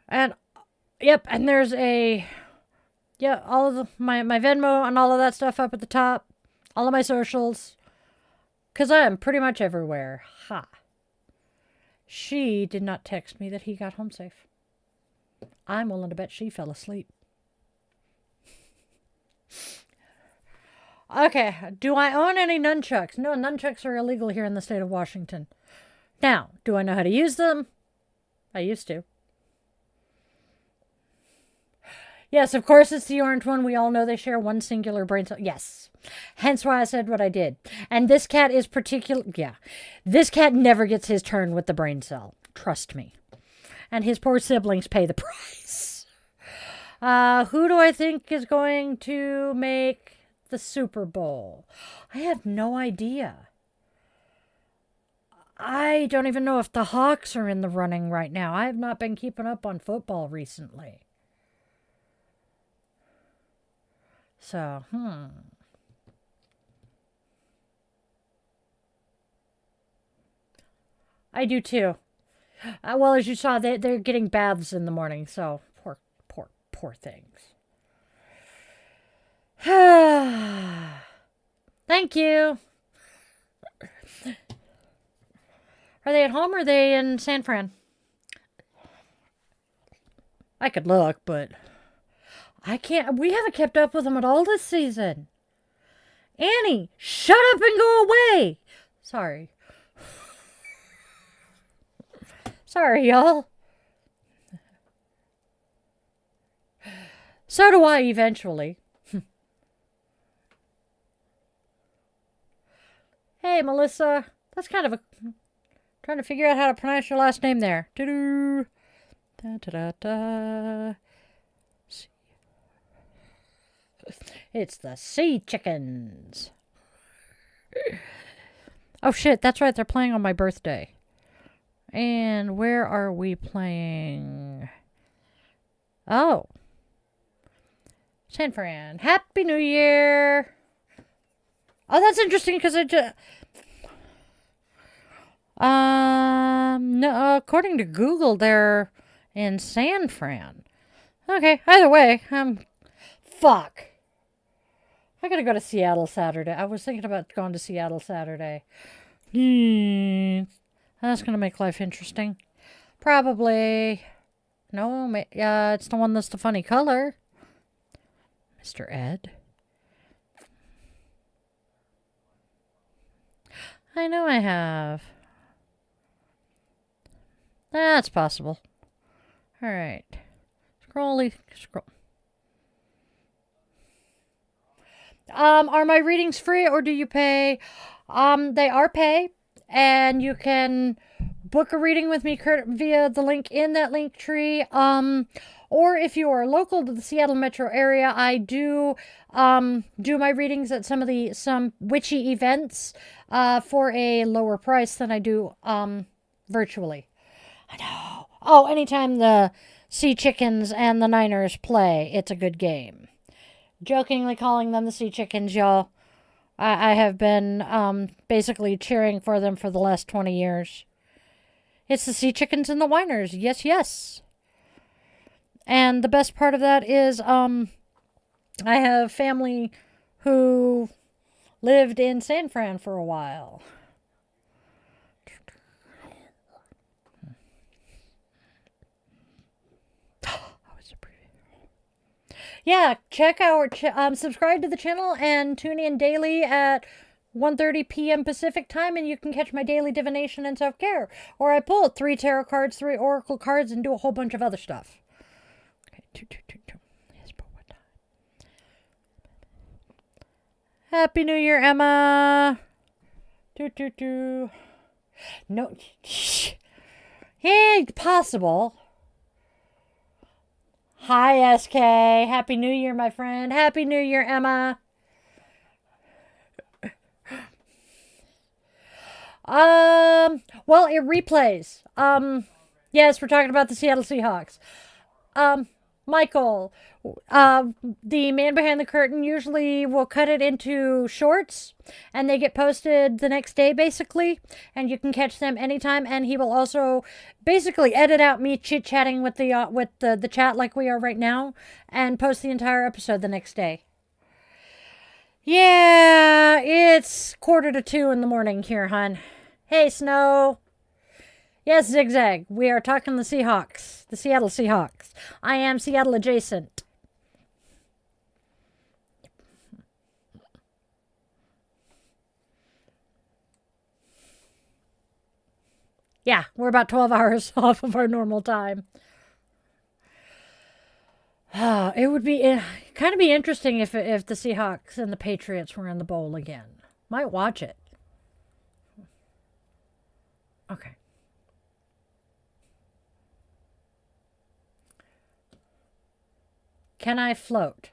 And, yep, and there's a... Yeah, all of my Venmo and all of that stuff up at the top. All of my socials. Because I am pretty much everywhere. Ha. She did not text me that he got home safe. I'm willing to bet she fell asleep. Okay, do I own any nunchucks? No, nunchucks are illegal here in the state of Washington. Now, do I know how to use them? I used to. Yes, of course it's the orange one. We all know they share one singular brain cell. Yes. Hence why I said what I did. And this cat is particular... Yeah. This cat never gets his turn with the brain cell. Trust me. And his poor siblings pay the price. Who do I think is going to make the Super Bowl? I have no idea. I don't even know if the Hawks are in the running right now. I have not been keeping up on football recently. So, I do too. Well, as you saw, they're getting baths in the morning, so poor things. Thank you. Are they at home or are they in San Fran? I could look, but... I can't... We haven't kept up with them at all this season. Annie, shut up and go away. Sorry. Sorry, y'all. So do I eventually. Hey, Melissa. That's kind of a... Trying to figure out how to pronounce your last name there. Doo-doo. Da-da-da-da. It's the Sea Chickens. Oh shit, that's right, they're playing on my birthday. And where are we playing? Oh. San Fran. Happy New Year. Oh, that's interesting because I just... No, according to Google, they're in San Fran. Okay, either way, fuck. I gotta go to Seattle Saturday. I was thinking about going to Seattle Saturday. That's gonna make life interesting. Probably. No, it's the one that's the funny color. Mr. Ed. I know I have. That's possible. Alright. Scroll. Are my readings free or do you pay? They are pay, and you can book a reading with me via the link in that link tree. Or if you are local to the Seattle metro area, I do my readings at some witchy events for a lower price than I do virtually. I know. Oh, anytime the Sea Chickens and the Niners play, it's a good game. Jokingly calling them the Sea Chickens, y'all. I have been basically cheering for them for the last 20 years. It's the Sea Chickens and the Whiners. Yes, yes. And the best part of that is I have family who lived in San Fran for a while. Yeah, check our subscribe to the channel and tune in daily at 1:30 p.m. Pacific time, and you can catch my daily divination and self-care. Or I pull 3 tarot cards, 3 oracle cards, and do a whole bunch of other stuff. Okay, 2. Yes, but what time? Happy New Year, Emma. 2. No, ain't possible. Hi, SK. Happy New Year, my friend. Happy New Year, Emma. Well, it replays. Yes, we're talking about the Seattle Seahawks. Michael, the man behind the curtain usually will cut it into shorts, and they get posted the next day, basically, and you can catch them anytime. And he will also basically edit out me chit-chatting with the chat like we are right now, and post the entire episode the next day. Yeah, it's 1:45 in the morning here, hon. Hey, Snow. Yes, Zigzag. We are talking the Seahawks. The Seattle Seahawks. I am Seattle adjacent. Yeah, we're about 12 hours off of our normal time. It would be kind of be interesting if the Seahawks and the Patriots were in the bowl again. Might watch it. Okay. Can I float?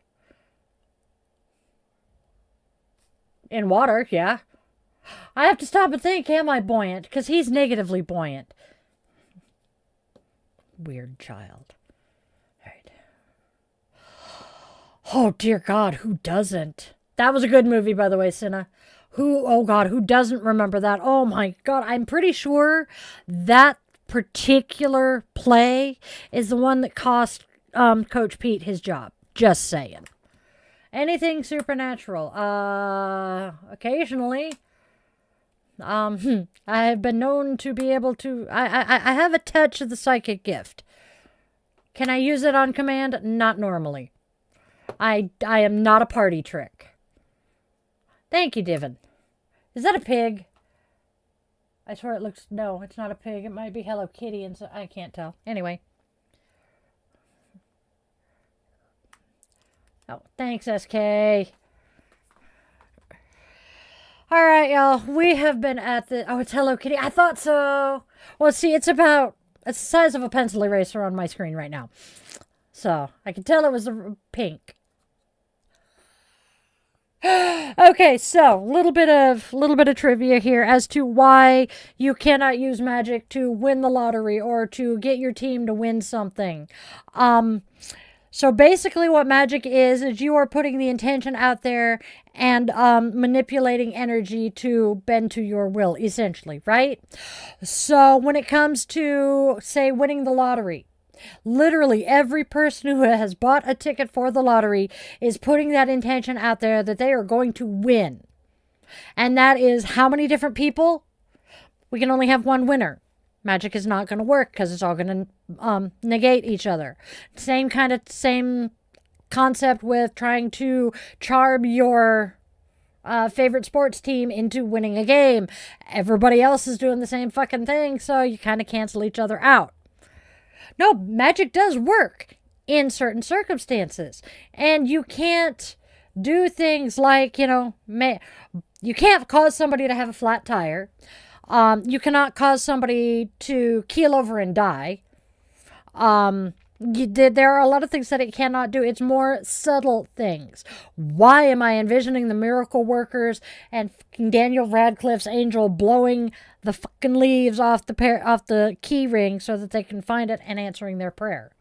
In water, yeah. I have to stop and think, am I buoyant? Because he's negatively buoyant. Weird child. Right. Oh, dear God, who doesn't? That was a good movie, by the way, Cinna. Who doesn't remember that? Oh, my God, I'm pretty sure that particular play is the one that cost Coach Pete his job. Just saying. Anything supernatural? Occasionally. I have been known to be able to... I have a touch of the psychic gift. Can I use it on command? Not normally. I am not a party trick. Thank you, Divin. Is that a pig? I swear it looks... No, it's not a pig. It might be Hello Kitty, and so I can't tell. Anyway. Oh, thanks, SK. All right, y'all. We have been at the... Oh, it's Hello Kitty. I thought so. Well, see, it's the size of a pencil eraser on my screen right now. So, I could tell it was pink. Okay, so little bit of trivia here as to why you cannot use magic to win the lottery or to get your team to win something. So basically what magic is you are putting the intention out there and manipulating energy to bend to your will, essentially, right? So when it comes to, say, winning the lottery, Literally every person who has bought a ticket for the lottery is putting that intention out there that they are going to win. And that is how many different people? We can only have one winner. Magic is not going to work because it's all going to negate each other. Same concept with trying to charm your favorite sports team into winning a game. Everybody else is doing the same fucking thing, so you kind of cancel each other out. No, magic does work in certain circumstances. And you can't do things like, you can't cause somebody to have a flat tire. You cannot cause somebody to keel over and die. There are a lot of things that it cannot do. It's more subtle things. Why am I envisioning the miracle workers and Daniel Radcliffe's angel blowing the fucking leaves off the key ring so that they can find it and answering their prayer?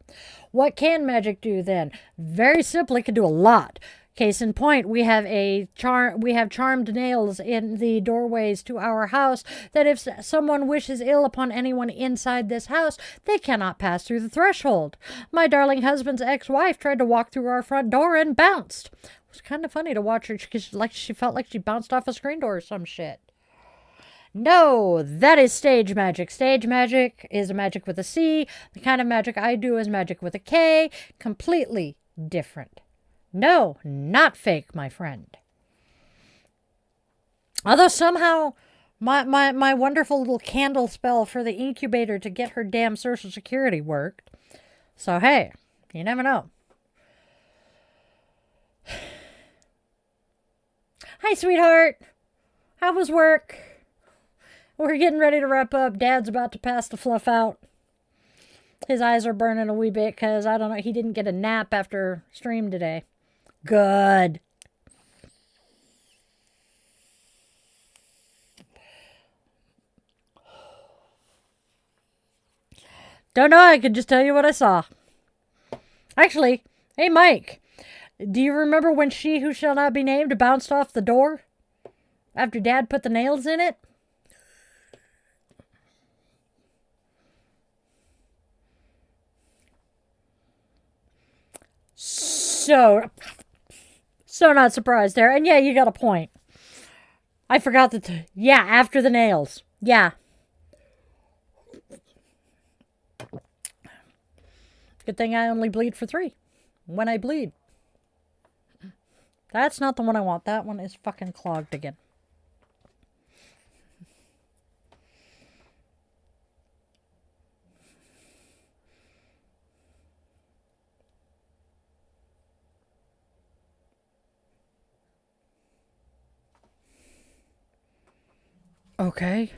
What can magic do then? Very simply, it can do a lot. Case in point, we have charmed nails in the doorways to our house that if someone wishes ill upon anyone inside this house, they cannot pass through the threshold. My darling husband's ex-wife tried to walk through our front door and bounced. It was kind of funny to watch her because she felt like she bounced off a screen door or some shit. No, that is stage magic. Stage magic is a magic with a C. The kind of magic I do is magic with a K. Completely different. No, not fake, my friend. Although somehow my wonderful little candle spell for the incubator to get her damn Social Security worked. So, hey, you never know. Hi, sweetheart. How was work? We're getting ready to wrap up. Dad's about to pass the fluff out. His eyes are burning a wee bit because, I don't know, he didn't get a nap after stream today. Good. Don't know, I could just tell you what I saw. Actually, hey Mike, do you remember when she who shall not be named bounced off the door after Dad put the nails in it? So not surprised there. And yeah, you got a point. I forgot that. Yeah, after the nails. Yeah. Good thing I only bleed for 3. When I bleed. That's not the one I want. That one is fucking clogged again. Okay.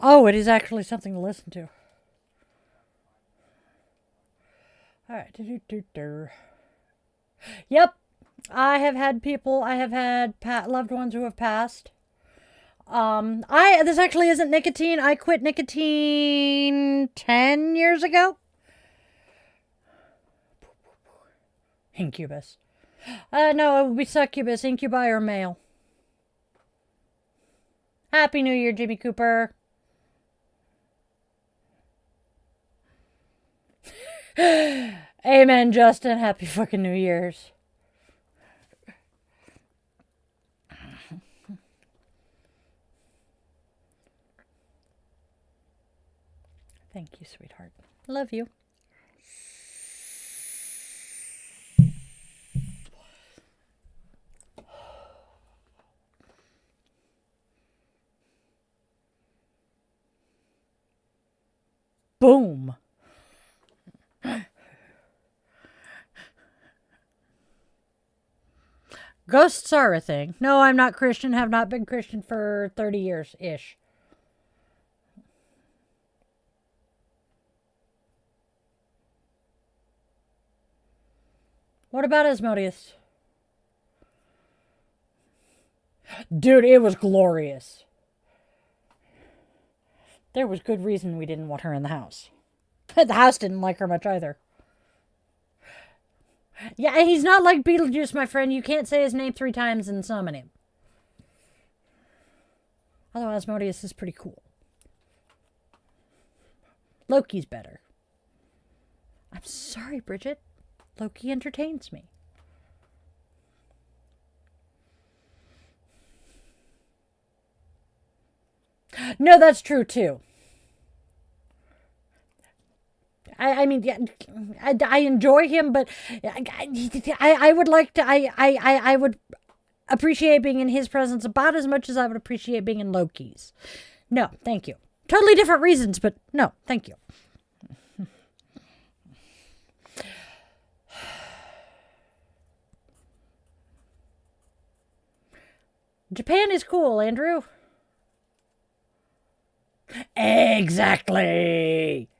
Oh, it is actually something to listen to. All right. Yep. I have had loved ones who have passed. This actually isn't nicotine. I quit nicotine 10 years ago. Incubus. No, it would be succubus, incubi, or male. Happy New Year, Jimmy Cooper. Amen, Justin. Happy fucking New Year's. Thank you, sweetheart. Love you. Boom. Ghosts are a thing. No, I'm not Christian. Have not been Christian for 30 years-ish. What about Asmodeus? Dude, it was glorious. There was good reason we didn't want her in the house. The house didn't like her much either. Yeah, he's not like Beetlejuice, my friend. You can't say his name 3 times and summon him. Although Asmodeus is pretty cool. Loki's better. I'm sorry, Bridget. Loki entertains me. No, that's true too. I mean, yeah, I enjoy him, but I would like to. I would appreciate being in his presence about as much as I would appreciate being in Loki's. No, thank you. Totally different reasons, but no, thank you. Japan is cool, Andrew. Exactly.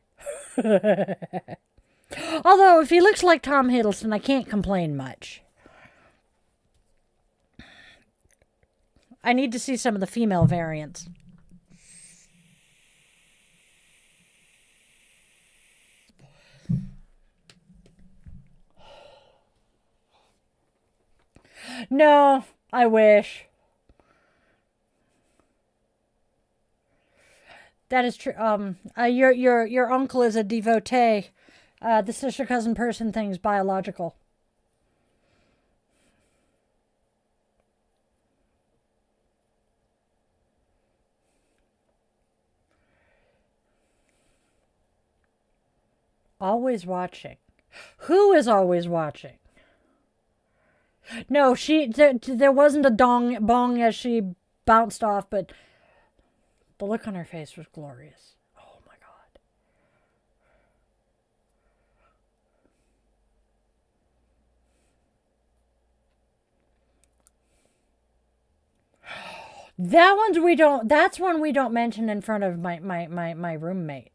Although, if he looks like Tom Hiddleston, I can't complain much. I need to see some of the female variants. No, I wish. That is true. Your uncle is a devotee. The sister cousin person thing is biological. Always watching. Who is always watching? No, there wasn't a bong as she bounced off, but the look on her face was glorious. Oh my God. That's one we don't mention in front of my roommate.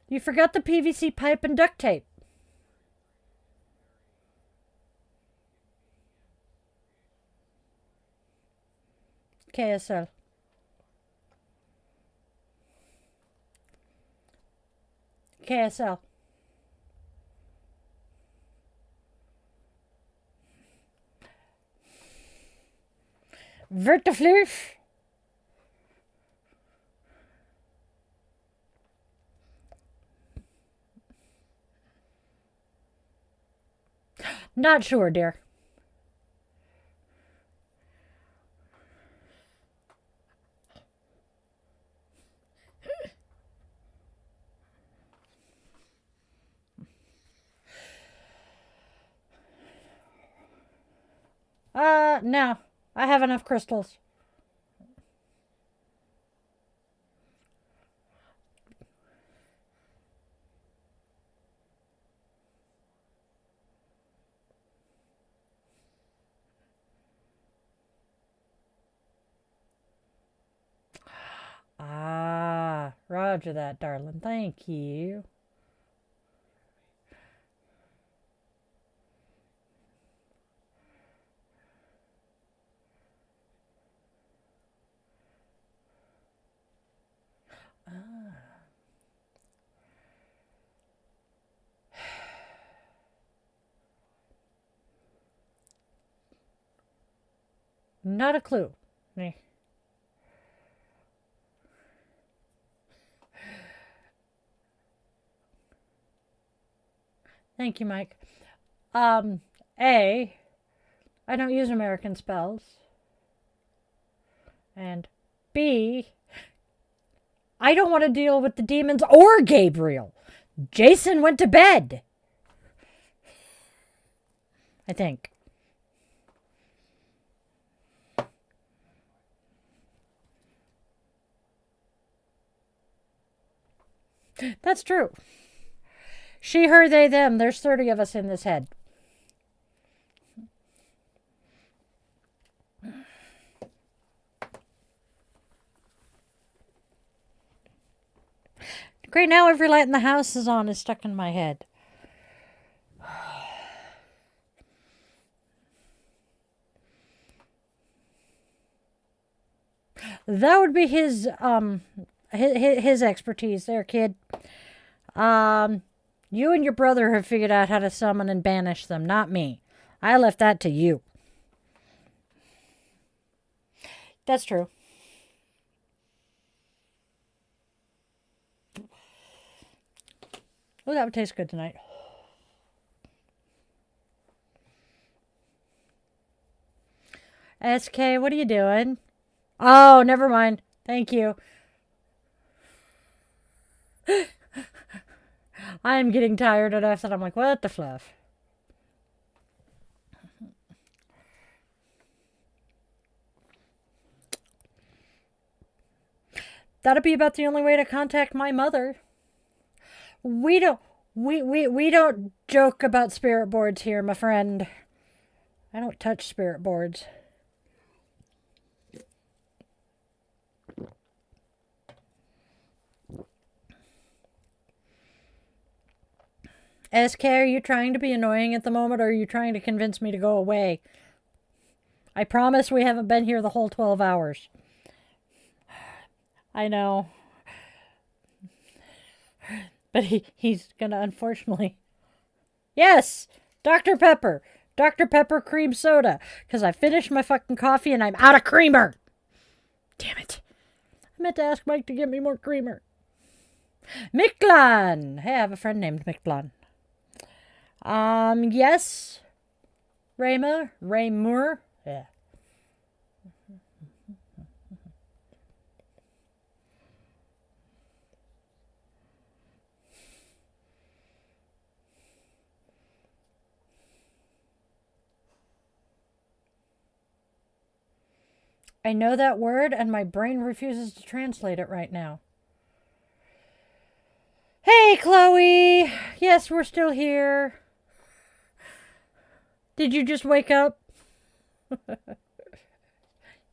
You forgot the PVC pipe and duct tape. KSL. KSL. Verteflush. Not sure, dear. No. I have enough crystals. Roger that, darling. Thank you. Not a clue. Thank you, Mike. A, I don't use American spells. And B, I don't want to deal with the demons or Gabriel. Jason went to bed. I think. That's true. She, her, they, them. There's 30 of us in this head. Great, now every light in the house is on is stuck in my head. That would be his his expertise there, kid. You and your brother have figured out how to summon and banish them, not me. I left that to you. That's true. Oh, that would taste good tonight. SK, what are you doing? Oh, never mind. Thank you. I am getting tired enough that I'm like, what the fluff? That'd be about the only way to contact my mother. We don't joke about spirit boards here, my friend. I don't touch spirit boards. SK, are you trying to be annoying at the moment, or are you trying to convince me to go away? I promise we haven't been here the whole 12 hours. I know. But he's gonna, unfortunately... Yes! Dr. Pepper! Dr. Pepper cream soda. Because I finished my fucking coffee and I'm out of creamer! Damn it. I meant to ask Mike to get me more creamer. Micklan! Hey, I have a friend named Micklan. Yes. Raymur. Yeah. I know that word and my brain refuses to translate it right now. Hey, Chloe! Yes, we're still here. Did you just wake up?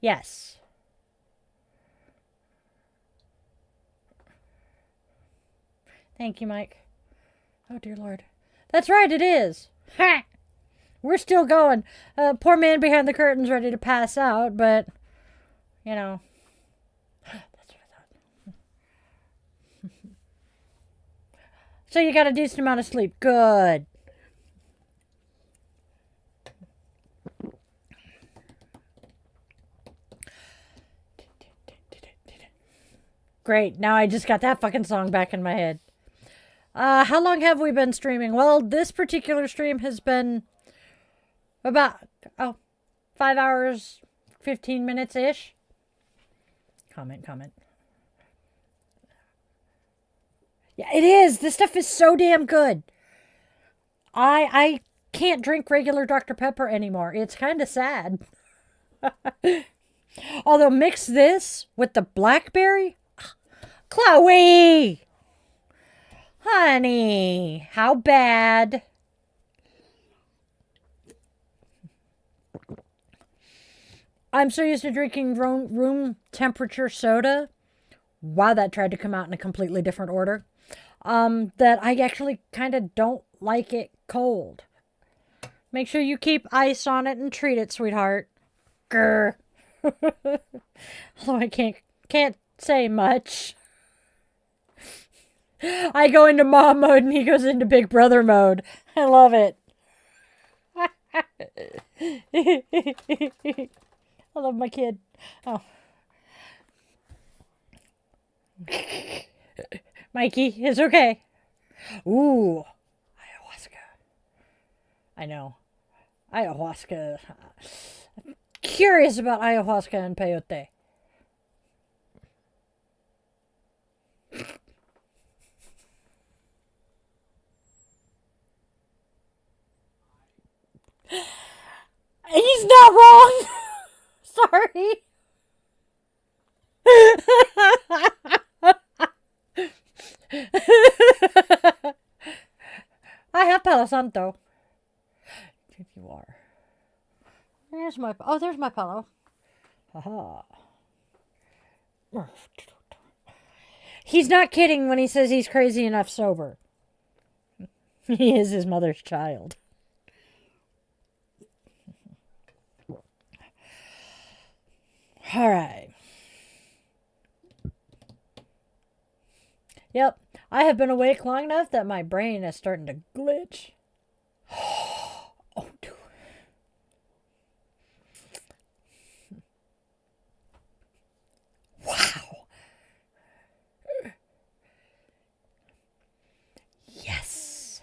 Yes. Thank you, Mike. Oh, dear Lord. That's right, it is. Ha! We're still going. Poor man behind the curtain's ready to pass out, but, you know. That's what I thought. So you got a decent amount of sleep. Good. Great. Now I just got that fucking song back in my head. How long have we been streaming? Well, this particular stream has been about 5 hours, 15 minutes-ish. Comment. Yeah, it is. This stuff is so damn good. I can't drink regular Dr. Pepper anymore. It's kind of sad. Although mix this with the blackberry. Chloe! Honey, how bad? I'm so used to drinking room temperature soda. Wow, that tried to come out in a completely different order. That I actually kind of don't like it cold. Make sure you keep ice on it and treat it, sweetheart. Grr. Although I can't say much. I go into mom mode and he goes into big brother mode. I love it. I love my kid. Oh. Mikey, it's okay. Ooh. Ayahuasca. I know. Ayahuasca. I'm curious about ayahuasca and peyote. He's not wrong. Sorry. I have Palo Santo. If you are. There's my... Oh, there's my Palo. Haha. He's not kidding when he says he's crazy enough sober. He is his mother's child. All right. Yep, I have been awake long enough that my brain is starting to glitch. Oh, dude. Wow. Yes.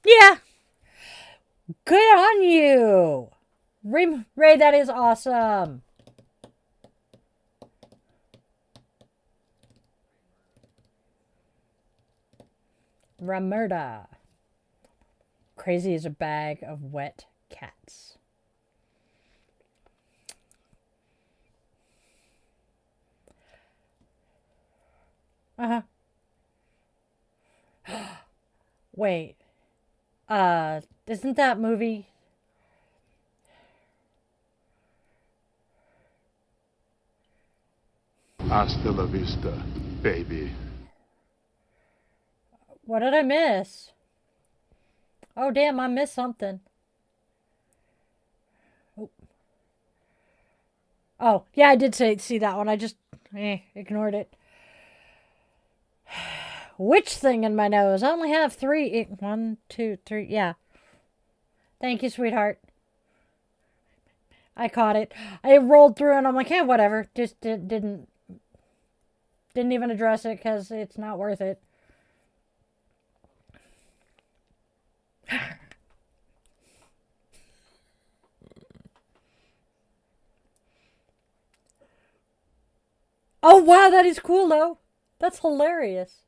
Yeah. Good on you. Ray, that is awesome. Ramerda. Crazy as a bag of wet cats. Uh-huh. Wait. Isn't that movie... Hasta la vista, baby. What did I miss? Oh, damn, I missed something. Oh, yeah, I did see that one. I just ignored it. Witch thing in my nose. I only have 3. 1, 2, 3. Yeah. Thank you, sweetheart. I caught it. I rolled through and I'm like, hey, whatever. Just didn't even address it because it's not worth it. Oh, wow, that is cool, though. That's hilarious.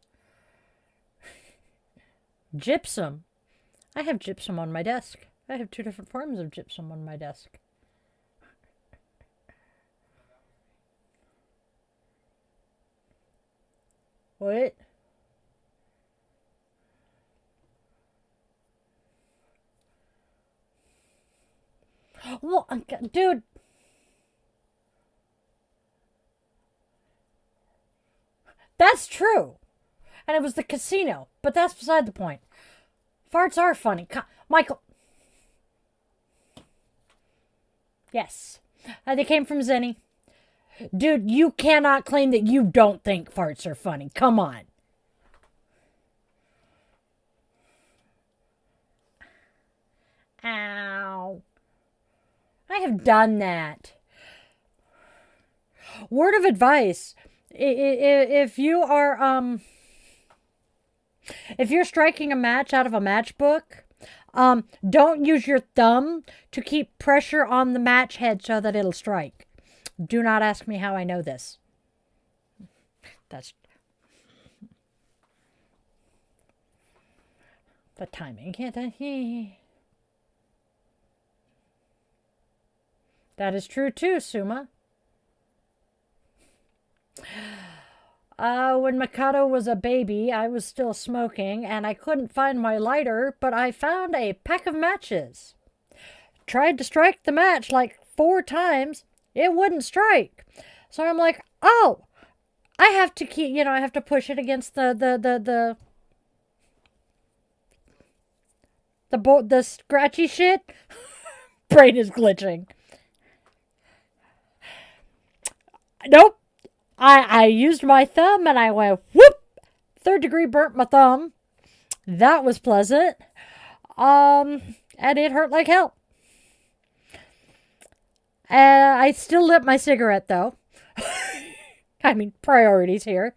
Gypsum. I have gypsum on my desk. I have 2 different forms of gypsum on my desk. What? Well, dude. That's true. And it was the casino. But that's beside the point. Farts are funny. Michael. Yes. They came from Zenny. Dude, you cannot claim that you don't think farts are funny. Come on. Ow. I have done that. Word of advice. If you are, if you're striking a match out of a matchbook, don't use your thumb to keep pressure on the match head so that it'll strike. Do not ask me how I know this. That's the timing. That is true too, Suma. When Mikado was a baby, I was still smoking, and I couldn't find my lighter, but I found a pack of matches. Tried to strike the match like 4 times. It wouldn't strike. So I'm like, oh, I have to keep, I have to push it against the scratchy shit. Brain is glitching. Nope. I used my thumb and I went whoop. 3rd degree burnt my thumb. That was pleasant. And it hurt like hell. I still lit my cigarette though. I mean, priorities here.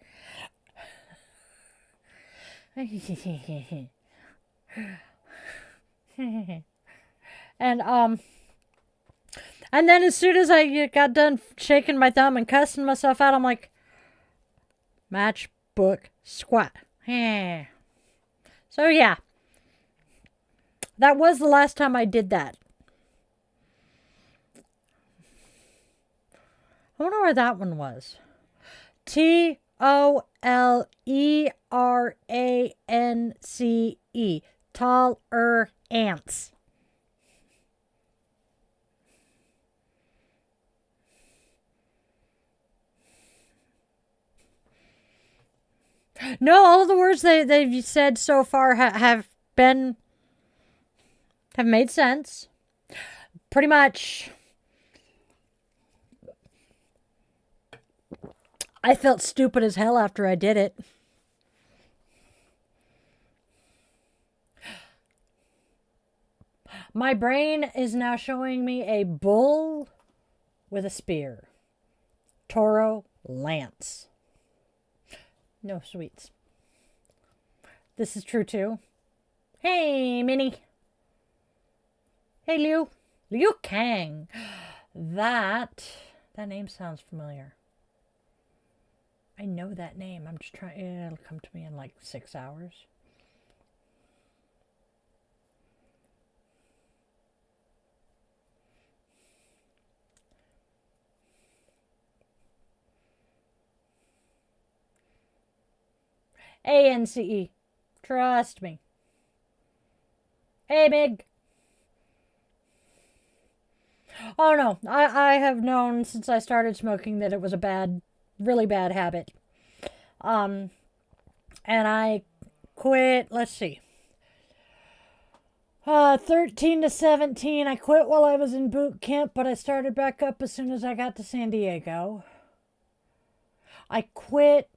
And then as soon as I got done shaking my thumb and cussing myself out, I'm like, matchbook squat. So yeah, that was the last time I did that. I wonder where that one was. TOLERANCE. Taller ants. No, all of the words they've said so far have made sense. Pretty much. I felt stupid as hell after I did it. My brain is now showing me a bull with a spear. Toro lance. No sweets. This is true too. Hey, Minnie. Hey, Liu. Liu Kang. That name sounds familiar. I know that name. I'm just trying. It'll come to me in like 6 hours. ANCE. Trust me. Hey, Big. Oh no, I have known since I started smoking that it was a bad, really bad habit. And I quit, let's see. 13 to 17, I quit while I was in boot camp, but I started back up as soon as I got to San Diego. I quit.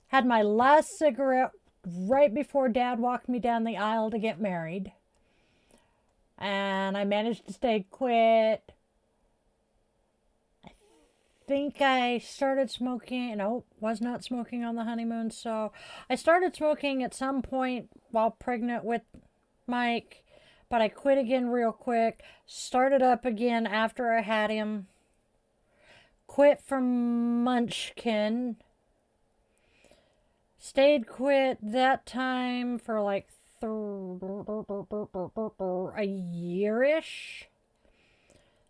Had my last cigarette right before Dad walked me down the aisle to get married. And I managed to stay quit. I think I started smoking. No, was not smoking on the honeymoon. So I started smoking at some point while pregnant with Mike. But I quit again real quick. Started up again after I had him. Quit from Munchkin. Stayed quit that time for like a year-ish.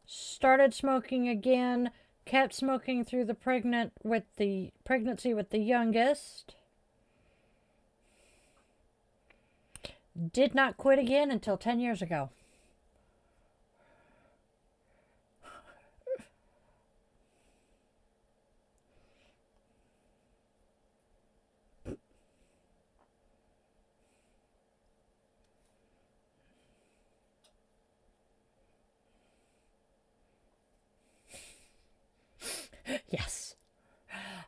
Started smoking again. Kept smoking through the pregnancy with the youngest. Did not quit again until 10 years ago. Yes.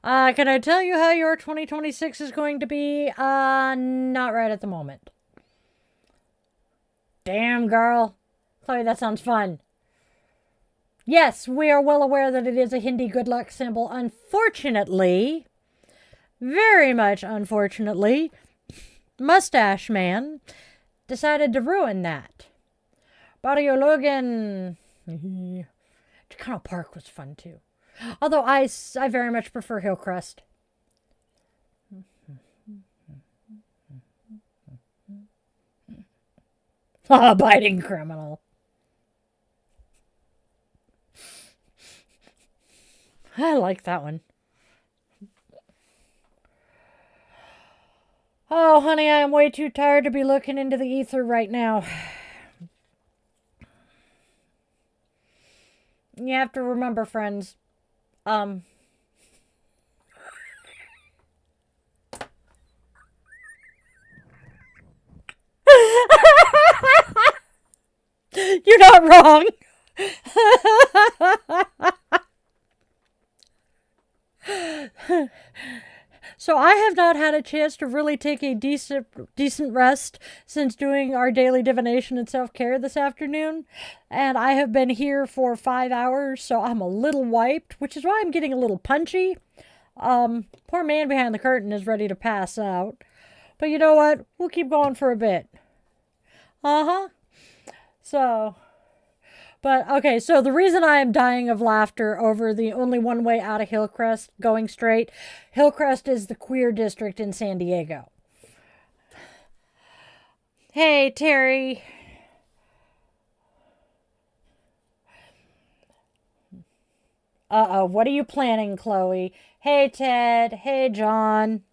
Can I tell you how your 2026 is going to be? Not right at the moment. Damn, girl. Chloe, that sounds fun. Yes, we are well aware that it is a Hindi good luck symbol. Unfortunately, very much unfortunately, Mustache Man decided to ruin that. Barrio Logan. Chicano Park was fun too. Although I very much prefer Hillcrest. Biting criminal. I like that one. Oh, honey, I am way too tired to be looking into the ether right now. You have to remember, friends. You're not wrong. So I have not had a chance to really take a decent rest since doing our daily divination and self-care this afternoon. And I have been here for 5 hours, so I'm a little wiped, which is why I'm getting a little punchy. Poor man behind the curtain is ready to pass out. But you know what? We'll keep going for a bit. So... But, okay, so the reason I am dying of laughter over the only one way out of Hillcrest going straight, Hillcrest is the queer district in San Diego. Hey, Terry. Uh-oh, what are you planning, Chloe? Hey, Ted. Hey, John.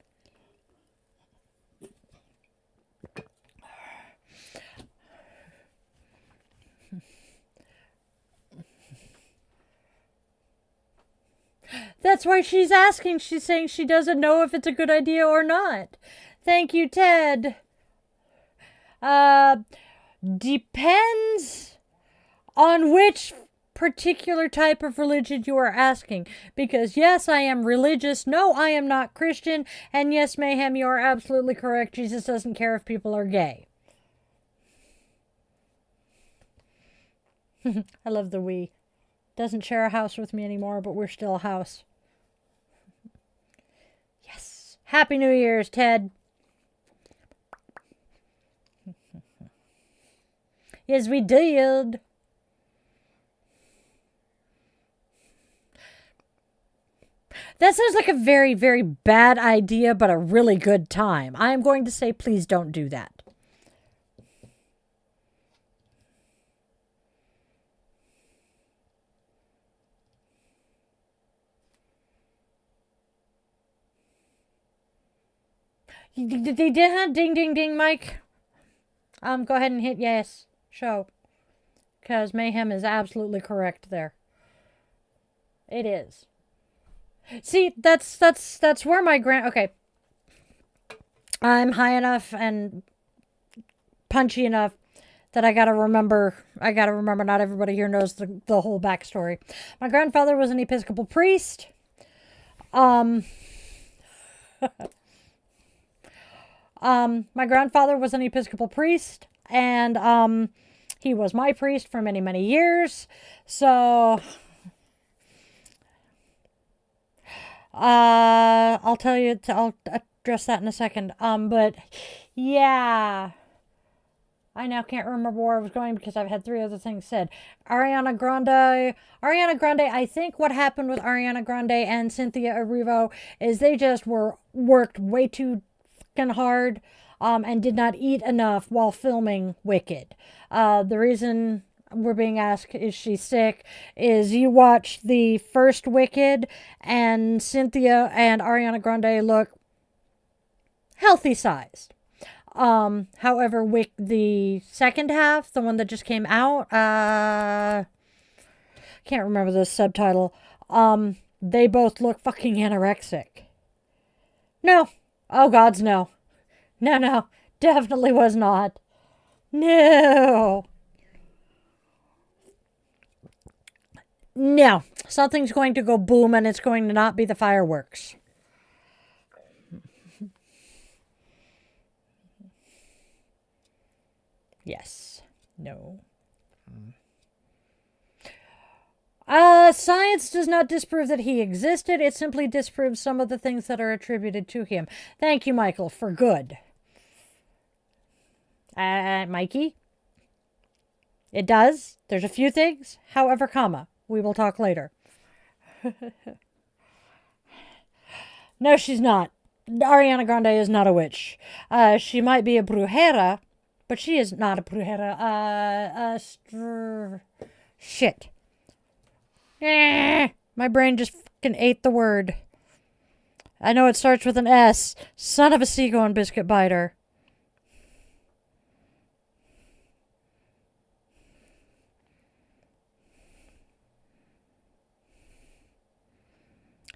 That's why she's asking. She's saying she doesn't know if it's a good idea or not. Thank you, Ted. Depends on which particular type of religion you are asking. Because yes, I am religious. No, I am not Christian. And yes, Mayhem, you are absolutely correct. Jesus doesn't care if people are gay. I love the we. Doesn't share a house with me anymore, but we're still a house. Yes. Happy New Year's, Ted. Yes, we did. That sounds like a very, very bad idea, but a really good time. I am going to say, please don't do that. Ding, ding, ding, Mike. Go ahead and hit yes. Show. Because Mayhem is absolutely correct there. It is. See, that's where my okay. I'm high enough and punchy enough that I gotta remember not everybody here knows the whole backstory. My grandfather was an Episcopal priest. My grandfather was an Episcopal priest, and he was my priest for many, many years. So I'll tell you, I'll address that in a second. But yeah, I now can't remember where I was going because I've had 3 other things said. Ariana Grande, I think what happened with Ariana Grande and Cynthia Erivo is they just worked way too fucking hard, and did not eat enough while filming Wicked. The reason we're being asked, is she sick, is you watch the first Wicked and Cynthia and Ariana Grande look healthy sized. However, the second half, the one that just came out, can't remember the subtitle, they both look fucking anorexic. No. Oh, gods, no. No, definitely was not. No. No, something's going to go boom and it's going to not be the fireworks. Yes. No. Science does not disprove that he existed. It simply disproves some of the things that are attributed to him. Thank you, Michael, for good. Mikey? It does. There's a few things. However, comma. We will talk later. No, she's not. Ariana Grande is not a witch. She might be a brujera, but she is not a brujera. Shit. My brain just fucking ate the word. I know it starts with an S. Son of a seagull biscuit biter.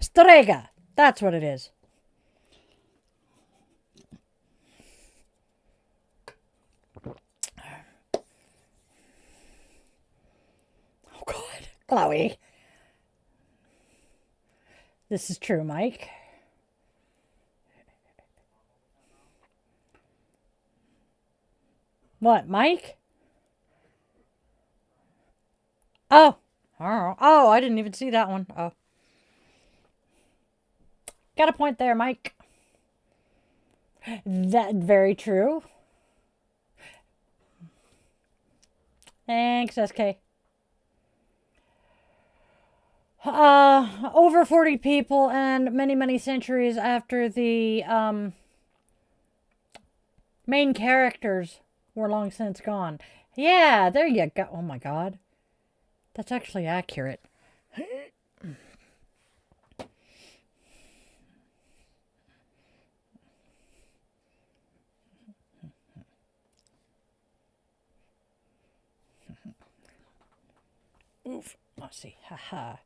Strega. That's what it is. Oh, God. Chloe. This is true, Mike. What, Mike? Oh. Oh, I didn't even see that one. Oh. Got a point there, Mike. That very true. Thanks, SK. Over 40 people and many, many centuries after the main characters were long since gone. Yeah, there you go. Oh my God. That's actually accurate. Oof. Let's see. Haha.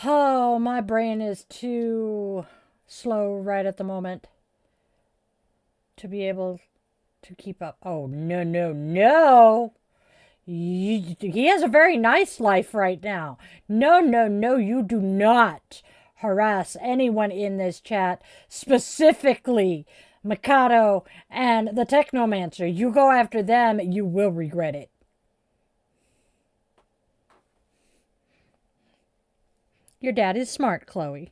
Oh, my brain is too slow right at the moment to be able to keep up. Oh, no. He has a very nice life right now. No, no, no, you do not harass anyone in this chat, specifically Mikado and the Technomancer. You go after them, you will regret it. Your dad is smart, Chloe.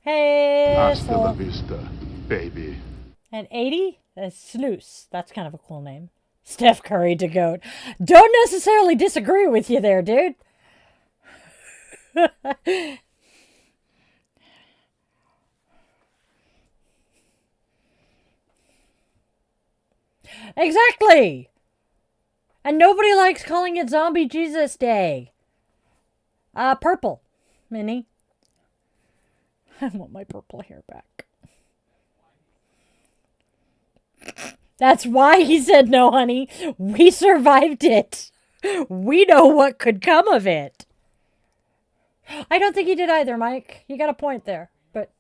Hey, Hasta la vista, baby. and 80? That's Sluice. That's kind of a cool name. Steph Curry to goat. Don't necessarily disagree with you there, dude. Exactly. And nobody likes calling it Zombie Jesus Day. Purple, Minnie. I want my purple hair back. That's why he said no, honey. We survived it. We know what could come of it. I don't think he did either, Mike. You got a point there. But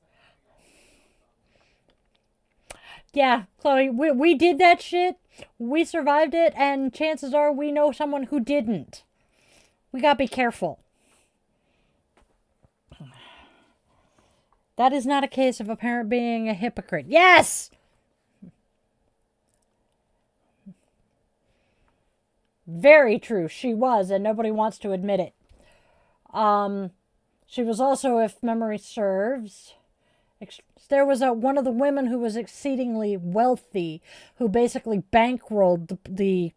yeah, Chloe, we did that shit. We survived it, and chances are we know someone who didn't. We gotta be careful. That is not a case of a parent being a hypocrite. Yes! Very true. She was, and nobody wants to admit it. She was also, if memory serves, there was one of the women who was exceedingly wealthy, who basically bankrolled the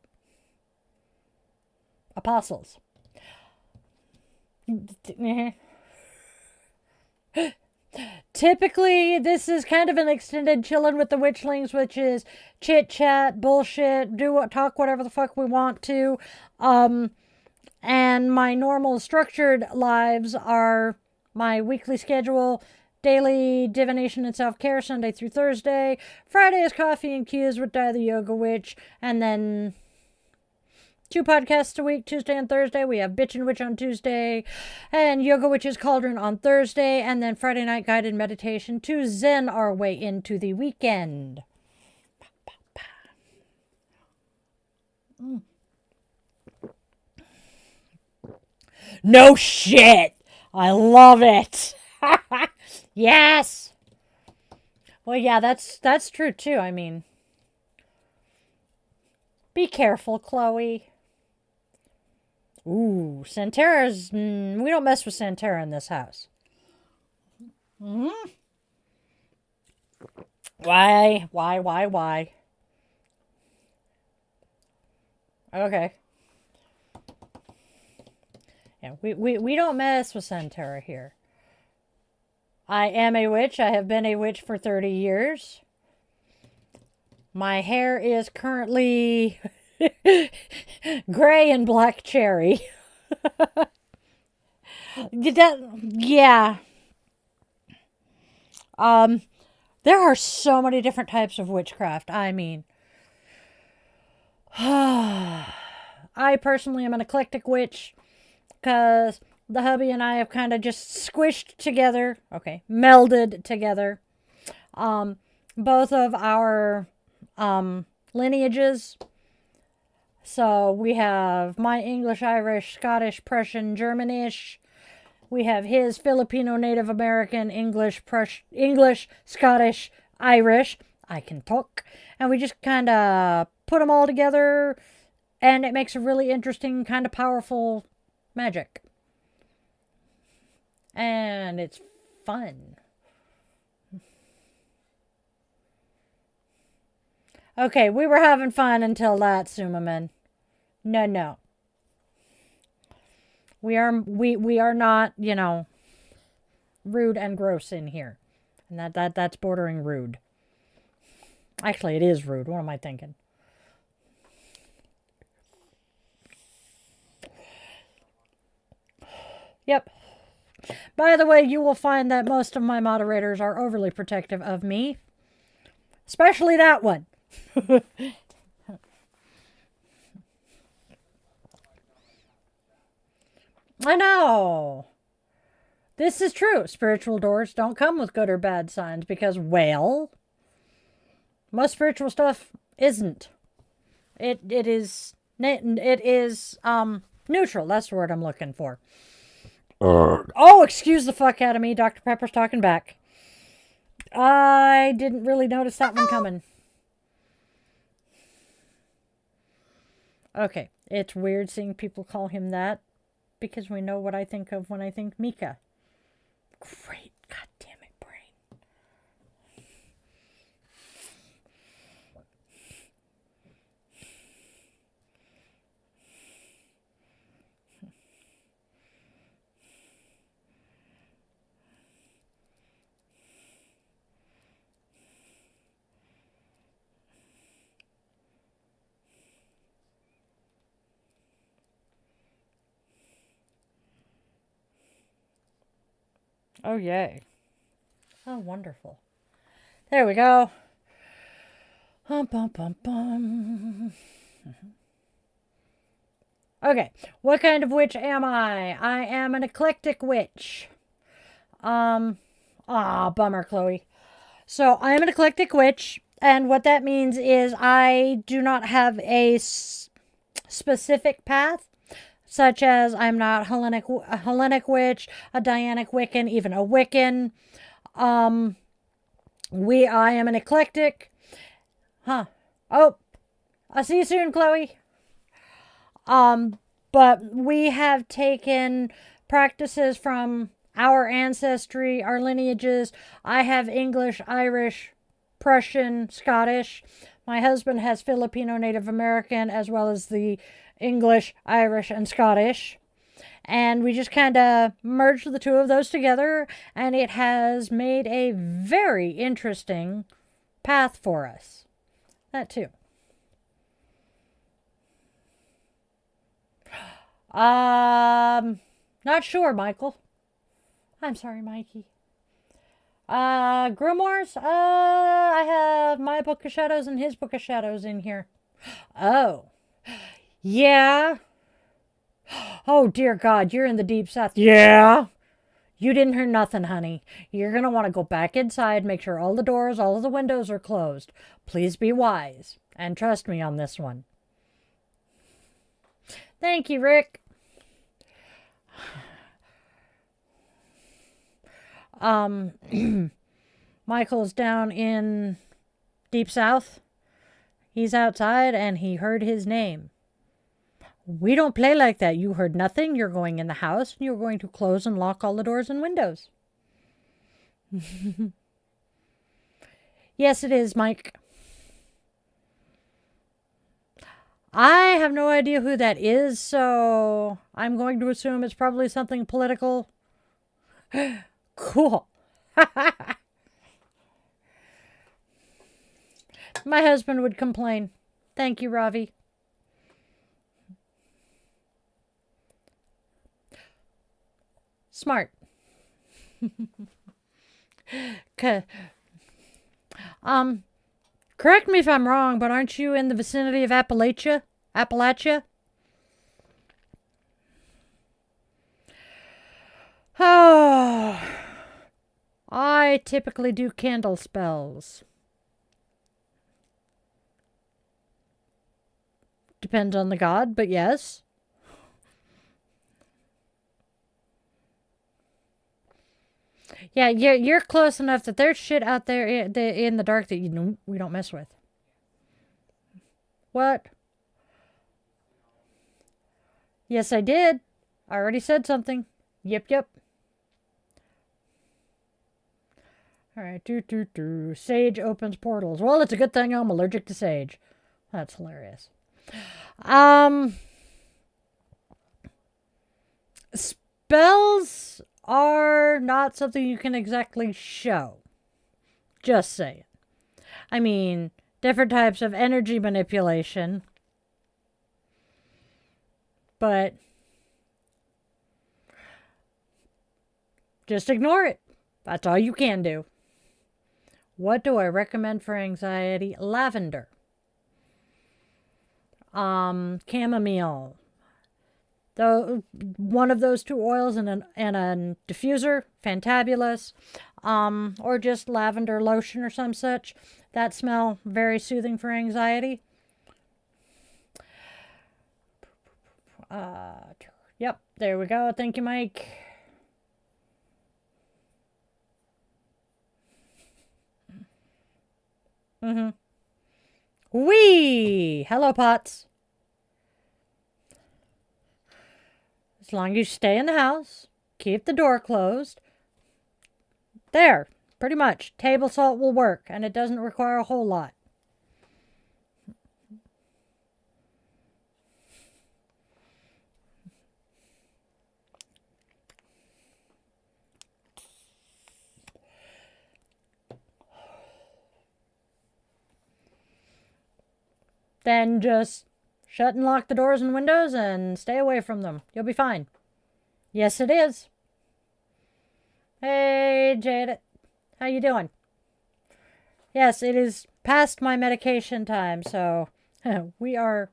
apostles. Typically, this is kind of an extended chillin' with the Witchlings, which is chit chat, bullshit, talk whatever the fuck we want to. And my normal structured lives are my weekly schedule, daily divination and self-care, Sunday through Thursday. Friday is coffee and cues with Die the Yoga Witch, and then 2 podcasts a week, Tuesday and Thursday. We have Bitchin' Witch on Tuesday and Yoga Witch's Cauldron on Thursday. And then Friday night guided meditation to zen our way into the weekend. No shit. I love it. Yes. Well, yeah, that's true too. I mean, be careful, Chloe. Ooh, Santerra's... we don't mess with Santerra in this house. Mm-hmm. Why? Okay. Yeah, we don't mess with Santerra here. I am a witch. I have been a witch for 30 years. My hair is currently... gray and black cherry. Yeah. There are so many different types of witchcraft. I mean, I personally am an eclectic witch because the hubby and I have kind of just squished together. Okay, melded together. Both of our lineages. So we have my English, Irish, Scottish, Prussian, Germanish. We have his Filipino, Native American, English, Scottish, Irish. I can talk. And we just kind of put them all together. And it makes a really interesting, kind of powerful magic. And it's fun. Okay, we were having fun until that, Sumaman. No. We are not, rude and gross in here. And that's bordering rude. Actually, it is rude. What am I thinking? Yep. By the way, you will find that most of my moderators are overly protective of me. Especially that one. I know. This is true. Spiritual doors don't come with good or bad signs because, well, most spiritual stuff isn't. It is neutral. That's the word I'm looking for. Oh, excuse the fuck out of me. Dr. Pepper's talking back. I didn't really notice that one coming. Okay, it's weird seeing people call him that because we know what I think of when I think Mika. Great, goddamn it, brain. Oh, yay. Oh, wonderful. There we go. Bum, bum, bum, bum. Okay, what kind of witch am I? I am an eclectic witch. Bummer, Chloe. So, I am an eclectic witch, and what that means is I do not have a specific path. Such as I'm not a Hellenic witch, a Dianic Wiccan, even a Wiccan. I am an eclectic. Huh. Oh, I'll see you soon, Chloe. But we have taken practices from our ancestry, our lineages. I have English, Irish, Prussian, Scottish. My husband has Filipino, Native American, as well as the English, Irish, and Scottish. And we just kind of merged the two of those together, and it has made a very interesting path for us. That too. Not sure, Michael. I'm sorry, Mikey. Grimoires? I have my Book of Shadows and his Book of Shadows in here. Oh. Yeah. Oh, dear God, you're in the deep south. Yeah. You didn't hear nothing, honey. You're going to want to go back inside, make sure all the doors, all of the windows are closed. Please be wise. And trust me on this one. Thank you, Rick. Michael's down in deep south. He's outside and he heard his name. We don't play like that. You heard nothing. You're going in the house and you're going to close and lock all the doors and windows. Yes, it is, Mike. I have no idea who that is, so I'm going to assume it's probably something political. Cool. My husband would complain. Thank you, Ravi. Smart. Correct me if I'm wrong, but aren't you in the vicinity of Appalachia? Oh, I typically do candle spells. Depends on the god, but yes. Yeah, you're close enough that there's shit out there in the dark that we don't mess with. What? Yes, I did. I already said something. Yep. Alright, Sage opens portals. Well, it's a good thing I'm allergic to sage. That's hilarious. Spells are not something you can exactly show. Just saying. I mean, different types of energy manipulation. But just ignore it. That's all you can do. What do I recommend for anxiety? Lavender. Chamomile. one of those two oils and a diffuser, fantabulous. Or just lavender lotion or some such. That smell, very soothing for anxiety. Yep, there we go. Thank you, Mike. Wee! Hello, Pots. As long as you stay in the house, keep the door closed. There, pretty much. Table salt will work, and it doesn't require a whole lot. Then just shut and lock the doors and windows and stay away from them. You'll be fine. Yes, it is. Hey, Jade. How you doing? Yes, it is past my medication time, so we are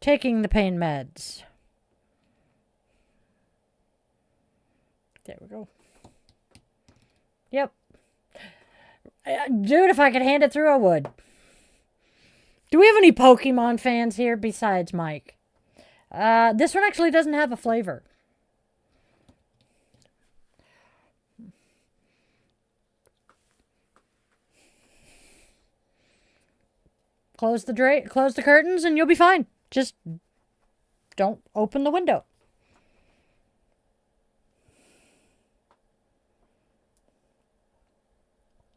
taking the pain meds. There we go. Yep. Dude, if I could hand it through, I would. Do we have any Pokemon fans here besides Mike? This one actually doesn't have a flavor. Close the curtains and you'll be fine. Just don't open the window.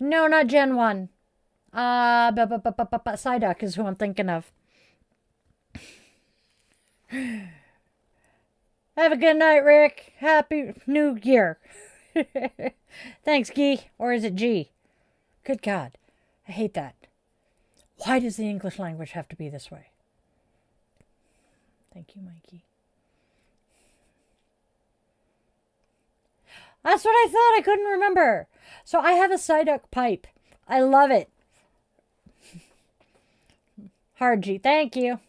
No, not Gen 1. Psyduck is who I'm thinking of. Have a good night, Rick. Happy New Year. Thanks, Gee. Or is it G? Good God. I hate that. Why does the English language have to be this way? Thank you, Mikey. That's what I thought. I couldn't remember. So I have a Psyduck pipe. I love it. Hard G. Thank you.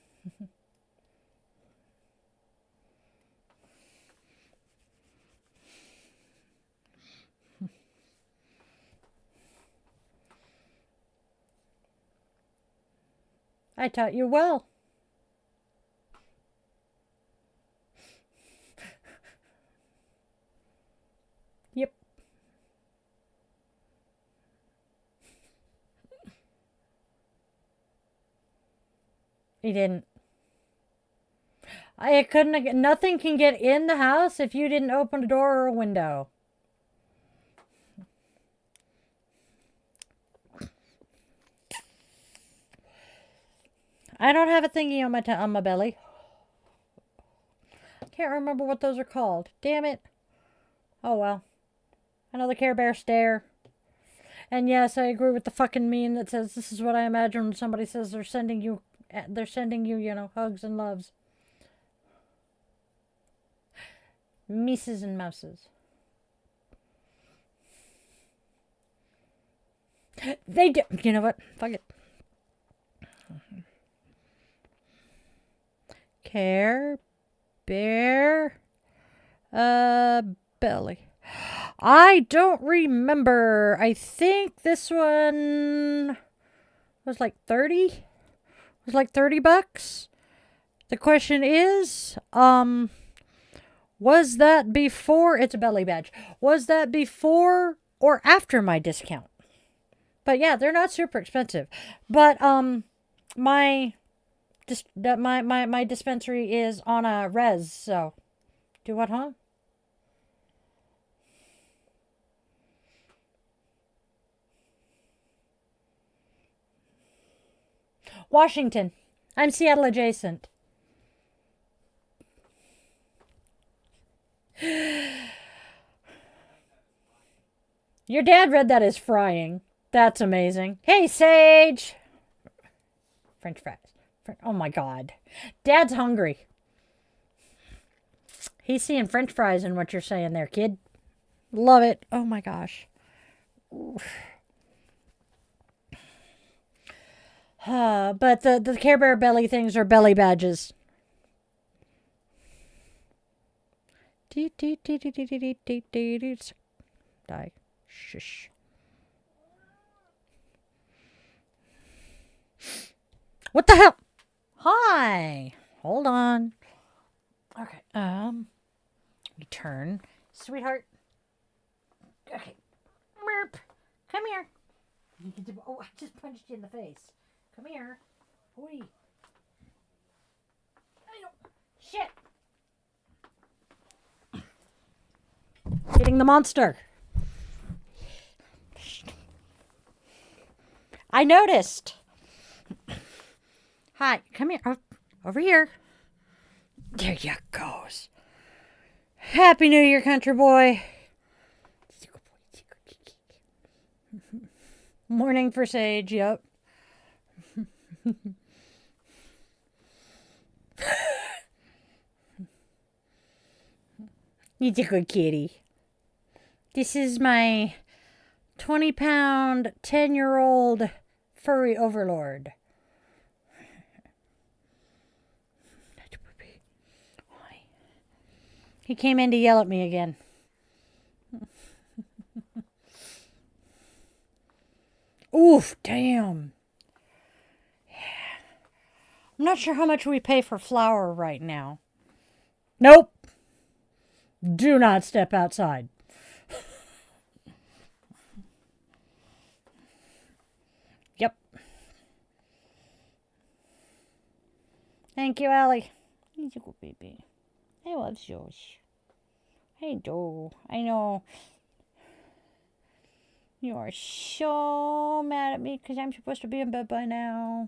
I taught you well. Yep. He didn't. I couldn't. Nothing can get in the house if you didn't open a door or a window. I don't have a thingy on my belly. I can't remember what those are called. Damn it. Oh well. Another Care Bear stare. And yes, I agree with the fucking meme that says this is what I imagine when somebody says they're sending you, you know, hugs and loves. Mices and mouses. They do. You know what? Fuck it. Care Bear belly. I don't remember. I think this one was like 30. It was like $30. The question is, was that before? It's a belly badge. Was that before or after my discount? But yeah, they're not super expensive. But my dispensary is on a res, so do what, huh? Washington. I'm Seattle adjacent. Your dad read that as frying. That's amazing. Hey, Sage. French fries. Oh my God. Dad's hungry. He's seeing French fries in what you're saying there, kid. Love it. Oh my gosh. But the Care Bear belly things are belly badges. Die. Shush. What the hell? Hi. Hold on. Okay. Return. Sweetheart. Okay. Merp. Come here. Oh, I just punched you in the face. Come here. Oi. I don't. Shit. Hitting the monster. I noticed. Hi, come here. Over here. There you goes. Happy New Year, country boy. Morning for Sage, yep. He's a good kitty. This is my 20-pound, 10-year-old furry overlord. He came in to yell at me again. Oof, damn. Yeah. I'm not sure how much we pay for flour right now. Nope. Do not step outside. Yep. Thank you, Allie. He's a good baby. I love Josh. I do. I know. You are so mad at me because I'm supposed to be in bed by now.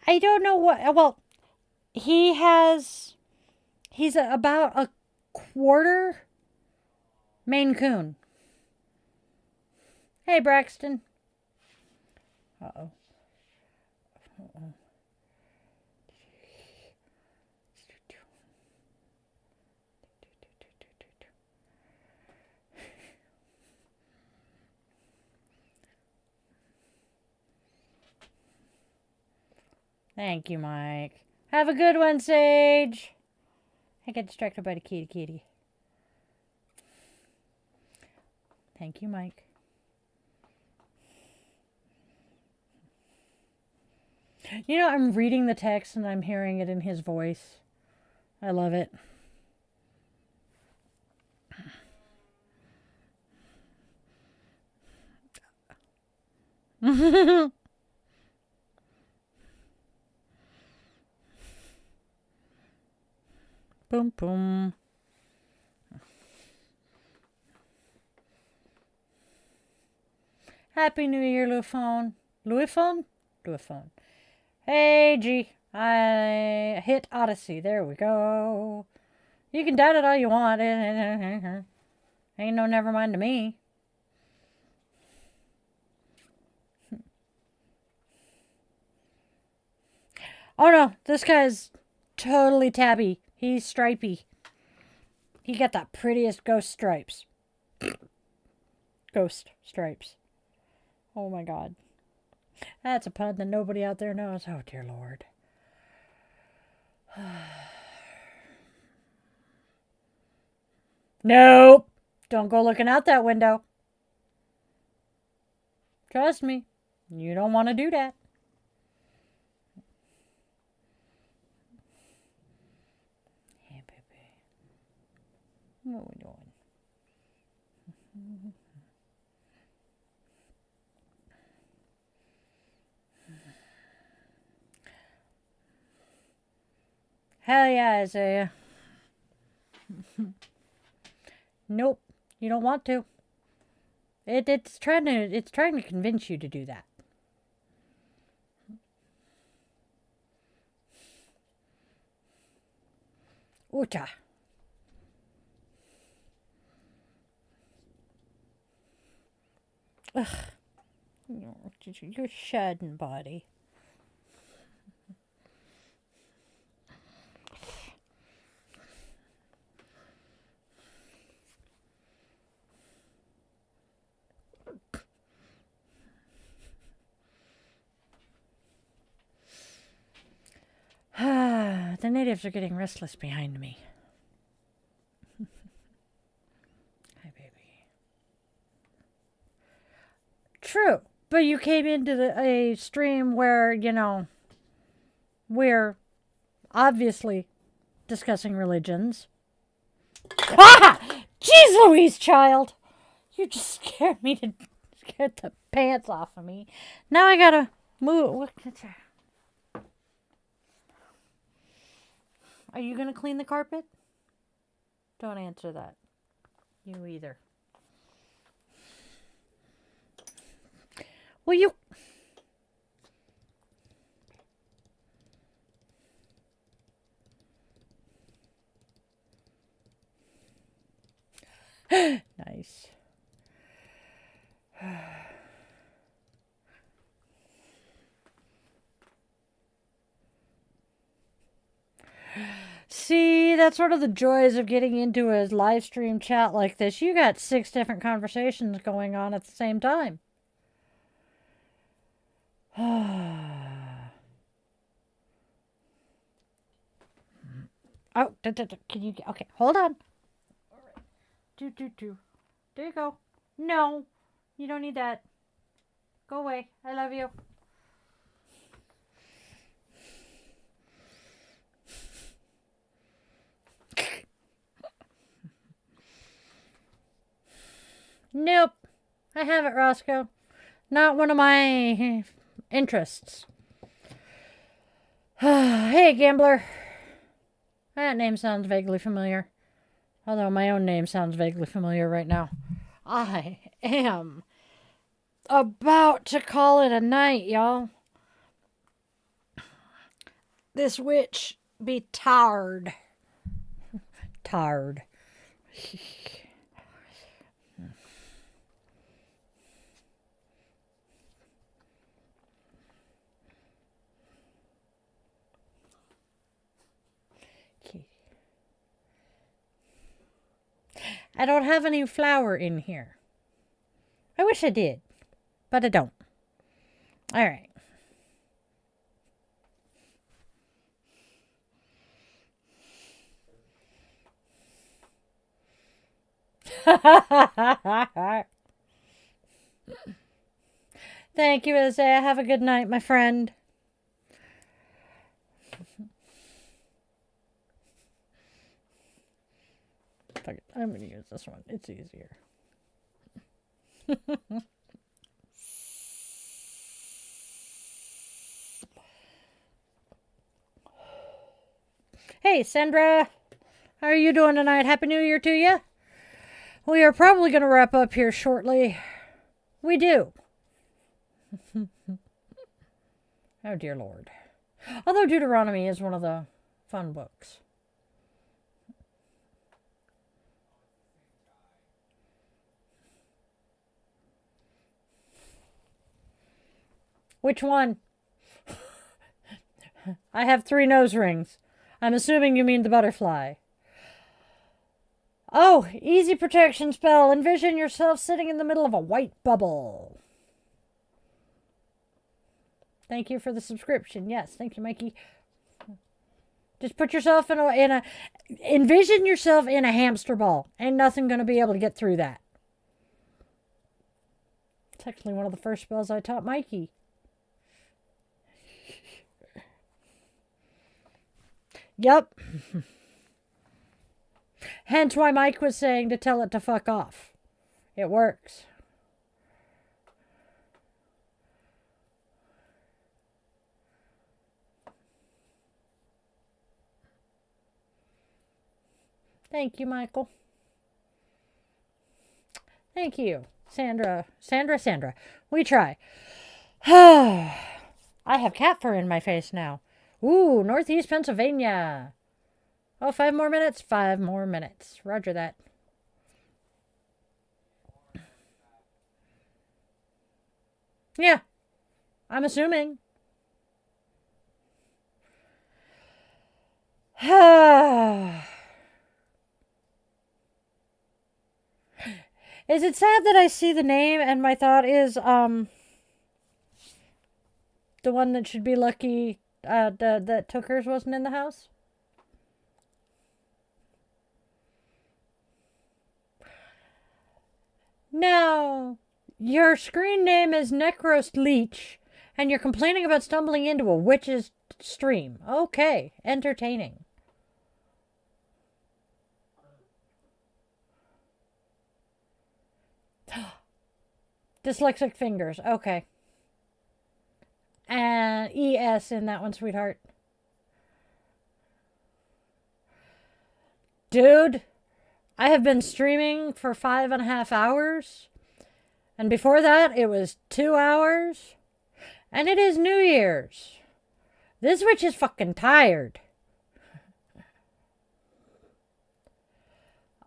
I don't know what. Well, he's about a quarter Maine Coon. Hey, Braxton. Uh-oh. Uh-oh. Thank you, Mike. Have a good one, Sage. I get distracted by the kitty. Thank you, Mike. You know, I'm reading the text and I'm hearing it in his voice. I love it. Boom, boom. Happy New Year, Louis-phone. Louis-phone? Louis-phone. Hey, G. I hit Odyssey. There we go. You can doubt it all you want. Ain't no never mind to me. Oh no, this guy's totally tabby. He's stripy. He got the prettiest ghost stripes. Ghost stripes. Oh my god. That's a pun that nobody out there knows. Oh dear Lord. Nope. Don't go looking out that window. Trust me. You don't want to do that. Hey, baby. What are we doing? Hell yeah, Isaiah. Nope, you don't want to. It's trying to convince you to do that. Uta. Ugh. You're shedding, buddy. The natives are getting restless behind me. Hi, baby. True, but you came into a stream where, you know, we're obviously discussing religions. Ah! Jeez Louise, child! You just scared me to get the pants off of me. Now I gotta move. Are you gonna clean the carpet? Don't answer that. You either. Will you... Nice. See, that's sort of the joys of getting into a live stream chat like this. You got 6 different conversations going on at the same time. Oh, can you... Okay, hold on. All right. Do. There you go. No, you don't need that. Go away. I love you. Nope. I have it, Roscoe. Not one of my interests. Hey, gambler. That name sounds vaguely familiar. Although my own name sounds vaguely familiar right now. I am about to call it a night, y'all. This witch be tired. Tired. I don't have any flour in here. I wish I did, but I don't. All right. Thank you, Isaiah. Have a good night, my friend. I'm going to use this one. It's easier. Hey, Sandra. How are you doing tonight? Happy New Year to you. We are probably going to wrap up here shortly. We do. Oh, dear Lord. Although Deuteronomy is one of the fun books. Which one? I have 3 nose rings. I'm assuming you mean the butterfly. Oh, easy protection spell. Envision yourself sitting in the middle of a white bubble. Thank you for the subscription. Yes, thank you, Mikey. Just put yourself in a envision yourself in a hamster ball. Ain't nothing going to be able to get through that. It's actually one of the first spells I taught Mikey. Yep. Hence why Mike was saying to tell it to fuck off. It works. Thank you, Michael. Thank you, Sandra. Sandra. We try. I have cat fur in my face now. Ooh, Northeast Pennsylvania. Oh, 5 more minutes? 5 more minutes. Roger that. Yeah, I'm assuming. Is it sad that I see the name and my thought is, the one that should be lucky, that Tookers wasn't in the house? Now, your screen name is Necros Leech, and you're complaining about stumbling into a witch's stream. Okay, entertaining. Dyslexic fingers. Okay. And ES in that one, sweetheart. Dude, I have been streaming for 5.5 hours. And before that, it was 2 hours. And it is New Year's. This witch is fucking tired.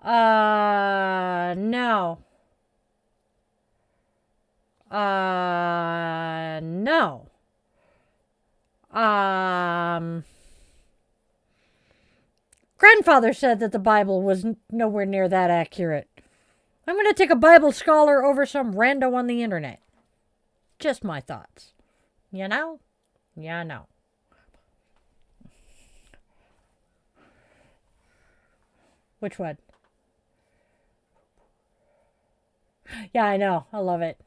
No. No. Grandfather said that the Bible was nowhere near that accurate. I'm going to take a Bible scholar over some rando on the internet. Just my thoughts. You know? Yeah, no. Which one? Yeah, I know. I love it.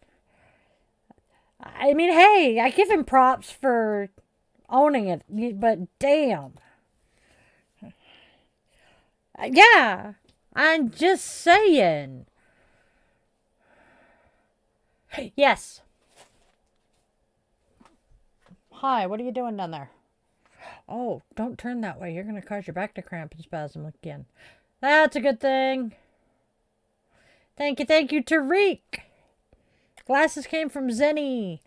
I mean, hey, I give him props for owning it, but damn. Yeah, I'm just saying. Yes. Hi, what are you doing down there? Oh, don't turn that way. You're going to cause your back to cramp and spasm again. That's a good thing. Thank you, Tariq. Glasses came from Zenny.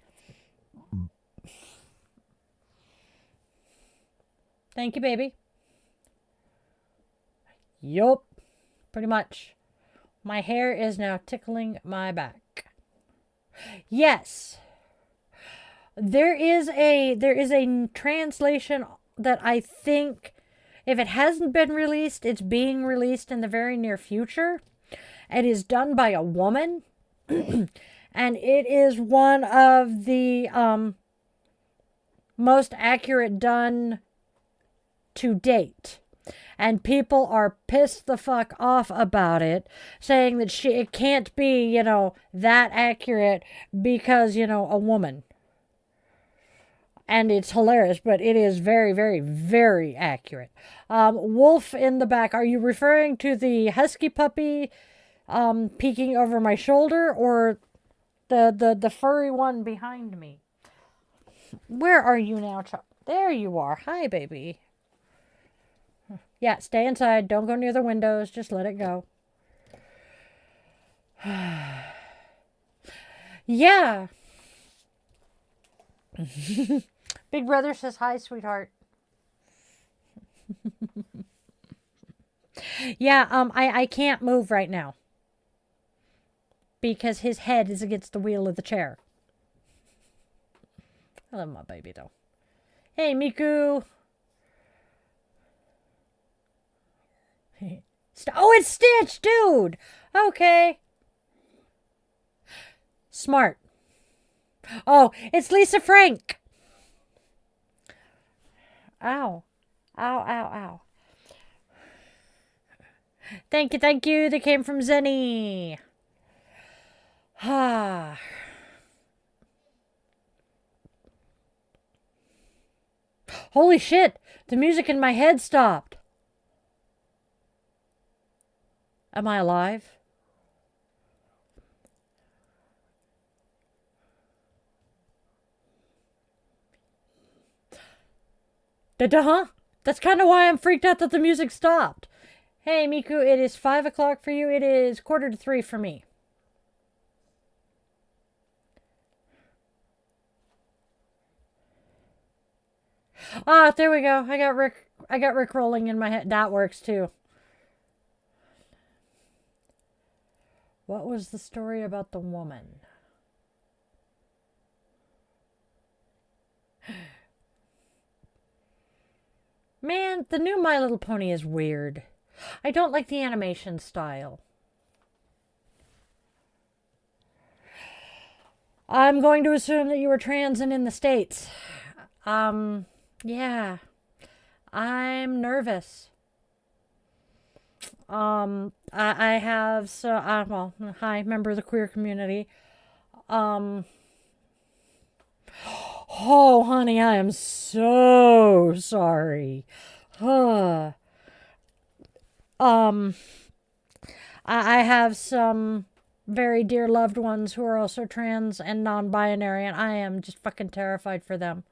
Thank you, baby. Yup. Pretty much. My hair is now tickling my back. Yes. There is a translation that I think, if it hasn't been released, it's being released in the very near future. It is done by a woman. And it is one of the most accurate done to date. And people are pissed the fuck off about it, saying that it can't be, that accurate because, a woman. And it's hilarious, but it is very, very, very accurate. Wolf in the back, are you referring to the husky puppy peeking over my shoulder, or the furry one behind me? Where are you now, There you are. Hi, baby. Yeah, stay inside. Don't go near the windows. Just let it go. Yeah. Big brother says hi, sweetheart. Yeah, I can't move right now. Because his head is against the wheel of the chair. I love my baby, though. Hey, Miku. Oh, it's Stitch, dude. Okay. Smart. Oh, it's Lisa Frank. Ow. Ow, ow, ow. Thank you. They came from Zenny. Ah. Holy shit. The music in my head stopped. Am I alive? Huh? That's kind of why I'm freaked out that the music stopped. Hey, Miku, it is 5 o'clock for you. It is 2:45 for me. Ah, there we go. I got Rick rolling in my head. That works too. What was the story about the woman? Man, the new My Little Pony is weird. I don't like the animation style. I'm going to assume that you were trans and in the States. Yeah. I'm nervous. I have well, hi, member of the queer community. Oh, honey, I am so sorry. Huh. I have some very dear loved ones who are also trans and non-binary, and I am just fucking terrified for them.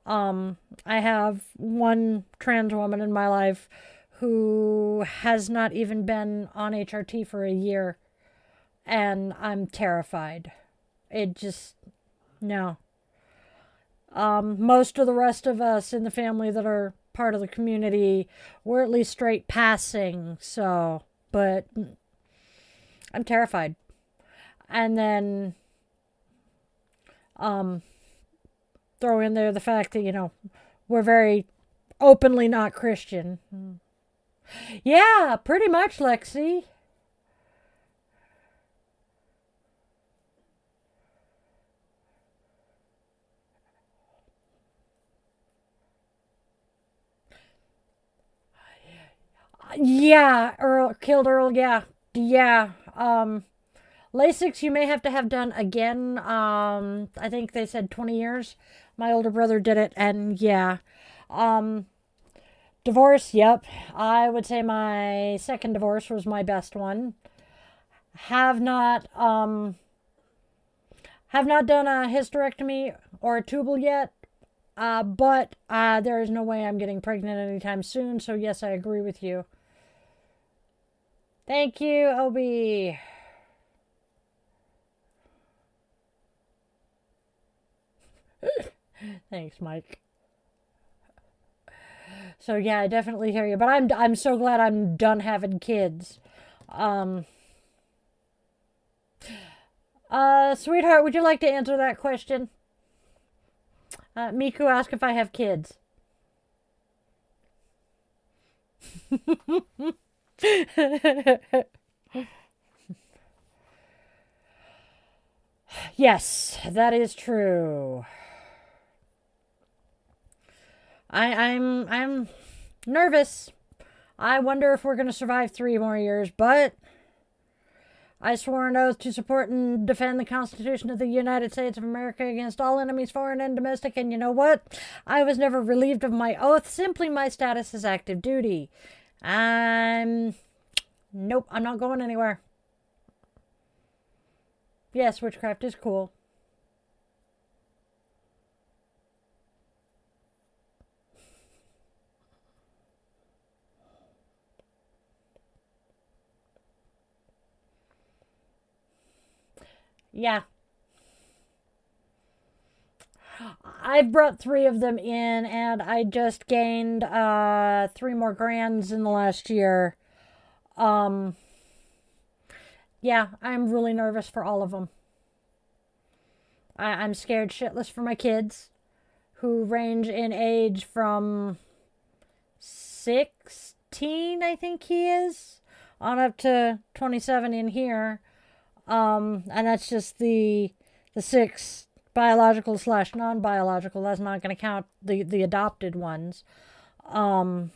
I have one trans woman in my life who has not even been on HRT for a year, and I'm terrified. It just, no. Most of the rest of us in the family that are part of the community, we're at least straight passing, so, but I'm terrified. And then, throw in there the fact that, we're very openly not Christian. Yeah, pretty much, Lexi. Yeah, Earl killed Earl. Yeah, yeah. LASIX you may have to have done again. I think they said 20 years. My older brother did it, and yeah. Divorce. Yep, I would say my second divorce was my best one. Have not done a hysterectomy or a tubal yet. But there is no way I'm getting pregnant anytime soon. So yes, I agree with you. Thank you, Obi. Thanks, Mike. So yeah, I definitely hear you. But I'm so glad I'm done having kids. Sweetheart, would you like to answer that question? Miku asked if I have kids. Yes, that is true. I'm nervous. I wonder if we're gonna survive 3 more years, but I swore an oath to support and defend the Constitution of the United States of America against all enemies, foreign and domestic, and you know what? I was never relieved of my oath, simply my status as active duty. Nope, I'm not going anywhere. Yes, witchcraft is cool. Yeah. I've brought 3 of them in, and I just gained 3 more grands in the last year. Yeah, I'm really nervous for all of them. I'm scared shitless for my kids, who range in age from 16, I think he is, on up to 27 in here. And that's just the 6 biological / non-biological. That's not going to count the adopted ones. Only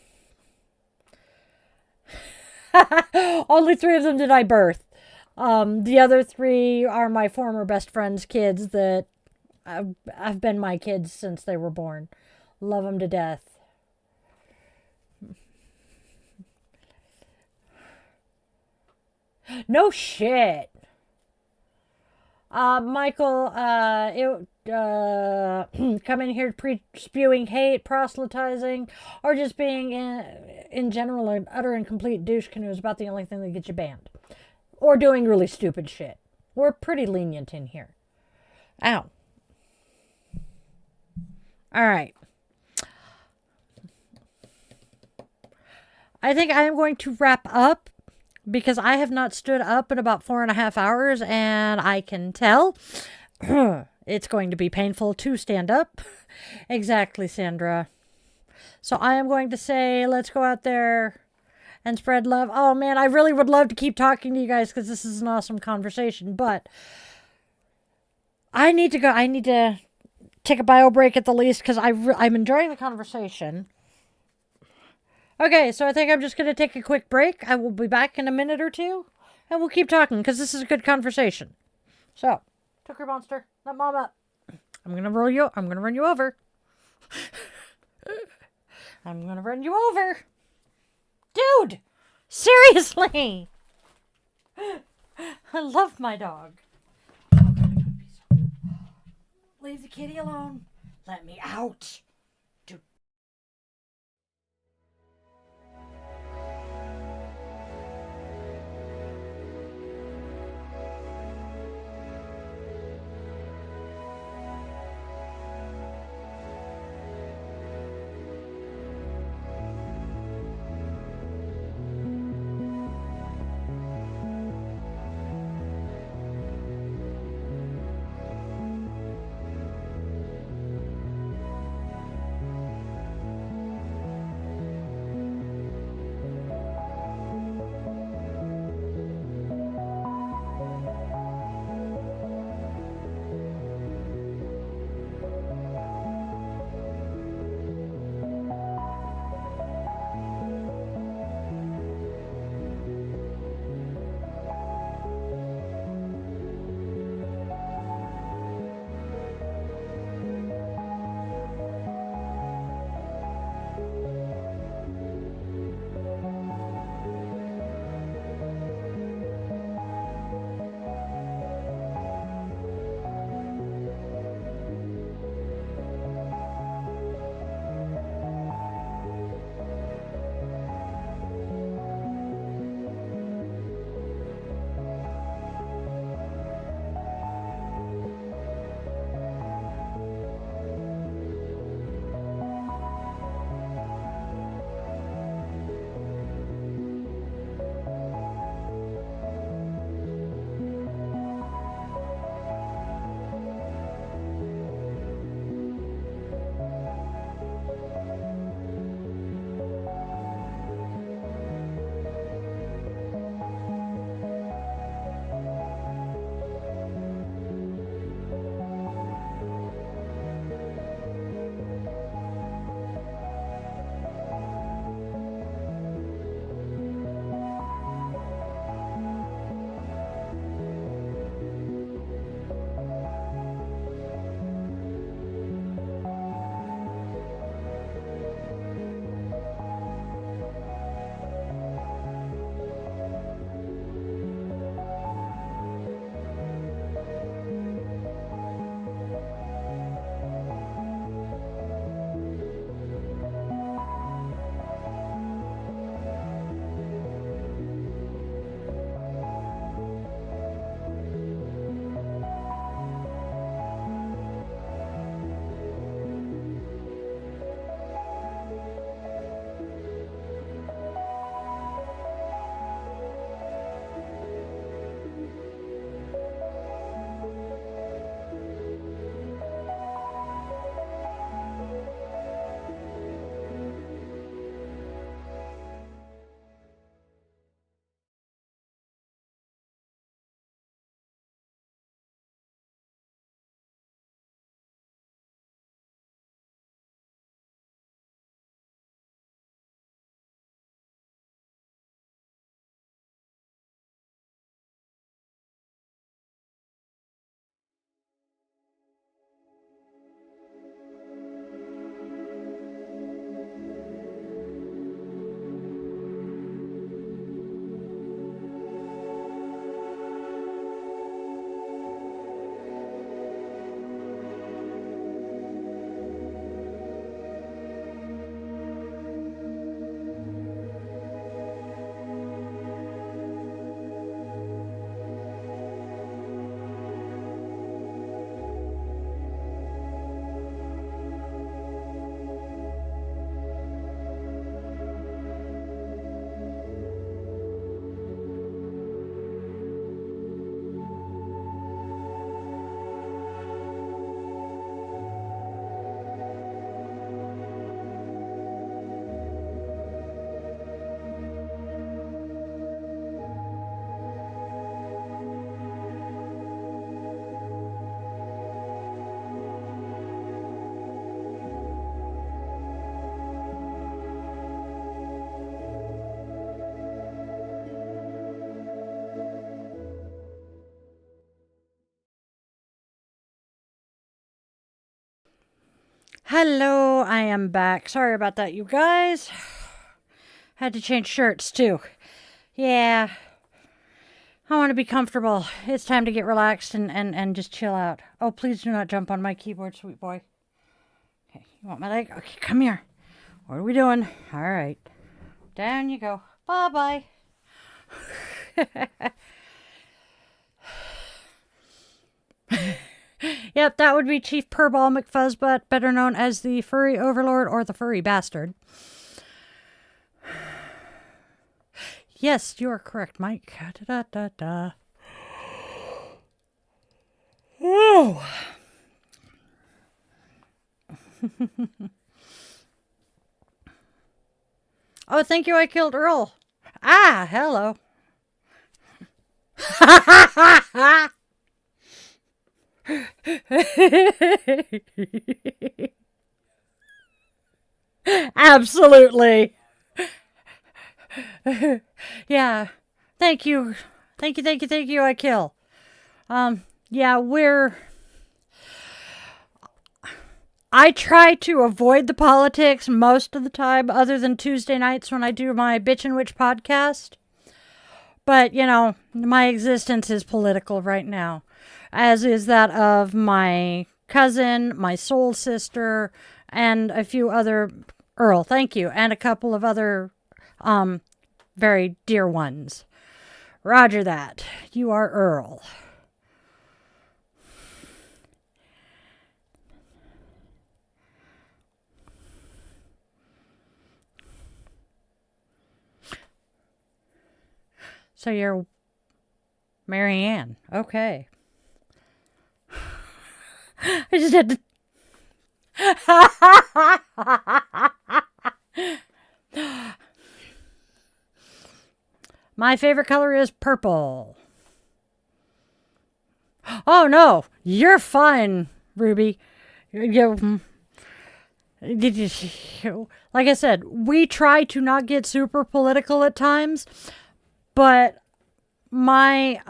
3 of them did I birth. The other 3 are my former best friend's kids that have been my kids since they were born. Love them to death. No shit. Michael, come in here spewing hate, proselytizing, or just being in general an utter and complete douche canoe is about the only thing that gets you banned. Or doing really stupid shit. We're pretty lenient in here. Ow. Alright. I think I am going to wrap up, because I have not stood up in about 4.5 hours, and I can tell it's going to be painful to stand up. Exactly, Sandra. So I am going to say, let's go out there and spread love. Oh man, I really would love to keep talking to you guys, because this is an awesome conversation, but I need to go. I need to take a bio break at the least, because I'm enjoying the conversation. Okay, so I think I'm just going to take a quick break. I will be back in a minute or two, and we'll keep talking because this is a good conversation. So, Tucker Monster, let Mom up. I'm gonna run you over. I'm gonna run you over, dude. Seriously, I love my dog. Leave the kitty alone. Let me out. Hello, I am back. Sorry about that, you guys. Had to change shirts, too. Yeah. I want to be comfortable. It's time to get relaxed and just chill out. Oh, please do not jump on my keyboard, sweet boy. Okay, you want my leg? Okay, come here. What are we doing? All right. Down you go. Bye-bye. Yep, that would be Chief Purball McFuzzbutt, better known as the Furry Overlord or the Furry Bastard. Yes, you are correct, Mike. Da-da-da-da. Oh. Oh, thank you, I killed Earl. Ah, hello. Absolutely. Yeah. Thank you. Thank you, I kill. Yeah, I try to avoid the politics most of the time, other than Tuesday nights when I do my Bitch and Witch podcast. But, you know, my existence is political right now, as is that of my cousin, my soul sister, and a few other, Earl, thank you, and a couple of other, very dear ones. Roger that. You are Earl. So you're Mary Ann. Okay. I just had to... My favorite color is purple. Oh, no. You're fine, Ruby. Like I said, we try to not get super political at times, but my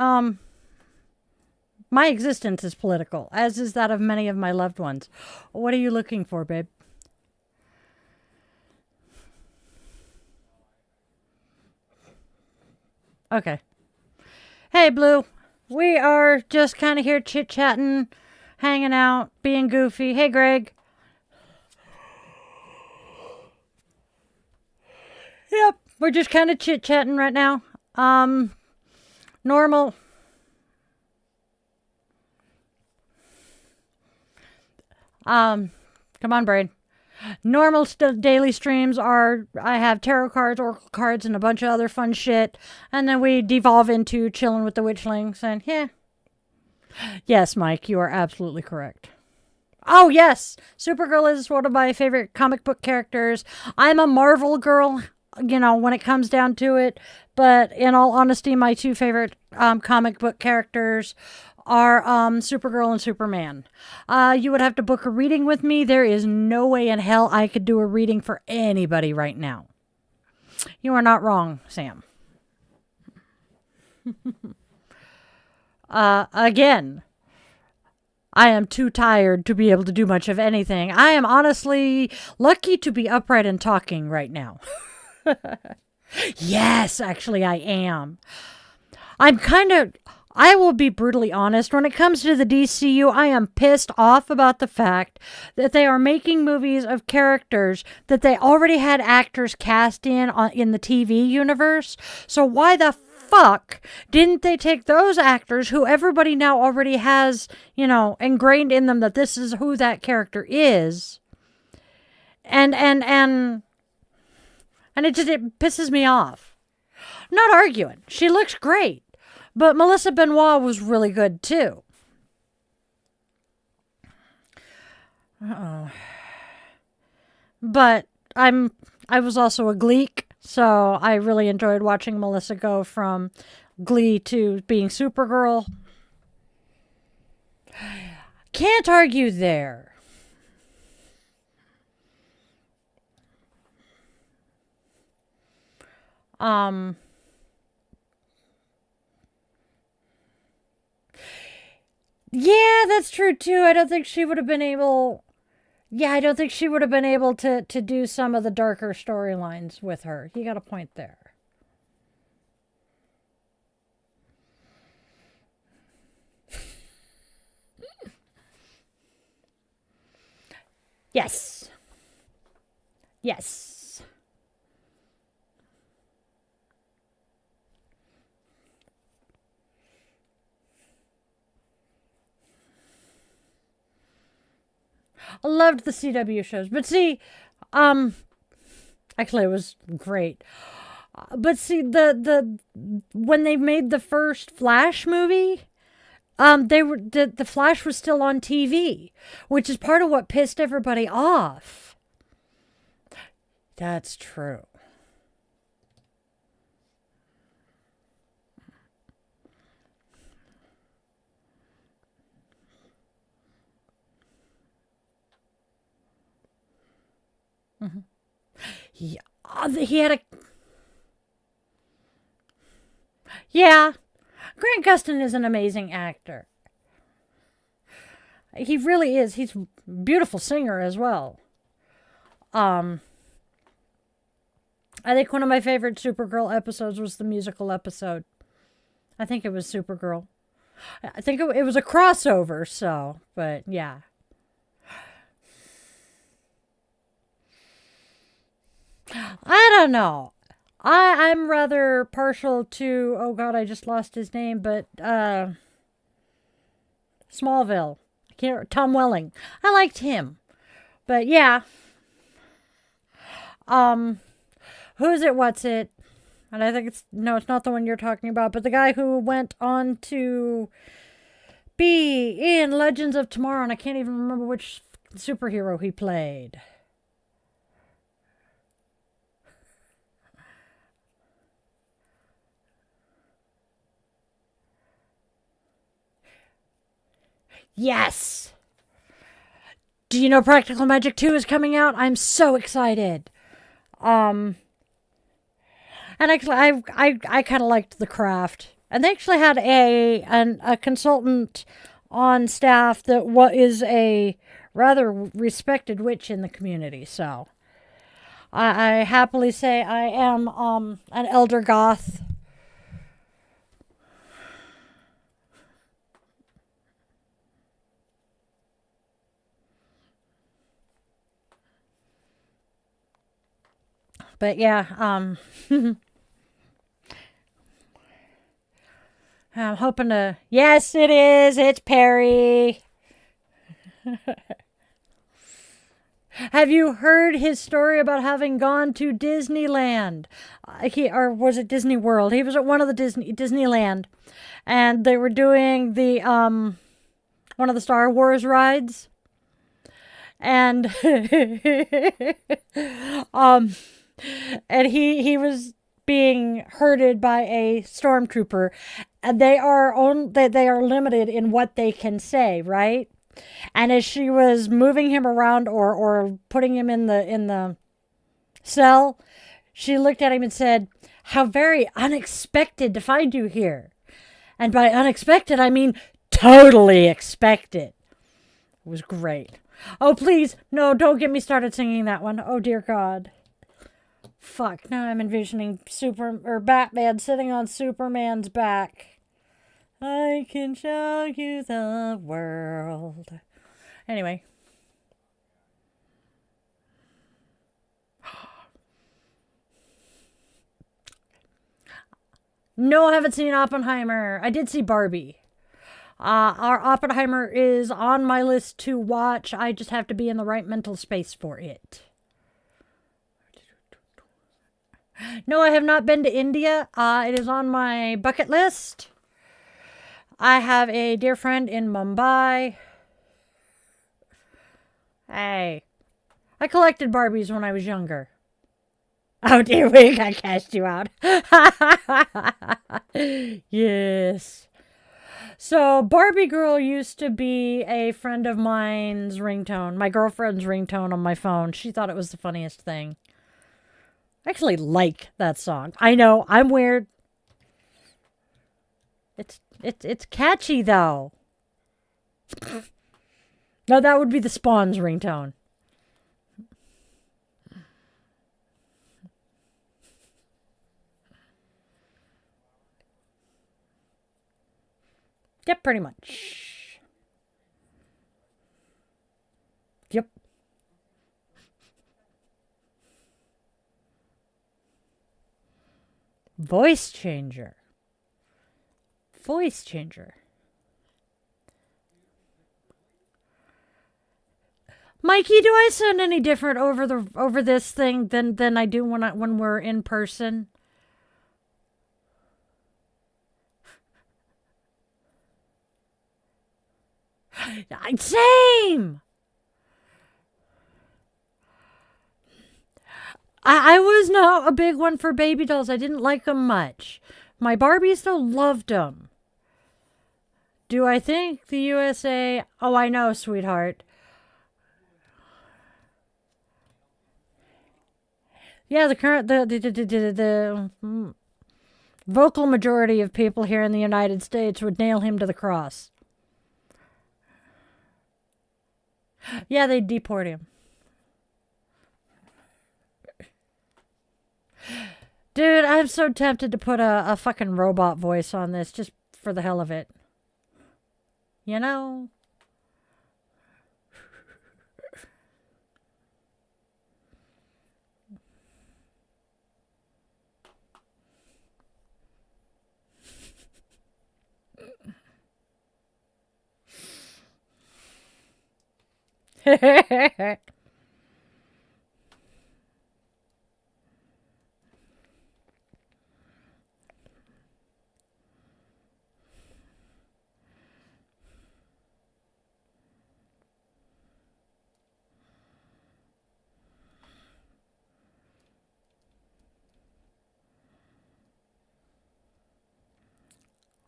existence is political, as is that of many of my loved ones. What are you looking for, babe? Okay. Hey, Blue. We are just kind of here chit-chatting, hanging out, being goofy. Hey, Greg. Yep, we're just kind of chit-chatting right now. Normal. Come on, brain. Normal daily streams are, I have tarot cards, oracle cards, and a bunch of other fun shit. And then we devolve into chilling with the witchlings. And yeah. Yes, Mike, you are absolutely correct. Oh, yes. Supergirl is one of my favorite comic book characters. I'm a Marvel girl, you know, when it comes down to it. But in all honesty, my two favorite comic book characters are Supergirl and Superman. You would have to book a reading with me. There is no way in hell I could do a reading for anybody right now. You are not wrong, Sam. Again, I am too tired to be able to do much of anything. I am honestly lucky to be upright and talking right now. Yes, actually I am. I will be brutally honest. When it comes to the DCU, I am pissed off about the fact that they are making movies of characters that they already had actors cast in the TV universe. So why the fuck didn't they take those actors who everybody now already has, you know, ingrained in them that this is who that character is, and it pisses me off. I'm not arguing. She looks great. But Melissa Benoit was really good, too. Uh-oh. But I was also a Gleek, so I really enjoyed watching Melissa go from Glee to being Supergirl. Can't argue there. Yeah, that's true too. I don't think she would have been able... Yeah, I don't think she would have been able to do some of the darker storylines with her. You got a point there. Yes. Yes. I loved the CW shows. But see, actually it was great. But see, the when they made the first Flash movie, the Flash was still on TV, which is part of what pissed everybody off. That's true. Mm-hmm. Yeah, he had a. Yeah, Grant Gustin is an amazing actor. He really is. He's a beautiful singer as well. I think one of my favorite Supergirl episodes was the musical episode. I think it was Supergirl. I think it was a crossover, so, but yeah. I don't know. I'm rather partial to, oh God, I just lost his name, but Smallville. Tom Welling. I liked him. But yeah. Who is it? What's it? And I think it's not the one you're talking about, but the guy who went on to be in Legends of Tomorrow, and I can't even remember which superhero he played. Yes! Do you know Practical Magic 2 is coming out? I'm so excited. And actually, I kind of liked the craft. And they actually had a consultant on staff that is a rather respected witch in the community. So I happily say I am an elder goth. But yeah, I'm hoping to. Yes, it is. It's Perry. Have you heard his story about having gone to Disneyland? Or was it Disney World? He was at one of the Disneyland, and they were doing the one of the Star Wars rides, and and he was being herded by a stormtrooper, and they are limited in what they can say, right? And as she was moving him around or putting him in the cell, she looked at him and said, "How very unexpected to find you here." And by unexpected, I mean totally expected. It was great. Oh, please, no, don't get me started singing that one. Oh, dear God. Fuck, now I'm envisioning Batman sitting on Superman's back. I can show you the world. Anyway. No, I haven't seen Oppenheimer. I did see Barbie. Our Oppenheimer is on my list to watch. I just have to be in the right mental space for it. No, I have not been to India. It is on my bucket list. I have a dear friend in Mumbai. Hey, I collected Barbies when I was younger. Oh dear, we got cashed you out. Yes. So Barbie Girl used to be a friend of mine's ringtone, my girlfriend's ringtone on my phone. She thought it was the funniest thing. I actually like that song. I know, I'm weird. It's catchy though. No, that would be the Spawn's ringtone. Yep, pretty much. Yep. Voice changer. Voice changer. Mikey, do I sound any different over this thing than I do when we're in person? Same. I was not a big one for baby dolls. I didn't like them much. My Barbies though loved them. Do I think the USA? Oh, I know, sweetheart. Yeah, the vocal majority of people here in the United States would nail him to the cross. Yeah, they'd deport him. Dude, I'm so tempted to put a fucking robot voice on this just for the hell of it. You know?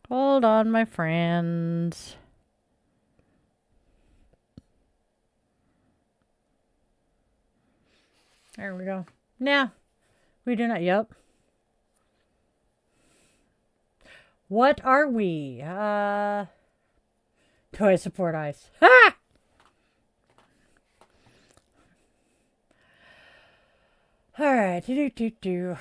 Hold on, my friends. There we go. Now, we do not. Yep. What are we? Toy support ice. Ha! All right. Do.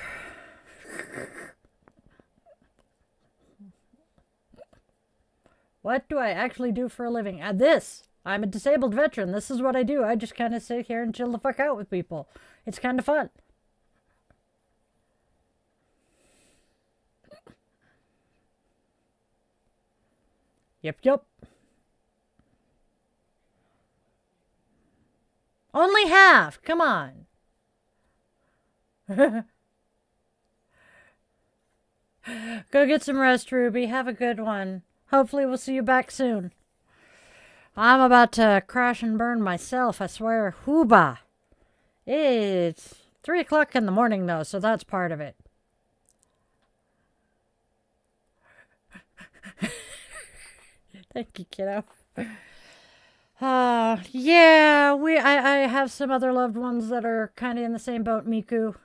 What do I actually do for a living? This. I'm a disabled veteran. This is what I do. I just kind of sit here and chill the fuck out with people. It's kind of fun. Yep. Only half. Come on. Go get some rest, Ruby. Have a good one. Hopefully we'll see you back soon. I'm about to crash and burn myself, I swear. Hooba. It's 3 o'clock in the morning, though, so that's part of it. Thank you, kiddo. Yeah, I have some other loved ones that are kind of in the same boat, Miku.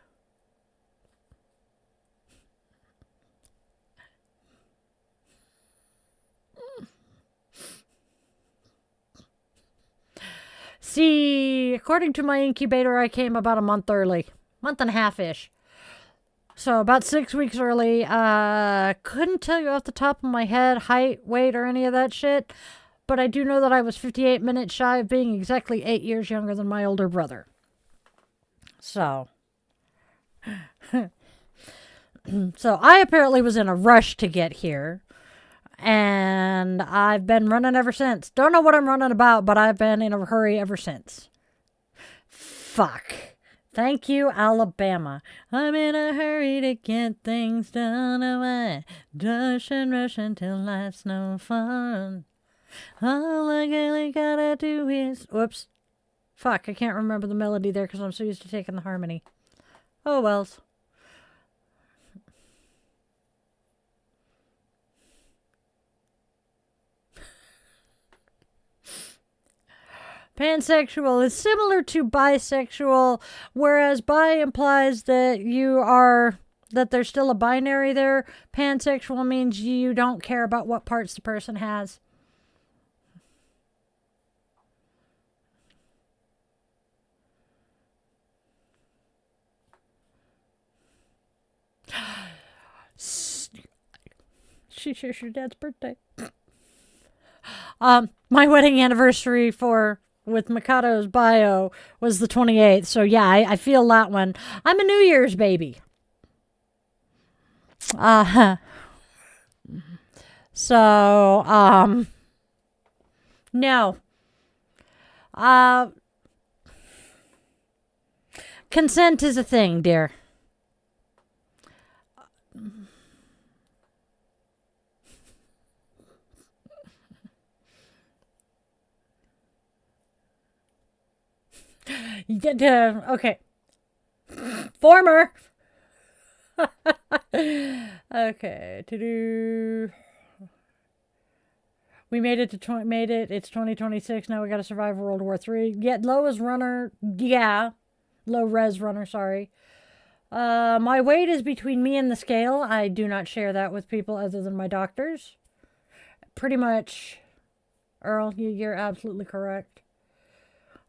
See, according to my incubator, I came about a month early. Month and a half-ish. So about 6 weeks early. Couldn't tell you off the top of my head height, weight, or any of that shit. But I do know that I was 58 minutes shy of being exactly 8 years younger than my older brother. So. So I apparently was in a rush to get here. And I've been running ever since. Don't know what I'm running about, but I've been in a hurry ever since. Fuck. Thank you, Alabama. I'm in a hurry to get things done away. Rush and rush until life's no fun. All I really gotta do is... Whoops. Fuck, I can't remember the melody there because I'm so used to taking the harmony. Oh, wells. Pansexual is similar to bisexual, whereas bi implies that that there's still a binary there. Pansexual means you don't care about what parts the person has. She shares your dad's birthday. My wedding anniversary with Mikado's bio was the 28th. So yeah, I feel that one. I'm a New Year's baby. So, no. Consent is a thing, dear. You get to, okay. Former. Okay. We made it It's 2026. Now we got to survive World War III. Yeah, lowest runner. Yeah. Low res runner, sorry. My weight is between me and the scale. I do not share that with people other than my doctors. Pretty much. Earl, you're absolutely correct.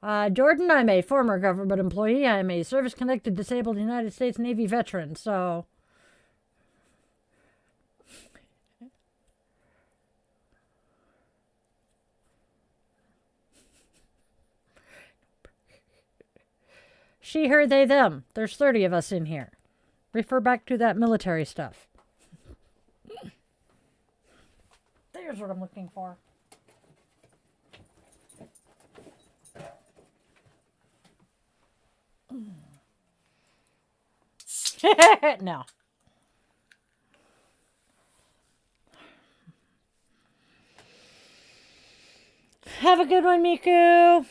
Jordan, I'm a former government employee. I'm a service-connected disabled United States Navy veteran, so... She, her, they, them. There's 30 of us in here. Refer back to that military stuff. There's what I'm looking for. No. Have a good one, Miku.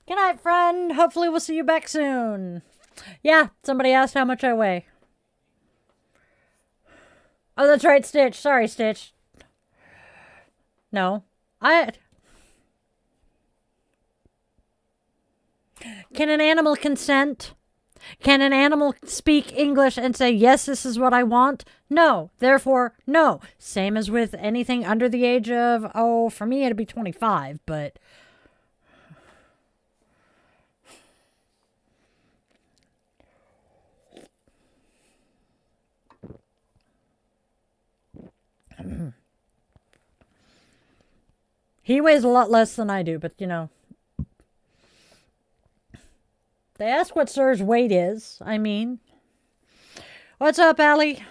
Good night, friend. Hopefully we'll see you back soon. Yeah, somebody asked how much I weigh. Oh, that's right, Stitch. Sorry, Stitch. No. Can an animal consent? Can an animal speak English and say, yes, this is what I want? No. Therefore, no. Same as with anything under the age of, for me it'd be 25, but... He weighs a lot less than I do, but you know. They ask what Sir's weight is. I mean. What's up, Allie?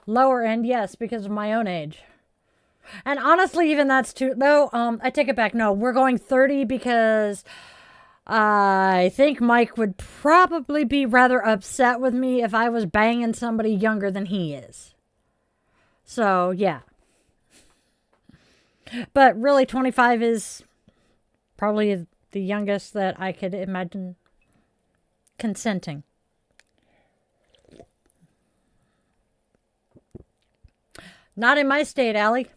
Lower end, yes, because of my own age. And honestly, even that's too... No, I take it back. No, we're going 30 because... I think Mike would probably be rather upset with me if I was banging somebody younger than he is. So, yeah. But really, 25 is probably the youngest that I could imagine consenting. Not in my state, Allie.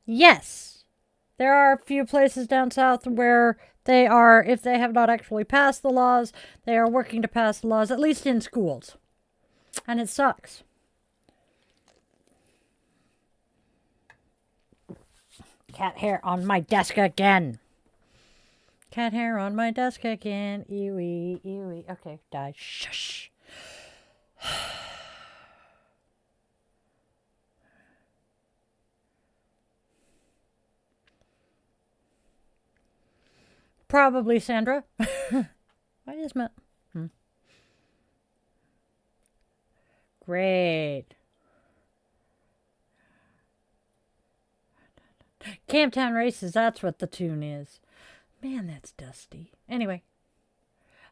Yes, there are a few places down south where they are, if they have not actually passed the laws, they are working to pass the laws, at least in schools. And it sucks. Cat hair on my desk again. Cat hair on my desk again. Eewee, eewee. Okay, die. Shush. Probably Sandra. Why is my... Great. Camptown Races, that's what the tune is. Man, that's dusty. Anyway.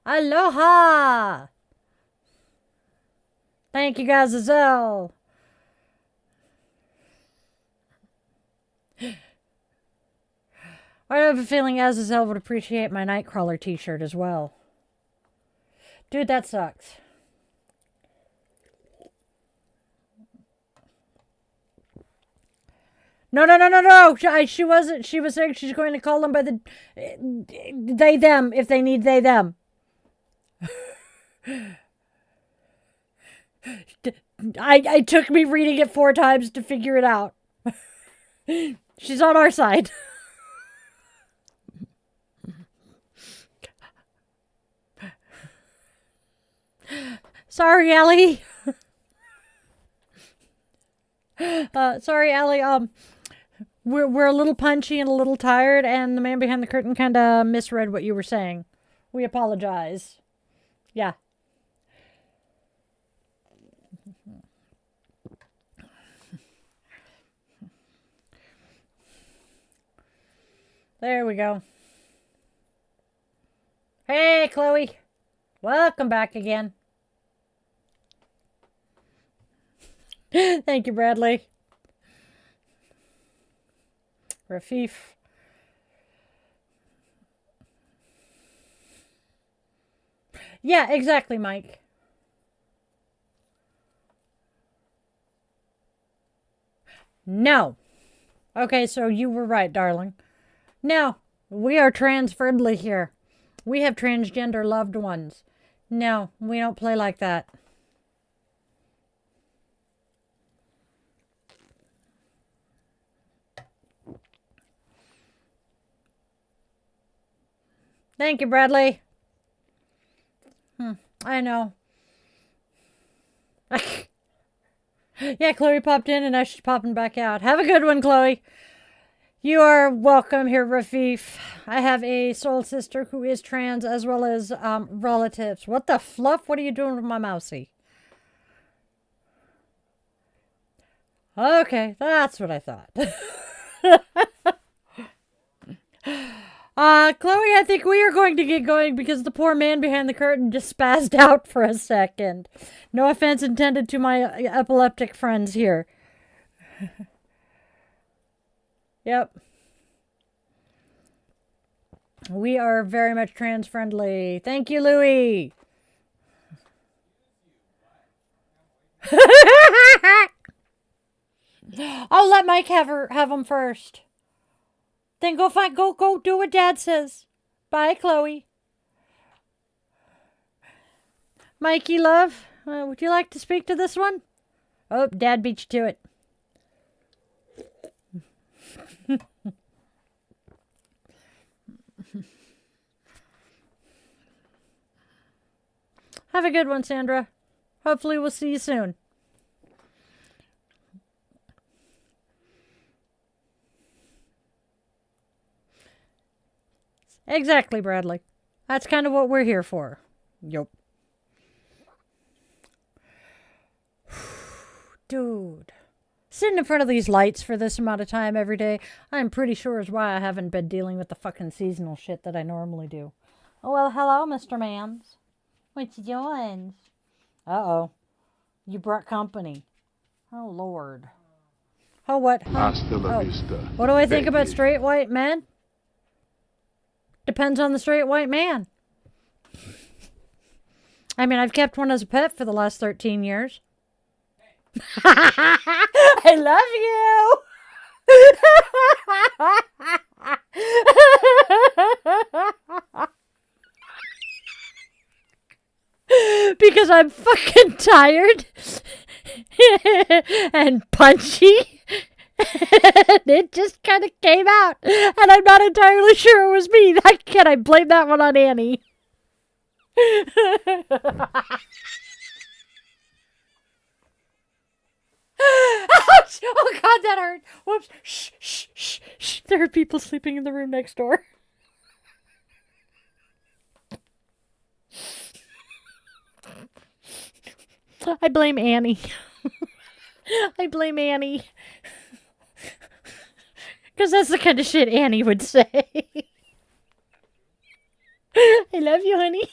Aloha! Thank you guys, Azelle. I have a feeling Azazel would appreciate my Nightcrawler t-shirt as well. Dude, that sucks. No. She wasn't. She was saying she's going to call them by the they them if they need they them. I took me reading it 4 times to figure it out. She's on our side. Sorry, Allie. Sorry, Allie. We're a little punchy and a little tired, and the man behind the curtain kind of misread what you were saying. We apologize. Yeah. There we go. Hey, Chloe. Welcome back again. Thank you, Bradley. Rafif. Yeah, exactly, Mike. No. Okay, so you were right, darling. No, we are trans friendly here. We have transgender loved ones. No, we don't play like that. Thank you, Bradley. I know. Yeah, Chloe popped in and now she's popping back out. Have a good one, Chloe. You are welcome here, Rafif. I have a soul sister who is trans as well as relatives. What the fluff? What are you doing with my mousey? Okay, that's what I thought. Chloe, I think we are going to get going because the poor man behind the curtain just spazzed out for a second. No offense intended to my epileptic friends here. Yep. We are very much trans friendly. Thank you, Louie. I'll let Mike have them first. Then go do what Dad says. Bye, Chloe. Mikey, love, would you like to speak to this one? Oh, Dad beat you to it. Have a good one, Sandra. Hopefully we'll see you soon. Exactly, Bradley. That's kind of what we're here for. Yup. Dude. Sitting in front of these lights for this amount of time every day, I'm pretty sure is why I haven't been dealing with the fucking seasonal shit that I normally do. Oh, well, hello, Mr. Mans. What you doing? Uh-oh. You brought company. Oh, Lord. Oh, what? Hasta la vista. What do I think about baby. straight white men? Depends on the straight white man. I mean, I've kept one as a pet for the last 13 years. I love you. Because I'm fucking tired and punchy. And it just kind of came out. And I'm not entirely sure it was me. Can I blame that one on Annie? Ouch! Oh God, that hurt. Whoops. Shh, shh, shh, shh. There are people sleeping in the room next door. I blame Annie. I blame Annie. Because that's the kind of shit Annie would say. I love you, honey.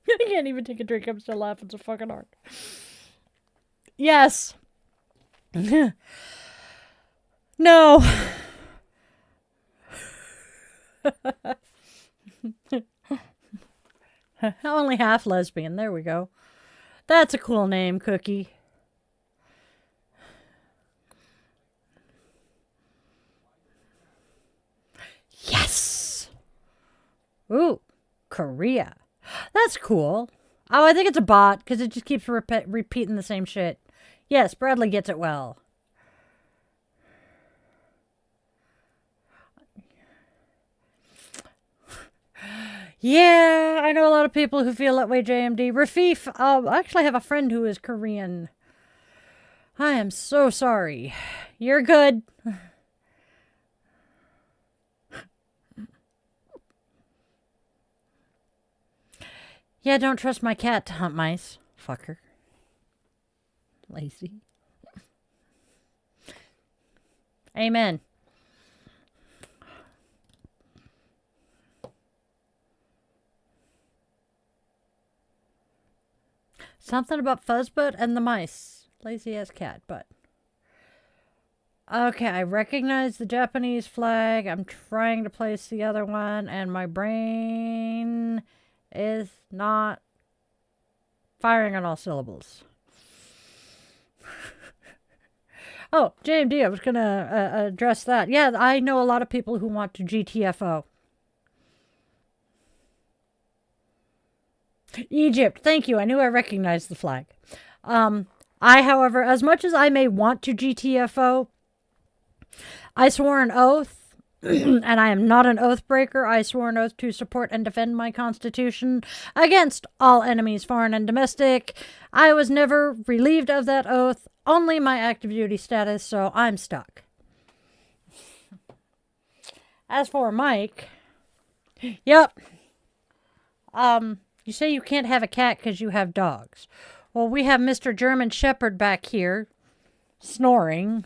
I can't even take a drink. I'm still laughing so fucking hard. Yes. No. Only half lesbian. There we go. That's a cool name, Cookie. Yes! Ooh, Korea. That's cool. Oh, I think it's a bot, because it just keeps repeating the same shit. Yes, Bradley gets it well. Yeah, I know a lot of people who feel that way, JMD. Rafif, I actually have a friend who is Korean. I am so sorry. You're good. Yeah, don't trust my cat to hunt mice. Fucker. Lazy. Amen. Something about Fuzzbutt and the mice. Lazy ass cat, but. Okay, I recognize the Japanese flag. I'm trying to place the other one, and my brain is not firing on all syllables. Oh, JMD, I was going to address that. Yeah, I know a lot of people who want to GTFO. Egypt, thank you. I knew I recognized the flag. I, however, as much as I may want to GTFO, I swore an oath, and I am not an oath breaker. I swore an oath to support and defend my Constitution against all enemies, foreign and domestic. I was never relieved of that oath, only my active duty status, so I'm stuck. As for Mike, yep. You say you can't have a cat because you have dogs. Well, we have Mr. German Shepherd back here, snoring.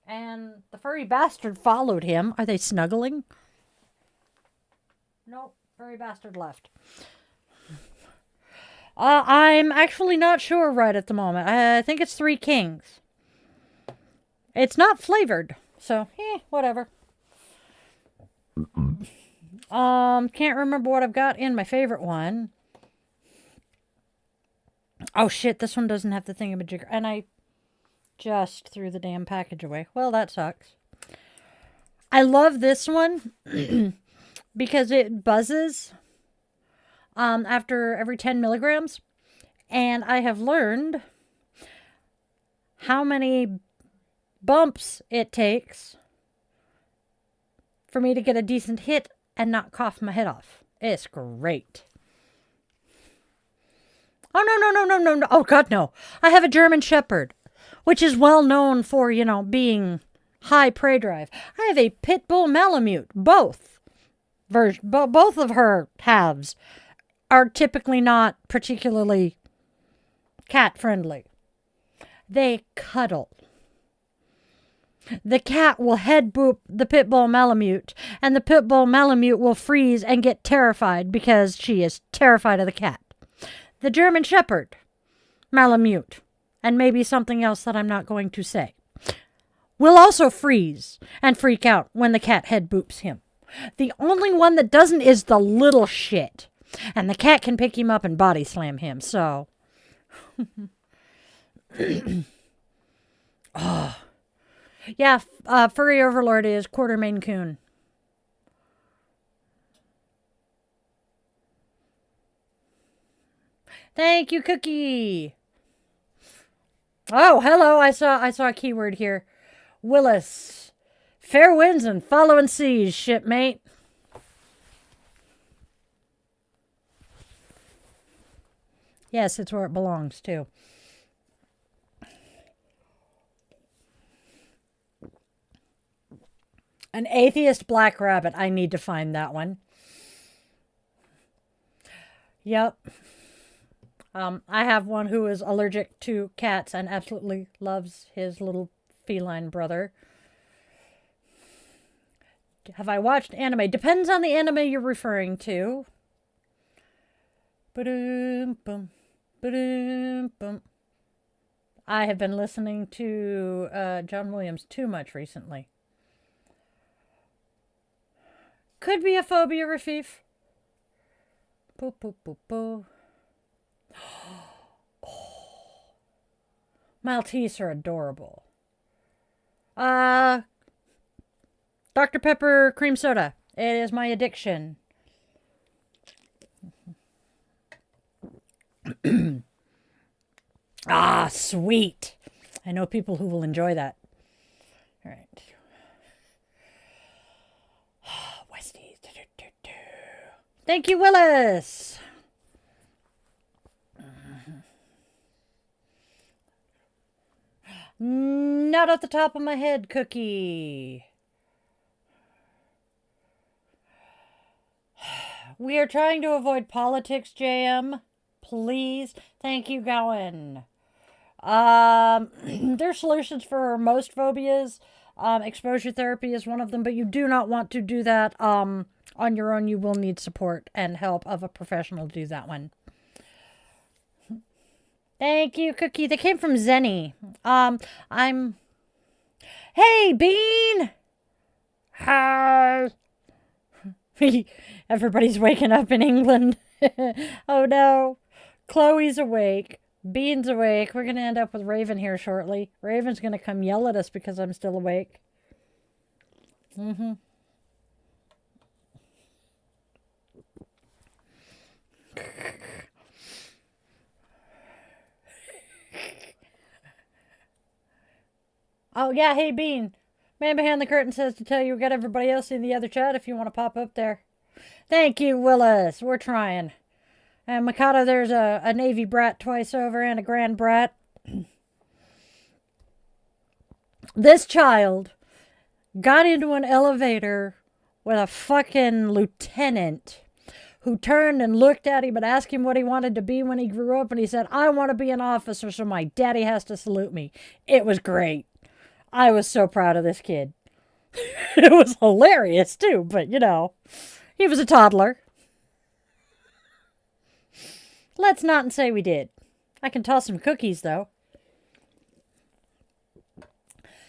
And the furry bastard followed him. Are they snuggling? Nope, furry bastard left. I'm actually not sure right at the moment. I think it's Three Kings. It's not flavored, so, whatever. Can't remember what I've got in my favorite one. Oh shit, this one doesn't have the thingamajigger. And I just threw the damn package away. Well, that sucks. I love this one because it buzzes after every 10 milligrams. And I have learned how many bumps it takes for me to get a decent hit and not cough my head off. It's great. Oh, no. Oh, God, no. I have a German Shepherd, which is well known for, being high prey drive. I have a Pit Bull Malamute. Both of her halves are typically not particularly cat friendly. They cuddle. The cat will head boop the Pit Bull Malamute, and the Pit Bull Malamute will freeze and get terrified because she is terrified of the cat. The German Shepherd, Malamute, and maybe something else that I'm not going to say, will also freeze and freak out when the cat head boops him. The only one that doesn't is the little shit, and the cat can pick him up and body slam him, so. Oh. Yeah, Furry Overlord is Quarter Maine Coon. Thank you, Cookie. Oh, hello. I saw a keyword here. Willis. Fair winds and following seas, shipmate. Yes, it's where it belongs, too. An atheist black rabbit. I need to find that one. Yep. I have one who is allergic to cats and absolutely loves his little feline brother. Have I watched anime? Depends on the anime you're referring to. Ba-dum-bum. Ba-dum-bum. I have been listening to John Williams too much recently. Could be a phobia, Rafif. Boo, boo, boo, boo. Maltese are adorable. Dr. Pepper cream soda. It is my addiction. Ah, sweet. I know people who will enjoy that. All right. Westies. Thank you, Willis. Not at the top of my head, Cookie. We are trying to avoid politics, JM. Please. Thank you, Gowan. There's solutions for most phobias. Exposure therapy is one of them, but you do not want to do that on your own. You will need support and help of a professional to do that one. Thank you, Cookie. They came from Zenny. Hey, Bean! Hi! Everybody's waking up in England. Oh, no. Chloe's awake. Bean's awake. We're going to end up with Raven here shortly. Raven's going to come yell at us because I'm still awake. Oh, yeah, hey, Bean. Man behind the curtain says to tell you we got everybody else in the other chat if you want to pop up there. Thank you, Willis. We're trying. And Mikado, there's a Navy brat twice over and a Grand brat. This child got into an elevator with a fucking lieutenant who turned and looked at him and asked him what he wanted to be when he grew up. And he said, I want to be an officer, so my daddy has to salute me. It was great. I was so proud of this kid. It was hilarious, too, but, you know, he was a toddler. Let's not say we did. I can toss some cookies, though.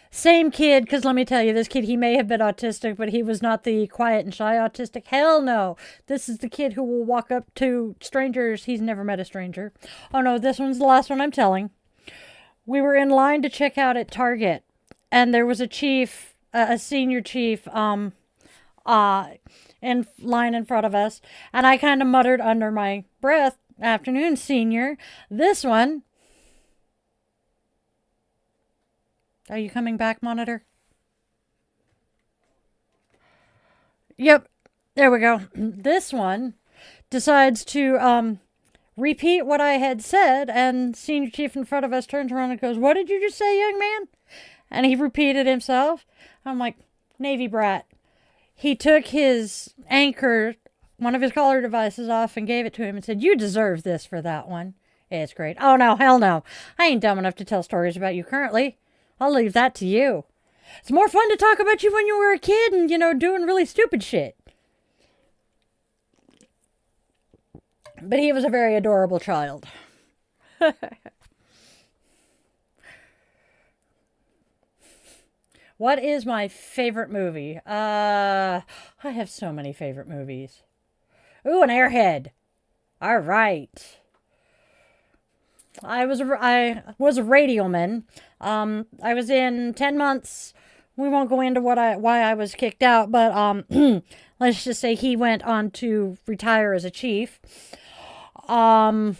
Same kid, because let me tell you, this kid, he may have been autistic, but he was not the quiet and shy autistic. Hell no. This is the kid who will walk up to strangers. He's never met a stranger. Oh, no, this one's the last one I'm telling. We were in line to check out at Target. And there was a chief, a senior chief, in line in front of us. And I kind of muttered under my breath, afternoon, senior. This one. Are you coming back, monitor? Yep. There we go. This one decides to, repeat what I had said. And senior chief in front of us turns around and goes, what did you just say, young man? And he repeated himself. I'm like, Navy brat. He took his anchor, one of his collar devices off and gave it to him and said, you deserve this for that one. It's great. Oh, no, hell no. I ain't dumb enough to tell stories about you currently. I'll leave that to you. It's more fun to talk about you when you were a kid and, you know, doing really stupid shit. But he was a very adorable child. What is my favorite movie? I have so many favorite movies. Ooh, an Airhead. All right. I was a radioman. I was in 10 months. We won't go into why I was kicked out, but let's just say he went on to retire as a chief. And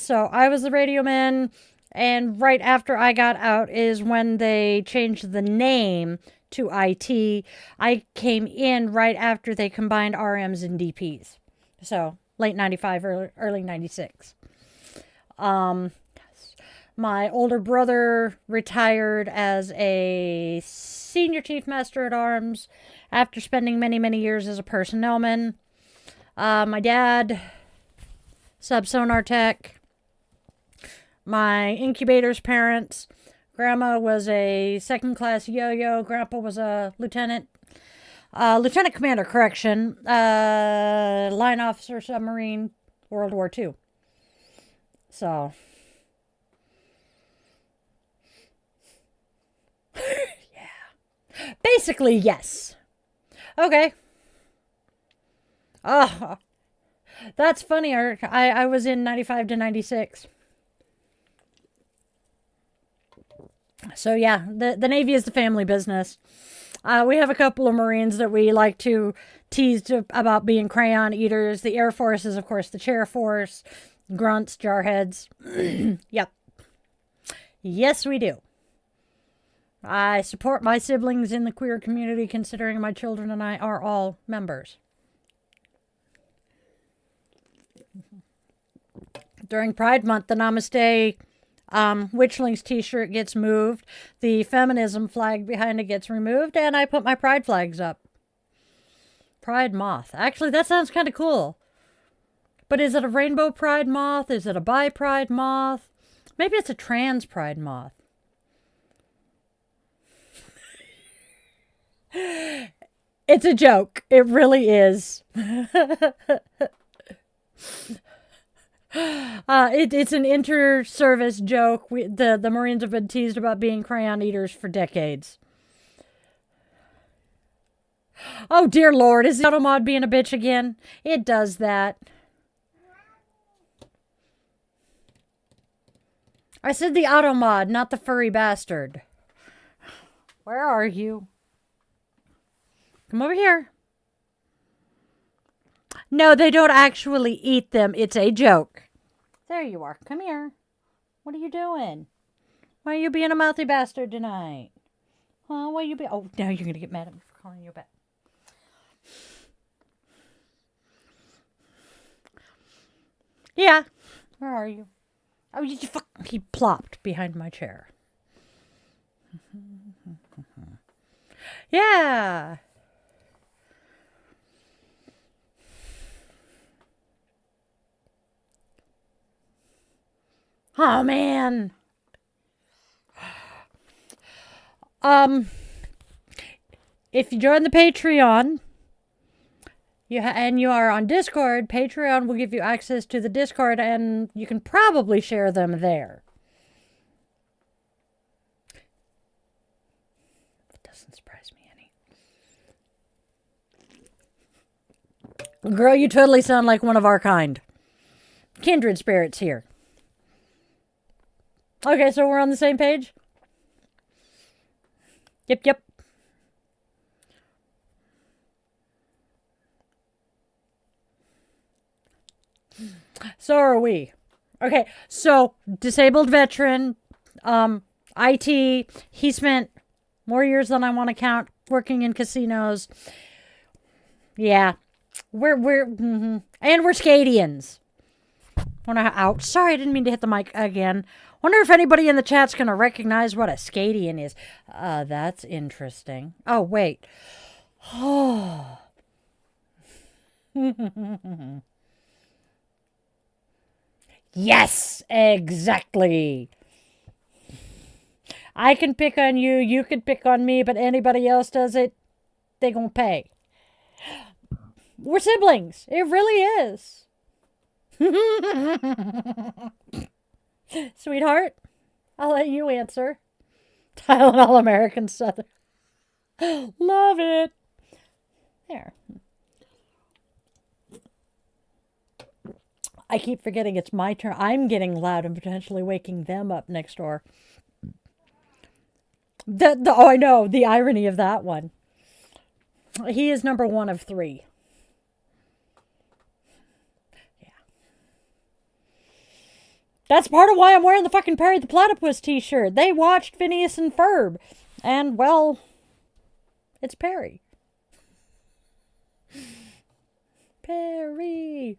so I was the radioman. And right after I got out is when they changed the name to IT. I came in right after they combined RMs and DPs. So late 95, early 96. My older brother retired as a senior chief master at arms after spending many, many years as a personnelman. My dad, sub-sonar tech. My incubator's parents. Grandma was a second-class yo-yo. Grandpa was a lieutenant. Lieutenant commander, correction. Line officer, submarine, World War II. So. Yeah. Basically, yes. Okay. Oh, that's funny. I was in 95 to 96. So yeah, the Navy is the family business. We have a couple of Marines that we like to tease about being crayon eaters. The Air Force is, of course, the chair force. Grunts, jarheads. Yep. Yes, we do. I support my siblings in the queer community, considering my children and I are all members. During Pride Month, the Namaste Witchlings t-shirt gets moved. The feminism flag behind it gets removed, and I put my pride flags up. Pride moth. Actually, that sounds kind of cool. But is it a rainbow pride moth? Is it a bi pride moth? Maybe it's a trans pride moth. It's a joke. It really is. It's an inter-service joke. The Marines have been teased about being crayon eaters for decades. Oh, dear Lord. Is the automod being a bitch again? It does that. I said the automod, not the furry bastard. Where are you? Come over here. No, they don't actually eat them. It's a joke. There you are. Come here. What are you doing? Why are you being a mouthy bastard tonight? Huh? Why are you being... Oh, now you're going to get mad at me for calling you back. Yeah. Where are you? Oh, you fuck... He plopped behind my chair. Yeah. Oh, man. If you join the Patreon, and you are on Discord, Patreon will give you access to the Discord, and you can probably share them there. It doesn't surprise me any. Girl, you totally sound like one of our kind. Kindred spirits here. Okay, so we're on the same page? Yep. So are we. Okay, so disabled veteran, IT, he spent more years than I want to count working in casinos. Yeah. And we're Scadians. Ouch. Sorry, I didn't mean to hit the mic again. Wonder if anybody in the chat's going to recognize what a Scadian is. That's interesting. Oh, wait. Oh. Yes, exactly. I can pick on you, you can pick on me, but anybody else does it, they gonna pay. We're siblings. It really is. Sweetheart, I'll let you answer. Tylenol American Southern. Love it. There. I keep forgetting it's my turn. I'm getting loud and potentially waking them up next door. Oh, I know. The irony of that one. He is number 1 of 3. Yeah. That's part of why I'm wearing the fucking Perry the Platypus t-shirt. They watched Phineas and Ferb. And, well, it's Perry. Perry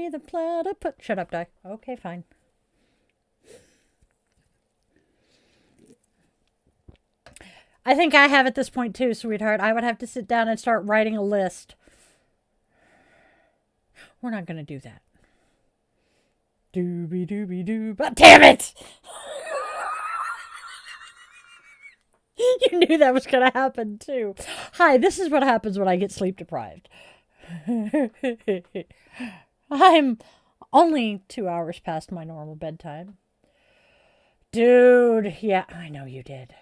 the Platypus. Shut up, Di. Okay, fine. I think I have at this point too, sweetheart. I would have to sit down and start writing a list. We're not going to do that. Doobie. But damn it! You knew that was going to happen too. Hi, this is what happens when I get sleep deprived. I'm only 2 hours past my normal bedtime. Dude, yeah, I know you did.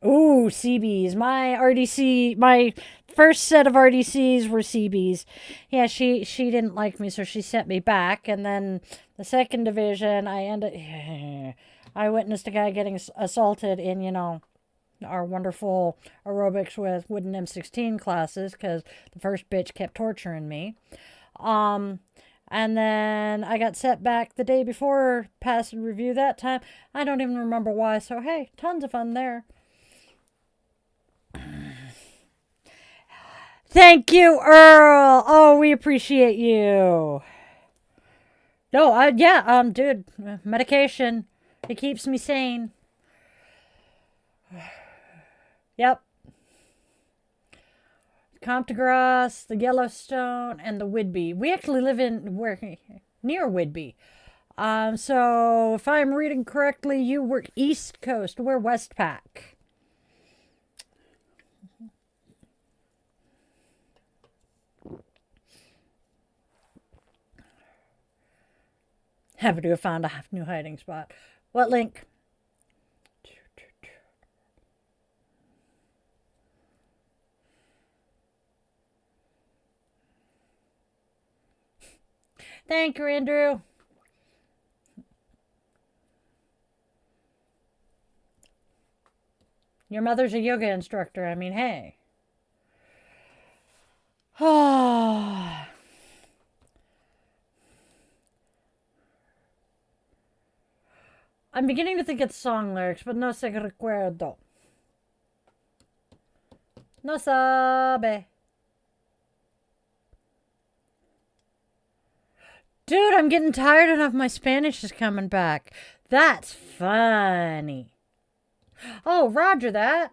Ooh, CBs. My RDC, my first set of RDCs were CBs. Yeah, she didn't like me, so she sent me back. And then the second division, I witnessed a guy getting assaulted in, our wonderful aerobics with wooden M16 classes because the first bitch kept torturing me. And then I got set back the day before pass and review that time. I don't even remember why, so hey, tons of fun there. Thank you, Earl. Oh, we appreciate you. No, dude, medication. It keeps me sane. Yep. Comte de Grasse, the Yellowstone, and the Whidbey. We actually live near Whidbey. So if I'm reading correctly, you were East Coast. We're Westpac. Happy to have found a new hiding spot. What link? Thank you, Andrew. Your mother's a yoga instructor. I mean, hey. I'm beginning to think it's song lyrics, but no se recuerdo. No sabe. Dude, I'm getting tired enough. My Spanish is coming back. That's funny. Oh, roger that.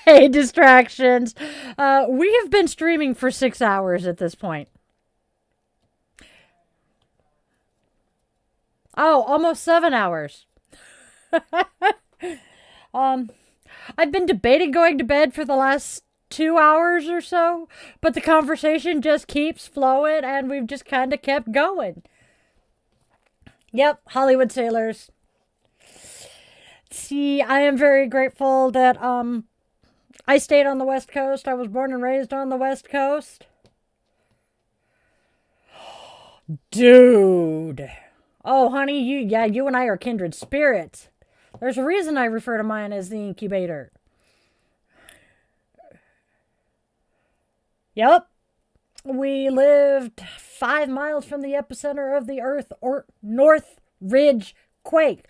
Hey, distractions. We have been streaming for 6 hours at this point. Oh, almost 7 hours. I've been debating going to bed for the last 2 hours or so, but the conversation just keeps flowing and we've just kind of kept going. Yep, Hollywood Sailors. See, I am very grateful that I stayed on the West Coast. I was born and raised on the West Coast. Dude. Oh, honey, you and I are kindred spirits. There's a reason I refer to mine as the incubator. Yep. We lived 5 miles from the epicenter of the Earth or North Ridge quake.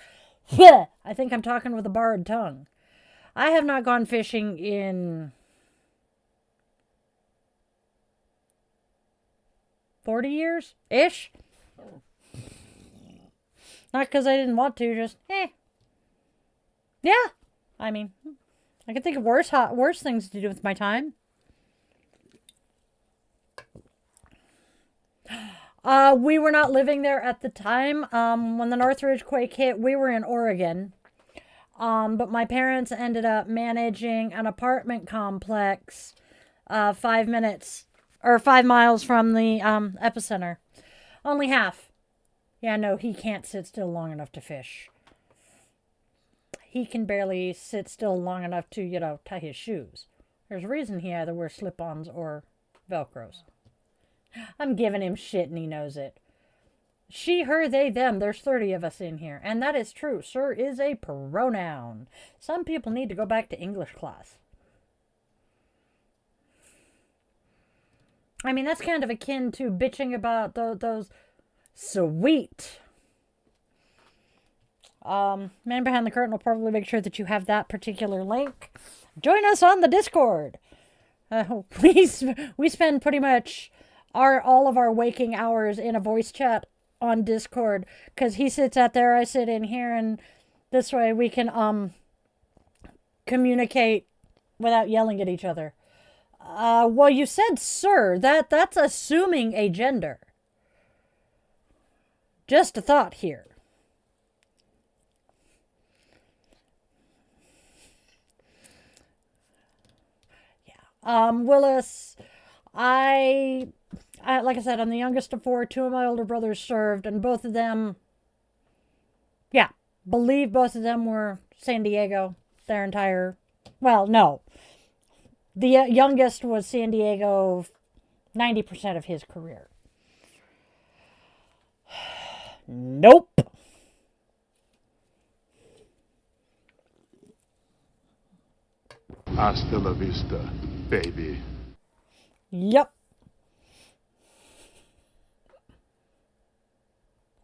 I think I'm talking with a borrowed tongue. I have not gone fishing in 40 years-ish. Not because I didn't want to, just, Yeah. I mean, I can think of worse things to do with my time. We were not living there at the time. When the Northridge quake hit, we were in Oregon. But my parents ended up managing an apartment complex 5 miles from the epicenter. Only half. Yeah, no, he can't sit still long enough to fish. He can barely sit still long enough to, tie his shoes. There's a reason he either wears slip-ons or Velcros. I'm giving him shit and he knows it. She, her, they, them. There's 30 of us in here. And that is true. Sir is a pronoun. Some people need to go back to English class. I mean, that's kind of akin to bitching about those sweet. Man behind the curtain will probably make sure that you have that particular link. Join us on the Discord. We spend pretty much all of our waking hours in a voice chat on Discord because he sits out there, I sit in here, and this way we can communicate without yelling at each other. Well, you said sir. That's assuming a gender. Just a thought here. Yeah. Willis, I like I said, I'm the youngest of 4. 2 of my older brothers served, and both of them, believe both of them were San Diego. their entire, well, no. The youngest was San Diego 90% of his career. Nope. Hasta la vista, baby. Yep.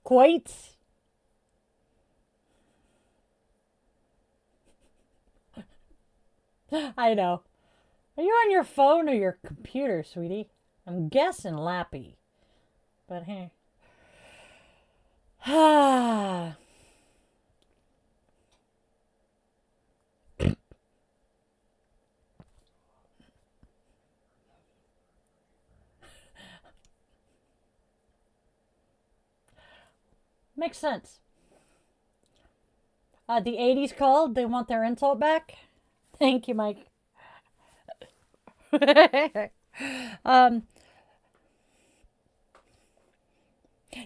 Quite. I know. Are you on your phone or your computer, sweetie? I'm guessing Lappy. But hey. Ah. Makes sense. The 80s called. They want their insult back. Thank you, Mike.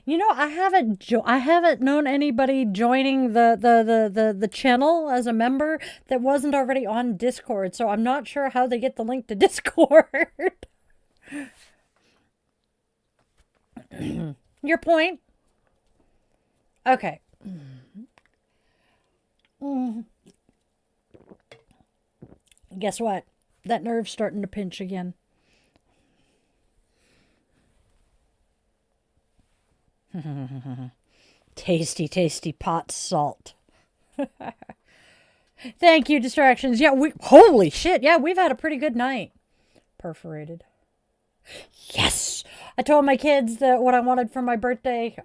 You know, I haven't known anybody joining the channel as a member that wasn't already on Discord, so I'm not sure how they get the link to Discord. Your point? Okay. Guess what? That nerve's starting to pinch again. Tasty, tasty pot salt. Thank you, distractions. Yeah, holy shit. Yeah, we've had a pretty good night. Perforated. Yes! I told my kids that what I wanted for my birthday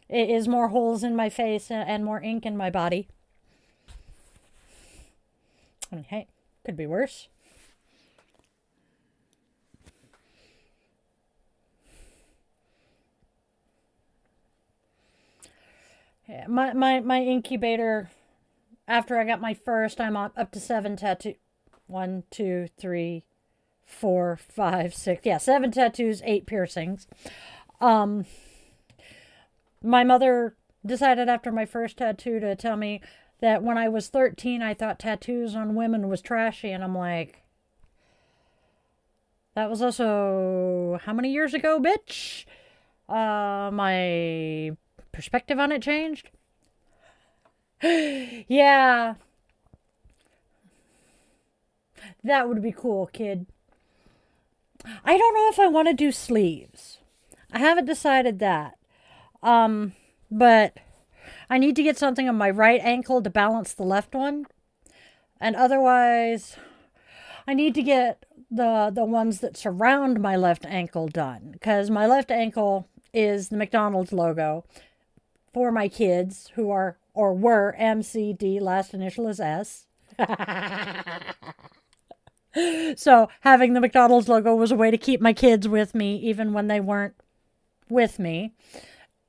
is more holes in my face and more ink in my body. I mean, hey, could be worse. Yeah, my incubator, after I got my first, I'm up to 7 tattoos. 1, 2, 3, 4, 5, 6. Yeah, 7 tattoos, 8 piercings. My mother decided after my first tattoo to tell me that when I was 13, I thought tattoos on women was trashy. And I'm like, that was also how many years ago, bitch? My perspective on it changed. Yeah. That would be cool, kid. I don't know if I want to do sleeves. I haven't decided that. But I need to get something on my right ankle to balance the left one. And otherwise, I need to get the ones that surround my left ankle done. Because my left ankle is the McDonald's logo for my kids who are or were MCD, last initial is S. So having the McDonald's logo was a way to keep my kids with me even when they weren't with me.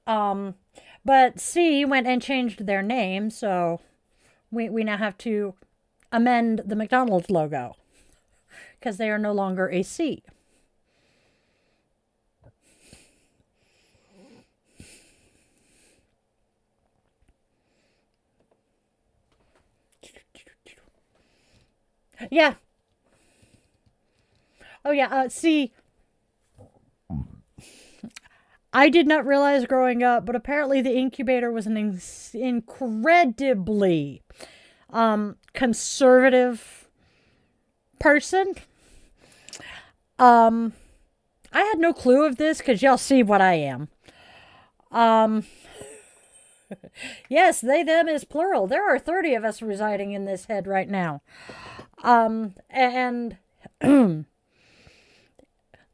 But C went and changed their name, so we now have to amend the McDonald's logo because they are no longer a C. Yeah. Oh, yeah. See, I did not realize growing up, but apparently the incubator was an incredibly conservative person. I had no clue of this because y'all see what I am. Yes, they, them is plural. There are 30 of us residing in this head right now. And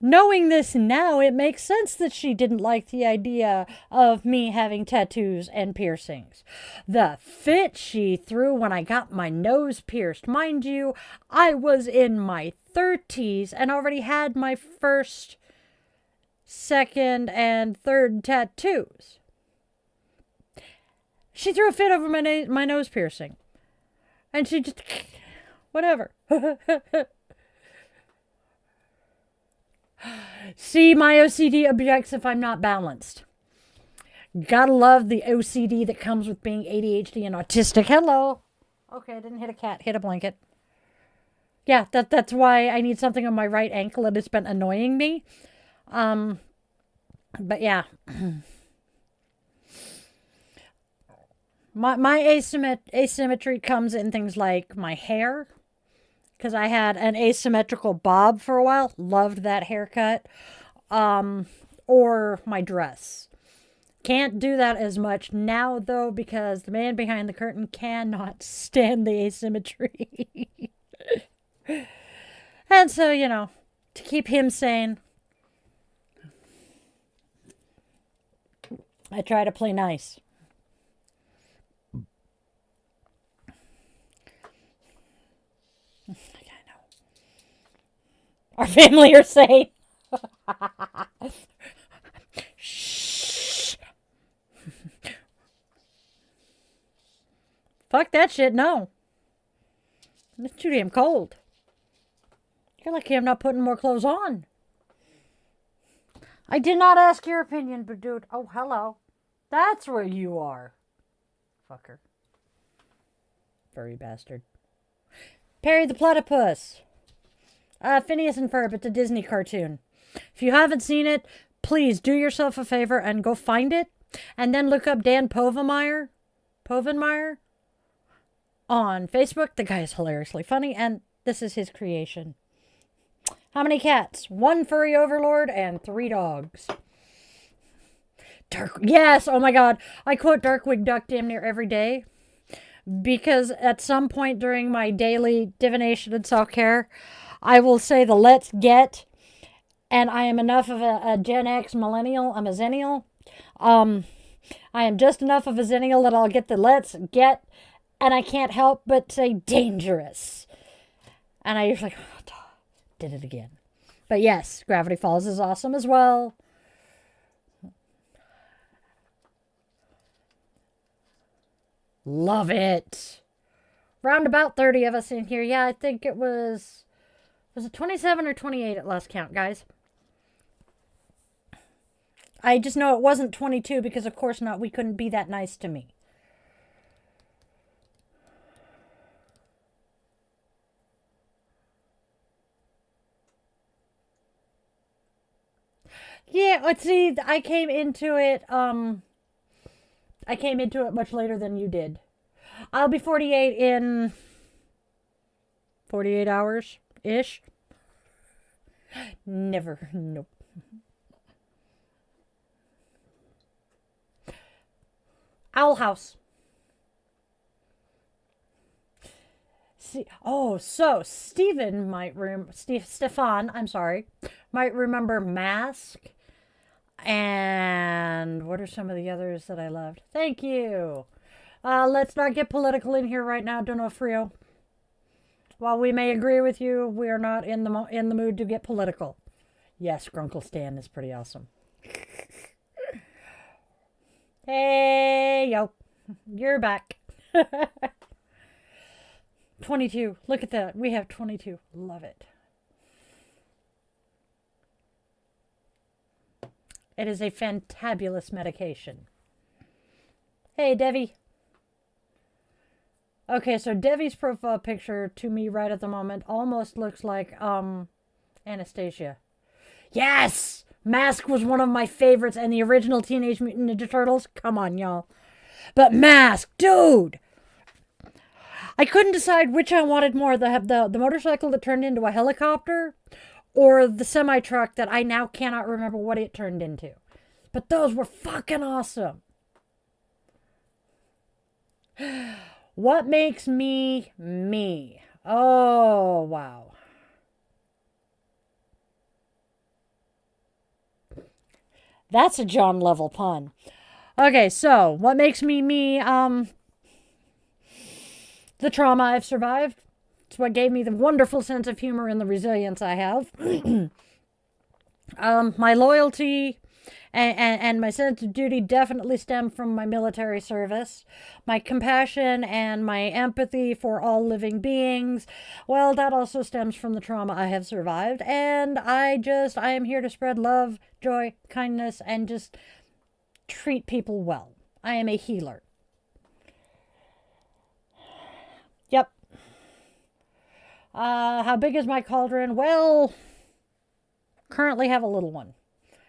knowing this now, it makes sense that she didn't like the idea of me having tattoos and piercings. The fit she threw when I got my nose pierced. Mind you, I was in my 30s and already had my first, second, and third tattoos. She threw a fit over my nose piercing. And she just... whatever. See, my OCD objects if I'm not balanced. Gotta love the OCD that comes with being ADHD and autistic. Hello. Okay, I didn't hit a cat. Hit a blanket. Yeah, that's why I need something on my right ankle, and it's been annoying me. But yeah. My asymmetry comes in things like my hair, because I had an asymmetrical bob for a while. Loved that haircut. Or my dress. Can't do that as much now, though, because the man behind the curtain cannot stand the asymmetry. And so, to keep him sane, I try to play nice. I know. Our family are sane. Shh. Fuck that shit, no. It's too damn cold. You're lucky I'm not putting more clothes on. I did not ask your opinion, but dude, oh, hello. That's where you are. Fucker. Furry bastard. Perry the Platypus. Phineas and Ferb, it's a Disney cartoon. If you haven't seen it, please do yourself a favor and go find it. And then look up Dan Povenmire on Facebook. The guy is hilariously funny, and this is his creation. How many cats? 1 furry overlord and 3 dogs. Yes, oh my god. I quote Darkwing Duck damn near every day. Because at some point during my daily divination and self-care, I will say the let's get. And I am enough of a Gen X millennial. I'm a zennial. I am just enough of a zennial that I'll get the let's get. And I can't help but say dangerous. And I usually did it again. But yes, Gravity Falls is awesome as well. Love it. Round about 30 of us in here. Yeah, I think it was it 27 or 28 at last count, guys? I just know it wasn't 22 because of course not. We couldn't be that nice to me. Yeah, let's see. I came into it much later than you did. I'll be 48 in 48 hours-ish. Never. Nope. Owl House. See, so Stefan might remember Mask. And what are some of the others that I loved? Thank you. Let's not get political in here right now, Donofrio. While we may agree with you, we are not in the mood to get political. Yes, Grunkle Stan is pretty awesome. Hey, yo. You're back. 22. Look at that. We have 22. Love it. It is a fantabulous medication. Hey, Devi. Okay, so Devi's profile picture to me right at the moment almost looks like Anastasia. Yes! Mask was one of my favorites, and the original Teenage Mutant Ninja Turtles. Come on, y'all. But Mask, dude! I couldn't decide which I wanted more. The motorcycle that turned into a helicopter, or the semi-truck that I now cannot remember what it turned into. But those were fucking awesome. What makes me me? Oh, wow. That's a John level pun. Okay, so what makes me me? The trauma I've survived. It's what gave me the wonderful sense of humor and the resilience I have. My loyalty and my sense of duty definitely stem from my military service. My compassion and my empathy for all living beings, well, that also stems from the trauma I have survived. And I am here to spread love, joy, kindness, and just treat people well. I am a healer. Yep. How big is my cauldron? Well, currently have a little one.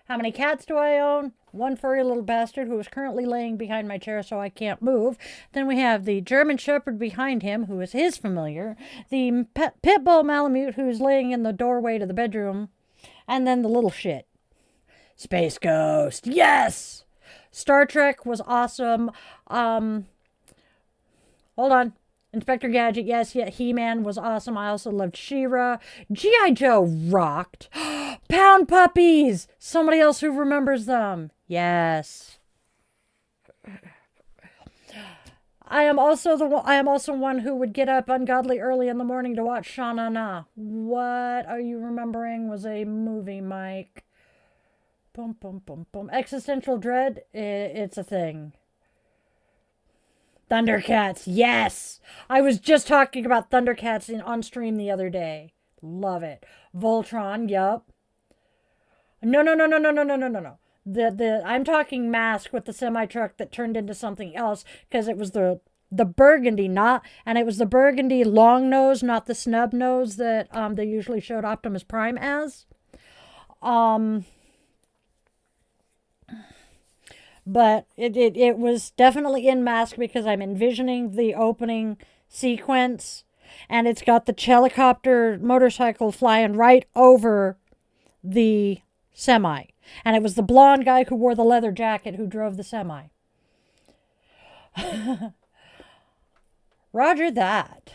How many cats do I own? One furry little bastard who is currently laying behind my chair so I can't move. Then we have the German Shepherd behind him, who is his familiar. The Pit Bull Malamute, who's laying in the doorway to the bedroom. And then the little shit. Space Ghost. Yes! Star Trek was awesome. Hold on. Inspector Gadget, yes, yeah, He-Man was awesome. I also loved She-Ra. G.I. Joe rocked. Pound Puppies! Somebody else who remembers them. Yes. I am also one who would get up ungodly early in the morning to watch Sha-Na-Na. What are you remembering was a movie, Mike? Boom, boom, boom, boom. Existential Dread, it's a thing. Thundercats, yes! I was just talking about Thundercats on stream the other day. Love it. Voltron, yup. No. I'm talking Mask with the semi-truck that turned into something else because it was the burgundy, and it was the burgundy long nose, not the snub nose that they usually showed Optimus Prime as. But it was definitely in Mask because I'm envisioning the opening sequence, and it's got the helicopter motorcycle flying right over the semi. And it was the blonde guy who wore the leather jacket who drove the semi. Roger that.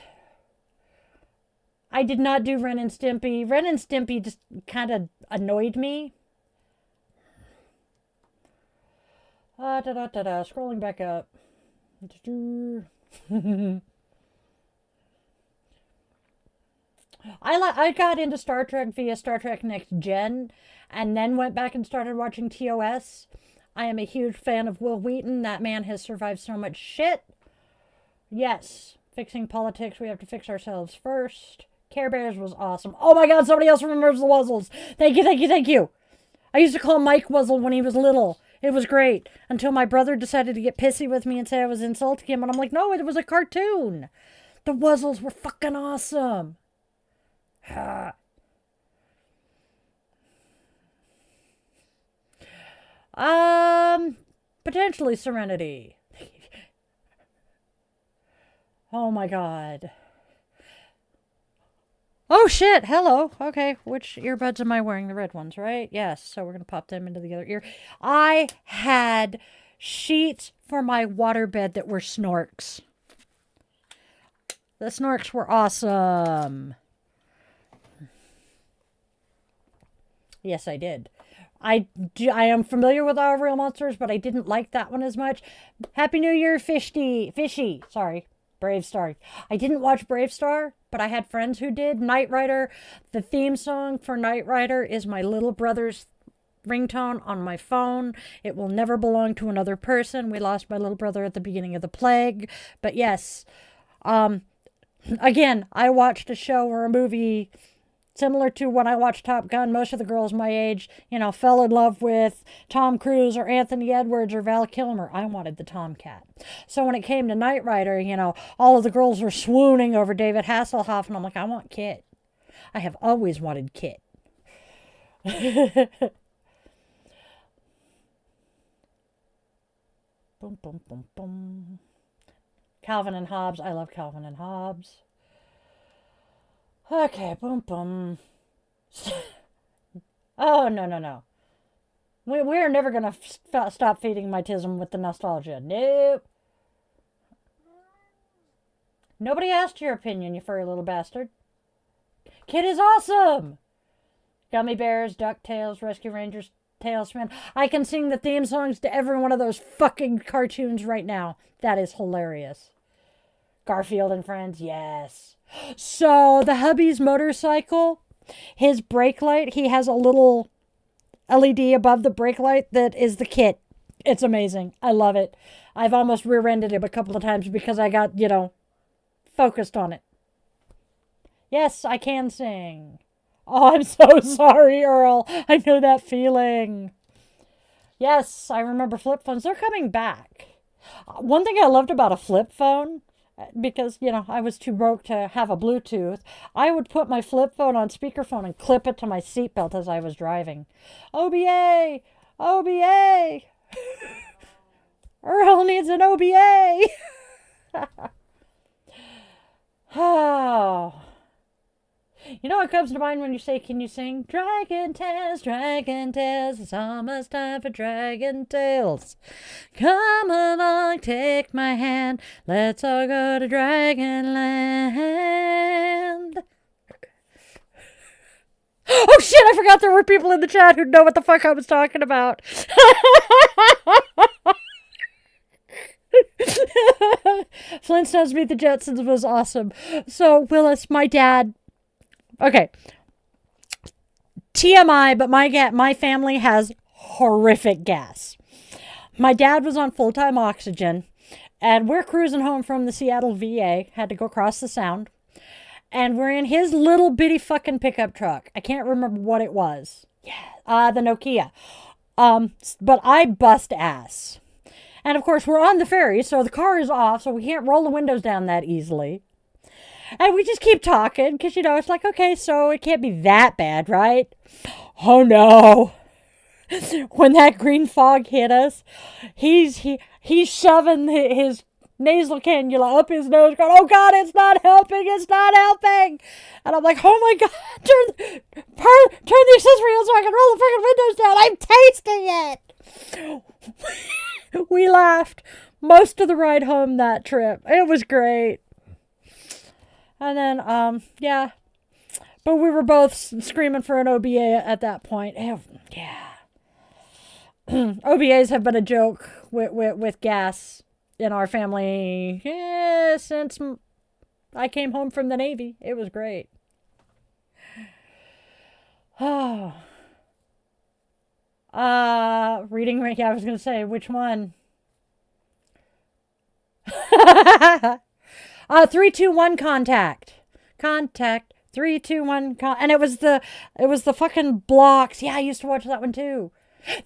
I did not do Ren and Stimpy. Ren and Stimpy just kind of annoyed me. Scrolling back up. I got into Star Trek via Star Trek Next Gen, and then went back and started watching TOS. I am a huge fan of Will Wheaton. That man has survived so much shit. Yes, fixing politics, we have to fix ourselves first. Care Bears was awesome. Oh my god, somebody else remembers the Wuzzles. Thank you. I used to call Mike Wuzzle when he was little. It was great. Until my brother decided to get pissy with me and say I was insulting him. And I'm like, no, it was a cartoon. The Wuzzles were fucking awesome. Potentially Serenity. Oh my god. Oh shit, hello. Okay, which earbuds am I wearing? The red ones, right? Yes, so we're going to pop them into the other ear. I had sheets for my waterbed that were Snorks. The Snorks were awesome. Yes, I did. I am familiar with Our Real Monsters, but I didn't like that one as much. Happy New Year, Fishy. Sorry. Brave Star. I didn't watch Brave Star, but I had friends who did. Knight Rider. The theme song for Knight Rider is my little brother's ringtone on my phone. It will never belong to another person. We lost my little brother at the beginning of the plague. But yes, again, I watched a show or a movie similar to when I watched Top Gun. Most of the girls my age, fell in love with Tom Cruise or Anthony Edwards or Val Kilmer. I wanted the Tomcat. So when it came to Knight Rider, all of the girls were swooning over David Hasselhoff, and I'm like, I want Kit. I have always wanted Kit. Boom, boom, boom, boom. Calvin and Hobbes. I love Calvin and Hobbes. Okay, boom, boom. Oh, no. We're never going to stop feeding my tism with the nostalgia. Nope. Nobody asked your opinion, you furry little bastard. Kid is awesome! Gummy Bears, DuckTales, Rescue Rangers, Tailspin. I can sing the theme songs to every one of those fucking cartoons right now. That is hilarious. Garfield and Friends, yes. So, the hubby's motorcycle, his brake light, he has a little LED above the brake light that is the kit. It's amazing. I love it. I've almost rear-ended him a couple of times because I got, focused on it. Yes, I can sing. Oh, I'm so sorry, Earl. I know that feeling. Yes, I remember flip phones. They're coming back. One thing I loved about a flip phone because, you know, I was too broke to have a Bluetooth, I would put my flip phone on speakerphone and clip it to my seatbelt as I was driving. OBA! OBA! Earl needs an OBA! Oh. You know what comes to mind when you say, can you sing? Dragon tales, it's almost time for dragon tales. Come along, take my hand, let's all go to Dragonland. Oh shit, I forgot there were people in the chat who know what the fuck I was talking about. Flintstones Meet the Jetsons was awesome. So, Willis, my dad... Okay. TMI, but my family has horrific gas. My dad was on full-time oxygen, and we're cruising home from the Seattle VA. Had to go across the Sound. And we're in his little bitty fucking pickup truck. I can't remember what it was. Yeah, the Nokia. But I bust ass. And of course, we're on the ferry, so the car is off, so we can't roll the windows down that easily. And we just keep talking, because, you know, it's like, okay, so it can't be that bad, right? Oh, no. When that green fog hit us, he's shoving his nasal cannula up his nose, going, oh, God, it's not helping, it's not helping. And I'm like, oh, my God, turn the accessory on so I can roll the freaking windows down. I'm tasting it. We laughed most of the ride home that trip. It was great. And then, yeah. But we were both screaming for an OBA at that point. Yeah. OBAs have been a joke with gas in our family since I came home from the Navy. It was great. Oh. Reading, yeah, I was going to say, which one? 3-2-1 contact. 3-2-1 and it was the fucking blocks. Yeah, I used to watch that one too.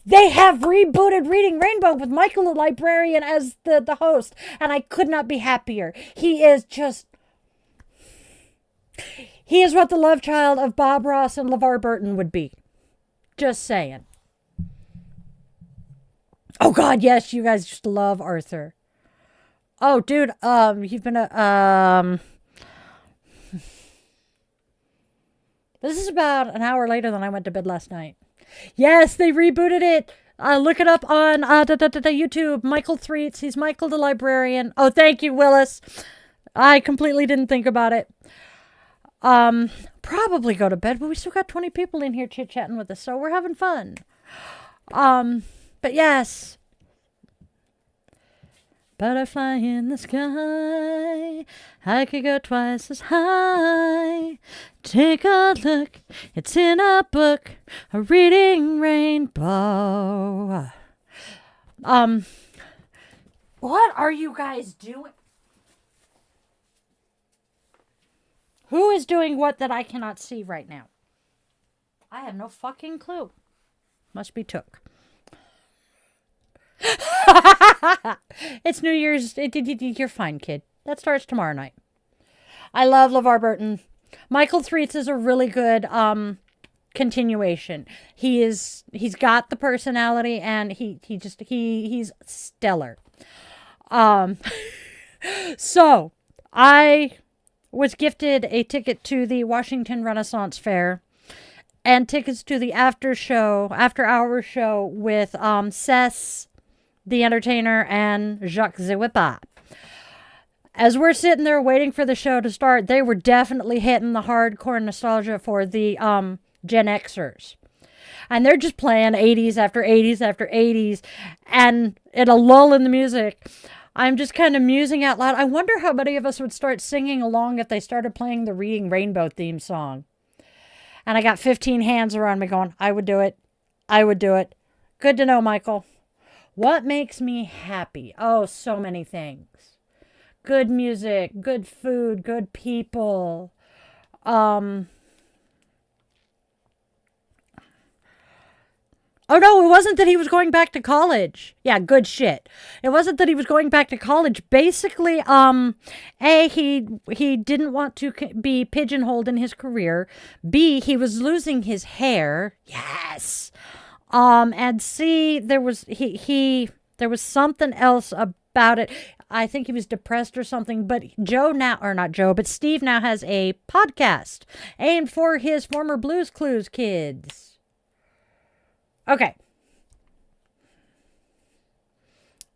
They have rebooted Reading Rainbow with Michael the Librarian as the host, and I could not be happier. He is what the love child of Bob Ross and LeVar Burton would be. Just saying. Oh God, yes, you guys just love Arthur. Oh, dude, you've been This is about an hour later than I went to bed last night. Yes, they rebooted it. Look it up on YouTube. Michael Threets. He's Michael the Librarian. Oh, thank you, Willis. I completely didn't think about it. Probably go to bed, but we still got 20 people in here chit-chatting with us, so we're having fun. But yes. Butterfly in the sky, I could go twice as high. Take a look, it's in a book, a reading rainbow. What are you guys doing? Who is doing what that I cannot see right now? I have no fucking clue. Must be Took. It's New Year's. You're fine, kid. That starts tomorrow night. I love LeVar Burton. Michael Threets is a really good continuation. He's got the personality, and he's stellar. So I was gifted a ticket to the Washington Renaissance Fair and tickets to the after hour show with Cess the Entertainer and Jacques the Whipper. As we're sitting there waiting for the show to start, they were definitely hitting the hardcore nostalgia for the Gen Xers. And they're just playing 80s after 80s after 80s. And in a lull in the music, I'm just kind of musing out loud. I wonder how many of us would start singing along if they started playing the Reading Rainbow theme song. And I got 15 hands around me going, I would do it. I would do it. Good to know, Michael. What makes me happy? Oh, so many things. Good music, good food, good people. Oh, Oh, no, it wasn't that he was going back to college. Yeah, good shit. It wasn't that he was going back to college. Basically, he didn't want to be pigeonholed in his career. B, he was losing his hair. Yes. And C, there was there was something else about it. I think he was depressed or something, but Steve now has a podcast aimed for his former Blues Clues kids. Okay.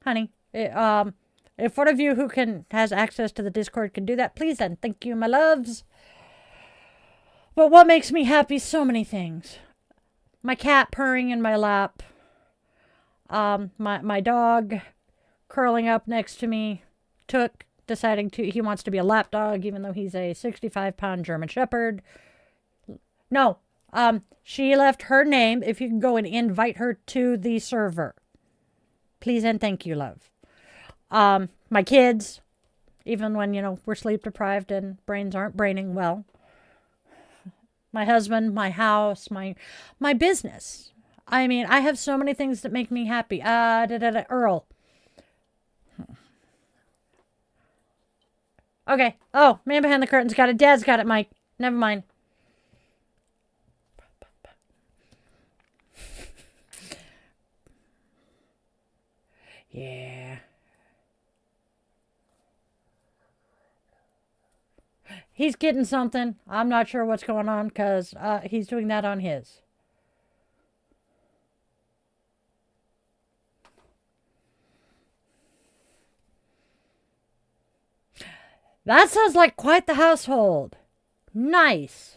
Honey, if one of you who has access to the Discord can do that, please then. Thank you, my loves. But what makes me happy? So many things. My cat purring in my lap. My dog curling up next to me. Deciding he wants to be a lap dog, even though he's a 65-pound German Shepherd. No, she left her name. If you can go and invite her to the server. Please and thank you, love. My kids, even when, we're sleep deprived and brains aren't braining well. My husband, my house, my business. I mean, I have so many things that make me happy. Earl. Okay. Oh, man behind the curtain's got it. Dad's got it, Mike. Never mind. Yeah. He's getting something. I'm not sure what's going on because he's doing that on his. That sounds like quite the household. Nice.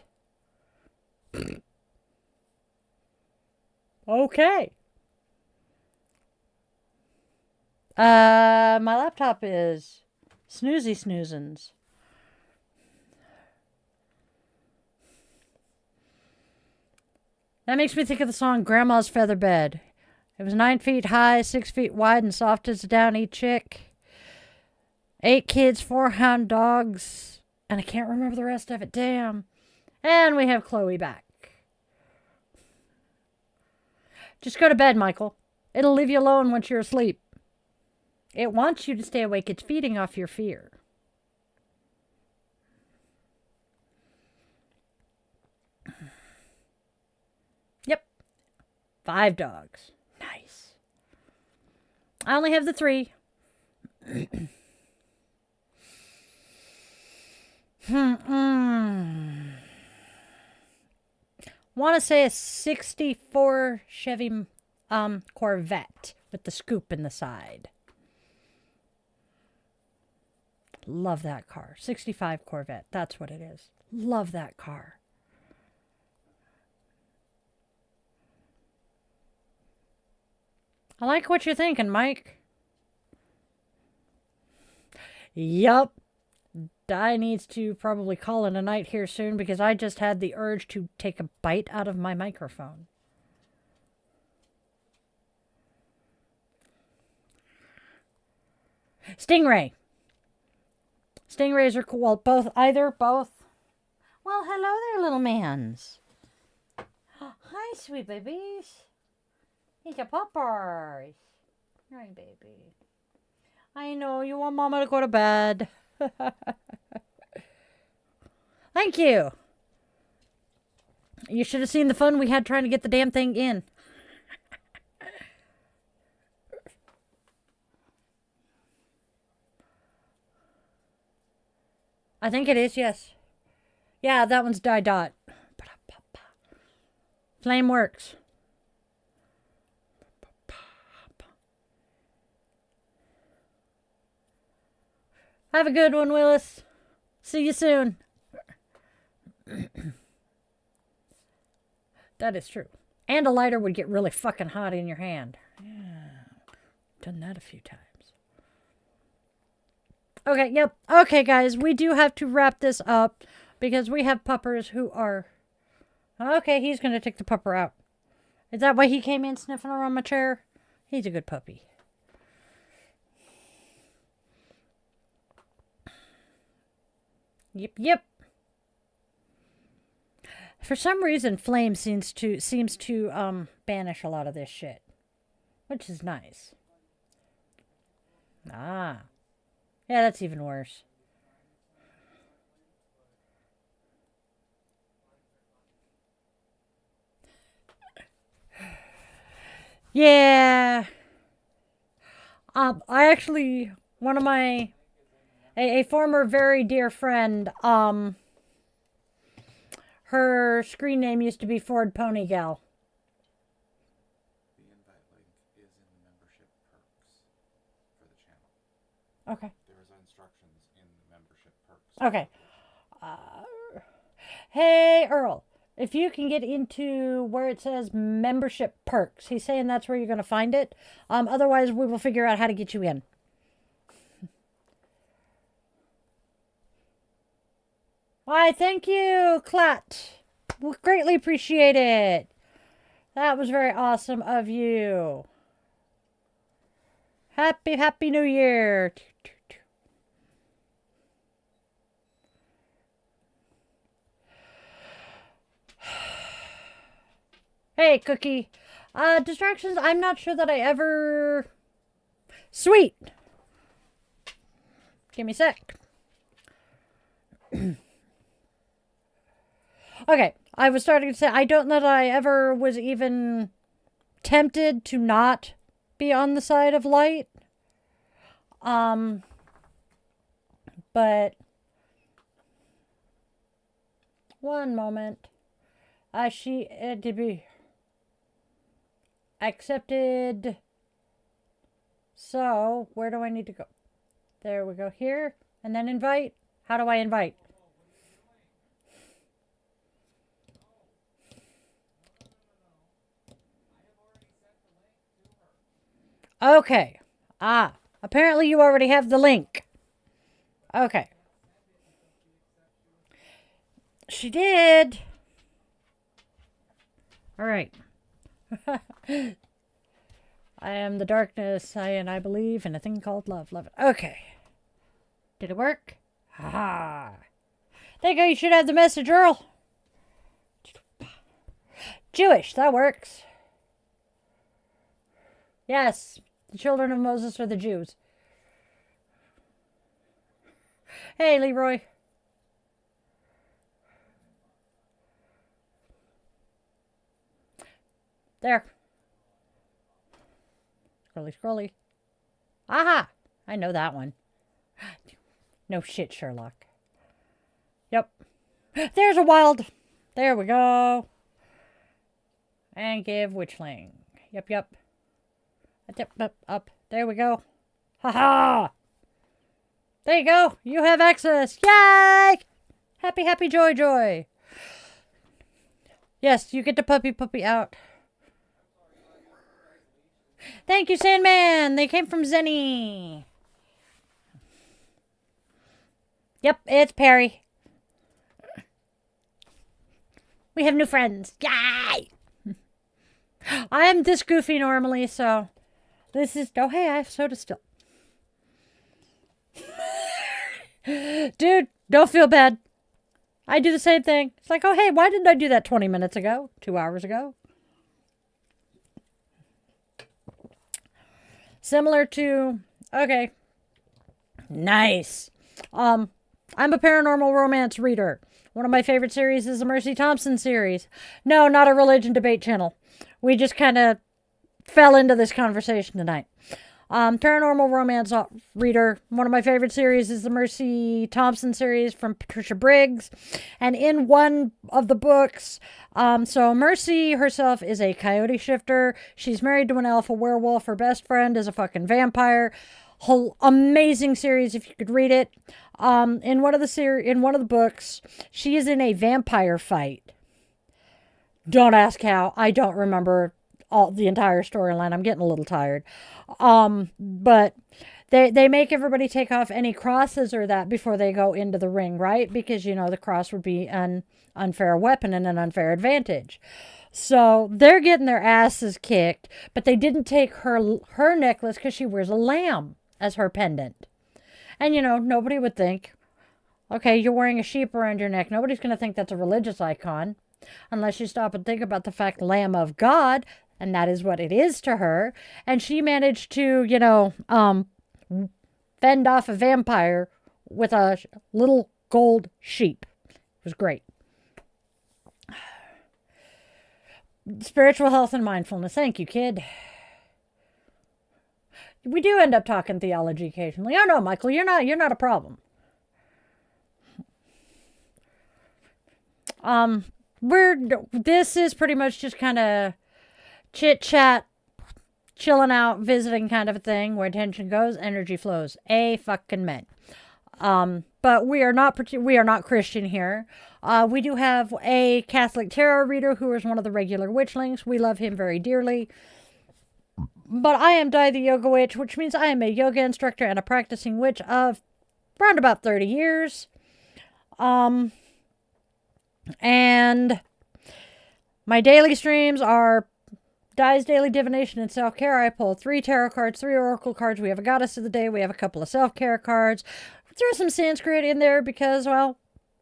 Okay. My laptop is snoozins. That makes me think of the song Grandma's Feather Bed. It was 9 feet high, 6 feet wide, and soft as a downy chick. 8 kids, 4 hound dogs, and I can't remember the rest of it. Damn. And we have Chloe back. Just go to bed, Michael. It'll leave you alone once you're asleep. It wants you to stay awake. It's feeding off your fear. Yep. 5 dogs. Nice. I only have the 3. Want to say a 64 Chevy Corvette with the scoop in the side. Love that car. 65 Corvette. That's what it is. Love that car. I like what you're thinking, Mike. Yup. Di needs to probably call it a night here soon because I just had the urge to take a bite out of my microphone. Stingray. Stingrays are cool. Well, both. Well, hello there, little mans. Hi, sweet babies. It's your poppers. Hi, baby. I know you want Mama to go to bed. Thank you. You should have seen the fun we had trying to get the damn thing in. I think it is, yes. Yeah, that one's Di Dot. Flame works. Have a good one, Willis. See you soon. That is true. And a lighter would get really fucking hot in your hand. Yeah. Done that a few times. Okay, yep. Okay, guys, we do have to wrap this up because we have puppers who are... Okay, he's going to take the pupper out. Is that why he came in sniffing around my chair? He's a good puppy. Yep. For some reason, flame seems to banish a lot of this shit, which is nice. Ah. Yeah, that's even worse. Yeah. I actually, one of my, a former very dear friend, her screen name used to be Ford Pony Gal. The invite link is in the membership perks for the channel. Okay. There's instructions in the membership perks. Okay. Hey, Earl. If you can get into where it says membership perks, he's saying that's where you're going to find it. Otherwise, we will figure out how to get you in. Why, thank you, Clat. We greatly appreciate it. That was very awesome of you. Happy New Year. Hey, Cookie. Distractions, I'm not sure that I ever... Sweet. Give me a sec. Okay, I was starting to say, I don't know that I ever was even tempted to not be on the side of light. But... One moment. She did be accepted. So, where do I need to go? There we go, here. And then invite. How do I invite? Okay. Apparently you already have the link. Okay. She did. All right. I am the darkness, and I believe in a thing called love. Love it. Okay. Did it work? Ha! There you go. You should have the message, Earl. Jewish. That works. Yes. The children of Moses are the Jews. Hey, Leroy. There. Scrolly. Aha! I know that one. No shit, Sherlock. Yep. There's a wild. There we go. And give Witchling. Yep. Up. There we go. Ha! There you go. You have access. Yay! Happy, joy. Yes, you get the puppy out. Thank you, Sandman. They came from Zenny. Yep, it's Perry. We have new friends. Yay! I am this goofy normally, so this is... Oh, hey, I have soda still. Dude, don't feel bad. I do the same thing. It's like, oh, hey, why didn't I do that 20 minutes ago? 2 hours ago? Similar to... Okay. Nice. I'm a paranormal romance reader. One of my favorite series is the Mercy Thompson series. No, not a religion debate channel. We just kind of fell into this conversation tonight. Paranormal romance reader. One of my favorite series is the Mercy Thompson series from Patricia Briggs. And in one of the books, so Mercy herself is a coyote shifter. She's married to an alpha werewolf. Her best friend is a fucking vampire. Whole amazing series if you could read it. In one of the books, she is in a vampire fight. Don't ask how. I don't remember the entire storyline. I'm getting a little tired. But they make everybody take off any crosses or that before they go into the ring, right? Because, the cross would be an unfair weapon and an unfair advantage. So they're getting their asses kicked, but they didn't take her necklace because she wears a lamb as her pendant. And, nobody would think, okay, you're wearing a sheep around your neck. Nobody's going to think that's a religious icon. unless you stop and think about the fact Lamb of God, and that is what it is to her. And she managed to, fend off a vampire with a little gold sheep. It was great. Spiritual health and mindfulness. Thank you, kid. We do end up talking theology occasionally. Oh no, Michael, you're not a problem. This is pretty much just kind of chit chat, chilling out, visiting kind of a thing. Where attention goes, energy flows. Fucking men. But we are not Christian here. We do have a Catholic tarot reader who is one of the regular Witchlings. We love him very dearly. But I am Di the Yoga Witch, which means I am a yoga instructor and a practicing witch of around about 30 years. And my daily streams are Di's Daily Divination and Self-Care. I pull 3 tarot cards, 3 oracle cards. We have a goddess of the day. We have a couple of self-care cards. Throw some Sanskrit in there because, well,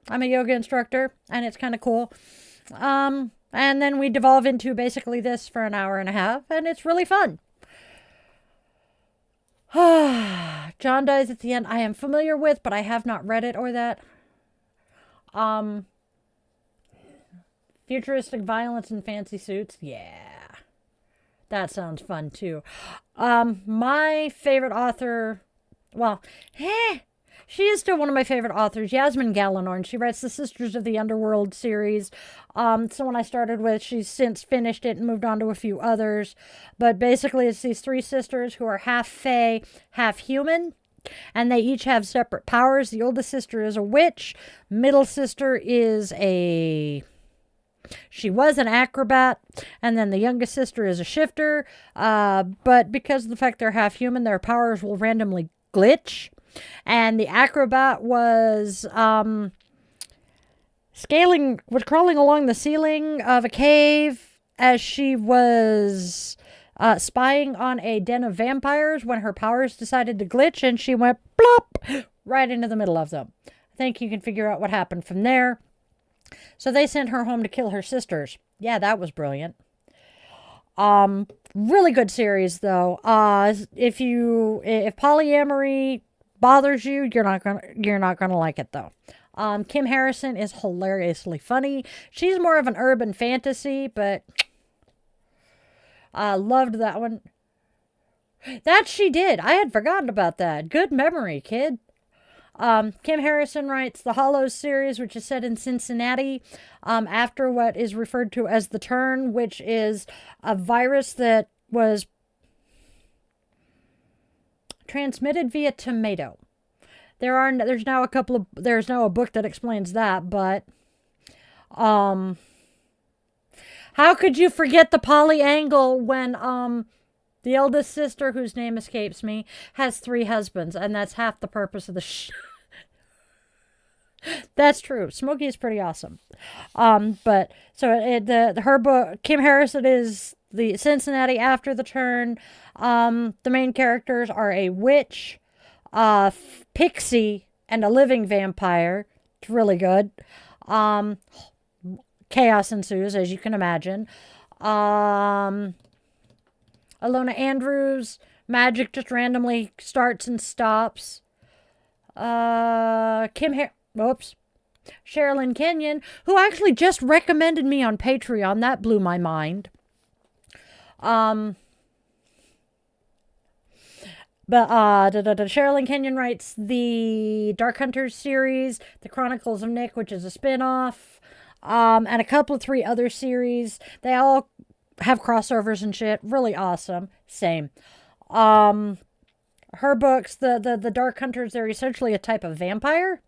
I'm a yoga instructor and it's kind of cool. And then we devolve into basically this for an hour and a half, and it's really fun. John dies at the end. I am familiar with, but I have not read it or that. Futuristic violence in fancy suits. Yeah. That sounds fun too. My favorite author, well, she is still one of my favorite authors, Yasmin Galenorn. She writes the Sisters of the Underworld series. Someone I started with. She's since finished it and moved on to a few others. But basically, it's these 3 sisters who are half fae, half human. And they each have separate powers. The oldest sister is a witch. Middle sister is she was an acrobat, and then the youngest sister is a shifter. But because of the fact they're half human, their powers will randomly glitch. And the acrobat was crawling along the ceiling of a cave as she was spying on a den of vampires when her powers decided to glitch, and she went plop right into the middle of them. I think you can figure out what happened from there. So they sent her home to kill her sisters. Yeah, that was brilliant. Really good series though. If polyamory bothers you, you're not gonna like it though. Kim Harrison is hilariously funny. She's more of an urban fantasy, but I loved that one. That she did. I had forgotten about that. Good memory, kid. Kim Harrison writes the Hollows series, which is set in Cincinnati, after what is referred to as the Turn, which is a virus that was transmitted via tomato. There's now a book that explains that, but how could you forget the polyangle when the eldest sister, whose name escapes me, has 3 husbands, and that's half the purpose of the That's true. Smokey is pretty awesome. But so her book, Kim Harrison, is the Cincinnati after the Turn. The main characters are a witch, pixie, and a living vampire. It's really good. Chaos ensues, as you can imagine. Alona Andrews, magic just randomly starts and stops. Sherilyn Kenyon, who actually just recommended me on Patreon. That blew my mind. Sherilyn Kenyon writes the Dark Hunters series, The Chronicles of Nick, which is a spin-off, and a couple of 3 other series. They all have crossovers and shit. Really awesome. Same. Her books, the Dark Hunters, they're essentially a type of vampire.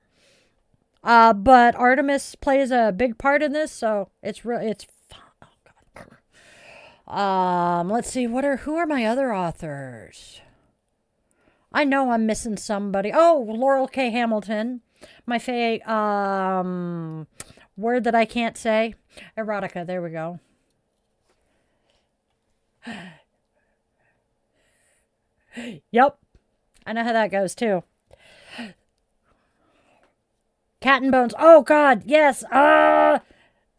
But Artemis plays a big part in this, so it's fun. Oh God. Let's see, who are my other authors? I know I'm missing somebody. Oh, Laurel K. Hamilton. My word that I can't say. Erotica, there we go. Yep. I know how that goes too. Cat and Bones. Oh God, yes.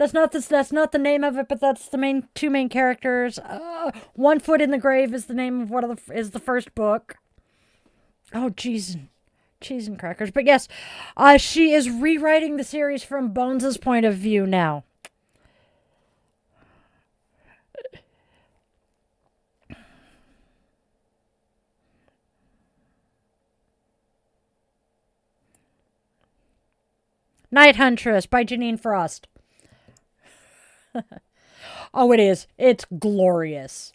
That's not the name of it, but that's the two main characters. One Foot in the Grave is the name of is the first book. Oh, cheese and crackers. But yes, she is rewriting the series from Bones' point of view now. Night Huntress by Janine Frost. Oh, it is. It's glorious.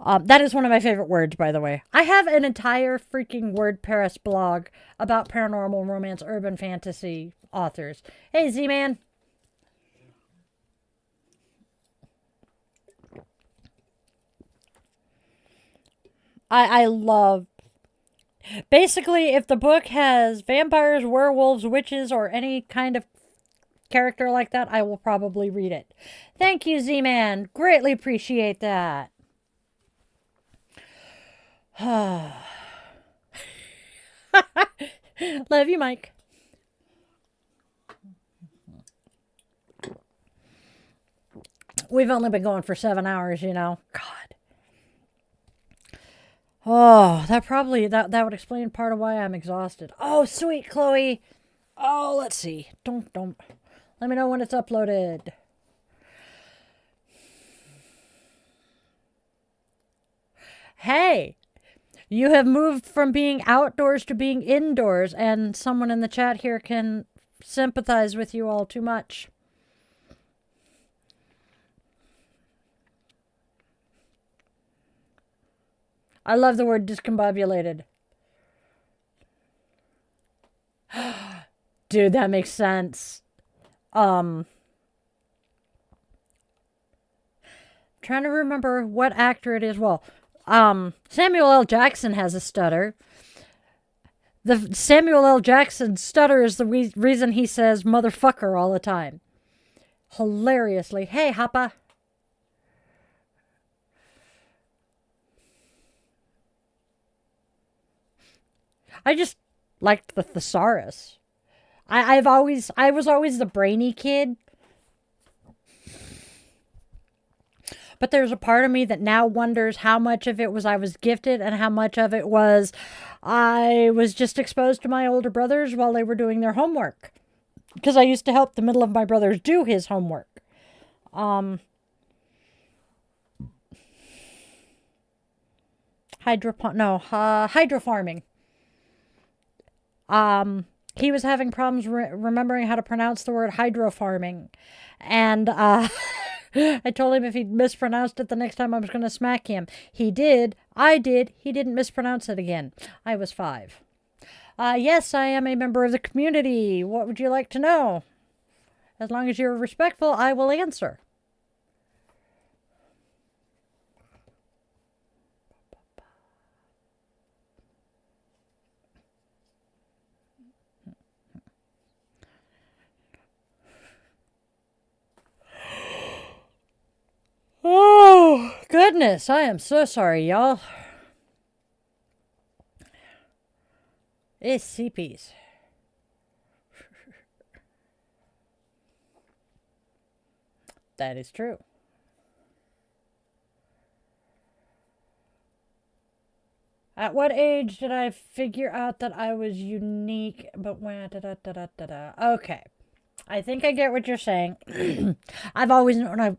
That is one of my favorite words, by the way. I have an entire freaking WordPress blog about paranormal romance, urban fantasy authors. Hey, Z-Man. I love... Basically, if the book has vampires, werewolves, witches, or any kind of character like that, I will probably read it. Thank you, Z-Man. Greatly appreciate that. Love you, Mike. We've only been going for 7 hours, you know. God. Oh, that would explain part of why I'm exhausted. Oh, sweet Chloe. Oh, let's see. Don't. Let me know when it's uploaded. Hey, you have moved from being outdoors to being indoors, and someone in the chat here can sympathize with you all too much. I love the word discombobulated. Dude, that makes sense. Trying to remember what actor it is. Well, Samuel L. Jackson has a stutter. The Samuel L. Jackson stutter is the reason he says motherfucker all the time. Hilariously. Hey, Hoppa. I just liked the thesaurus. I was always the brainy kid. But there's a part of me that now wonders how much of it was I was gifted and how much of it was I was just exposed to my older brothers while they were doing their homework. Because I used to help the middle of my brothers do his homework. Hydrofarming. He was having problems remembering how to pronounce the word hydrofarming. And I told him if he mispronounced it the next time I was going to smack him. He did. I did. He didn't mispronounce it again. I was 5. Yes, I am a member of the community. What would you like to know? As long as you're respectful, I will answer. Oh, goodness. I am so sorry, y'all. It's CPs. That is true. At what age did I figure out that I was unique? But when... Okay. I think I get what you're saying. I've always known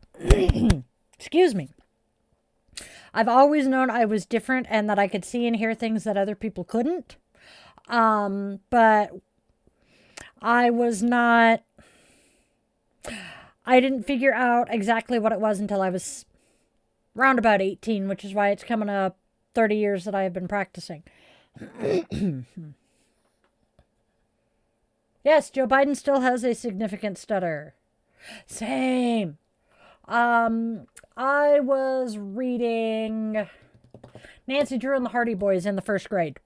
Excuse me. I've always known I was different and that I could see and hear things that other people couldn't. But I was not... I didn't figure out exactly what it was until I was round about 18, which is why it's coming up 30 years that I have been practicing. Yes, Joe Biden still has a significant stutter. Same. I was reading Nancy Drew and the Hardy Boys in the 1st grade.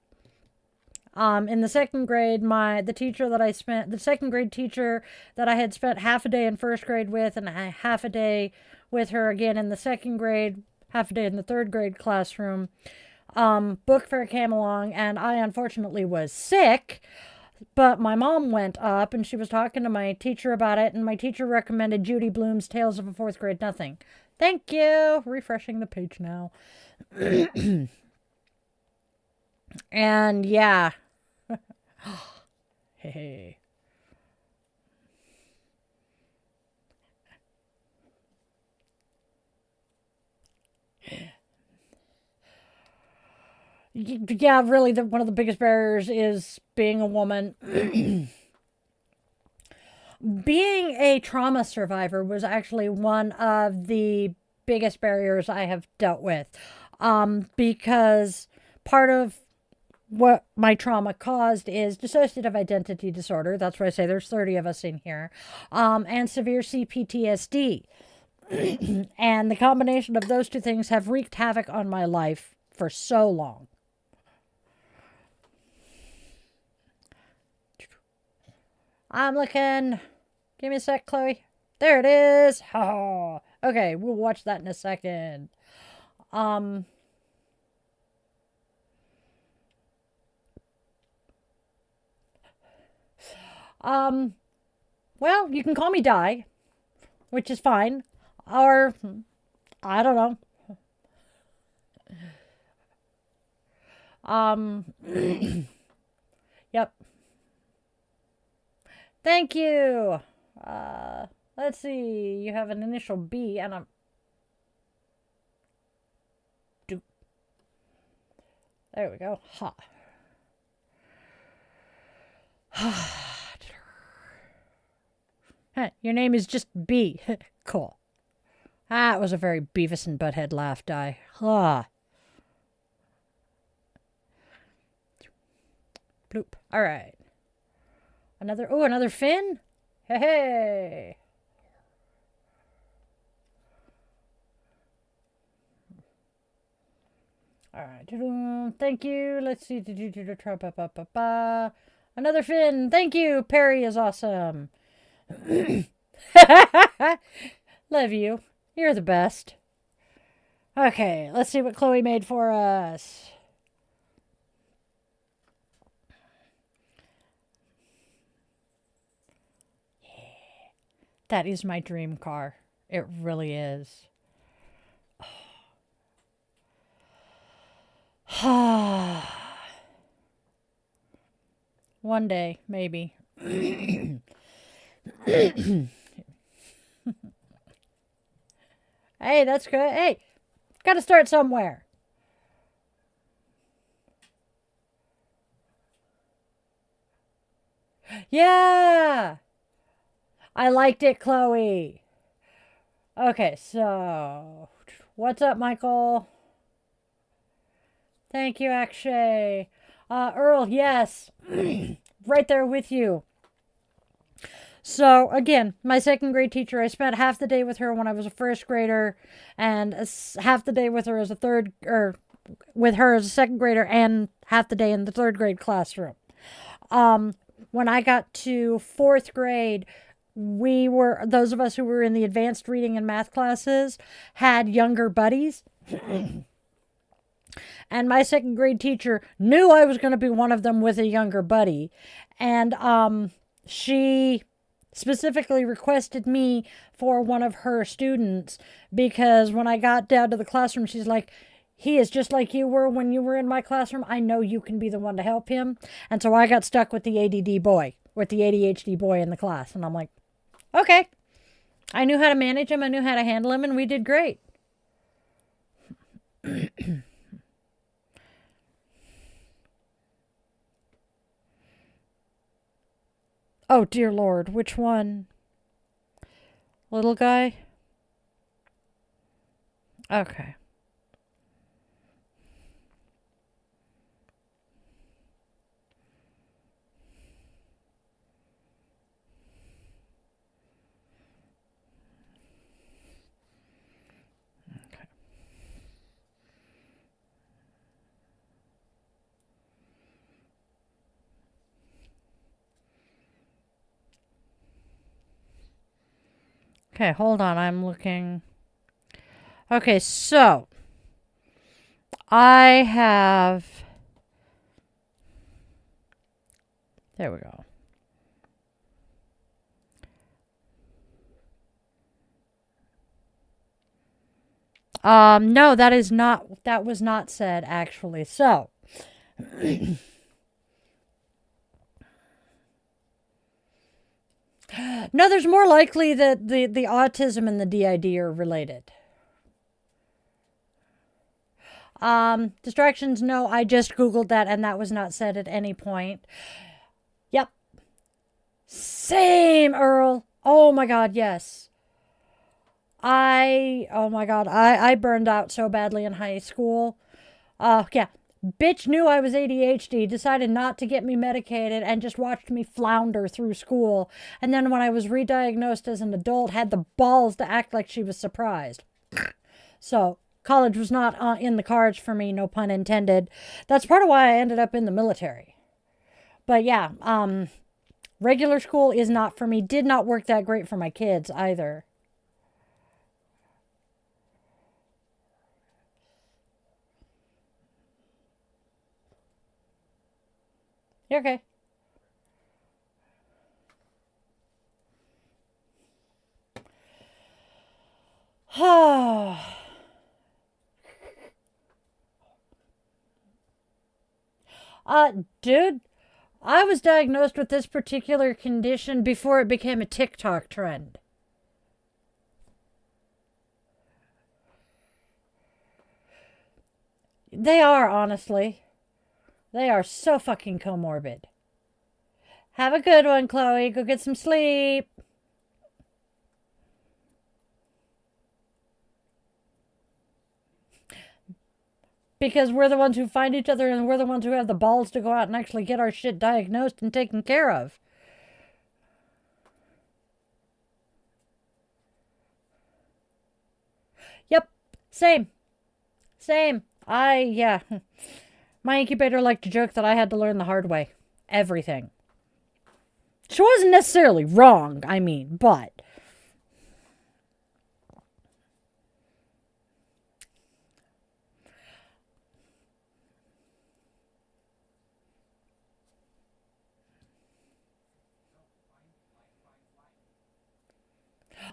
In the 2nd grade, the 2nd grade teacher that I had spent half a day in 1st grade with and half a day with her again in the 2nd grade, half a day in the 3rd grade classroom, book fair came along and I unfortunately was sick. But my mom went up and she was talking to my teacher about it, and my teacher recommended Judy Blume's Tales of a Fourth Grade Nothing. Thank you. Refreshing the page now. And yeah. Hey. Yeah, really, one of the biggest barriers is being a woman. Being a trauma survivor was actually one of the biggest barriers I have dealt with. Because part of what my trauma caused is dissociative identity disorder. That's why I say there's 30 of us in here. And severe CPTSD. And the combination of those two things have wreaked havoc on my life for so long. I'm looking. Give me a sec, Chloe. There it is. Oh, okay, we'll watch that in a second. Well, you can call me Di, which is fine. Or, I don't know. Yep. Thank you. Let's see. You have an initial B and a... There we go. Ha. Your name is just B. Cool. That was a very Beavis and Butthead laugh, Di. Ah. Bloop. All right. Another fin? Hey, hey. All right. Thank you. Let's see. Another fin. Thank you. Perry is awesome. Love you. You're the best. Okay. Let's see what Chloe made for us. That is my dream car. It really is. One day, maybe. Hey, that's good. Hey, gotta start somewhere. Yeah! I liked it, Chloe. Okay, so what's up, Michael? Thank you, Akshay. Earl, yes. Right there with you. So, again, my second grade teacher, I spent half the day with her when I was a first grader, and half the day with her as with her as a second grader, and half the day in the third grade classroom. When I got to fourth grade, those of us who were in the advanced reading and math classes had younger buddies. And my second grade teacher knew I was going to be one of them with a younger buddy. And she specifically requested me for one of her students, because when I got down to the classroom, she's like, he is just like you were when you were in my classroom. I know you can be the one to help him. And so I got stuck with the ADD boy, with the ADHD boy in the class. And I'm like, okay. I knew how to manage him. I knew how to handle him, and we did great. Oh, dear Lord. Which one? Little guy? Okay. Okay, hold on. I'm looking. Okay, so I have There we go. No, that was not said, actually. So, no, there's more likely that the autism and the DID are related. Distractions, no, I just Googled that and that was not said at any point. Yep. Same, Earl. Oh my God, yes. Oh my God, I burned out so badly in high school. Yeah. Bitch knew I was ADHD, decided not to get me medicated, and just watched me flounder through school. And then when I was re-diagnosed as an adult, had the balls to act like she was surprised. So, college was not in the cards for me, no pun intended. That's part of why I ended up in the military. But yeah, regular school is not for me. Did not work that great for my kids either. You're okay. Dude, I was diagnosed with this particular condition before it became a TikTok trend. They are, honestly. They are so fucking comorbid. Have a good one, Chloe. Go get some sleep. Because we're the ones who find each other and we're the ones who have the balls to go out and actually get our shit diagnosed and taken care of. Yep. Same. Yeah. My incubator liked to joke that I had to learn the hard way. Everything. She wasn't necessarily wrong, I mean, but...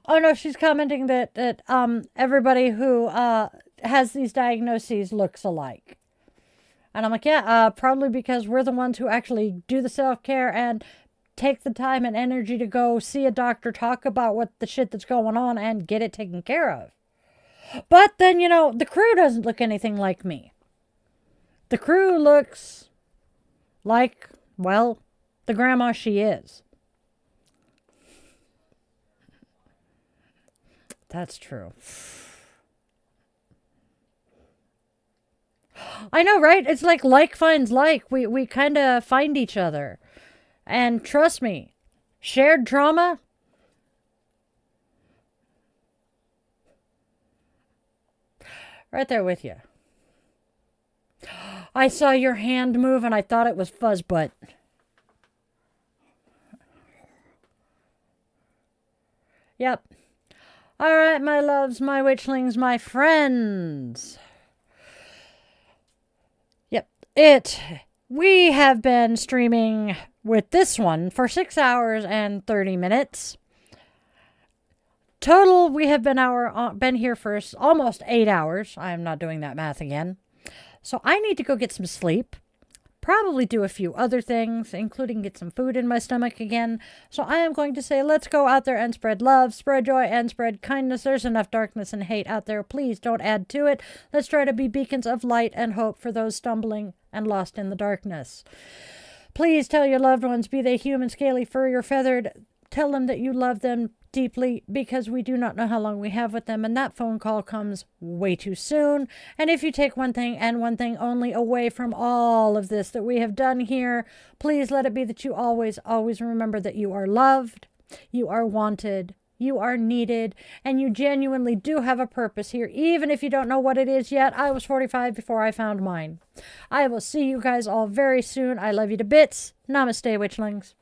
Oh no, she's commenting that everybody who has these diagnoses looks alike. And I'm like, yeah, probably because we're the ones who actually do the self-care and take the time and energy to go see a doctor, talk about what the shit that's going on, and get it taken care of. But then, you know, the crew doesn't look anything like me. The crew looks like, well, the grandma she is. That's true. I know, right? It's like finds like. We kind of find each other. And trust me, shared trauma. Right there with you. I saw your hand move and I thought it was Fuzzbutt. Yep. All right, my loves, my witchlings, my friends. We have been streaming with this one for 6 hours and 30 minutes. Total, we have been here for almost 8 hours. I am not doing that math again. So I need to go get some sleep. Probably do a few other things, including get some food in my stomach again. So I am going to say, let's go out there and spread love, spread joy, and spread kindness. There's enough darkness and hate out there. Please don't add to it. Let's try to be beacons of light and hope for those stumbling and lost in the darkness. Please tell your loved ones, be they human, scaly, furry, or feathered, tell them that you love them deeply, because we do not know how long we have with them, and that phone call comes way too soon. And if you take one thing and one thing only away from all of this that we have done here, please let it be that you always remember that you are loved, you are wanted, you are needed, and you genuinely do have a purpose here, even if you don't know what it is yet. I was 45 before I found mine. I will see you guys all very soon. I love you to bits. Namaste, witchlings.